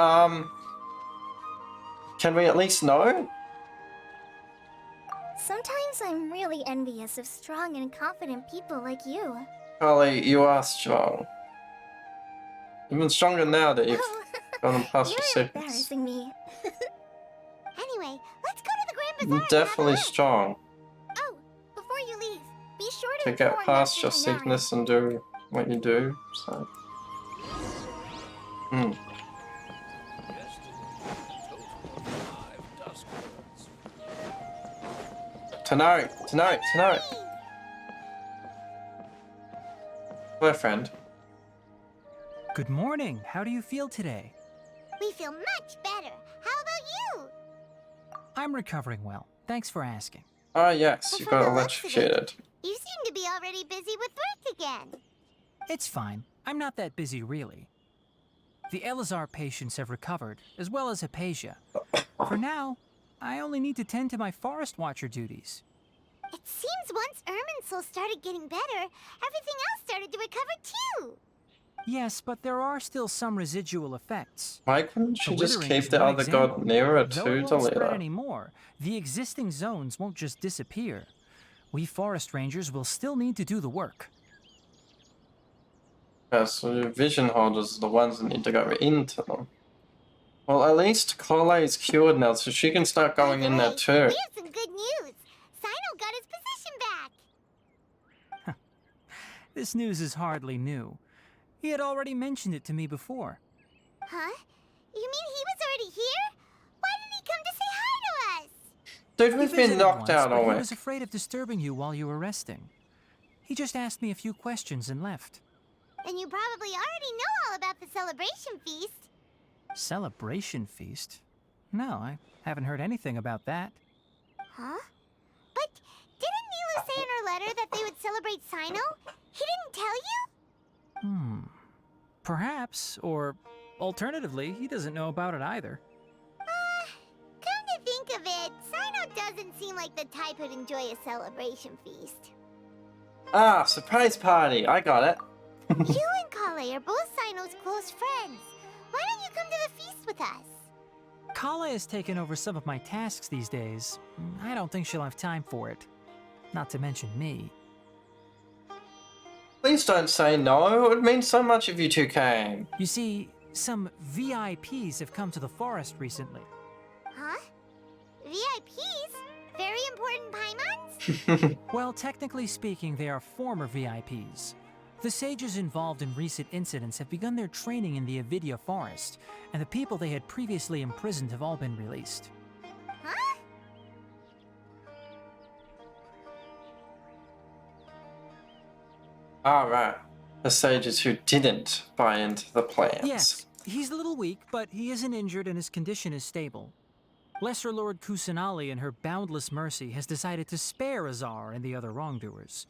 can we at least know? Sometimes I'm really envious of strong and confident people like you. Carly, you are strong. Even stronger now that you've gone past your sickness. Embarrassing me. Anyway, let's go to the Grand Bazaar. You're definitely strong. Oh, before you leave, be sure To get past your sickness and do what you do, so... Tonight! Boyfriend. Good morning. How do you feel today? We feel much better. How about you? I'm recovering well. Thanks for asking. Ah, yes, you got electrocuted. You seem to be already busy with work again. It's fine. I'm not that busy, really. The Elazar patients have recovered, as well as Hypatia. For now, I only need to tend to my Forest Watcher duties. It seems once Irminsul started getting better, everything else started to recover too. Yes, but there are still some residual effects. Why couldn't she The just withering keep is the one other example. god nearer Though to it won't spread Toledo? anymore, the existing zones won't just disappear. We forest rangers will still need to do the work. Yeah, so your vision holders are the ones that need to go into them. Well, at least Kole is cured now, so she can start going in there too. We have some good news. Sino got his position back. This news is hardly new. He had already mentioned it to me before. Huh? You mean he was already here? Why didn't he come to say hi to us? Dude, He we've been visited knocked once, out but he already. was afraid of disturbing you while you were resting. He just asked me a few questions and left. And you probably already know all about the celebration feast. Celebration feast? No, I haven't heard anything about that. Huh? But didn't Nilu say in her letter that they would celebrate Sino? He didn't tell you? Perhaps, or alternatively, he doesn't know about it either. Come to think of it, Sino doesn't seem like the type who'd enjoy a celebration feast. Ah, surprise party! I got it. You and Kale are both Sino's close friends. Why don't you come to the feast with us? Kala has taken over some of my tasks these days. I don't think she'll have time for it. Not to mention me. Please don't say no. It would mean so much if you two came. You see, some VIPs have come to the forest recently. Huh? VIPs? Very important Paimons? Well, technically speaking, they are former VIPs. The sages involved in recent incidents have begun their training in the Avidya forest, and the people they had previously imprisoned have all been released. Huh? Alright. The sages who didn't buy into the plans. Yes, he's a little weak, but he isn't injured and his condition is stable. Lesser Lord Kusanali in her boundless mercy has decided to spare Azar and the other wrongdoers.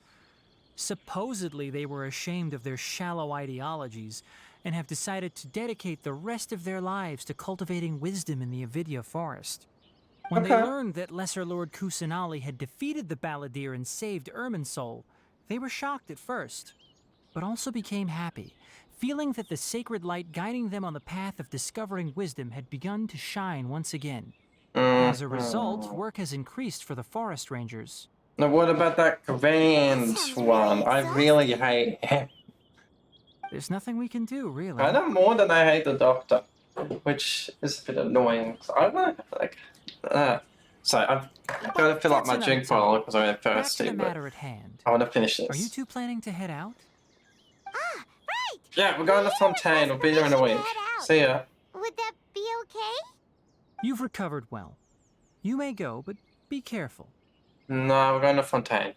Supposedly they were ashamed of their shallow ideologies and have decided to dedicate the rest of their lives to cultivating wisdom in the Avidya forest. When they learned that Lesser Lord Kusanali had defeated the Balladeer and saved Irminsul, they were shocked at first, but also became happy, feeling that the sacred light guiding them on the path of discovering wisdom had begun to shine once again. As a result, work has increased for the forest rangers. Now what about that grand one? I really hate him. There's nothing we can do, really. I know more than I hate the doctor, which is a bit annoying. So I want like, so I've got to fill up my drink bottle because I'm thirsty. Back to the But matter at hand. I want to finish this. Are you two planning to head out? Ah, right! Yeah, we're going to Fontaine. We'll be there in a week. See ya. Would that be okay? You've recovered well. You may go, but be careful. No, we're going to Fontaine.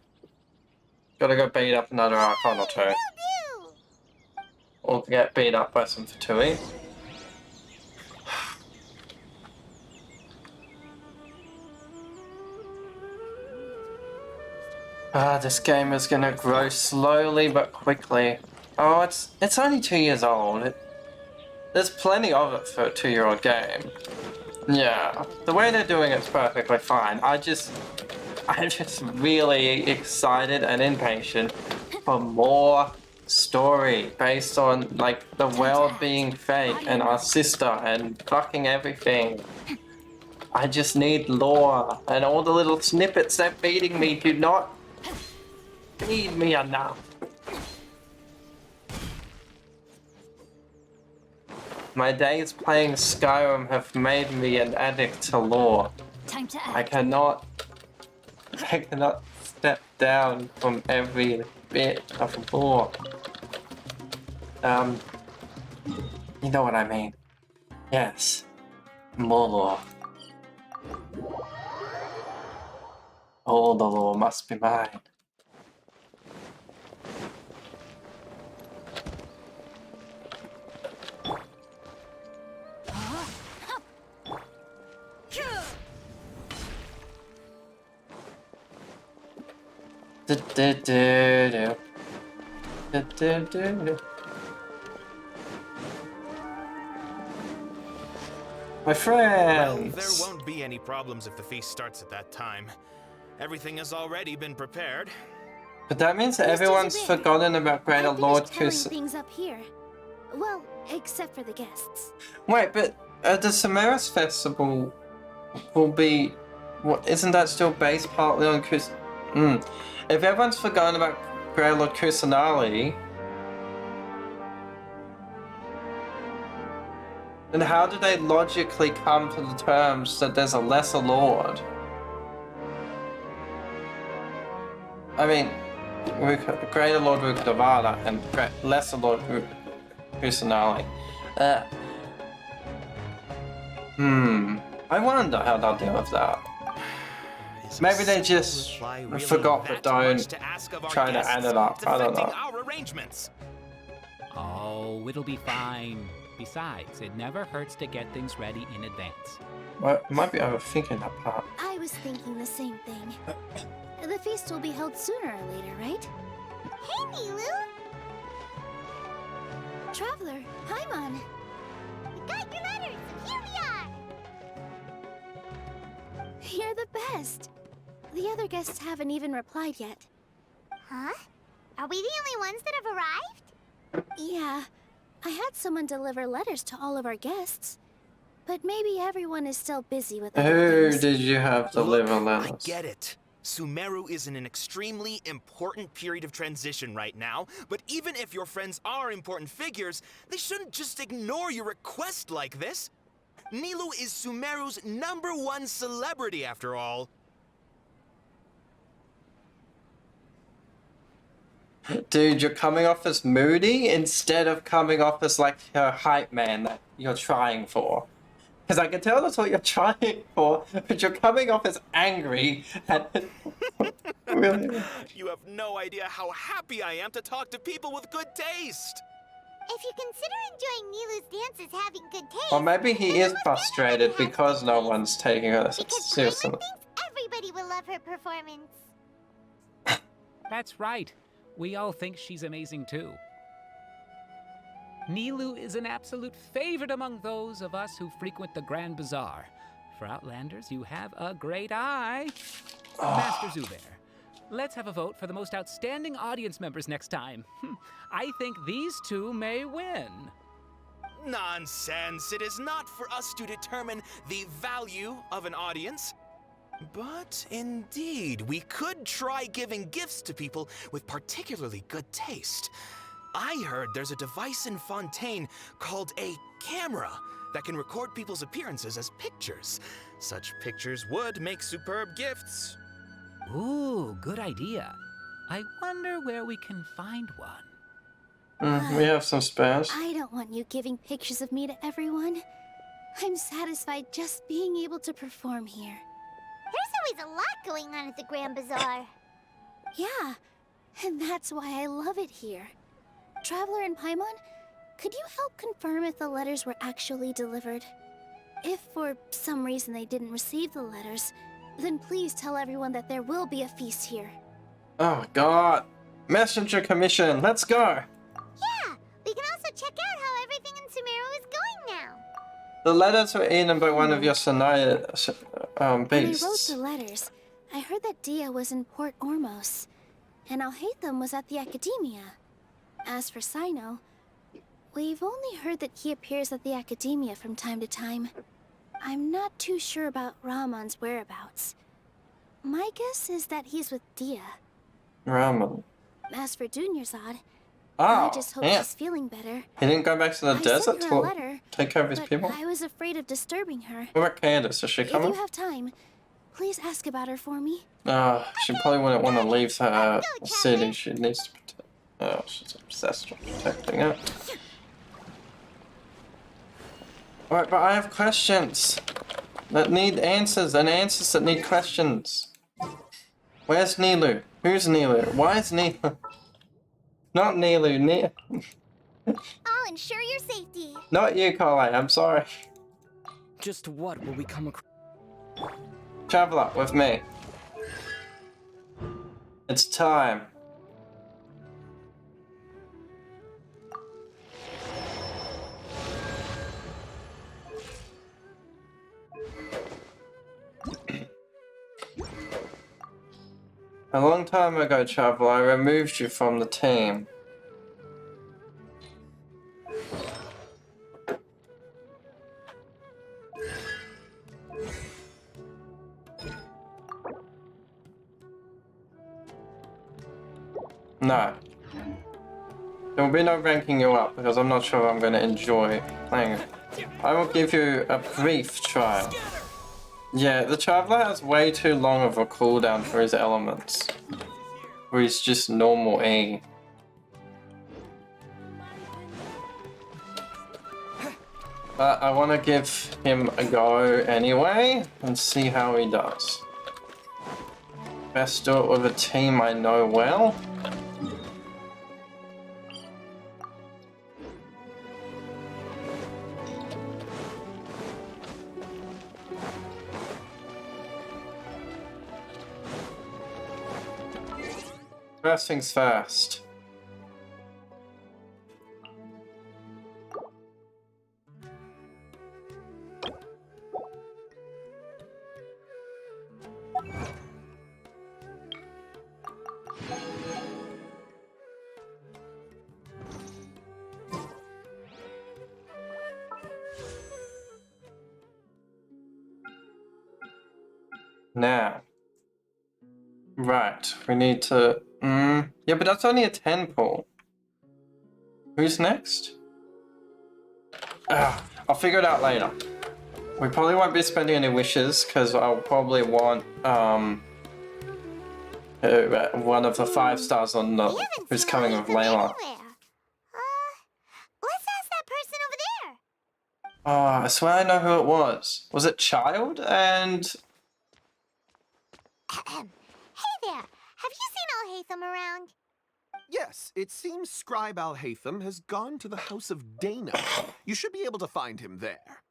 Gotta go beat up another archon or two. Or get beat up by some Fatui. This game is gonna grow slowly but quickly. Oh, it's only 2 years old. There's plenty of it for a 2-year-old game. Yeah, the way they're doing it's perfectly fine. I'm just really excited and impatient for more story based on like the world being fake and our sister and fucking everything. I just need lore, and all the little snippets they're feeding me do not feed me enough. My days playing Skyrim have made me an addict to lore. Time to act. I cannot step down from every bit of lore. You know what I mean. Yes. More lore. All the lore must be mine. My friends! Well, there won't be any problems if the feast starts at that time. Everything has already been prepared. But that means that everyone's forgotten about Greater Lord telling Kus. things up here. Well, except for the guests. Wait, but the Samaras Festival will be... What, isn't that still based partly on If everyone's forgotten about Grey Lord Kusanali, then how do they logically come to the terms that there's a lesser lord? I mean, Greater Lord Rukadavada and Lesser Lord Kusanali. I wonder how they'll deal with that. Maybe they just forgot but don't try to add it up. I don't know. Our arrangements. Oh, it'll be fine. Besides, it never hurts to get things ready in advance. Well, I might be overthinking that part. I was thinking the same thing. The feast will be held sooner or later, right? Hey, Nilu! Traveler, Paimon! We got your letters, and here we are! You're the best! The other guests haven't even replied yet. Huh? Are we the only ones that have arrived? Yeah. I had someone deliver letters to all of our guests. But maybe everyone is still busy with other Who things. did you have deliver letters? I get it. Sumeru is in an extremely important period of transition right now, but even if your friends are important figures, they shouldn't just ignore your request like this. Nilu is Sumeru's #1 celebrity after all. Dude, you're coming off as moody instead of coming off as like a hype man that you're trying for. Because I can tell that's what you're trying for, but you're coming off as angry and... Really? You have no idea how happy I am to talk to people with good taste. If you consider enjoying Nilu's dance as having good taste... Or maybe he is frustrated because no one's taking her seriously. Everybody will love her performance. That's right. We all think she's amazing too. Nilu is an absolute favorite among those of us who frequent the Grand Bazaar. For Outlanders, you have a great eye. Master Zubair, let's have a vote for the most outstanding audience members next time. I think these two may win. Nonsense. It is not for us to determine the value of an audience. But indeed, we could try giving gifts to people with particularly good taste. I heard there's a device in Fontaine called a camera that can record people's appearances as pictures. Such pictures would make superb gifts. Ooh, good idea. I wonder where we can find one. We have some spares. I don't want you giving pictures of me to everyone. I'm satisfied just being able to perform here. There's always a lot going on at the Grand Bazaar. Yeah, and that's why I love it here. Traveler and Paimon, could you help confirm if the letters were actually delivered? If for some reason they didn't receive the letters, then please tell everyone that there will be a feast here. Oh god. Messenger commission, let's go! Yeah, we can also check out how everything in Sumeru is going now. The letters were eaten by one of your Sanaya beasts. When I wrote the letters, I heard that Dia was in Port Ormos, and Alhaitham was at the Academia. As for Sino, we've only heard that he appears at the Academia from time to time. I'm not too sure about Ramon's whereabouts. My guess is that he's with Dia. Ramon. As for Dunyarzad, Oh, I just hope yeah. she's feeling better. He didn't go back to the I desert sent her a to letter, take care of his but people? I was afraid of disturbing her. What about Candace? Is she If coming? you have time, please ask about her for me. She probably wouldn't want to leave her city. She needs to protect. Oh, she's obsessed with protecting it. Alright, but I have questions that need answers, and answers that need questions. Where's Nilu? Who's Nilu? Why is Nilu? Not Nilu, I'll ensure your safety. Not you, Colin, I'm sorry. Just what will we come across? Traveler, with me. It's time. A long time ago, Traveler, I removed you from the team. No. There will be no ranking you up because I'm not sure I'm going to enjoy playing it. I will give you a brief trial. Yeah, the Traveler has way too long of a cooldown for his elements. Where he's just normal E. But I want to give him a go anyway and see how he does. Best do it with a team I know well. First things first. Now. Right, we need to... yeah, but that's only a 10 pull. Who's next? I'll figure it out later. We probably won't be spending any wishes, because I'll probably want, one of the 5 stars on the... who's coming with Layla. Let's ask that person over there. Oh, I swear I know who it was. Was it Child and... Hey there, have you seen Al-Haytham around? Yes, it seems Scribe Al-Haytham has gone to the House of Dana. You should be able to find him there.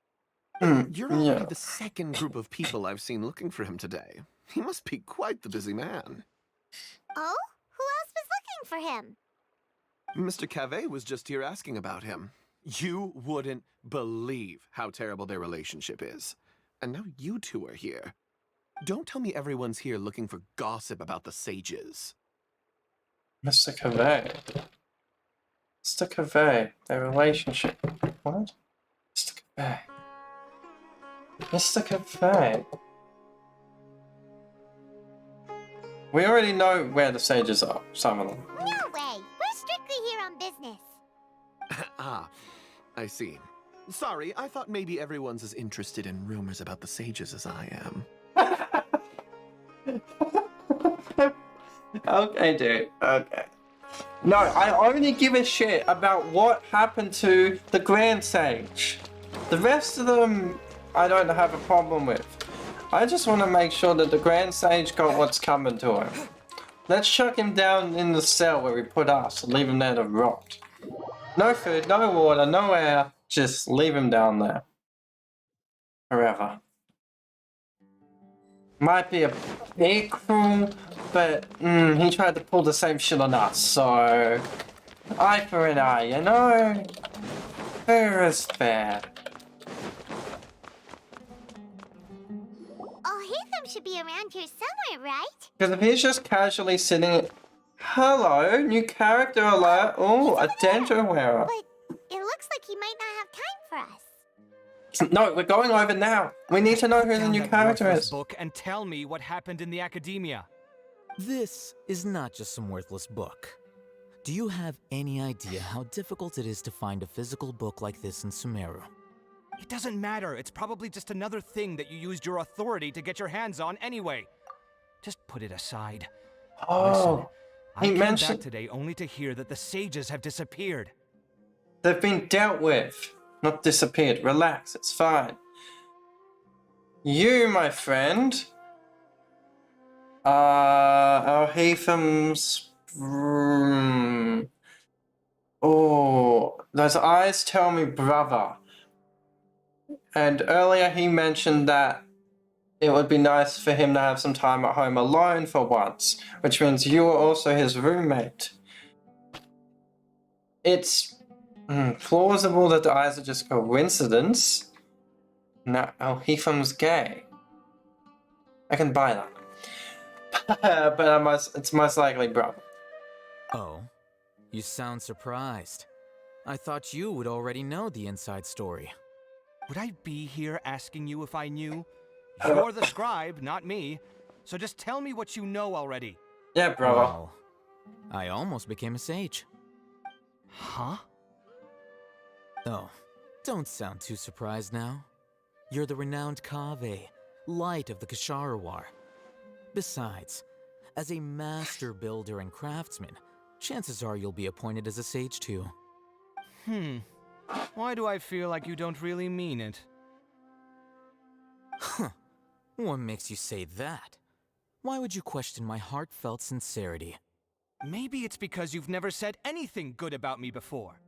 You're already the second group of people I've seen looking for him today. He must be quite the busy man. Oh? Who else was looking for him? Mr. Cavey was just here asking about him. You wouldn't believe how terrible their relationship is. And now you two are here. Don't tell me everyone's here looking for gossip about the sages. Mr. Cavey. Mr. Cavey. Their relationship. What? Mr. Cavey. Mr. Cavey. We already know where the sages are, some of them. No way! We're strictly here on business. Ah, I see. Sorry, I thought maybe everyone's as interested in rumors about the sages as I am. Okay, dude. Okay. No, I only give a shit about what happened to the Grand Sage. The rest of them, I don't have a problem with. I just want to make sure that the Grand Sage got what's coming to him. Let's chuck him down in the cell where we put us and leave him there to rot. No food, no water, no air. Just leave him down there. Forever. Might be a bit cruel, but he tried to pull the same shit on us, so... Eye for an eye, you know? Fair is fair. Al-Haytham should be around here somewhere, right? Because if he's just casually sitting... Hello, new character alert. Oh, a denture wearer. But it looks like he might not have time for us. No, we're going over now. We need to know who the new character is. Book and tell me what happened in the academia. This is not just some worthless book. Do you have any idea how difficult it is to find a physical book like this in Sumeru? It doesn't matter. It's probably just another thing that you used your authority to get your hands on anyway. Just put it aside. Oh, Listen, I came back today only to hear that the sages have disappeared. They've been dealt with, not disappeared. Relax, it's fine. You, my friend, are Al-Haytham's... Oh, those eyes tell me brother. And earlier he mentioned that it would be nice for him to have some time at home alone for once, which means you are also his roommate. It's plausible that the eyes are just coincidence. No, Al-Haytham's gay. I can buy that. But it's most likely brother. Oh, you sound surprised. I thought you would already know the inside story. Would I be here asking you if I knew? You're the scribe, not me. So just tell me what you know already. Yeah, brother. Well, I almost became a sage. Huh? Oh, don't sound too surprised now. You're the renowned Kaveh, light of the Ksharawar. Besides, as a master builder and craftsman, chances are you'll be appointed as a sage too. Why do I feel like you don't really mean it? Huh. What makes you say that? Why would you question my heartfelt sincerity? Maybe it's because you've never said anything good about me before.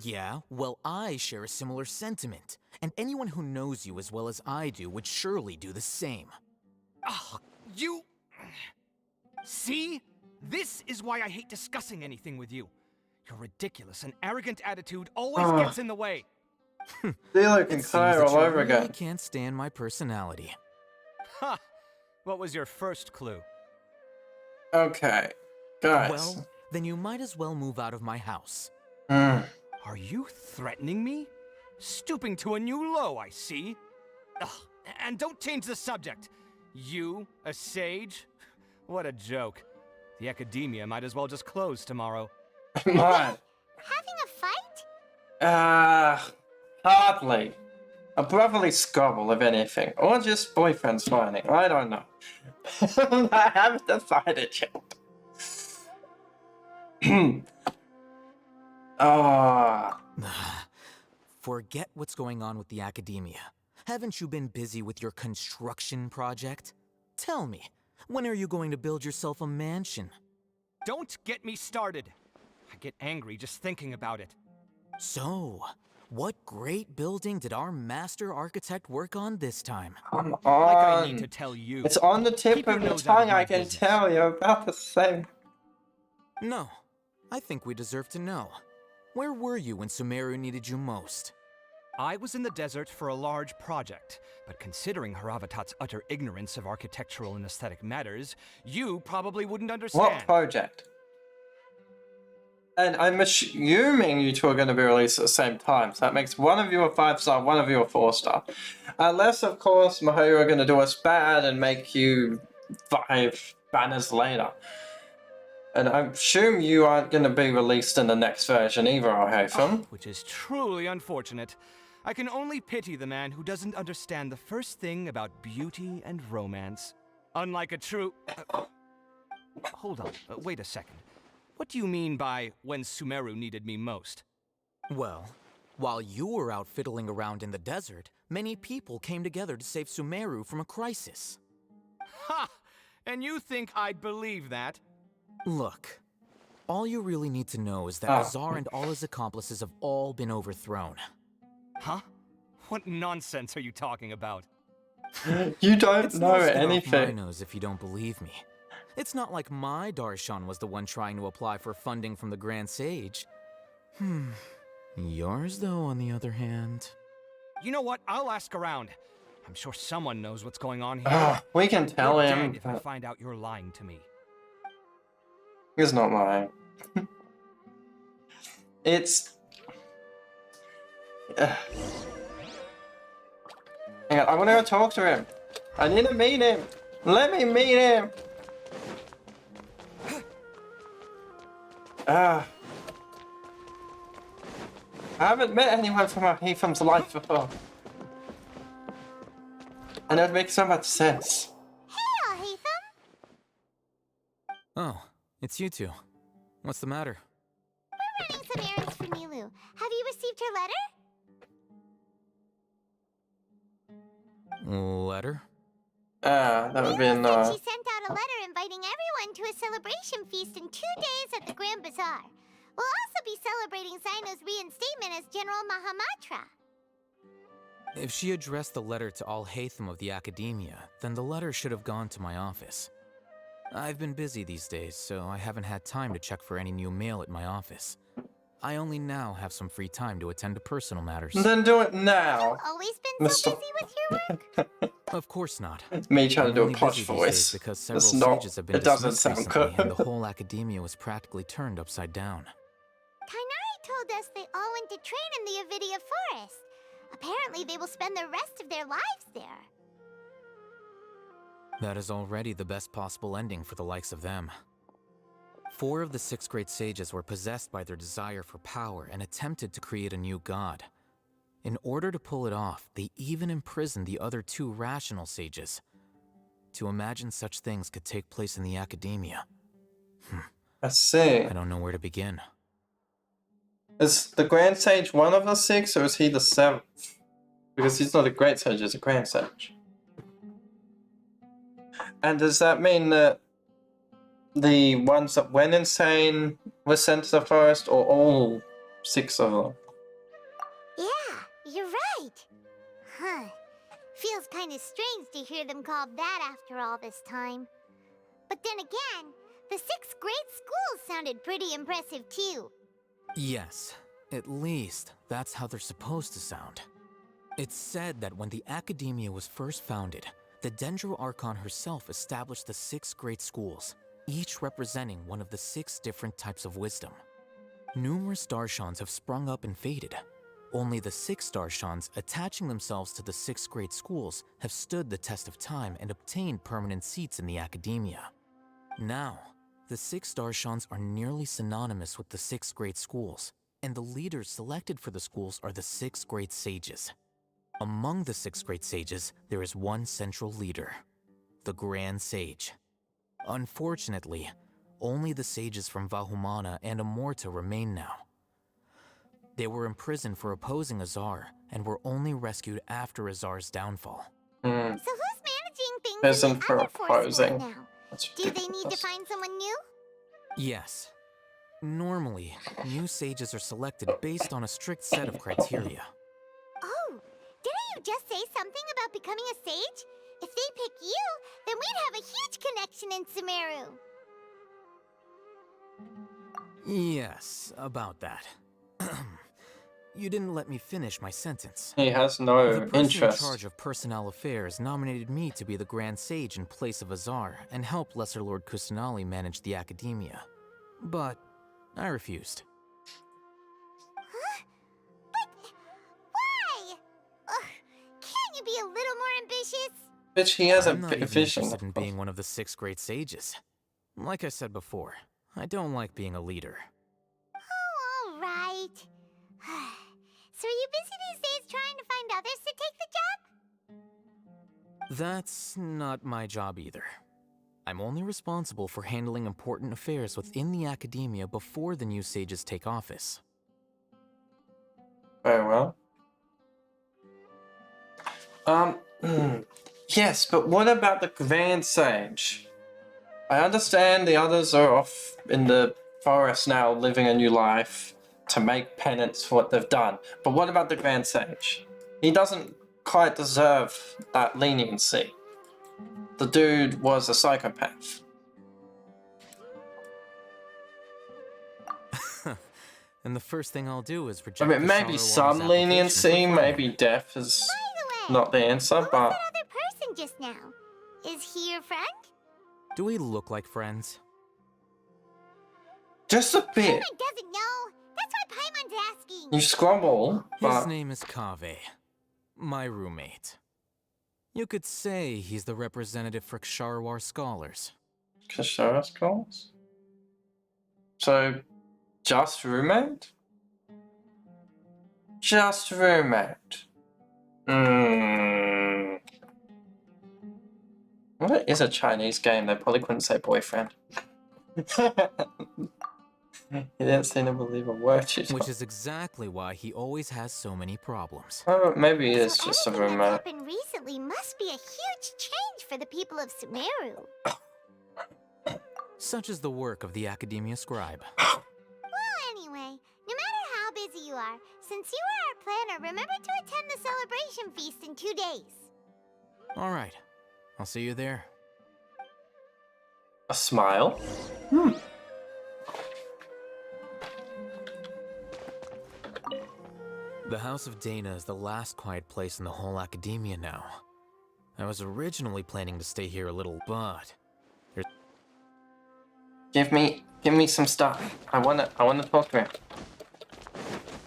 Yeah, well, I share a similar sentiment, and anyone who knows you as well as I do would surely do the same. Ah, you... See? This is why I hate discussing anything with you. Your ridiculous and arrogant attitude always gets in the way. Zelo can cry all over I again. can't stand my personality. Ha! What was your first clue? Okay, guys. Well, then you might as well move out of my house. Are you threatening me? Stooping to a new low, I see. Ugh, and don't change the subject. You, a sage? What a joke. The academia might as well just close tomorrow. Might. Having a fight? Hardly. A brotherly squabble, if anything. Or just boyfriends fighting. I don't know. I haven't decided yet. Forget what's going on with the academia. Haven't you been busy with your construction project? Tell me, when are you going to build yourself a mansion? Don't get me started. I get angry just thinking about it. So, what great building did our master architect work on this time? Come Like I on. need to tell you. It's on the tip Keep your of your nose out of tongue, my I can business. tell. You're about the same. No, I think we deserve to know. Where were you when Sumeru needed you most? I was in the desert for a large project, but considering Haravatat's utter ignorance of architectural and aesthetic matters, you probably wouldn't understand. What project? And I'm assuming you two are going to be released at the same time, so that makes one of you a 5-star, one of you a 4-star. Unless, of course, Mahoyo are going to do us bad and make you 5 banners later. And I assume you aren't going to be released in the next version either, Ahafum. Which is truly unfortunate. I can only pity the man who doesn't understand the first thing about beauty and romance. Unlike a true... hold on, wait a second. What do you mean by when Sumeru needed me most? Well, while you were out fiddling around in the desert, many people came together to save Sumeru from a crisis. Ha! And you think I'd believe that? Look, all you really need to know is that Azar and all his accomplices have all been overthrown. Huh? What nonsense are you talking about? You don't It's know no skin off my anything. nose if you don't believe me. It's not like my Darshan was the one trying to apply for funding from the Grand Sage. Yours, though, on the other hand... You know what? I'll ask around. I'm sure someone knows what's going on here. We can tell You're him. dead if I find out you're lying to me. He's not lying. It's... Hang on, I want to go talk to him. I need to meet him. Let me meet him. I haven't met anyone from Ahafum's life before. And it would make so much sense. Hey, Ahafum! Oh, it's you two. What's the matter? We're running some errands for Milu. Have you received her letter? Letter? That would be Milu a said she sent out a letter inviting everyone to a celebration feast in 2 days at the Grand Bazaar. We'll also be celebrating Zaino's reinstatement as General Mahamatra. If she addressed the letter to all Hatham of the Academia, then the letter should have gone to my office. I've been busy these days, so I haven't had time to check for any new mail at my office. I only now have some free time to attend to personal matters. Then do it now. Always been so busy with your work? Of course not. Me trying to do a only posh busy these voice. days because several It's not- sages have been it doesn't dismissed sound recently, good. and the whole academia was practically turned upside down. Kainari told us they all went to train in the Avidia Forest. Apparently they will spend the rest of their lives there. That is already the best possible ending for the likes of them. 4 of the 6 great sages were possessed by their desire for power and attempted to create a new god. In order to pull it off, they even imprisoned the other 2 rational sages. To imagine such things could take place in the academia. I see. I don't know where to begin. Is the Grand Sage one of the 6, or is he the 7th? Because he's not a Great Sage, he's a Grand Sage. And does that mean that the ones that went insane were sent to the forest, or all 6 of them? Yeah, you're right. Huh. Feels kind of strange to hear them called that after all this time. But then again, the 6 great schools sounded pretty impressive too. Yes, at least that's how they're supposed to sound. It's said that when the academia was first founded, the Dendro Archon herself established the 6 great schools, each representing one of the 6 different types of wisdom. Numerous Darshans have sprung up and faded. Only the 6 Darshans attaching themselves to the 6 great schools have stood the test of time and obtained permanent seats in the academia. Now, the 6 Darshans are nearly synonymous with the 6 great schools, and the leaders selected for the schools are the 6 great sages. Among the 6 great sages, there is one central leader, the Grand Sage. Unfortunately, only the sages from Vahumana and Amorta remain now. They were imprisoned for opposing Azar, and were only rescued after Azar's downfall. So who's managing things Prison in the for other 4 schools opposing. now? That's Do they need to ridiculous. find someone new? Yes. Normally, new sages are selected based on a strict set of criteria. Oh, didn't you just say something about becoming a sage? If they pick you, then we'd have a huge connection in Sumeru. Yes, about that. You didn't let me finish my sentence. He has no The person interest. in charge of personnel affairs nominated me to be the Grand Sage in place of Azar and help Lesser Lord Kusanali manage the academia. But I refused. Huh? But why? Ugh, can't you be a little more ambitious? Bitch, he has a I'm not even vision. interested in being one of the 6 great sages. Like I said before, I don't like being a leader. Oh, all right. So are you busy these days trying to find others to take the job? That's not my job either. I'm only responsible for handling important affairs within the academia before the new sages take office. Very well. Yes, but what about the Grand Sage? I understand the others are off in the forest now, living a new life to make penance for what they've done. But what about the Grand Sage? He doesn't quite deserve that leniency. The dude was a psychopath. And the first thing I'll do is I reject mean, maybe some leniency, maybe death is not the answer, but... That other person just now. Is he your friend? Do we look like friends? Just a bit. Paimon doesn't know. That's why Paimon's asking. You scrumble, His but... name is Kaveh, my roommate. You could say he's the representative for Ksharwar scholars. Kashara scholars? So, just roommate? Just roommate. Well, it is a Chinese game, they probably couldn't say boyfriend. He didn't seem to believe a word she told. Which is exactly why he always has so many problems. Oh, maybe he is just a Anything that's roommate. happened recently must be a huge change for the people of Sumeru. Such is the work of the Academia Scribe. Well, anyway, no matter how busy you are, since you are our planner, remember to attend the celebration feast in 2 days. Alright, I'll see you there. A smile? The House of Dana is the last quiet place in the whole Academia now. I was originally planning to stay here a little, but... Give me some stuff. I wanna talk to him.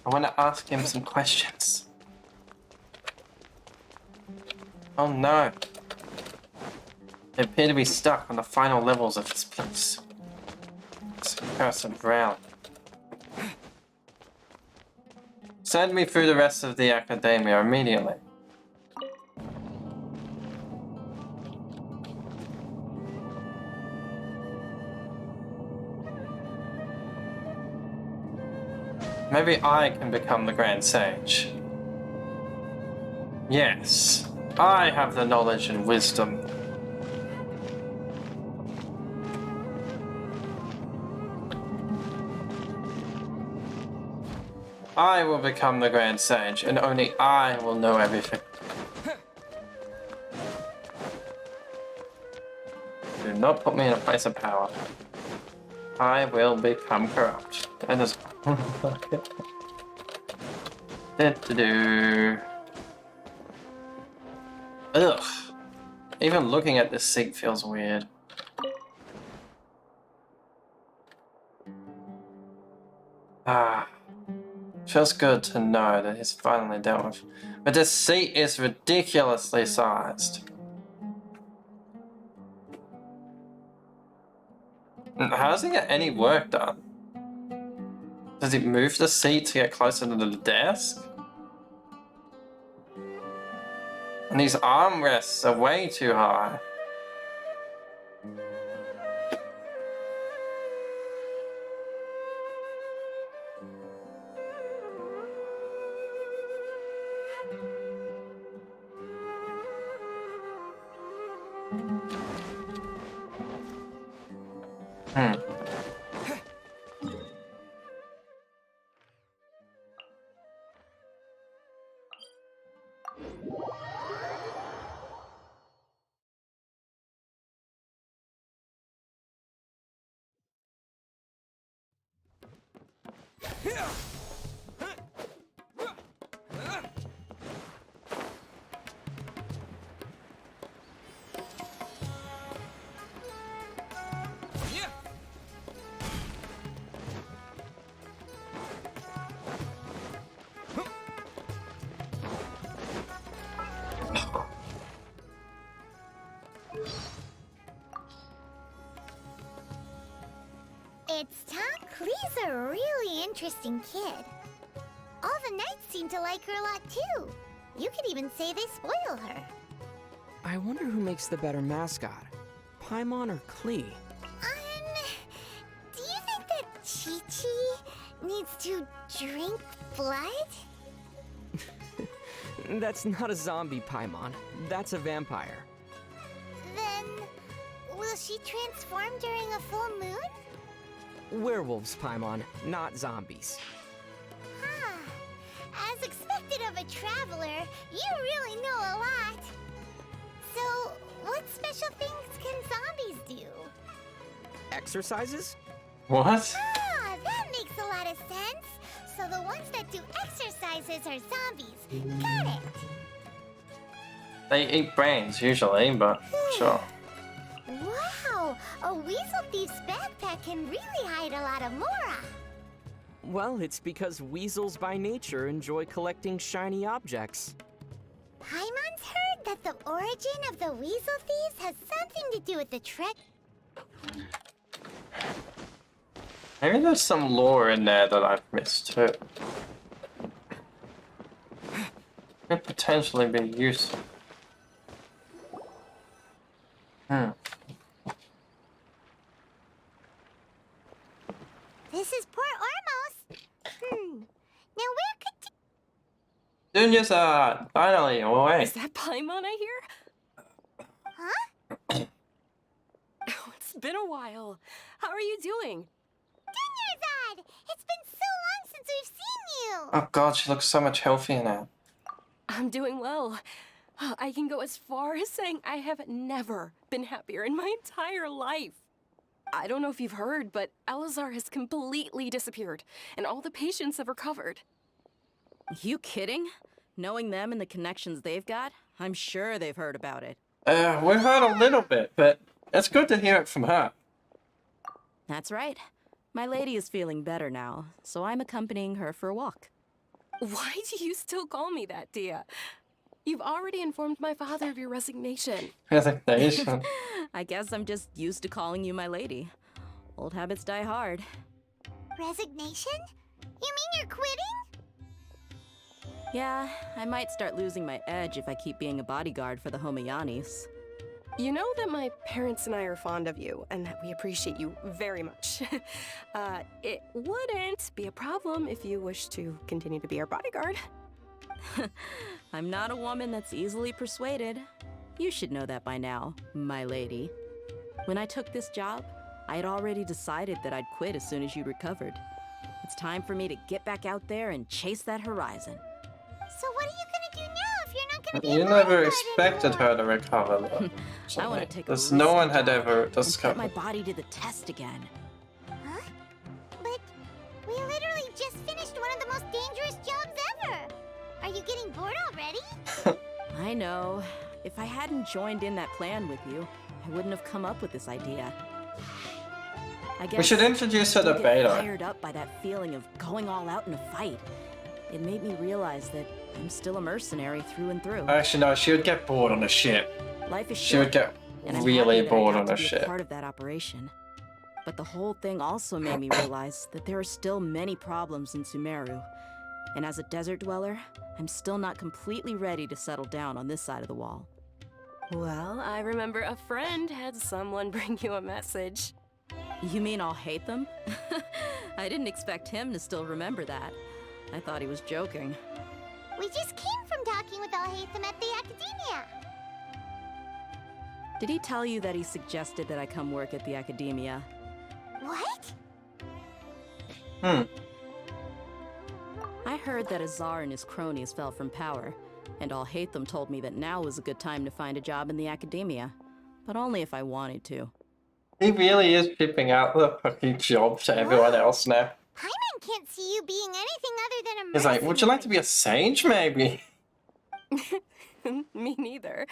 I wanna ask him some questions. Oh no. They appear to be stuck on the final levels of this place. This cursed realm. Send me through the rest of the academia immediately. Maybe I can become the Grand Sage. Yes, I have the knowledge and wisdom. I will become the Grand Sage, and only I will know everything. Do not put me in a place of power. I will become corrupt. That is... Ugh. Even looking at this seat feels weird. Ah. Feels good to know that he's finally dealt with. But this seat is ridiculously sized. How does he get any work done? Does he move the seat to get closer to the desk? And these armrests are way too high. It's Tom Clee's a really interesting kid. All the knights seem to like her a lot too. You could even say they spoil her. I wonder who makes the better mascot, Paimon or Klee? Do you think that Chi-Chi needs to drink blood? That's not a zombie, Paimon. That's a vampire. Then, will she transform during a full moon? Werewolves, Paimon, not zombies. As expected of a traveler, you really know a lot. So, what special things can zombies do? Exercises? What? That makes a lot of sense. So the ones that do exercises are zombies. Got it. They eat brains usually, but sure. Wow, a weasel thief's backpack can really hide a lot of mora. Well, it's because weasels by nature enjoy collecting shiny objects. Paimon's heard that the origin of the weasel thieves has something to do with the trek. Maybe there's some lore in there that I've missed too. Could potentially be useful. This is Port Ormos. Now where could... Dunya's finally away. Is that Paimon I hear? Huh? Oh, it's been a while. How are you doing? Dunyazad! It's been so long since we've seen you! Oh god, she looks so much healthier now. I'm doing well. I can go as far as saying I have never been happier in my entire life. I don't know if you've heard, but Elazar has completely disappeared, and all the patients have recovered. You kidding? Knowing them and the connections they've got, I'm sure they've heard about it. We've heard a little bit, but it's good to hear it from her. That's right. My lady is feeling better now, so I'm accompanying her for a walk. Why do you still call me that, Dia? You've already informed my father of your resignation. Resignation? I guess I'm just used to calling you my lady. Old habits die hard. Resignation? You mean you're quitting? Yeah, I might start losing my edge if I keep being a bodyguard for the Homayanis. You know that my parents and I are fond of you, and that we appreciate you very much. It wouldn't be a problem if you wish to continue to be our bodyguard. I'm not a woman that's easily persuaded. You should know that by now, my lady. When I took this job, I had already decided that I'd quit as soon as you recovered. It's time for me to get back out there and chase that horizon. So what are you gonna do now if you're not gonna be You a never bodyguard expected anymore? her to recover, though. I want to take a Because risky no one had job ever and put discovered. my body to the test again. Huh? But we literally just finished one of the most dangerous jobs ever. Are you getting bored already? I know. If I hadn't joined in that plan with you, I wouldn't have come up with this idea. I guess We should introduce her I to get Beta. fired up by that feeling of going all out in a fight. It made me realize that I'm still a mercenary through and through. Actually, no, she would get bored on a ship. Life is She would short, get and I'm really happy that I bored got on to a be ship. part of that operation. But the whole thing also made me realize that there are still many problems in Sumeru. And as a desert dweller, I'm still not completely ready to settle down on this side of the wall. Well, I remember a friend had someone bring you a message. You mean I'll hate them? I didn't expect him to still remember that. I thought he was joking. We just came from talking with Alhaitham at the Academia. Did he tell you that he suggested that I come work at the Academia? What? I heard that Azar and his cronies fell from power, and Alhaitham told me that now was a good time to find a job in the Academia, but only if I wanted to. He really is pipping out the fucking job to everyone else now. Paimon can't see you being anything other than a He's like, would you like to be a sage, maybe? Me neither.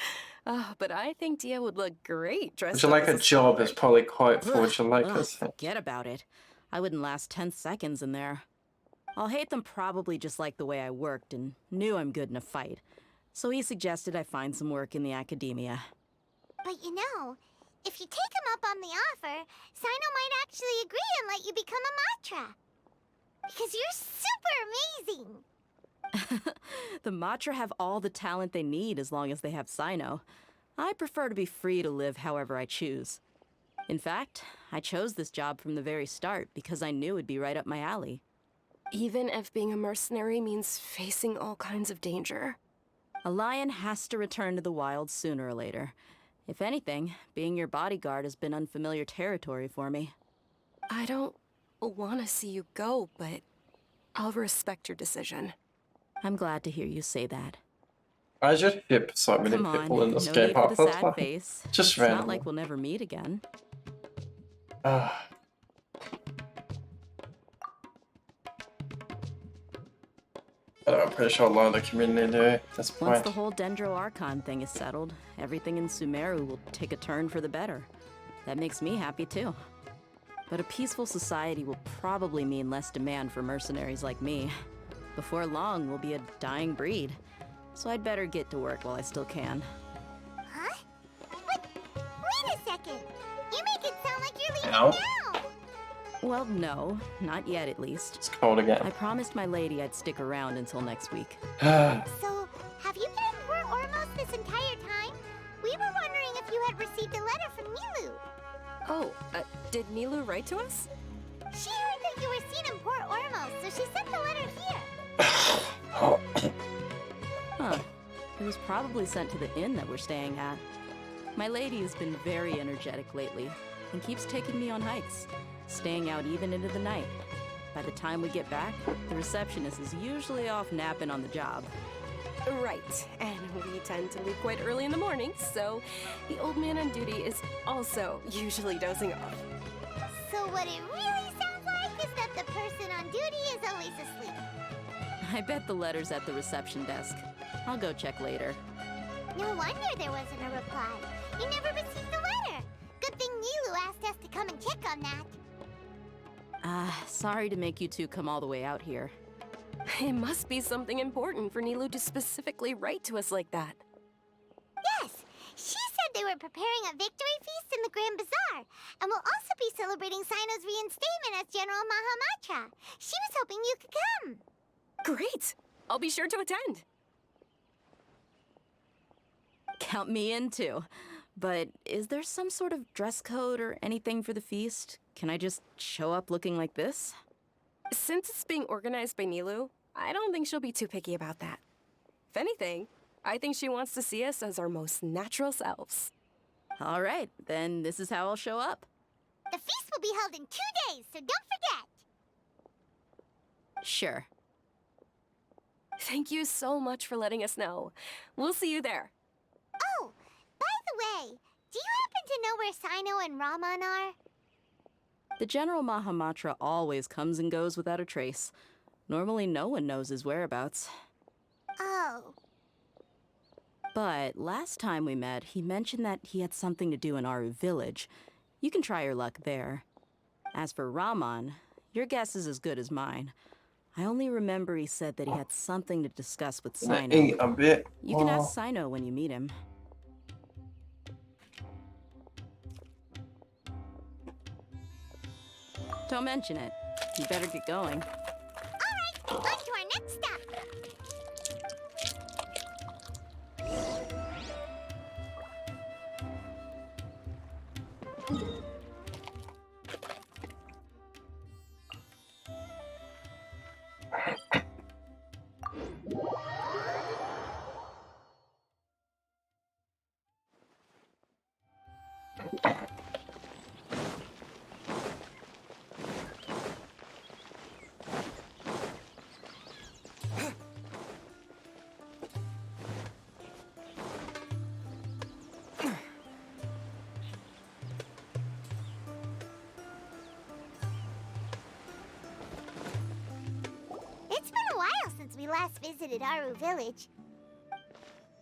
But I think Dia would look great dressed Would you up like as a job? Is probably quite for would you like Ugh, us? forget about it. I wouldn't last 10 seconds in there. Alhaitham probably just liked the way I worked and knew I'm good in a fight. So he suggested I find some work in the Academia. But you know, if you take him up on the offer, Sino might actually agree and let you become a Matra. Because you're super amazing. The Matra have all the talent they need as long as they have Sino. I prefer to be free to live however I choose. In fact, I chose this job from the very start because I knew it'd be right up my alley. Even if being a mercenary means facing all kinds of danger. A lion has to return to the wild sooner or later. If anything, being your bodyguard has been unfamiliar territory for me. I don't want to see you go, but I'll respect your decision. I'm glad to hear you say that. I just hit so many Come on, people in this no game. need for the half the sad time. face. Just It's random. not like we'll never meet again. But I'm pretty sure a lot of the community do at this Once point. the whole Dendro Archon thing is settled, everything in Sumeru will take a turn for the better. That makes me happy too. But a peaceful society will probably mean less demand for mercenaries like me. Before long, we'll be a dying breed. So I'd better get to work while I still can. Huh? But wait a second. You make it sound like you're leaving Ow. now. Well, no, not yet at least. It's cold again. I promised my lady I'd stick around until next week. So, have you been in Port Ormos this entire time? We were wondering if you had received a letter from Nilu. Oh, did Nilu write to us? She heard that you were seen in Port Ormos, so she sent the letter here. Huh. It was probably sent to the inn that we're staying at. My lady has been very energetic lately and keeps taking me on hikes, staying out even into the night. By the time we get back, the receptionist is usually off napping on the job. Right, and we tend to leave quite early in the morning, so the old man on duty is also usually dozing off. So what it really sounds like is that the person on duty is always asleep. I bet the letter's at the reception desk. I'll go check later. No wonder there wasn't a reply. You never received the letter. Good thing Nilu asked us to come and check on that. Sorry to make you two come all the way out here. It must be something important for Nilu to specifically write to us like that. Yes, she said they were we're preparing a victory feast in the Grand Bazaar. And we'll also be celebrating Sino's reinstatement as General Mahamatra. She was hoping you could come. Great! I'll be sure to attend. Count me in too. But is there some sort of dress code or anything for the feast? Can I just show up looking like this? Since it's being organized by Nilu, I don't think she'll be too picky about that. If anything, I think she wants to see us as our most natural selves. All right, then this is how I'll show up. The feast will be held in 2 days, so don't forget. Sure. Thank you so much for letting us know. We'll see you there. Oh, by the way, do you happen to know where Sino and Raman are? The General Mahamatra always comes and goes without a trace. Normally no one knows his whereabouts. Oh. But last time we met, he mentioned that he had something to do in Aru village. You can try your luck there. As for Raman, your guess is as good as mine. I only remember he said that he had something to discuss with Sino. Eat a bit. You can ask Sino when you meet him. Don't mention it. You better get going. All right, on to our next stop. It's been a while since we last visited Aru village.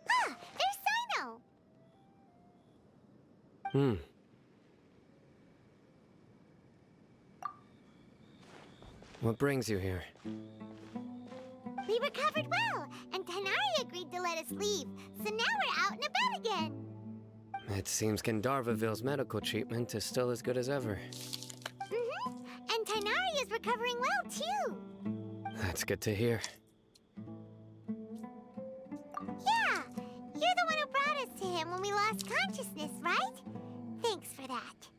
Ah, there's Sino. What brings you here? We recovered well, and Tainari agreed to let us leave, so now we're out and about again. It seems Gandharvaville's medical treatment is still as good as ever. Mm-hmm. And Tainari is recovering well, too. That's good to hear. Yeah, you're the one who brought us to him when we lost consciousness, right? Thanks for that.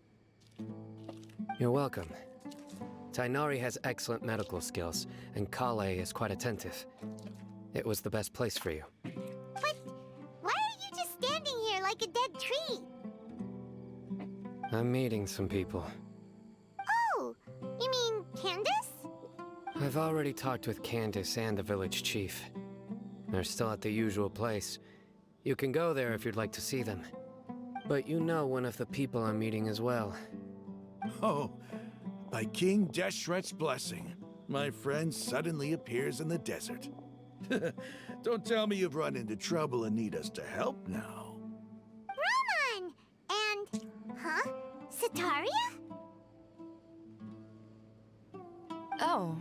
You're welcome. Tainari has excellent medical skills, and Kale is quite attentive. It was the best place for you. But why are you just standing here like a dead tree? I'm meeting some people. Oh, you mean Candace? I've already talked with Candace and the village chief. They're still at the usual place. You can go there if you'd like to see them. But you know one of the people I'm meeting as well. Oh, by King Deshret's blessing, my friend suddenly appears in the desert. Don't tell me you've run into trouble and need us to help now. Raman! And... huh? Sataria? Oh,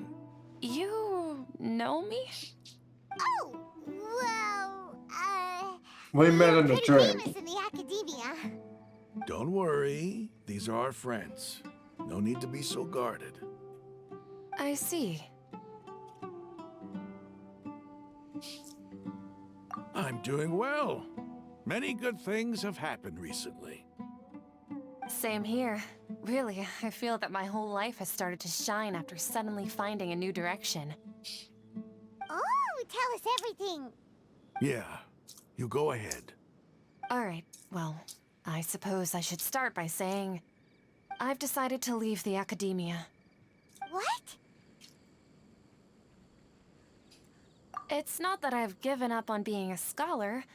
you know me? Oh, well, We met in a pretty dream. famous in the academia. Don't worry, these are our friends. No need to be so guarded. I see. I'm doing well. Many good things have happened recently. Same here. Really, I feel that my whole life has started to shine after suddenly finding a new direction. Oh, tell us everything. Yeah, you go ahead. Alright, well, I suppose I should start by saying I've decided to leave the academia. What? It's not that I've given up on being a scholar.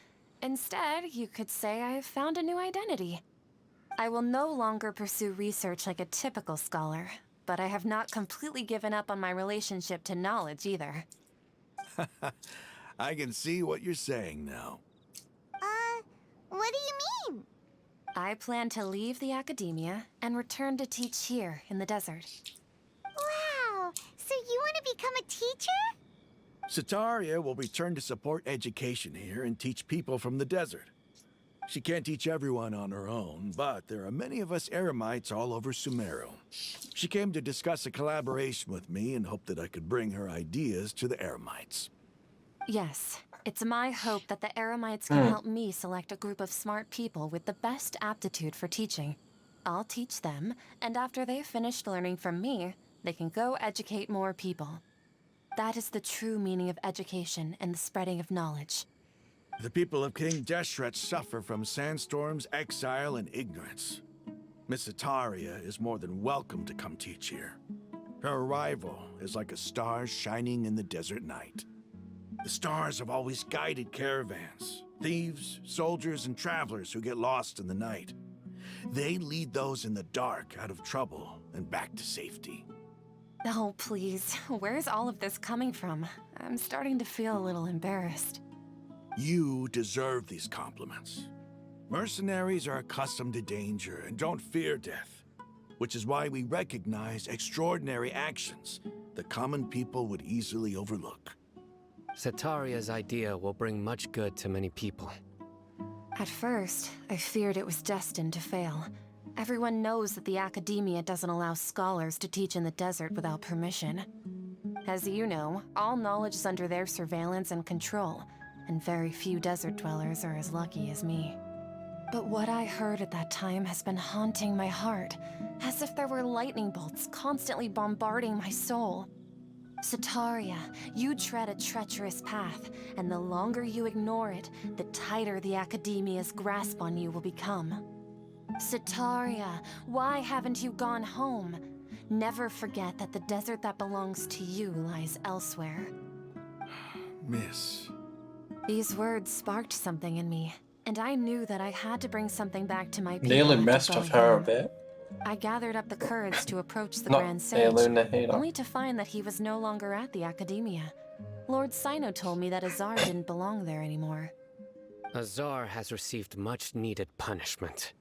Instead, you could say I've found a new identity. I will no longer pursue research like a typical scholar, but I have not completely given up on my relationship to knowledge either. I can see what you're saying now. What do you mean? I plan to leave the academia and return to teach here in the desert. Wow, so you want to become a teacher? Sataria will return to support education here and teach people from the desert. She can't teach everyone on her own, but there are many of us Eremites all over Sumeru. She came to discuss a collaboration with me and hoped that I could bring her ideas to the Eremites. Yes, it's my hope that the Eremites can help me select a group of smart people with the best aptitude for teaching. I'll teach them, and after they've finished learning from me, they can go educate more people. That is the true meaning of education and the spreading of knowledge. The people of King Deshret suffer from sandstorms, exile, and ignorance. Miss Itaria is more than welcome to come teach here. Her arrival is like a star shining in the desert night. The stars have always guided caravans, thieves, soldiers, and travelers who get lost in the night. They lead those in the dark out of trouble and back to safety. Oh, please. Where's all of this coming from? I'm starting to feel a little embarrassed. You deserve these compliments. Mercenaries are accustomed to danger and don't fear death, which is why we recognize extraordinary actions that common people would easily overlook. Setaria's idea will bring much good to many people. At first, I feared it was destined to fail. Everyone knows that the Academia doesn't allow scholars to teach in the desert without permission. As you know, all knowledge is under their surveillance and control, and very few desert dwellers are as lucky as me. But what I heard at that time has been haunting my heart, as if there were lightning bolts constantly bombarding my soul. Setaria, you tread a treacherous path, and the longer you ignore it, the tighter the Academia's grasp on you will become. Setaria, why haven't you gone home? Never forget that the desert that belongs to you lies elsewhere. Miss. These words sparked something in me, and I knew that I had to bring something back to my people. Nearly after messed with going her a home. bit. I gathered up the courage to approach the Not Grand Sage, Nahida. only to find that he was no longer at the Academia. Lord Sino told me that Azar didn't belong there anymore. Azar has received much-needed punishment.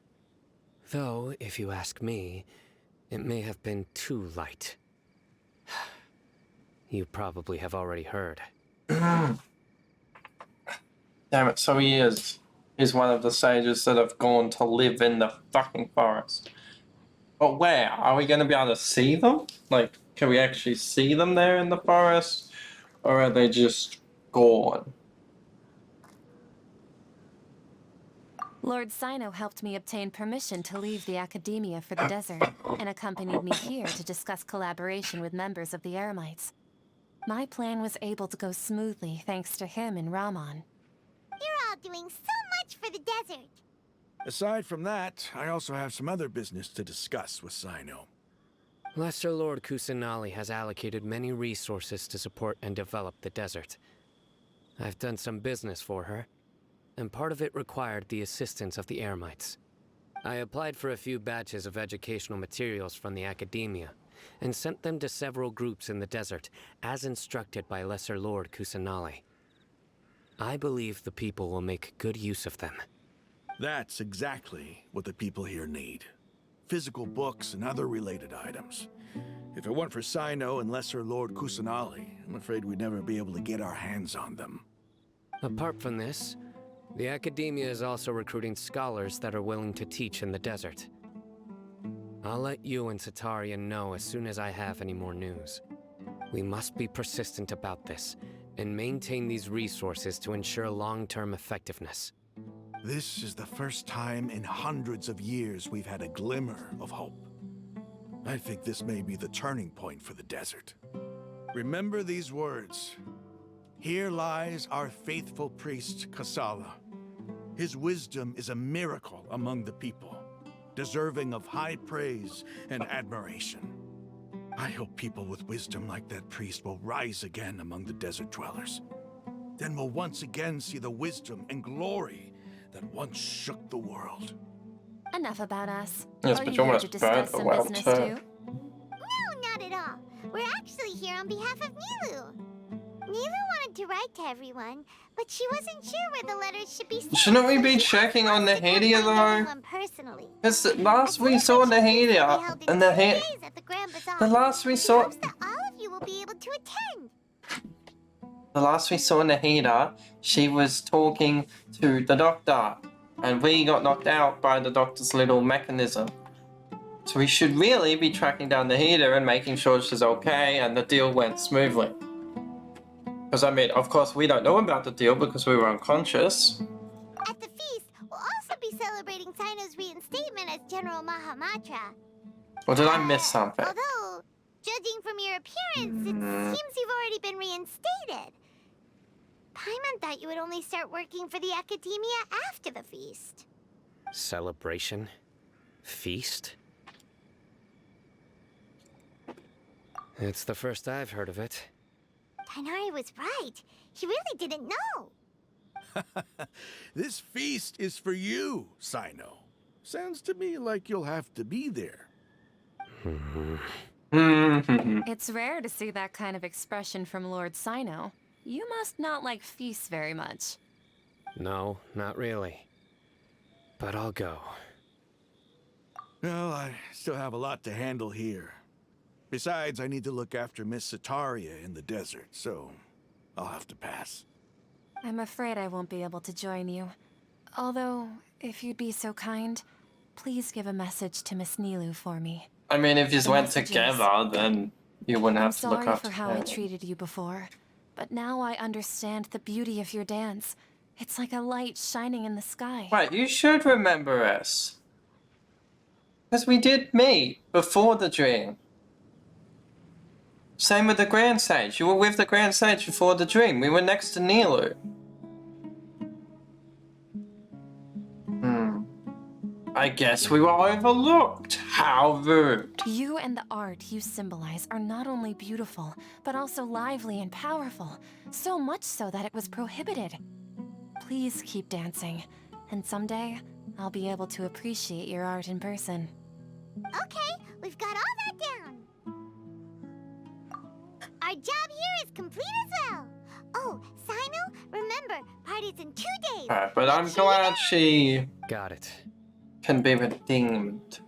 Though, if you ask me, it may have been too light. You probably have already heard. Damn it, so he is. He's one of the sages that have gone to live in the fucking forest. But where? Are we going to be able to see them? Like, can we actually see them there in the forest? Or are they just gone? Lord Sino helped me obtain permission to leave the Academia for the desert, and accompanied me here to discuss collaboration with members of the Eremites. My plan was able to go smoothly thanks to him and Rahman. You're all doing so much for the desert. Aside from that, I also have some other business to discuss with Sino. Lesser Lord Kusanali has allocated many resources to support and develop the desert. I've done some business for her, and part of it required the assistance of the Eremites. I applied for a few batches of educational materials from the Academia, and sent them to several groups in the desert, as instructed by Lesser Lord Kusanali. I believe the people will make good use of them. That's exactly what the people here need. Physical books and other related items. If it weren't for Sino and Lesser Lord Kusanali, I'm afraid we'd never be able to get our hands on them. Apart from this, the Academia is also recruiting scholars that are willing to teach in the desert. I'll let you and Setaria know as soon as I have any more news. We must be persistent about this, and maintain these resources to ensure long-term effectiveness. This is the first time in hundreds of years we've had a glimmer of hope. I think this may be the turning point for the desert. Remember these words. Here lies our faithful priest, Kasala. His wisdom is a miracle among the people, deserving of high praise and admiration. I hope people with wisdom like that priest will rise again among the desert dwellers. Then we'll once again see the wisdom and glory that once shook the world. Enough about us. Yes, Are but you you here almost to discuss burnt the some world business too. too? No, not at all. We're actually here on behalf of Nilu. Nilu wanted to write to everyone, but she wasn't sure where the letters should be sent. Shouldn't we so be she asked checking on us to come Nahida find though? everyone personally. Because last we saw Nahida, and the last we saw, Hopes that all of you will be able to attend. the last we saw Nahida, she was talking to the doctor, And we got knocked out by the doctor's little mechanism. So we should really be tracking down the healer and making sure she's okay and the deal went smoothly. Because I mean, of course we don't know about the deal because we were unconscious. At the feast, we'll also be celebrating Sino's reinstatement as General Mahamatra. Or did I miss something? Although, judging from your appearance, it seems you've already been reinstated. Paimon thought you would only start working for the Academia after the feast. Celebration? Feast? It's the first I've heard of it. Tighnari was right. He really didn't know. This feast is for you, Sino. Sounds to me like you'll have to be there. It's rare to see that kind of expression from Lord Sino. You must not like feasts very much. No, not really. But I'll go. Well, I still have a lot to handle here. Besides, I need to look after Miss Sataria in the desert, so I'll have to pass. I'm afraid I won't be able to join you. Although, if you'd be so kind, please give a message to Miss Nilu for me. I mean, if you The went message is, together, then you wouldn't have to look I'm sorry after for how I him. treated you before, but now I understand the beauty of your dance. It's like a light shining in the sky. Right, you should remember us. Because we did meet before the dream. Same with the Grand Sage. You were with the Grand Sage before the dream. We were next to Nilu. I guess we were overlooked. How rude. You and the art you symbolize are not only beautiful, but also lively and powerful. So much so that it was prohibited. Please keep dancing, and someday I'll be able to appreciate your art in person. Okay, we've got all that down. Our job here is complete as well. Oh, Sino, remember, party's in 2 days. Alright, but I'm glad she Got it. can be redeemed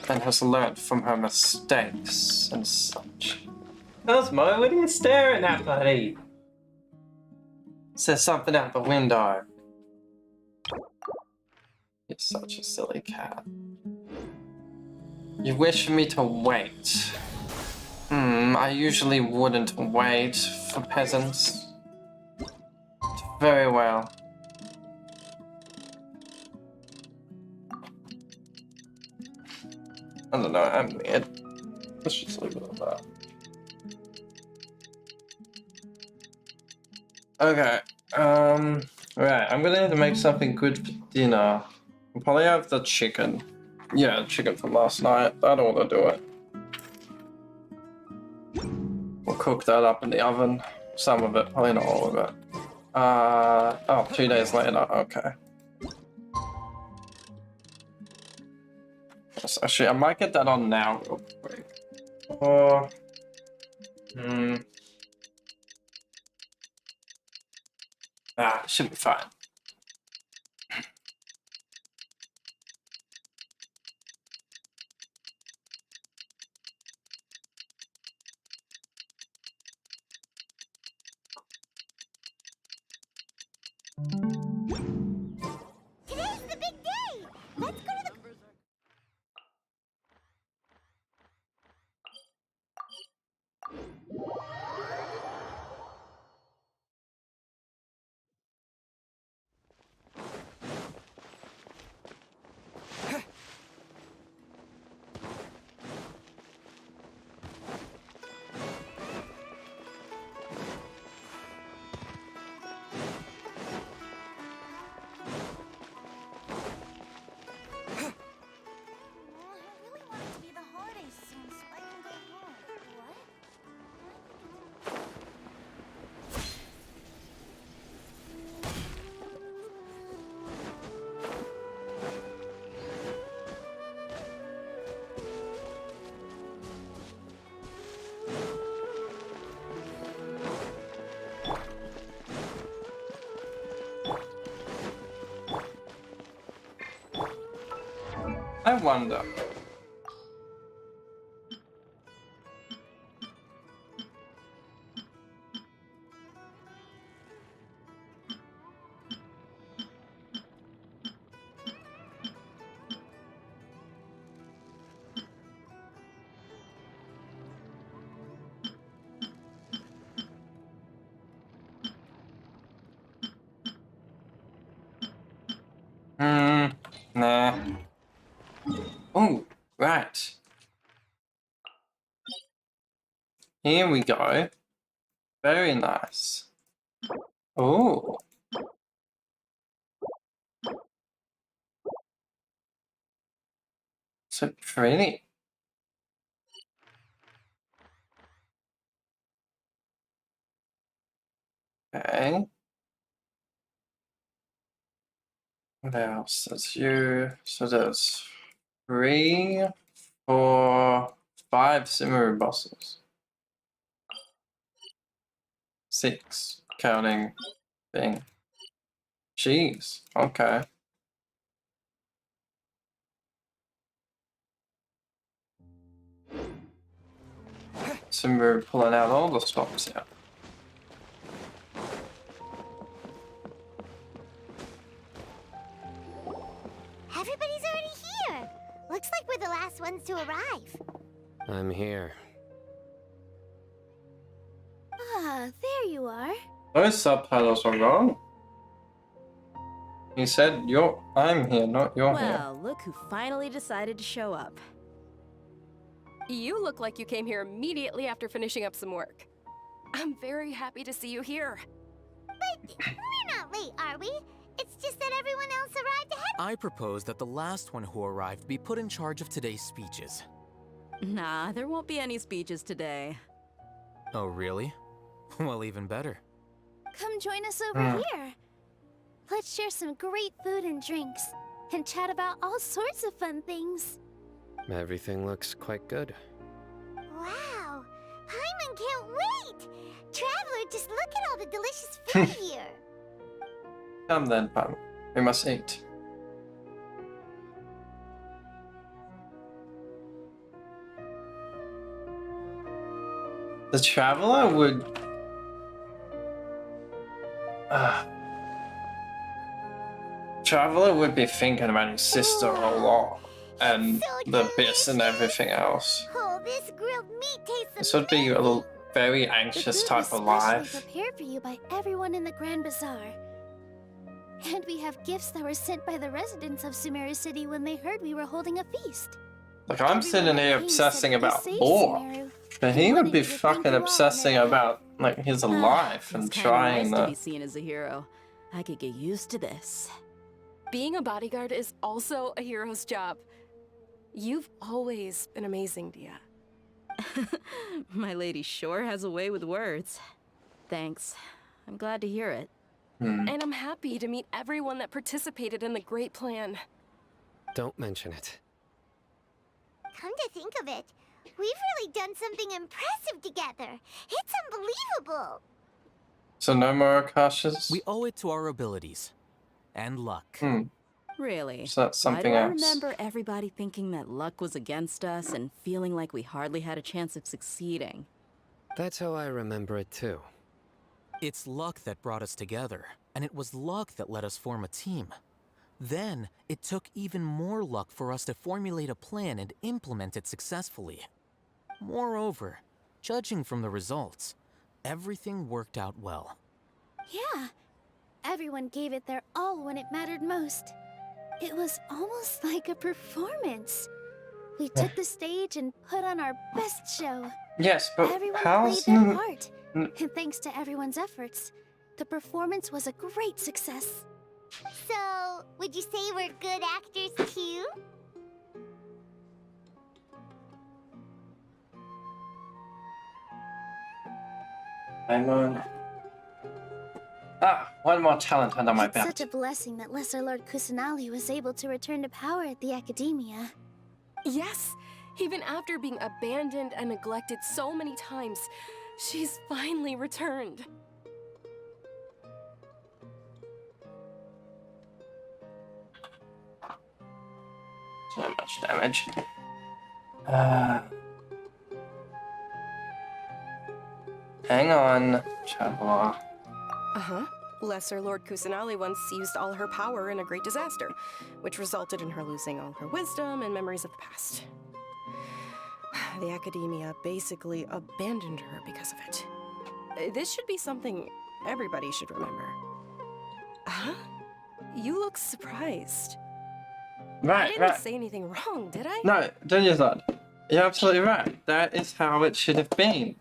and has learnt from her mistakes and such. Cosmo, what are you staring at, buddy? Says something out the window. You're such a silly cat. You wish for me to wait. I usually wouldn't wait for peasants. Very well. I don't know, I'm weird. Let's just leave it at that. Okay, right, I'm gonna have to make something good for dinner. I'll probably have the chicken. Yeah, chicken from last night. That ought to do it. We'll cook that up in the oven. Some of it, probably not all of it. Oh, 2 days later, okay. Yes, actually, I might get that on now real quick. Or... should be fine. Today's the big day. Let's go to the... I wonder. Nah. Oh, right. Here we go. Very nice. Oh. So pretty. Okay. What else? That's you. So there's 3, 4, 5 Sumeru bosses. 6, counting thing. Jeez. Okay. Sumeru pulling out all the stops here. Everybody's already here. Looks like we're the last ones to arrive. I'm here. Ah, there you are. Those subtitles are wrong. He said I'm here, not you're here. Well, look who finally decided to show up. You look like you came here immediately after finishing up some work. I'm very happy to see you here. But we're not late, are we? It's just that everyone else arrived ahead. I propose that the last one who arrived be put in charge of today's speeches. Nah, there won't be any speeches today. Oh, really? Well, even better. Come join us over here. Let's share some great food and drinks, and chat about all sorts of fun things. Everything looks quite good. Wow! Paimon can't wait! Traveler, just look at all the delicious food here. Come then, Pam. We must eat. The traveler would... Traveler would be thinking about his sister a lot. And the bits and everything else. Oh, this grilled meat tastes This would be a very anxious type of life. Prepared for you by everyone in the Grand Bazaar. And we have gifts that were sent by the residents of Sumeru City when they heard we were holding a feast. Like, I'm sitting here obsessing about Boar, but he would be fucking obsessing about, like, his life and trying nice to be seen as a hero. I could get used to this. Being a bodyguard is also a hero's job. You've always been amazing, Dia. My lady sure has a way with words. Thanks. I'm glad to hear it. And I'm happy to meet everyone that participated in the great plan. Don't mention it. Come to think of it, we've really done something impressive together. It's unbelievable. So no more Akashas? We owe it to our abilities. And luck. Really? So that's something Why do I else. remember everybody thinking that luck was against us and feeling like we hardly had a chance of succeeding? That's how I remember it too. It's luck that brought us together, and it was luck that let us form a team. Then, it took even more luck for us to formulate a plan and implement it successfully. Moreover, judging from the results, everything worked out well. Yeah. Everyone gave it their all when it mattered most. It was almost like a performance. We took the stage and put on our best show. Yes, but Everyone how's... played their part. And thanks to everyone's efforts, the performance was a great success. So, would you say we're good actors too? Paimon. One more talent under my It's belt. such a blessing that Lesser Lord Kusanali was able to return to power at the Academia. Yes! Even after being abandoned and neglected so many times, she's finally returned. So much damage. Hang on, Traveler. Uh-huh. Lesser Lord Kusanali once used all her power in a great disaster, which resulted in her losing all her wisdom and memories of the past. The Academia basically abandoned her because of it. This should be something everybody should remember. Huh? You look surprised. I Right, didn't right. say anything wrong, did I? No, Dunya's you're absolutely right. That is how it should have been.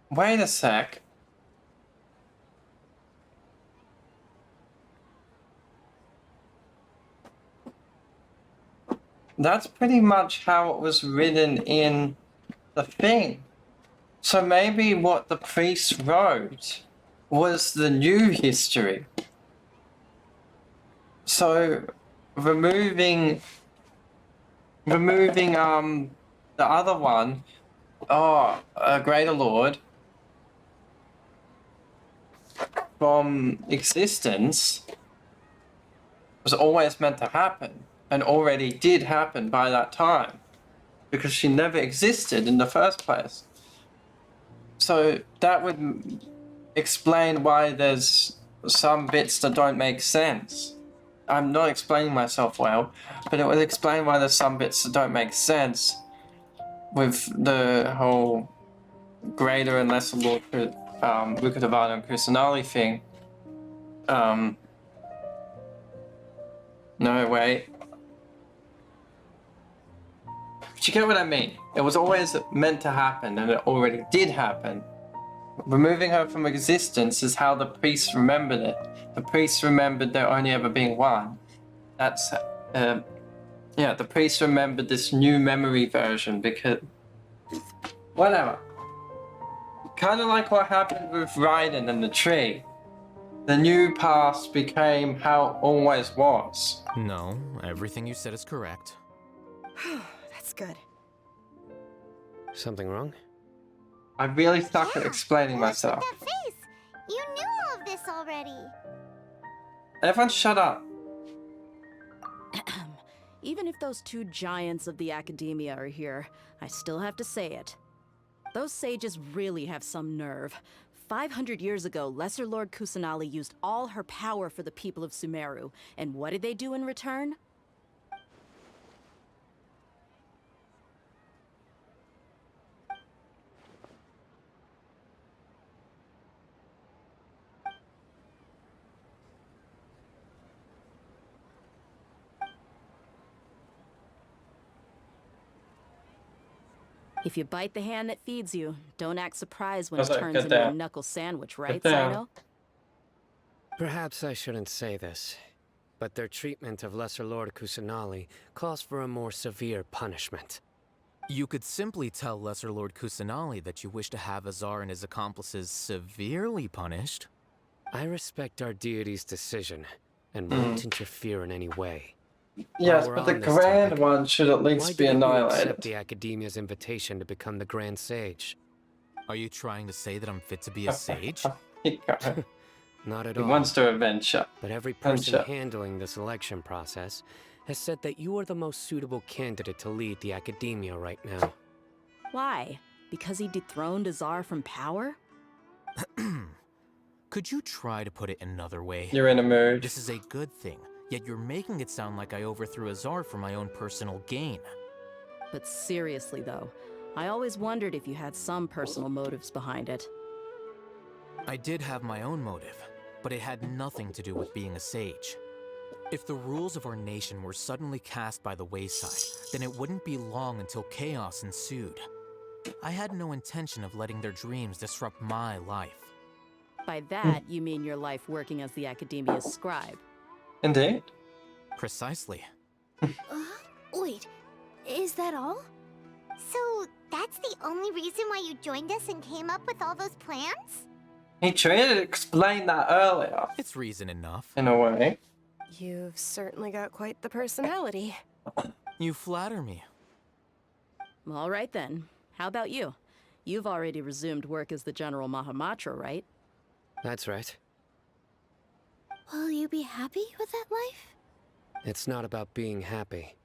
Wait a sec. That's pretty much how it was written in the thing. So maybe what the priest wrote was the new history. So removing the other one, a greater lord from existence was always meant to happen and already did happen by that time because she never existed in the first place. So that would explain why there's some bits that don't make sense. I'm not explaining myself well, but it would explain why there's some bits that don't make sense with the whole greater and lesser lord Rukadavada and Kusanali thing. No, wait. But you get what I mean? It was always meant to happen, and it already did happen. Removing her from existence is how the priests remembered it. The priests remembered there only ever being one. That's, the priests remembered this new memory version because... Whatever. Kind of like what happened with Raiden and the tree. The new past became how it always was. No, everything you said is correct. That's good. Something wrong? I really suck at explaining myself. That face! You knew all of this already. Everyone shut up. Even if those two giants of the academia are here, I still have to say it. Those sages really have some nerve. 500 years ago, Lesser Lord Kusanali used all her power for the people of Sumeru, and what did they do in return? If you bite the hand that feeds you, don't act surprised when it turns into a knuckle sandwich, right, Sino? Perhaps I shouldn't say this, but their treatment of Lesser Lord Kusanali calls for a more severe punishment. You could simply tell Lesser Lord Kusanali that you wish to have Azar and his accomplices severely punished. I respect our deity's decision, and won't interfere in any way. Yes, but the grand one should at least be annihilated. Accept the Academia's invitation to become the Grand Sage. Are you trying to say that I'm fit to be a sage? Not at He all. wants to adventure. But every person handling this election process has said that you are the most suitable candidate to lead the Academia right now. Why? Because he dethroned Azar from power? Could you try to put it another way? You're in a mood. This is a good thing, yet you're making it sound like I overthrew Azar for my own personal gain. But seriously though, I always wondered if you had some personal motives behind it. I did have my own motive, but it had nothing to do with being a sage. If the rules of our nation were suddenly cast by the wayside, then it wouldn't be long until chaos ensued. I had no intention of letting their dreams disrupt my life. By that, you mean your life working as the Academia's scribe. Indeed. Precisely. Wait, is that all? So, that's the only reason why you joined us and came up with all those plans? He tried to explain that earlier. It's reason enough. In a way. You've certainly got quite the personality. You flatter me. All right then. How about you? You've already resumed work as the General Mahamatra, right? That's right. Will you be happy with that life? It's not about being happy.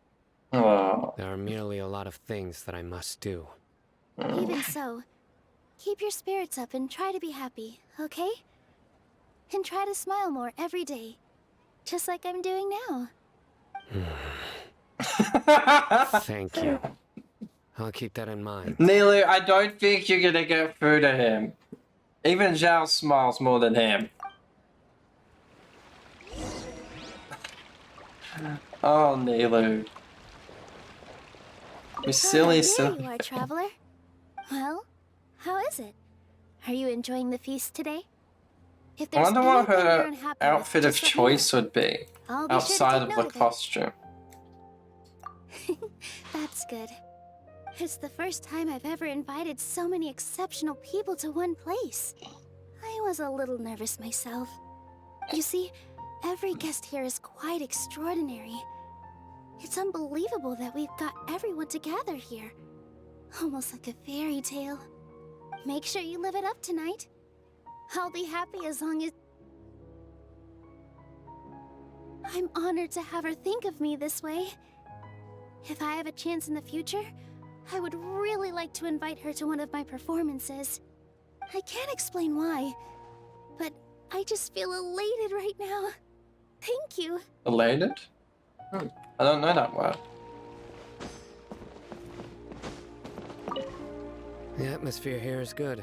Oh. There are merely a lot of things that I must do. Even so, keep your spirits up and try to be happy, okay? And try to smile more every day. Just like I'm doing now. Thank you. I'll keep that in mind. Nilu, I don't think you're gonna get through to him. Even Zhao smiles more than him. Oh, Nilu. You silly, There silly. you are, traveler. Well, how is it? Are you enjoying the feast today? If I there's wonder what anything you're her unhappy outfit with, of just let me know. choice would be I'll be sure to outside take of the note of it. costume. That's good. It's the first time I've ever invited so many exceptional people to one place. I was a little nervous myself. You see, every guest here is quite extraordinary. It's unbelievable that we've got everyone together here. Almost like a fairy tale. Make sure you live it up tonight. I'll be happy as long as... I'm honored to have her think of me this way. If I have a chance in the future, I would really like to invite her to one of my performances. I can't explain why, but I just feel elated right now. Thank you. Elated? I don't know that word. The atmosphere here is good,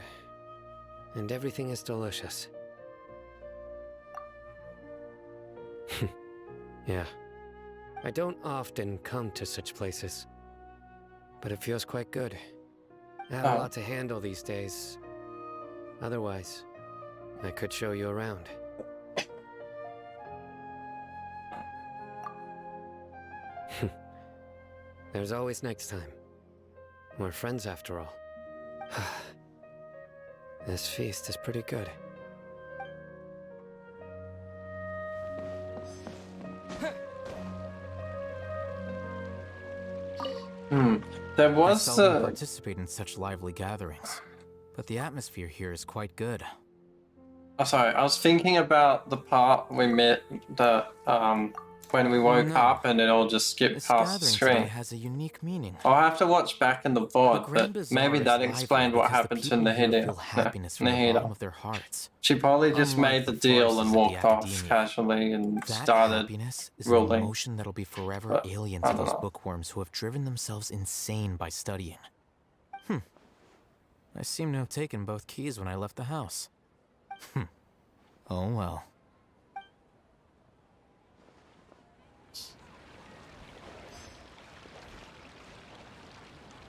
and everything is delicious. Yeah. I don't often come to such places, but it feels quite good. I have a lot to handle these days. Otherwise, I could show you around. There's always next time. We're friends after all. This feast is pretty good. There I was seldom participate in such lively gatherings, but the atmosphere here is quite good. Oh, sorry, I was thinking about the part we met that when we woke up and it all just skipped This past the gathering screen. today has a unique meaning. I'll have to watch back in the VOD, Grand but Bazaar maybe is that lively explained what because the happened to people here Nahida. feel happiness from the bottom of their hearts. She probably just Unlike made the the deal and farces of the walked off academia. casually and That started happiness is an ruling. emotion that'll be forever But, alien I to don't those know. bookworms who have driven themselves insane by studying. I seem to have taken both keys when I left the house. Oh well.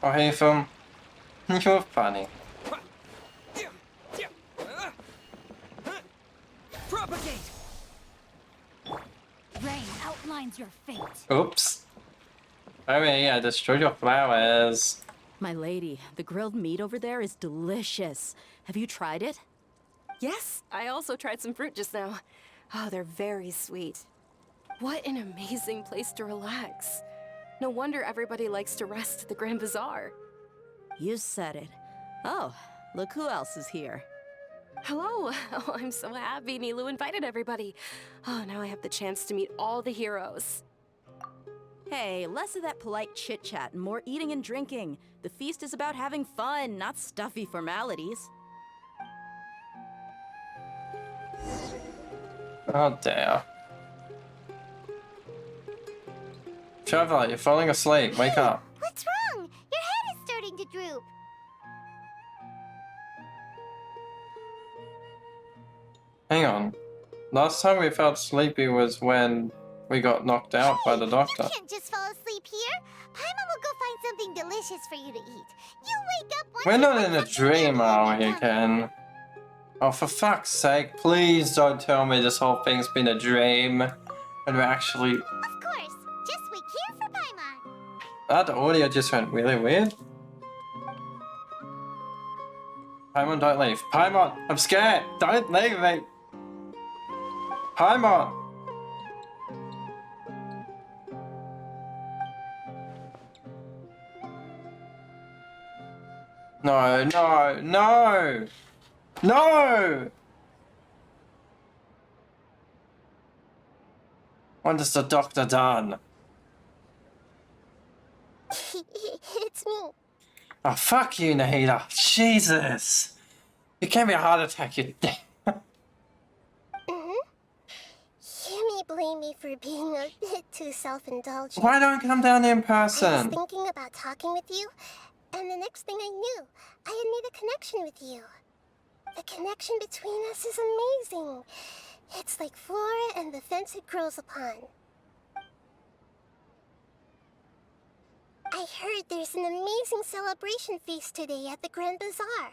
Oh, hey, film. You're funny. Propagate! Rain outlines your fate. Oops. Sorry, I destroyed your flowers. My lady, the grilled meat over there is delicious. Have you tried it? Yes, I also tried some fruit just now. Oh, they're very sweet. What an amazing place to relax. No wonder everybody likes to rest at the Grand Bazaar. You said it. Oh, look who else is here. Hello. Oh, I'm so happy Nilu invited everybody. Oh, now I have the chance to meet all the heroes. Hey, less of that polite chit-chat and more eating and drinking. The feast is about having fun, not stuffy formalities. Oh, dear. Traveler, you're falling asleep. Wake up. What's wrong? Your head is starting to droop. Hang on. Last time we felt sleepy was when we got knocked out by the doctor. You can't just fall asleep here. Paimon will go find something delicious for you to eat. You wake up once We're you not find in a something dream, are we, yummy. again? Oh, for fuck's sake, please don't tell me this whole thing's been a dream. And we're actually... Of course. Just wait here for Paimon. That audio just went really weird. Paimon, don't leave. Paimon, I'm scared. Don't leave me. Paimon. No, no, no. No. What has the doctor done? It's me. Oh, fuck you, Nahida. Jesus. You gave me a heart attack, you... You may blame me for being a bit too self-indulgent. Why don't you come down here in I was person? thinking about talking with you, and the next thing I knew, I had made a connection with you. The connection between us is amazing. It's like flora and the fence it grows upon. I heard there's an amazing celebration feast today at the Grand Bazaar.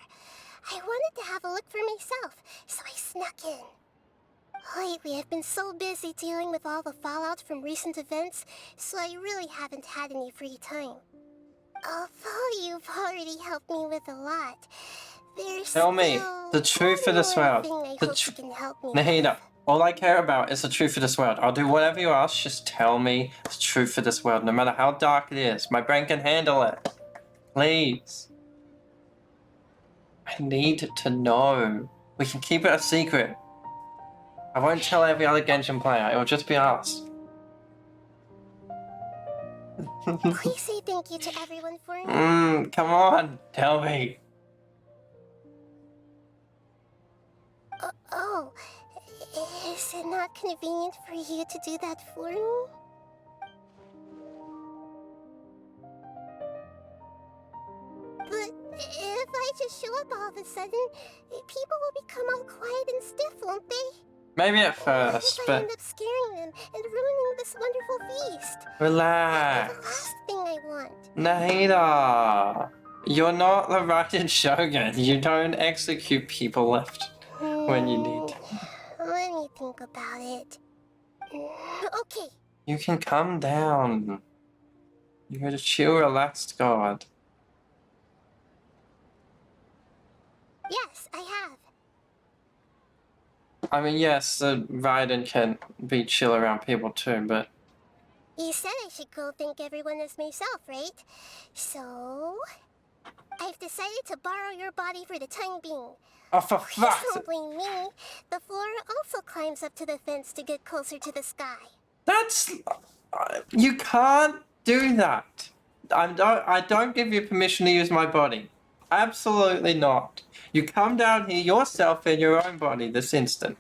I wanted to have a look for myself, so I snuck in. Lately, I've been so busy dealing with all the fallout from recent events, so I really haven't had any free time. Although you've already helped me with a lot, there's Tell me the truth of this world. Nahida, all I care about is the truth of this world. I'll do whatever you ask, just tell me the truth of this world, no matter how dark it is. My brain can handle it. Please. I need to know. We can keep it a secret. I won't tell every other Genshin player, it will just be us. Please say thank you to everyone for me. Come on, tell me. Oh, is it not convenient for you to do that for me? But if I just show up all of a sudden, people will become all quiet and stiff, won't they? Maybe at What first, if I end but up scaring them and ruining this wonderful feast? relax. The last thing I want. Nahida, you're not the Raiden Shogun. You don't execute people left when you need to. Let me think about it. Okay. You can calm down. You're a chill, relaxed god. Yes, I have. I mean, yes, Raiden can be chill around people too, but... You said I should go thank everyone as myself, right? So... I've decided to borrow your body for the time being. Oh, for Please fuck's don't blame me. The flora also climbs up to the fence to get closer to the sky. That's... you can't do that. I don't give you permission to use my body. Absolutely not. You come down here yourself in your own body this instant.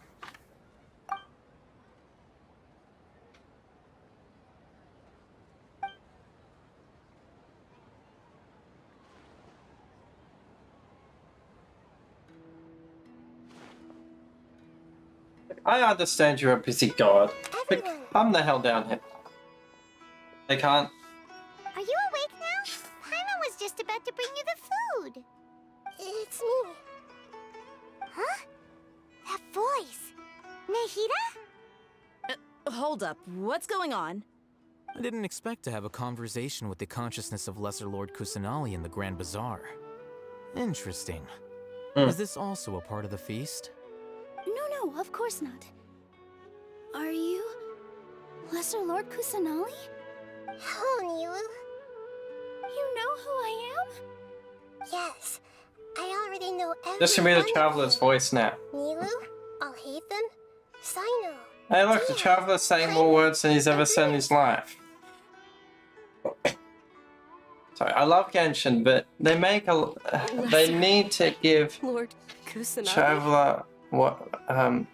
I understand you're a busy god, but come the hell down here. They can't. Are you awake now? Paimon was just about to bring you the food. It's me. Huh? That voice. Nahida? Hold up. What's going on? I didn't expect to have a conversation with the consciousness of Lesser Lord Kusanali in the Grand Bazaar. Interesting. Is this also a part of the feast? No, of course not. Are you... Lesser Lord Kusanali? Hello, Nilu. You know who I am? Yes. I already know everyone. This should be the Traveler's voice now. Nilu, I'll hate them. Sino. Hey look, the Traveler's saying more words than he's ever said in his life. Sorry, I love Genshin, but they make a... they need to give Lord Kusanagi? Traveler... what... I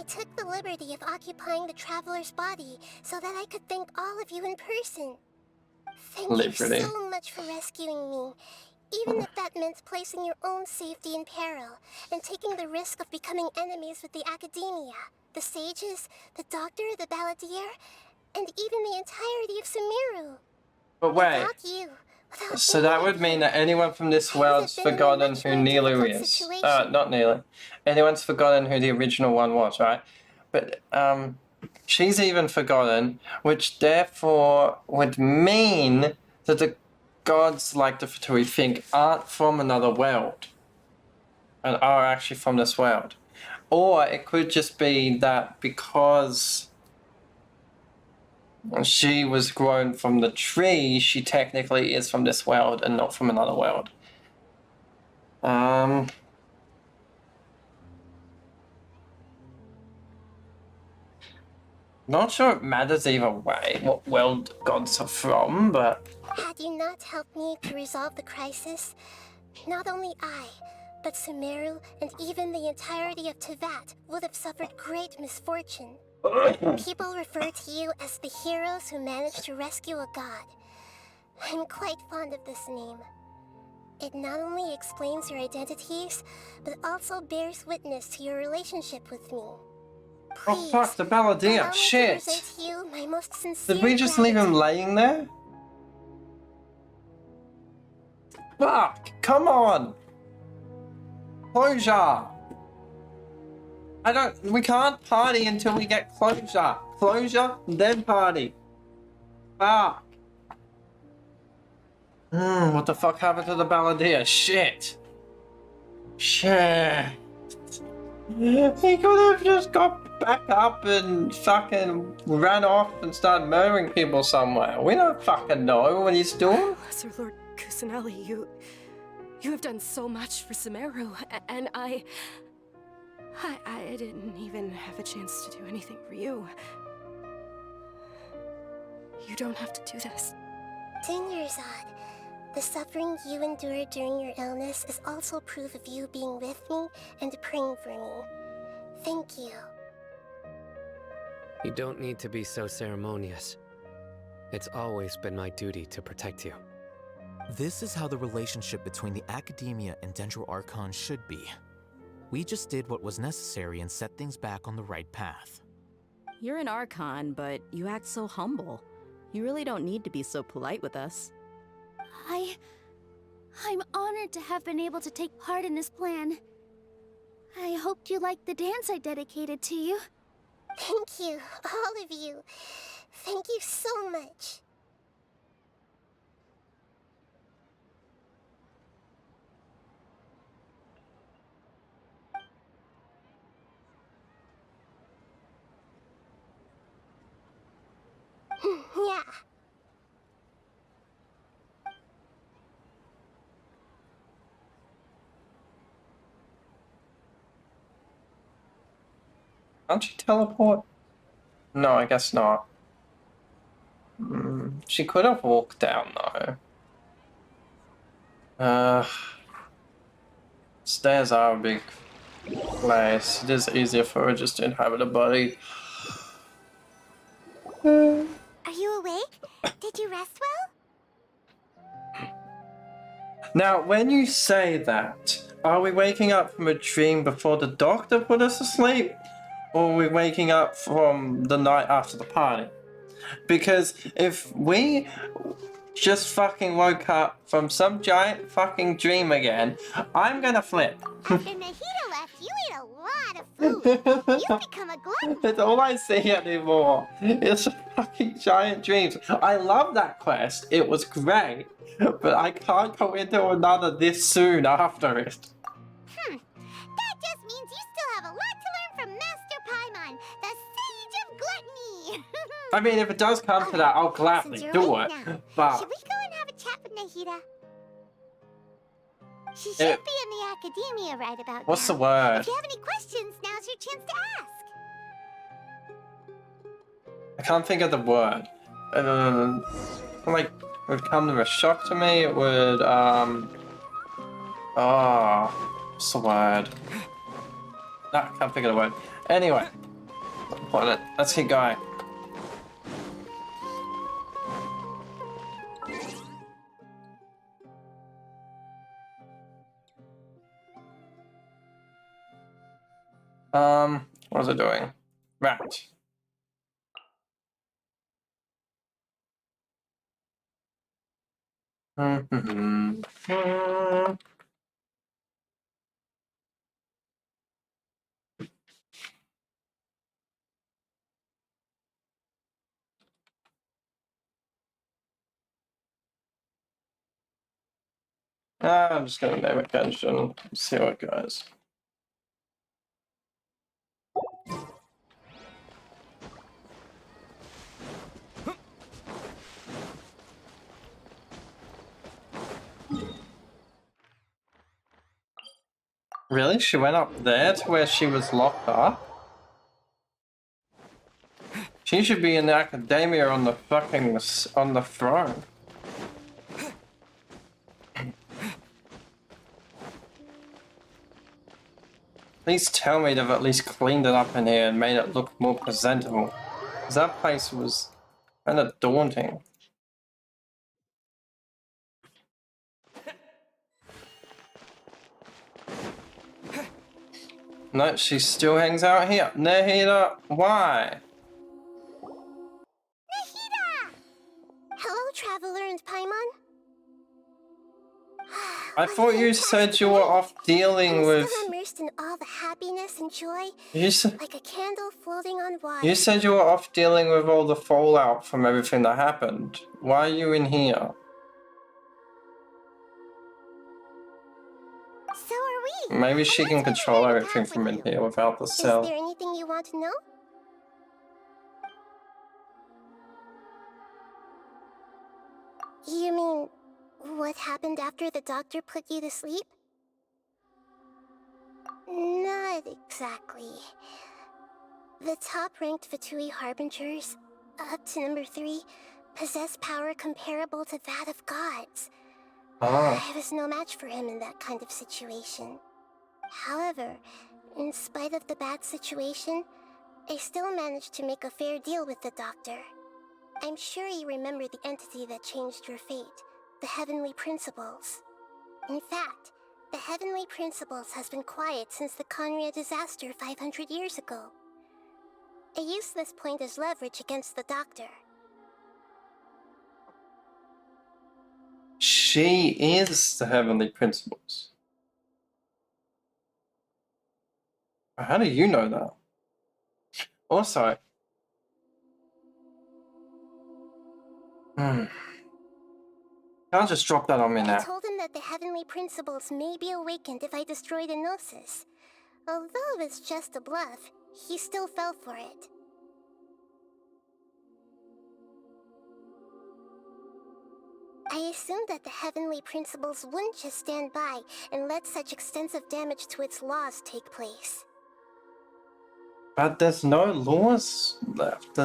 took the liberty of occupying the Traveler's body so that I could thank all of you in person. Thank Liberty. you so much for rescuing me, even if that meant placing your own safety in peril and taking the risk of becoming enemies with the Academia, the sages, the doctor, the balladeer, and even the entirety of Sumeru. But wait, Without you, so that would mean that anyone from this world's forgotten who Nilu is. Not Nilu. Anyone's forgotten who the original one was, right? But, she's even forgotten, which therefore would mean that the gods like the Fatui think aren't from another world and are actually from this world. Or it could just be that because she was grown from the tree, she technically is from this world and not from another world. Not sure it matters either way what world gods are from, but... Had you not helped me to resolve the crisis, not only I, but Sumeru and even the entirety of Tevat would have suffered great misfortune. People refer to you as the heroes who managed to rescue a god. I'm quite fond of this name. It not only explains your identities, but also bears witness to your relationship with me. Oh fuck, the Balladeer, shit! To you my most sincere Did we just leave him laying there? Fuck, come on! Closure! We can't party until we get closure. Closure, then party. Fuck. What the fuck happened to the Balladeer? Shit. Shit. He could have just got back up and fucking ran off and started murdering people somewhere. We don't fucking know what he's doing. Lesser Lord Kusanali, you have done so much for Sumeru, and I didn't even have a chance to do anything for you. You don't have to do this. Dingerzad, the suffering you endured during your illness is also proof of you being with me and praying for me. Thank you. You don't need to be so ceremonious. It's always been my duty to protect you. This is how the relationship between the Academia and Dendro Archon should be. We just did what was necessary and set things back on the right path. You're an Archon, but you act so humble. You really don't need to be so polite with us. I'm honored to have been able to take part in this plan. I hoped you liked the dance I dedicated to you. Thank you, all of you. Thank you so much. Yeah. Can't she teleport? No, I guess not. She could have walked down though. Stairs are a big place. It is easier for her just to inhabit a body. Are you awake? Did you rest well? Now, when you say that, are we waking up from a dream before the doctor put us to sleep? Or are we waking up from the night after the party? Because if we just fucking woke up from some giant fucking dream again, I'm gonna flip. After Nahida left, you ate a lot of food. You've become a glutton. It's all I see anymore. It's fucking giant dreams. I love that quest. It was great. But I can't go into another this soon after it. That just means you still have a lot to learn from Master Paimon, the Sage of Gluttony. I mean, if it does come to that, I'll gladly Since do you're it. awake now, But should we go and have a chat with Nahida? She should be in the academia right about what's now. the word? If you have any questions, now's your chance to ask. I can't think of the word. Like, it would come to a shock to me. It would, what's the word? No, I can't think of the word. Anyway, let's keep going. What was I doing? Right. I'm just gonna name it Genshin, see how it goes. Really? She went up there to where she was locked up? She should be in the academia on the fucking on the throne. Please tell me they've at least cleaned it up in here and made it look more presentable. Because that place was kind of daunting. No, she still hangs out here. Nahida, why? Nahida! Hello, Traveler and Paimon. I thought you said you were off dealing with... Still immersed in all the happiness and joy, like a candle floating on water. You said you were off dealing with all the fallout from everything that happened. Why are you in here? So are we. Maybe she can control everything from in here without the Is cell. there anything you want to know? You mean, what happened after the doctor put you to sleep? Not exactly. The top-ranked Fatui Harbingers, up to number 3, possess power comparable to that of gods. I was no match for him in that kind of situation. However, in spite of the bad situation, I still managed to make a fair deal with the doctor. I'm sure you remember the entity that changed your fate, the Heavenly Principles. In fact, the Heavenly Principles has been quiet since the Conria disaster 500 years ago. I used this point as leverage against the doctor. She is the Heavenly Principles. How do you know that? Also... Can't just drop that on me now. I told him that the Heavenly Principles may be awakened if I destroy the Gnosis. Although it's just a bluff, he still fell for it. I assumed that the Heavenly Principles wouldn't just stand by and let such extensive damage to its laws take place. But there's no laws left.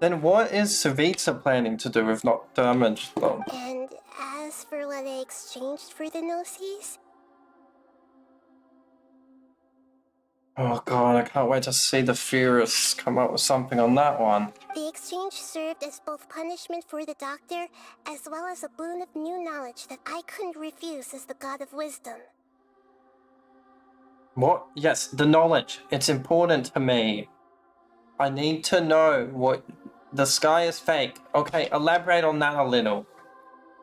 Then what is Savitsa planning to do if not damage them? And as for what I exchanged for the Gnosis? Oh god, I can't wait to see the Furious come up with something on that one. The exchange served as both punishment for the doctor, as well as a boon of new knowledge that I couldn't refuse as the god of wisdom. What? Yes, the knowledge. It's important to me. I need to know what... The sky is fake. Okay, elaborate on that a little.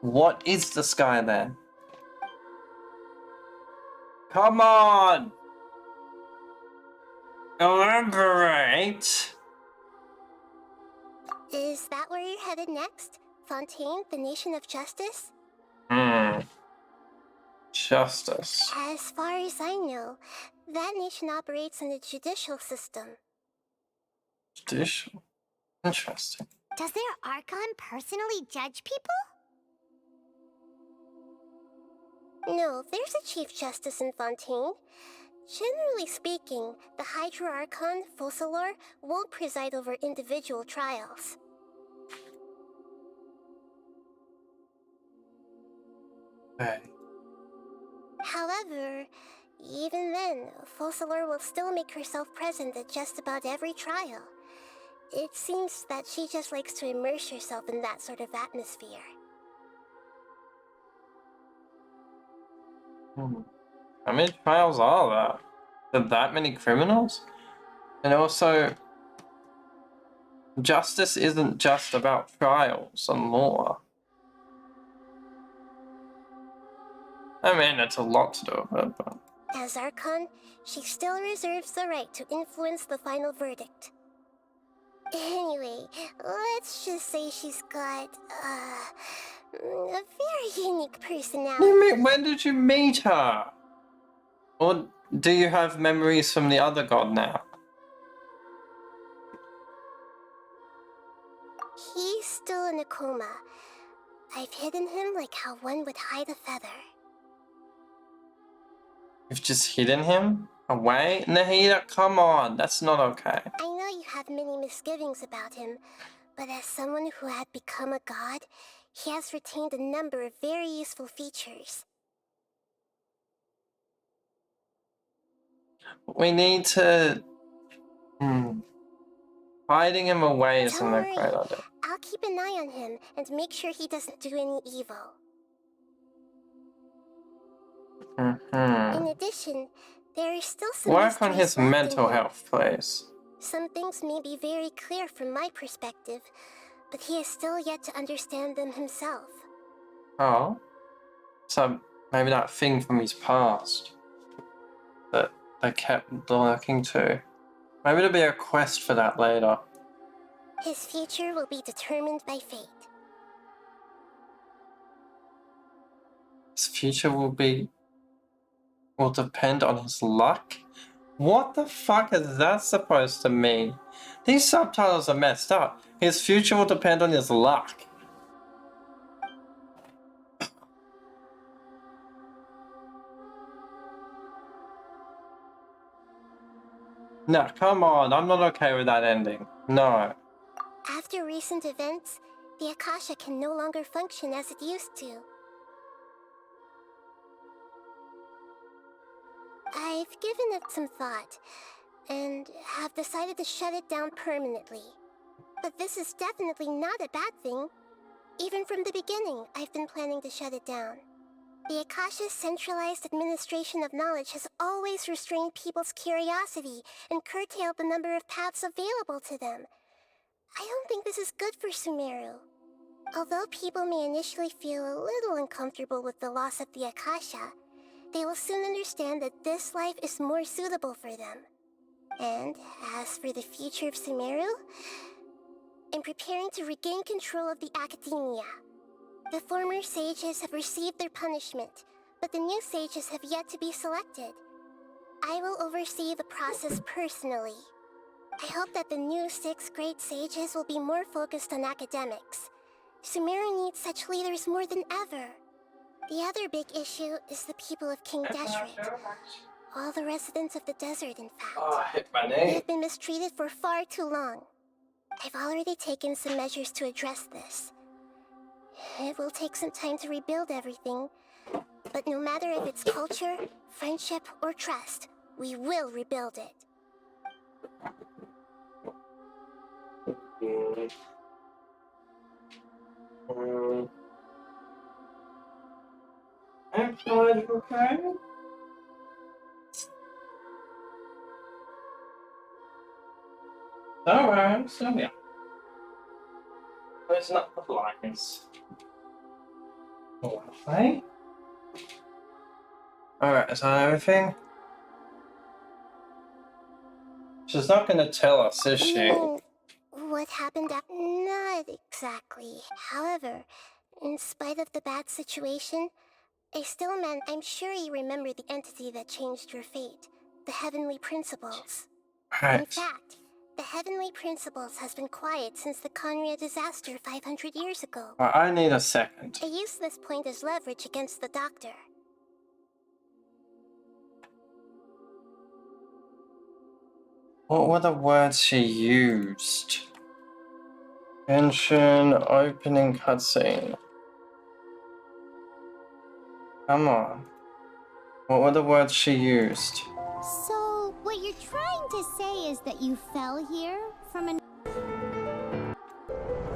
What is the sky then? Come on! Elaborate! Is that where you're headed next? Fontaine, the nation of justice? Justice. As far as I know, that nation operates in a judicial system. Judicial? Interesting. Does their archon personally judge people? No, there's a chief justice in Fontaine. Generally speaking, the Hydra Archon, Focalor, won't preside over individual trials. Okay. However, even then, Focalor will still make herself present at just about every trial. It seems that she just likes to immerse herself in that sort of atmosphere. How many trials are there? Are that many criminals? And also, justice isn't just about trials and law. I mean, it's a lot to do with it, but... As Archon, she still reserves the right to influence the final verdict. Anyway, let's just say she's got, a very unique personality. When did you meet her? Or do you have memories from the other god now? He's still in a coma. I've hidden him like how one would hide a feather. You've just hidden him? Away? Nahida, come on, that's not okay. I know you have many misgivings about him, but as someone who had become a god, he has retained a number of very useful features. We need to... Hiding him away isn't Don't a worry, great idea. I'll keep an eye on him and make sure he doesn't do any evil. In addition, there are still some Work on mysteries his left in mental him. health, please. Some things may be very clear from my perspective, but he has still yet to understand them himself. Oh. So maybe that thing from his past that they kept looking to. Maybe there'll be a quest for that later. His future will be determined by fate. His future will depend on his luck? What the fuck is that supposed to mean? These subtitles are messed up. His future will depend on his luck. No, come on, I'm not okay with that ending. No. After recent events, the Akasha can no longer function as it used to. I've given it some thought, and have decided to shut it down permanently. But this is definitely not a bad thing. Even from the beginning, I've been planning to shut it down. The Akasha's centralized administration of knowledge has always restrained people's curiosity and curtailed the number of paths available to them. I don't think this is good for Sumeru. Although people may initially feel a little uncomfortable with the loss of the Akasha, they will soon understand that this life is more suitable for them. And as for the future of Sumeru, I'm preparing to regain control of the Academia. The former sages have received their punishment, but the new sages have yet to be selected. I will oversee the process personally. I hope that the new 6 great sages will be more focused on academics. Sumeru needs such leaders more than ever. The other big issue is the people of King Deshret. All the residents of the desert, in fact. Oh, I hit my They knee. have been mistreated for far too long. I've already taken some measures to address this. It will take some time to rebuild everything, but no matter if it's culture, friendship, or trust, we will rebuild it. Employed, okay? Alright, so yeah. It's not the lines. Okay. Alright, is that everything? She's not gonna tell us, is she? What happened Not exactly. However, in spite of the bad situation, I'm sure you remember the entity that changed your fate. The Heavenly Principles. Right. In fact, the Heavenly Principles has been quiet since the Conria disaster 500 years ago. I need a second. I use this point as leverage against the Doctor. What were the words she used? Genshin opening cutscene. Come on. What were the words she used? So, what you're trying to say is that you fell here from an...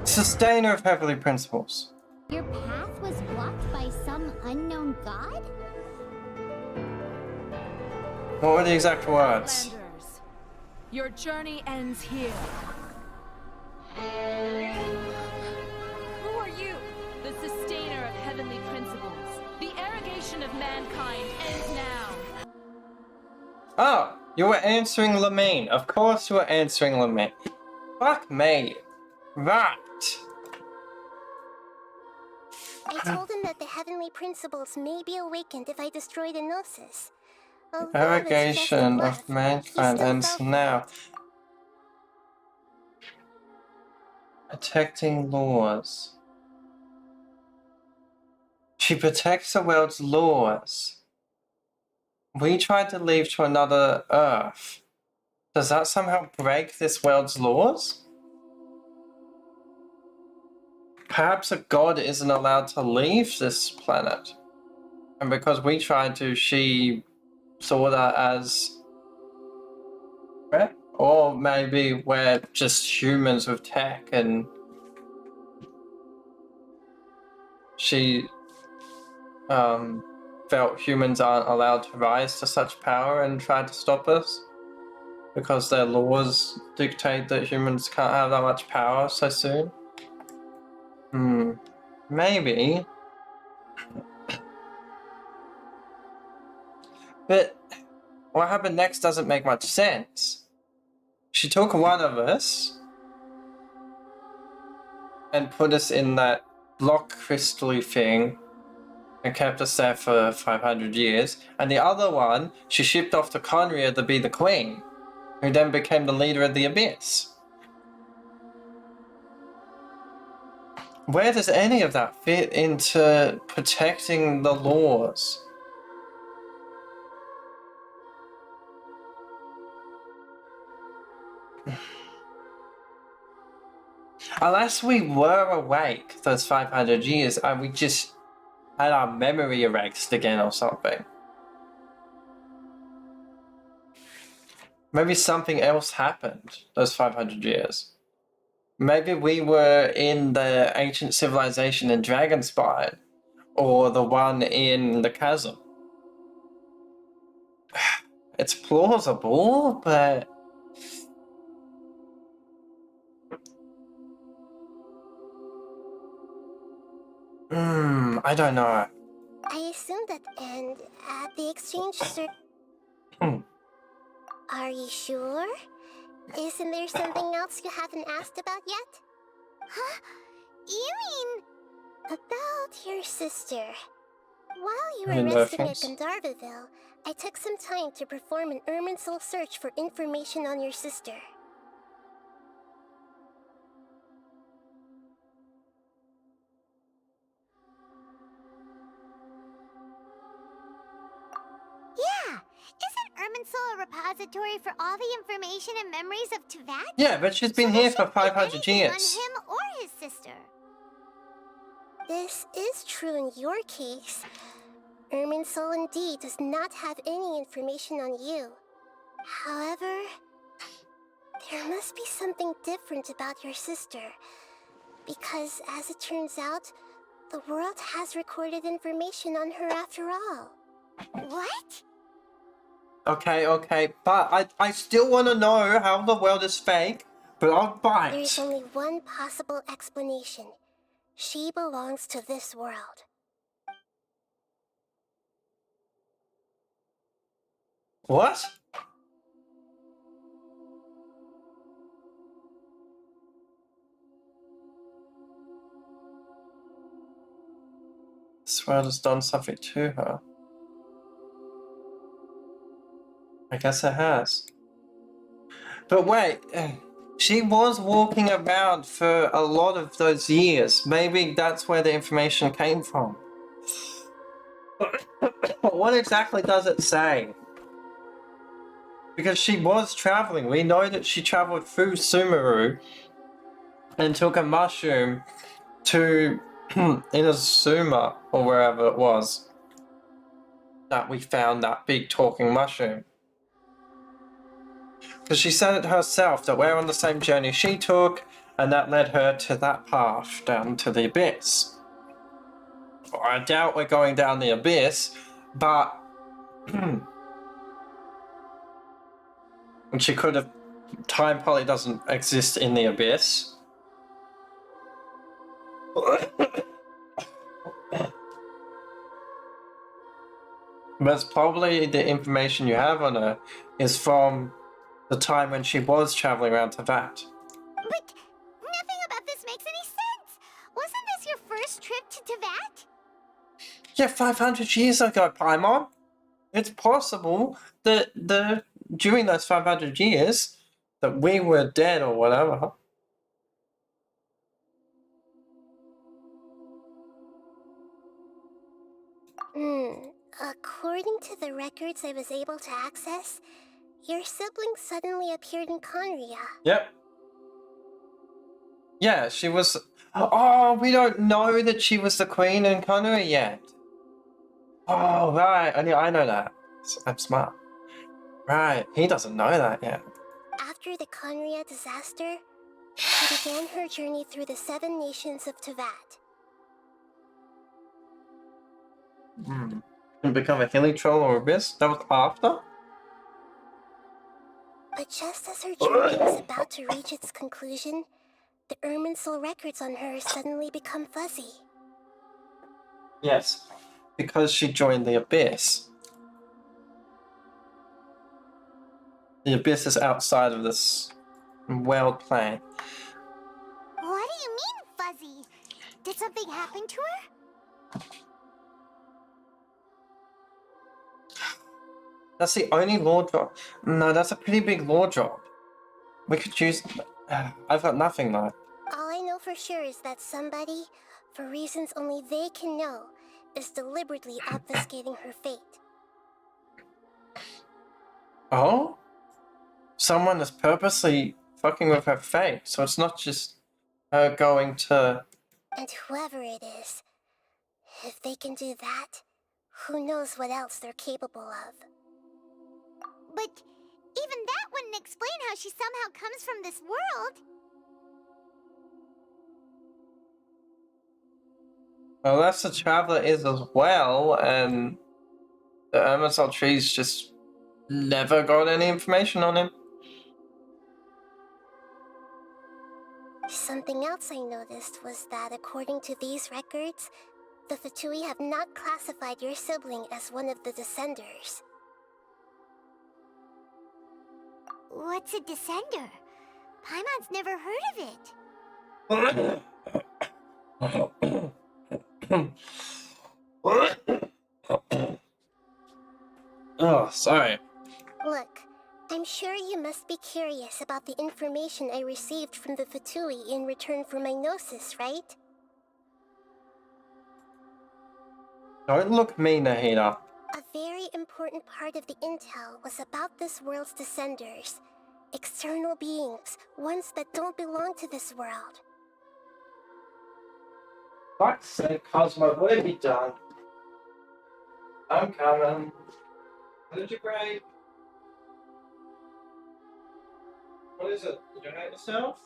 Sustainer of heavenly principles. Your path was blocked by some unknown god? What were the exact words? Outlanders, your journey ends here. Who are you? The sustainer of heavenly principles. The arrogation of mankind ends now. Oh, you were answering Lamine. Of course you were answering Lamine. Fuck me. Right. I told him that the Heavenly Principles may be awakened if I destroy the Gnosis. Arrogation of mankind ends now. Protecting laws. She protects the world's laws. We tried to leave to another Earth. Does that somehow break this world's laws? Perhaps a god isn't allowed to leave this planet. And because we tried to, she saw that as threat? Or maybe we're just humans with tech and she felt humans aren't allowed to rise to such power and tried to stop us? Because their laws dictate that humans can't have that much power so soon? Maybe. But what happened next doesn't make much sense. She took one of us and put us in that block crystal thing and kept us there for 500 years. And the other one, she shipped off to Conria to be the queen, who then became the leader of the Abyss. Where does any of that fit into protecting the laws? Unless we were awake those 500 years and we just had our memory erased again or something. Maybe something else happened those 500 years. Maybe we were in the ancient civilization in Dragonspire, or the one in the chasm. It's plausible, but... I don't know. I assume that and at the exchange Are you sure? Isn't there something else you haven't asked about yet? Huh? You mean... About your sister. While you I were resting at things. Gandharvaville, I took some time to perform an Irminsul search for information on your sister. Yeah! Isn't Irminsul a repository for all the information and memories of Teyvat? Yeah, but she's been here for 500 years. On him or his sister. This is true in your case. Irminsul indeed does not have any information on you. However, there must be something different about your sister. Because, as it turns out, the world has recorded information on her after all. What? Okay, but I still want to know how the world is fake, but I'll bite. There is only one possible explanation. She belongs to this world. What? This world has done something to her. I guess it has. But wait, she was walking around for a lot of those years. Maybe that's where the information came from. What exactly does it say? Because she was traveling. We know that she traveled through Sumeru and took a mushroom to Inazuma, or wherever it was that we found that big talking mushroom. Because she said it herself that we're on the same journey she took, and that led her to that path down to the abyss. I doubt we're going down the abyss, but she could have. Time probably doesn't exist in the abyss. But probably the information you have on her is from the time when she was traveling around to that. But nothing about this makes any sense! Wasn't this your first trip to Teyvat? Yeah, 500 years ago, Paimon. It's possible that during those 500 years that we were dead or whatever. According to the records I was able to access, your sibling suddenly appeared in Conria. Yep. Yeah, she was... Oh, we don't know that she was the queen in Conria yet. Oh, right. I know that. I'm smart. Right, he doesn't know that yet. After the Conria disaster, she began her journey through the 7 nations of Teyvat. And become a hilly troll or abyss? That was after? But just as her journey was about to reach its conclusion, the Irminsul records on her suddenly become fuzzy. Yes, because she joined the abyss. The abyss is outside of this world plane. What do you mean, fuzzy? Did something happen to her? That's the only lore drop. No, that's a pretty big lore drop. We could use... I've got nothing though. All I know for sure is that somebody, for reasons only they can know, is deliberately obfuscating her fate. Oh? Someone is purposely fucking with her fate, so it's not just her going to... And whoever it is, if they can do that, who knows what else they're capable of. But even that wouldn't explain how she somehow comes from this world. Unless the Traveler is as well, and the Irminsul trees just never got any information on him. Something else I noticed was that according to these records, the Fatui have not classified your sibling as one of the Descenders. What's a descender? Paimon's never heard of it. Oh, sorry. Look, I'm sure you must be curious about the information I received from the Fatui in return for my gnosis, right? Don't look mean, Nahida. A very important part of the intel was about this world's Descenders. External beings, ones that don't belong to this world. Fuck's sake, Cosmo, what have you done? I'm coming. Did you break? What is it? Did you hate yourself?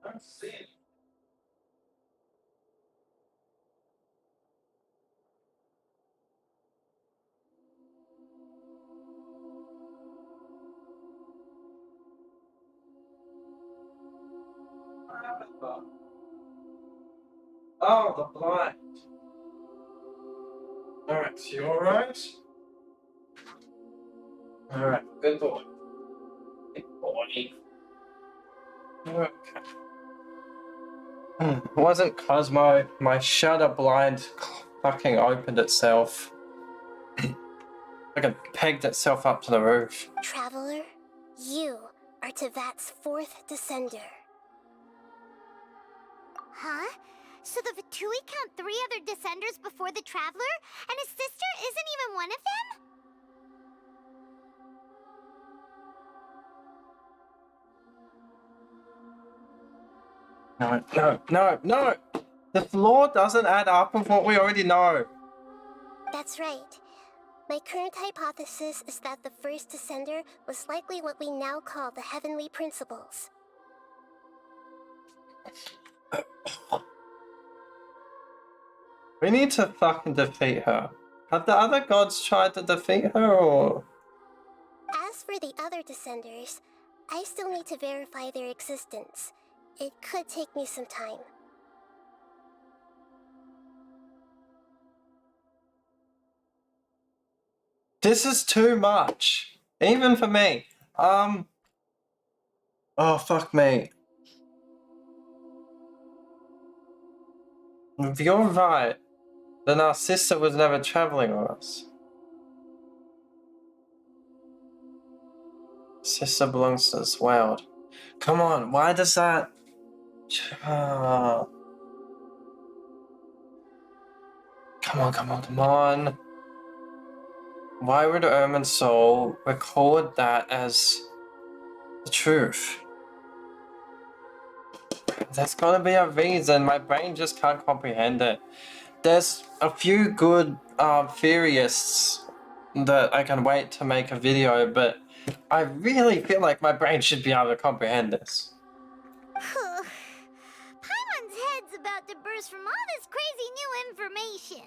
I don't see it. Oh, the blind. Alright, so you alright? Alright, good boy. Good boy. Okay. Wasn't Cosmo, my shutter blind fucking opened itself. Like it pegged itself up to the roof. Traveler, you are Tevat's fourth Descender. Huh? So the Fatui count 3 other Descenders before the Traveler? And his sister isn't even one of them? No! The lore doesn't add up with what we already know. That's right. My current hypothesis is that the first Descender was likely what we now call the Heavenly Principles. We need to fucking defeat her. Have the other gods tried to defeat her, or...? As for the other Descenders, I still need to verify their existence. It could take me some time. This is too much. Even for me. Oh, fuck me. If you're right, then our sister was never traveling with us. Sister belongs to this world. Come on, why does that... Come on. Why would Irminsul record that as the truth? There's gotta be a reason. My brain just can't comprehend it. There's a few good theorists that I can wait to make a video, but I really feel like my brain should be able to comprehend this. Paimon about to burst from all this crazy new information.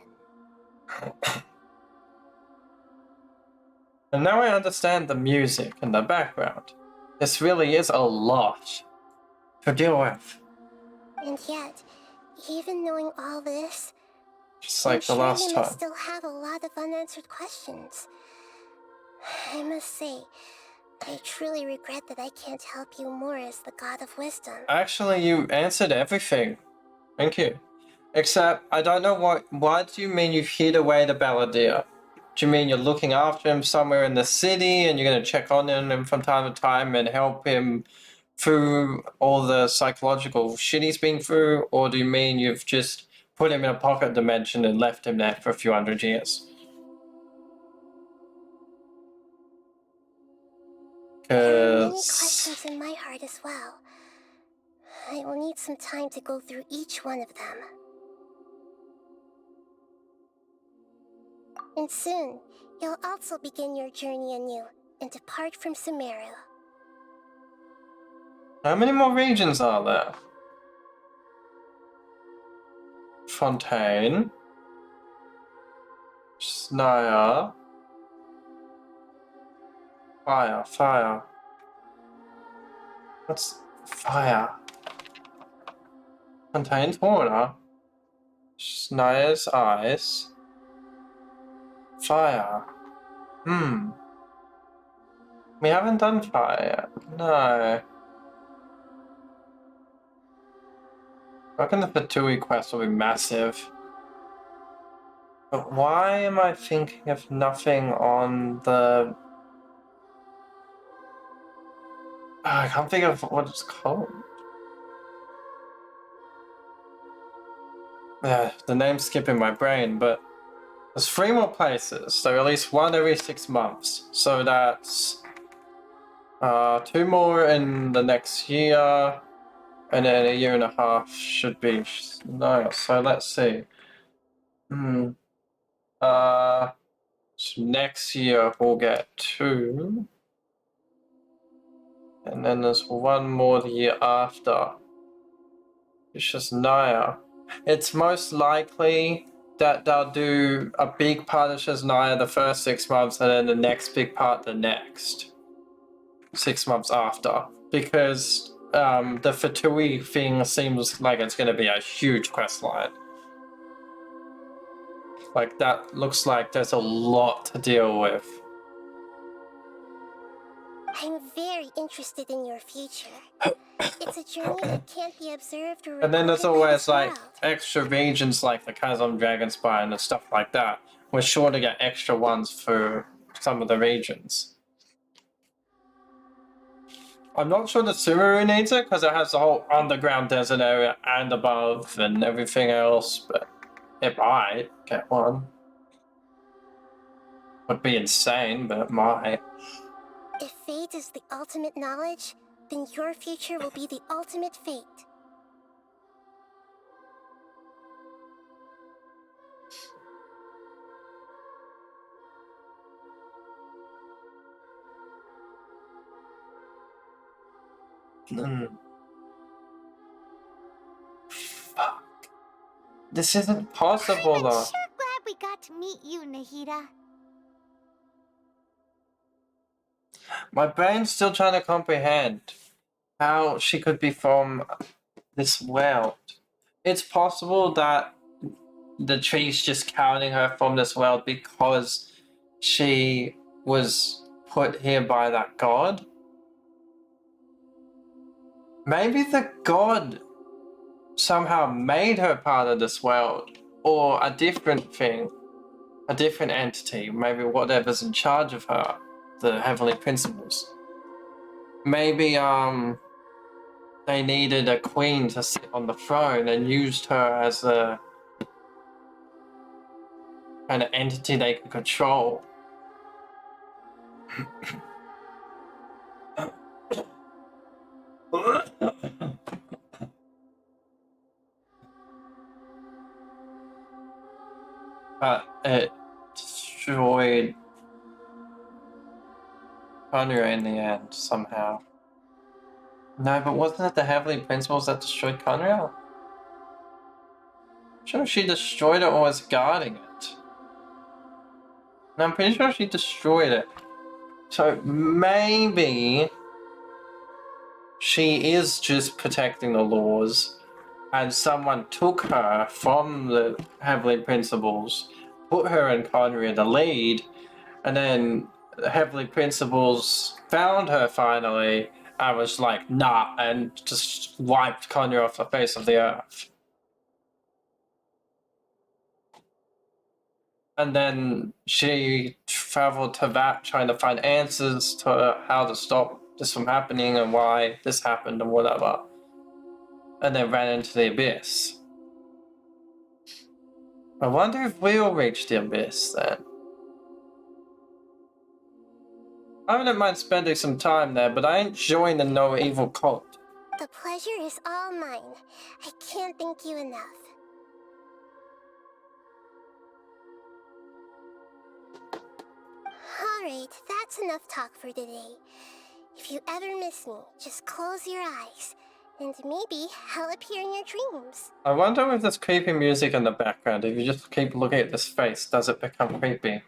And now I understand the music and the background. This really is a lot to deal with. And yet, even knowing all this, Just I'm like the sure last you must time. still have a lot of unanswered questions. I must say, I truly regret that I can't help you more as the God of Wisdom. Actually, you answered everything. Thank you. Except, I don't know why do you mean you've hid away the Balladeer? Do you mean you're looking after him somewhere in the city and you're going to check on him from time to time and help him through all the psychological shit he's been through? Or do you mean you've just put him in a pocket dimension and left him there for a few hundred years? There are many questions in my heart as well. I will need some time to go through each one of them. And soon, you'll also begin your journey anew and depart from Sumeru. How many more regions are there? Fontaine. Snaya. Fire. What's fire? Fontaine's water. Snaya's ice. Fire. We haven't done fire yet. No. I reckon the Fatui quest will be massive. But why am I thinking of nothing on the... I can't think of what it's called. Yeah, the name's skipping my brain, but there's 3 more places, so at least 1 every 6 months. So that's 2 more in the next year, and then a year and a half should be nice. So let's see. So next year we'll get 2, and then there's 1 more the year after. It's just Naya. It's most likely that they'll do a big part of Shaznia the first 6 months and then the next big part the next 6 months after. Because the Fatui thing seems like it's going to be a huge quest line. Like, that looks like there's a lot to deal with. I'm very interested in your future. It's a journey that can't be observed or And then there's recorded by always this like world. extra regions like the Chasm Dragonspire and stuff like that. We're sure to get extra ones for some of the regions. I'm not sure the Sumeru needs it because it has the whole underground desert area and above and everything else, but it might get one. Would be insane, but it might. If fate is the ultimate knowledge, then your future will be the ultimate fate. Fuck. This isn't possible I'm though. sure glad we got to meet you, Nahida. My brain's still trying to comprehend how she could be from this world. It's possible that the tree's just counting her from this world because she was put here by that god. Maybe the god somehow made her part of this world, or a different thing, a different entity, maybe whatever's in charge of her, the heavenly principles. Maybe they needed a queen to sit on the throne and used her as a kind of entity they could control. But it destroyed Conra in the end, somehow. No, but wasn't it the Heavenly Principles that destroyed Conra? sure she destroyed it or was guarding it. No, I'm pretty sure she destroyed it. So maybe she is just protecting the laws, and someone took her from the Heavenly Principles, put her in Conry the lead, and then the Heavenly Principles found her finally, and was like, nah, and just wiped Conry off the face of the earth. And then she traveled to that trying to find answers to how to stop this from happening and why this happened and whatever. And then ran into the abyss. I wonder if we'll reach the abyss then. I wouldn't mind spending some time there, but I ain't joining no evil cult. The pleasure is all mine. I can't thank you enough. Alright, that's enough talk for today. If you ever miss me, just close your eyes, and maybe I'll appear in your dreams. I wonder if this creepy music in the background, if you just keep looking at this face, does it become creepy?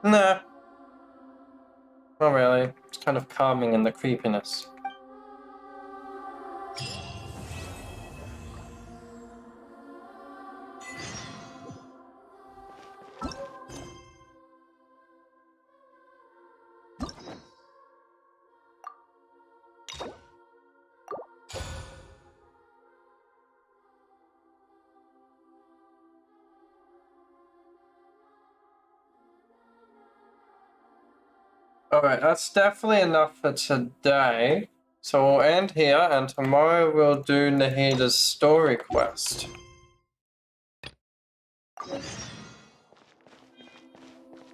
Nah. Not really. It's kind of calming in the creepiness. Alright, that's definitely enough for today. So we'll end here, and tomorrow we'll do Nahida's story quest.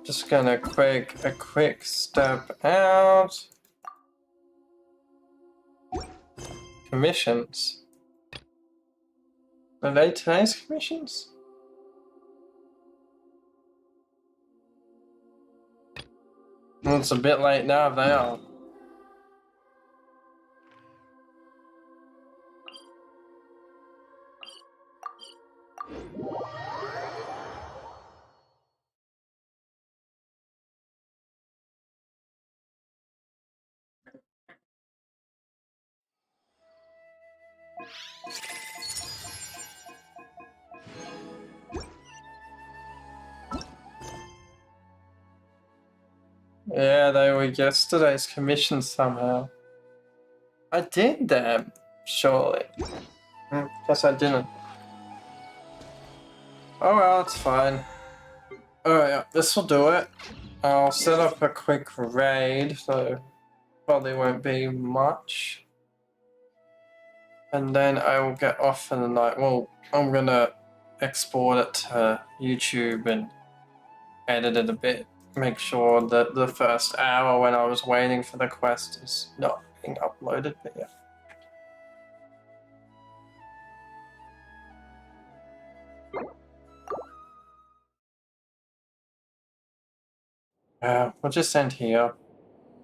Just gonna take a quick step out. Commissions. Are they today's commissions? Well, it's a bit late now if they are. Yeah, they were yesterday's commissions somehow. I did them, surely. Guess I didn't. Oh well, it's fine. Alright, yeah, this will do it. I'll set up a quick raid, so probably won't be much. And then I will get off for the night. Well, I'm gonna export it to YouTube and edit it a bit. Make sure that the first hour when I was waiting for the quest is not being uploaded, but yeah. We'll just end here.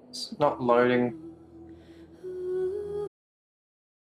It's not loading.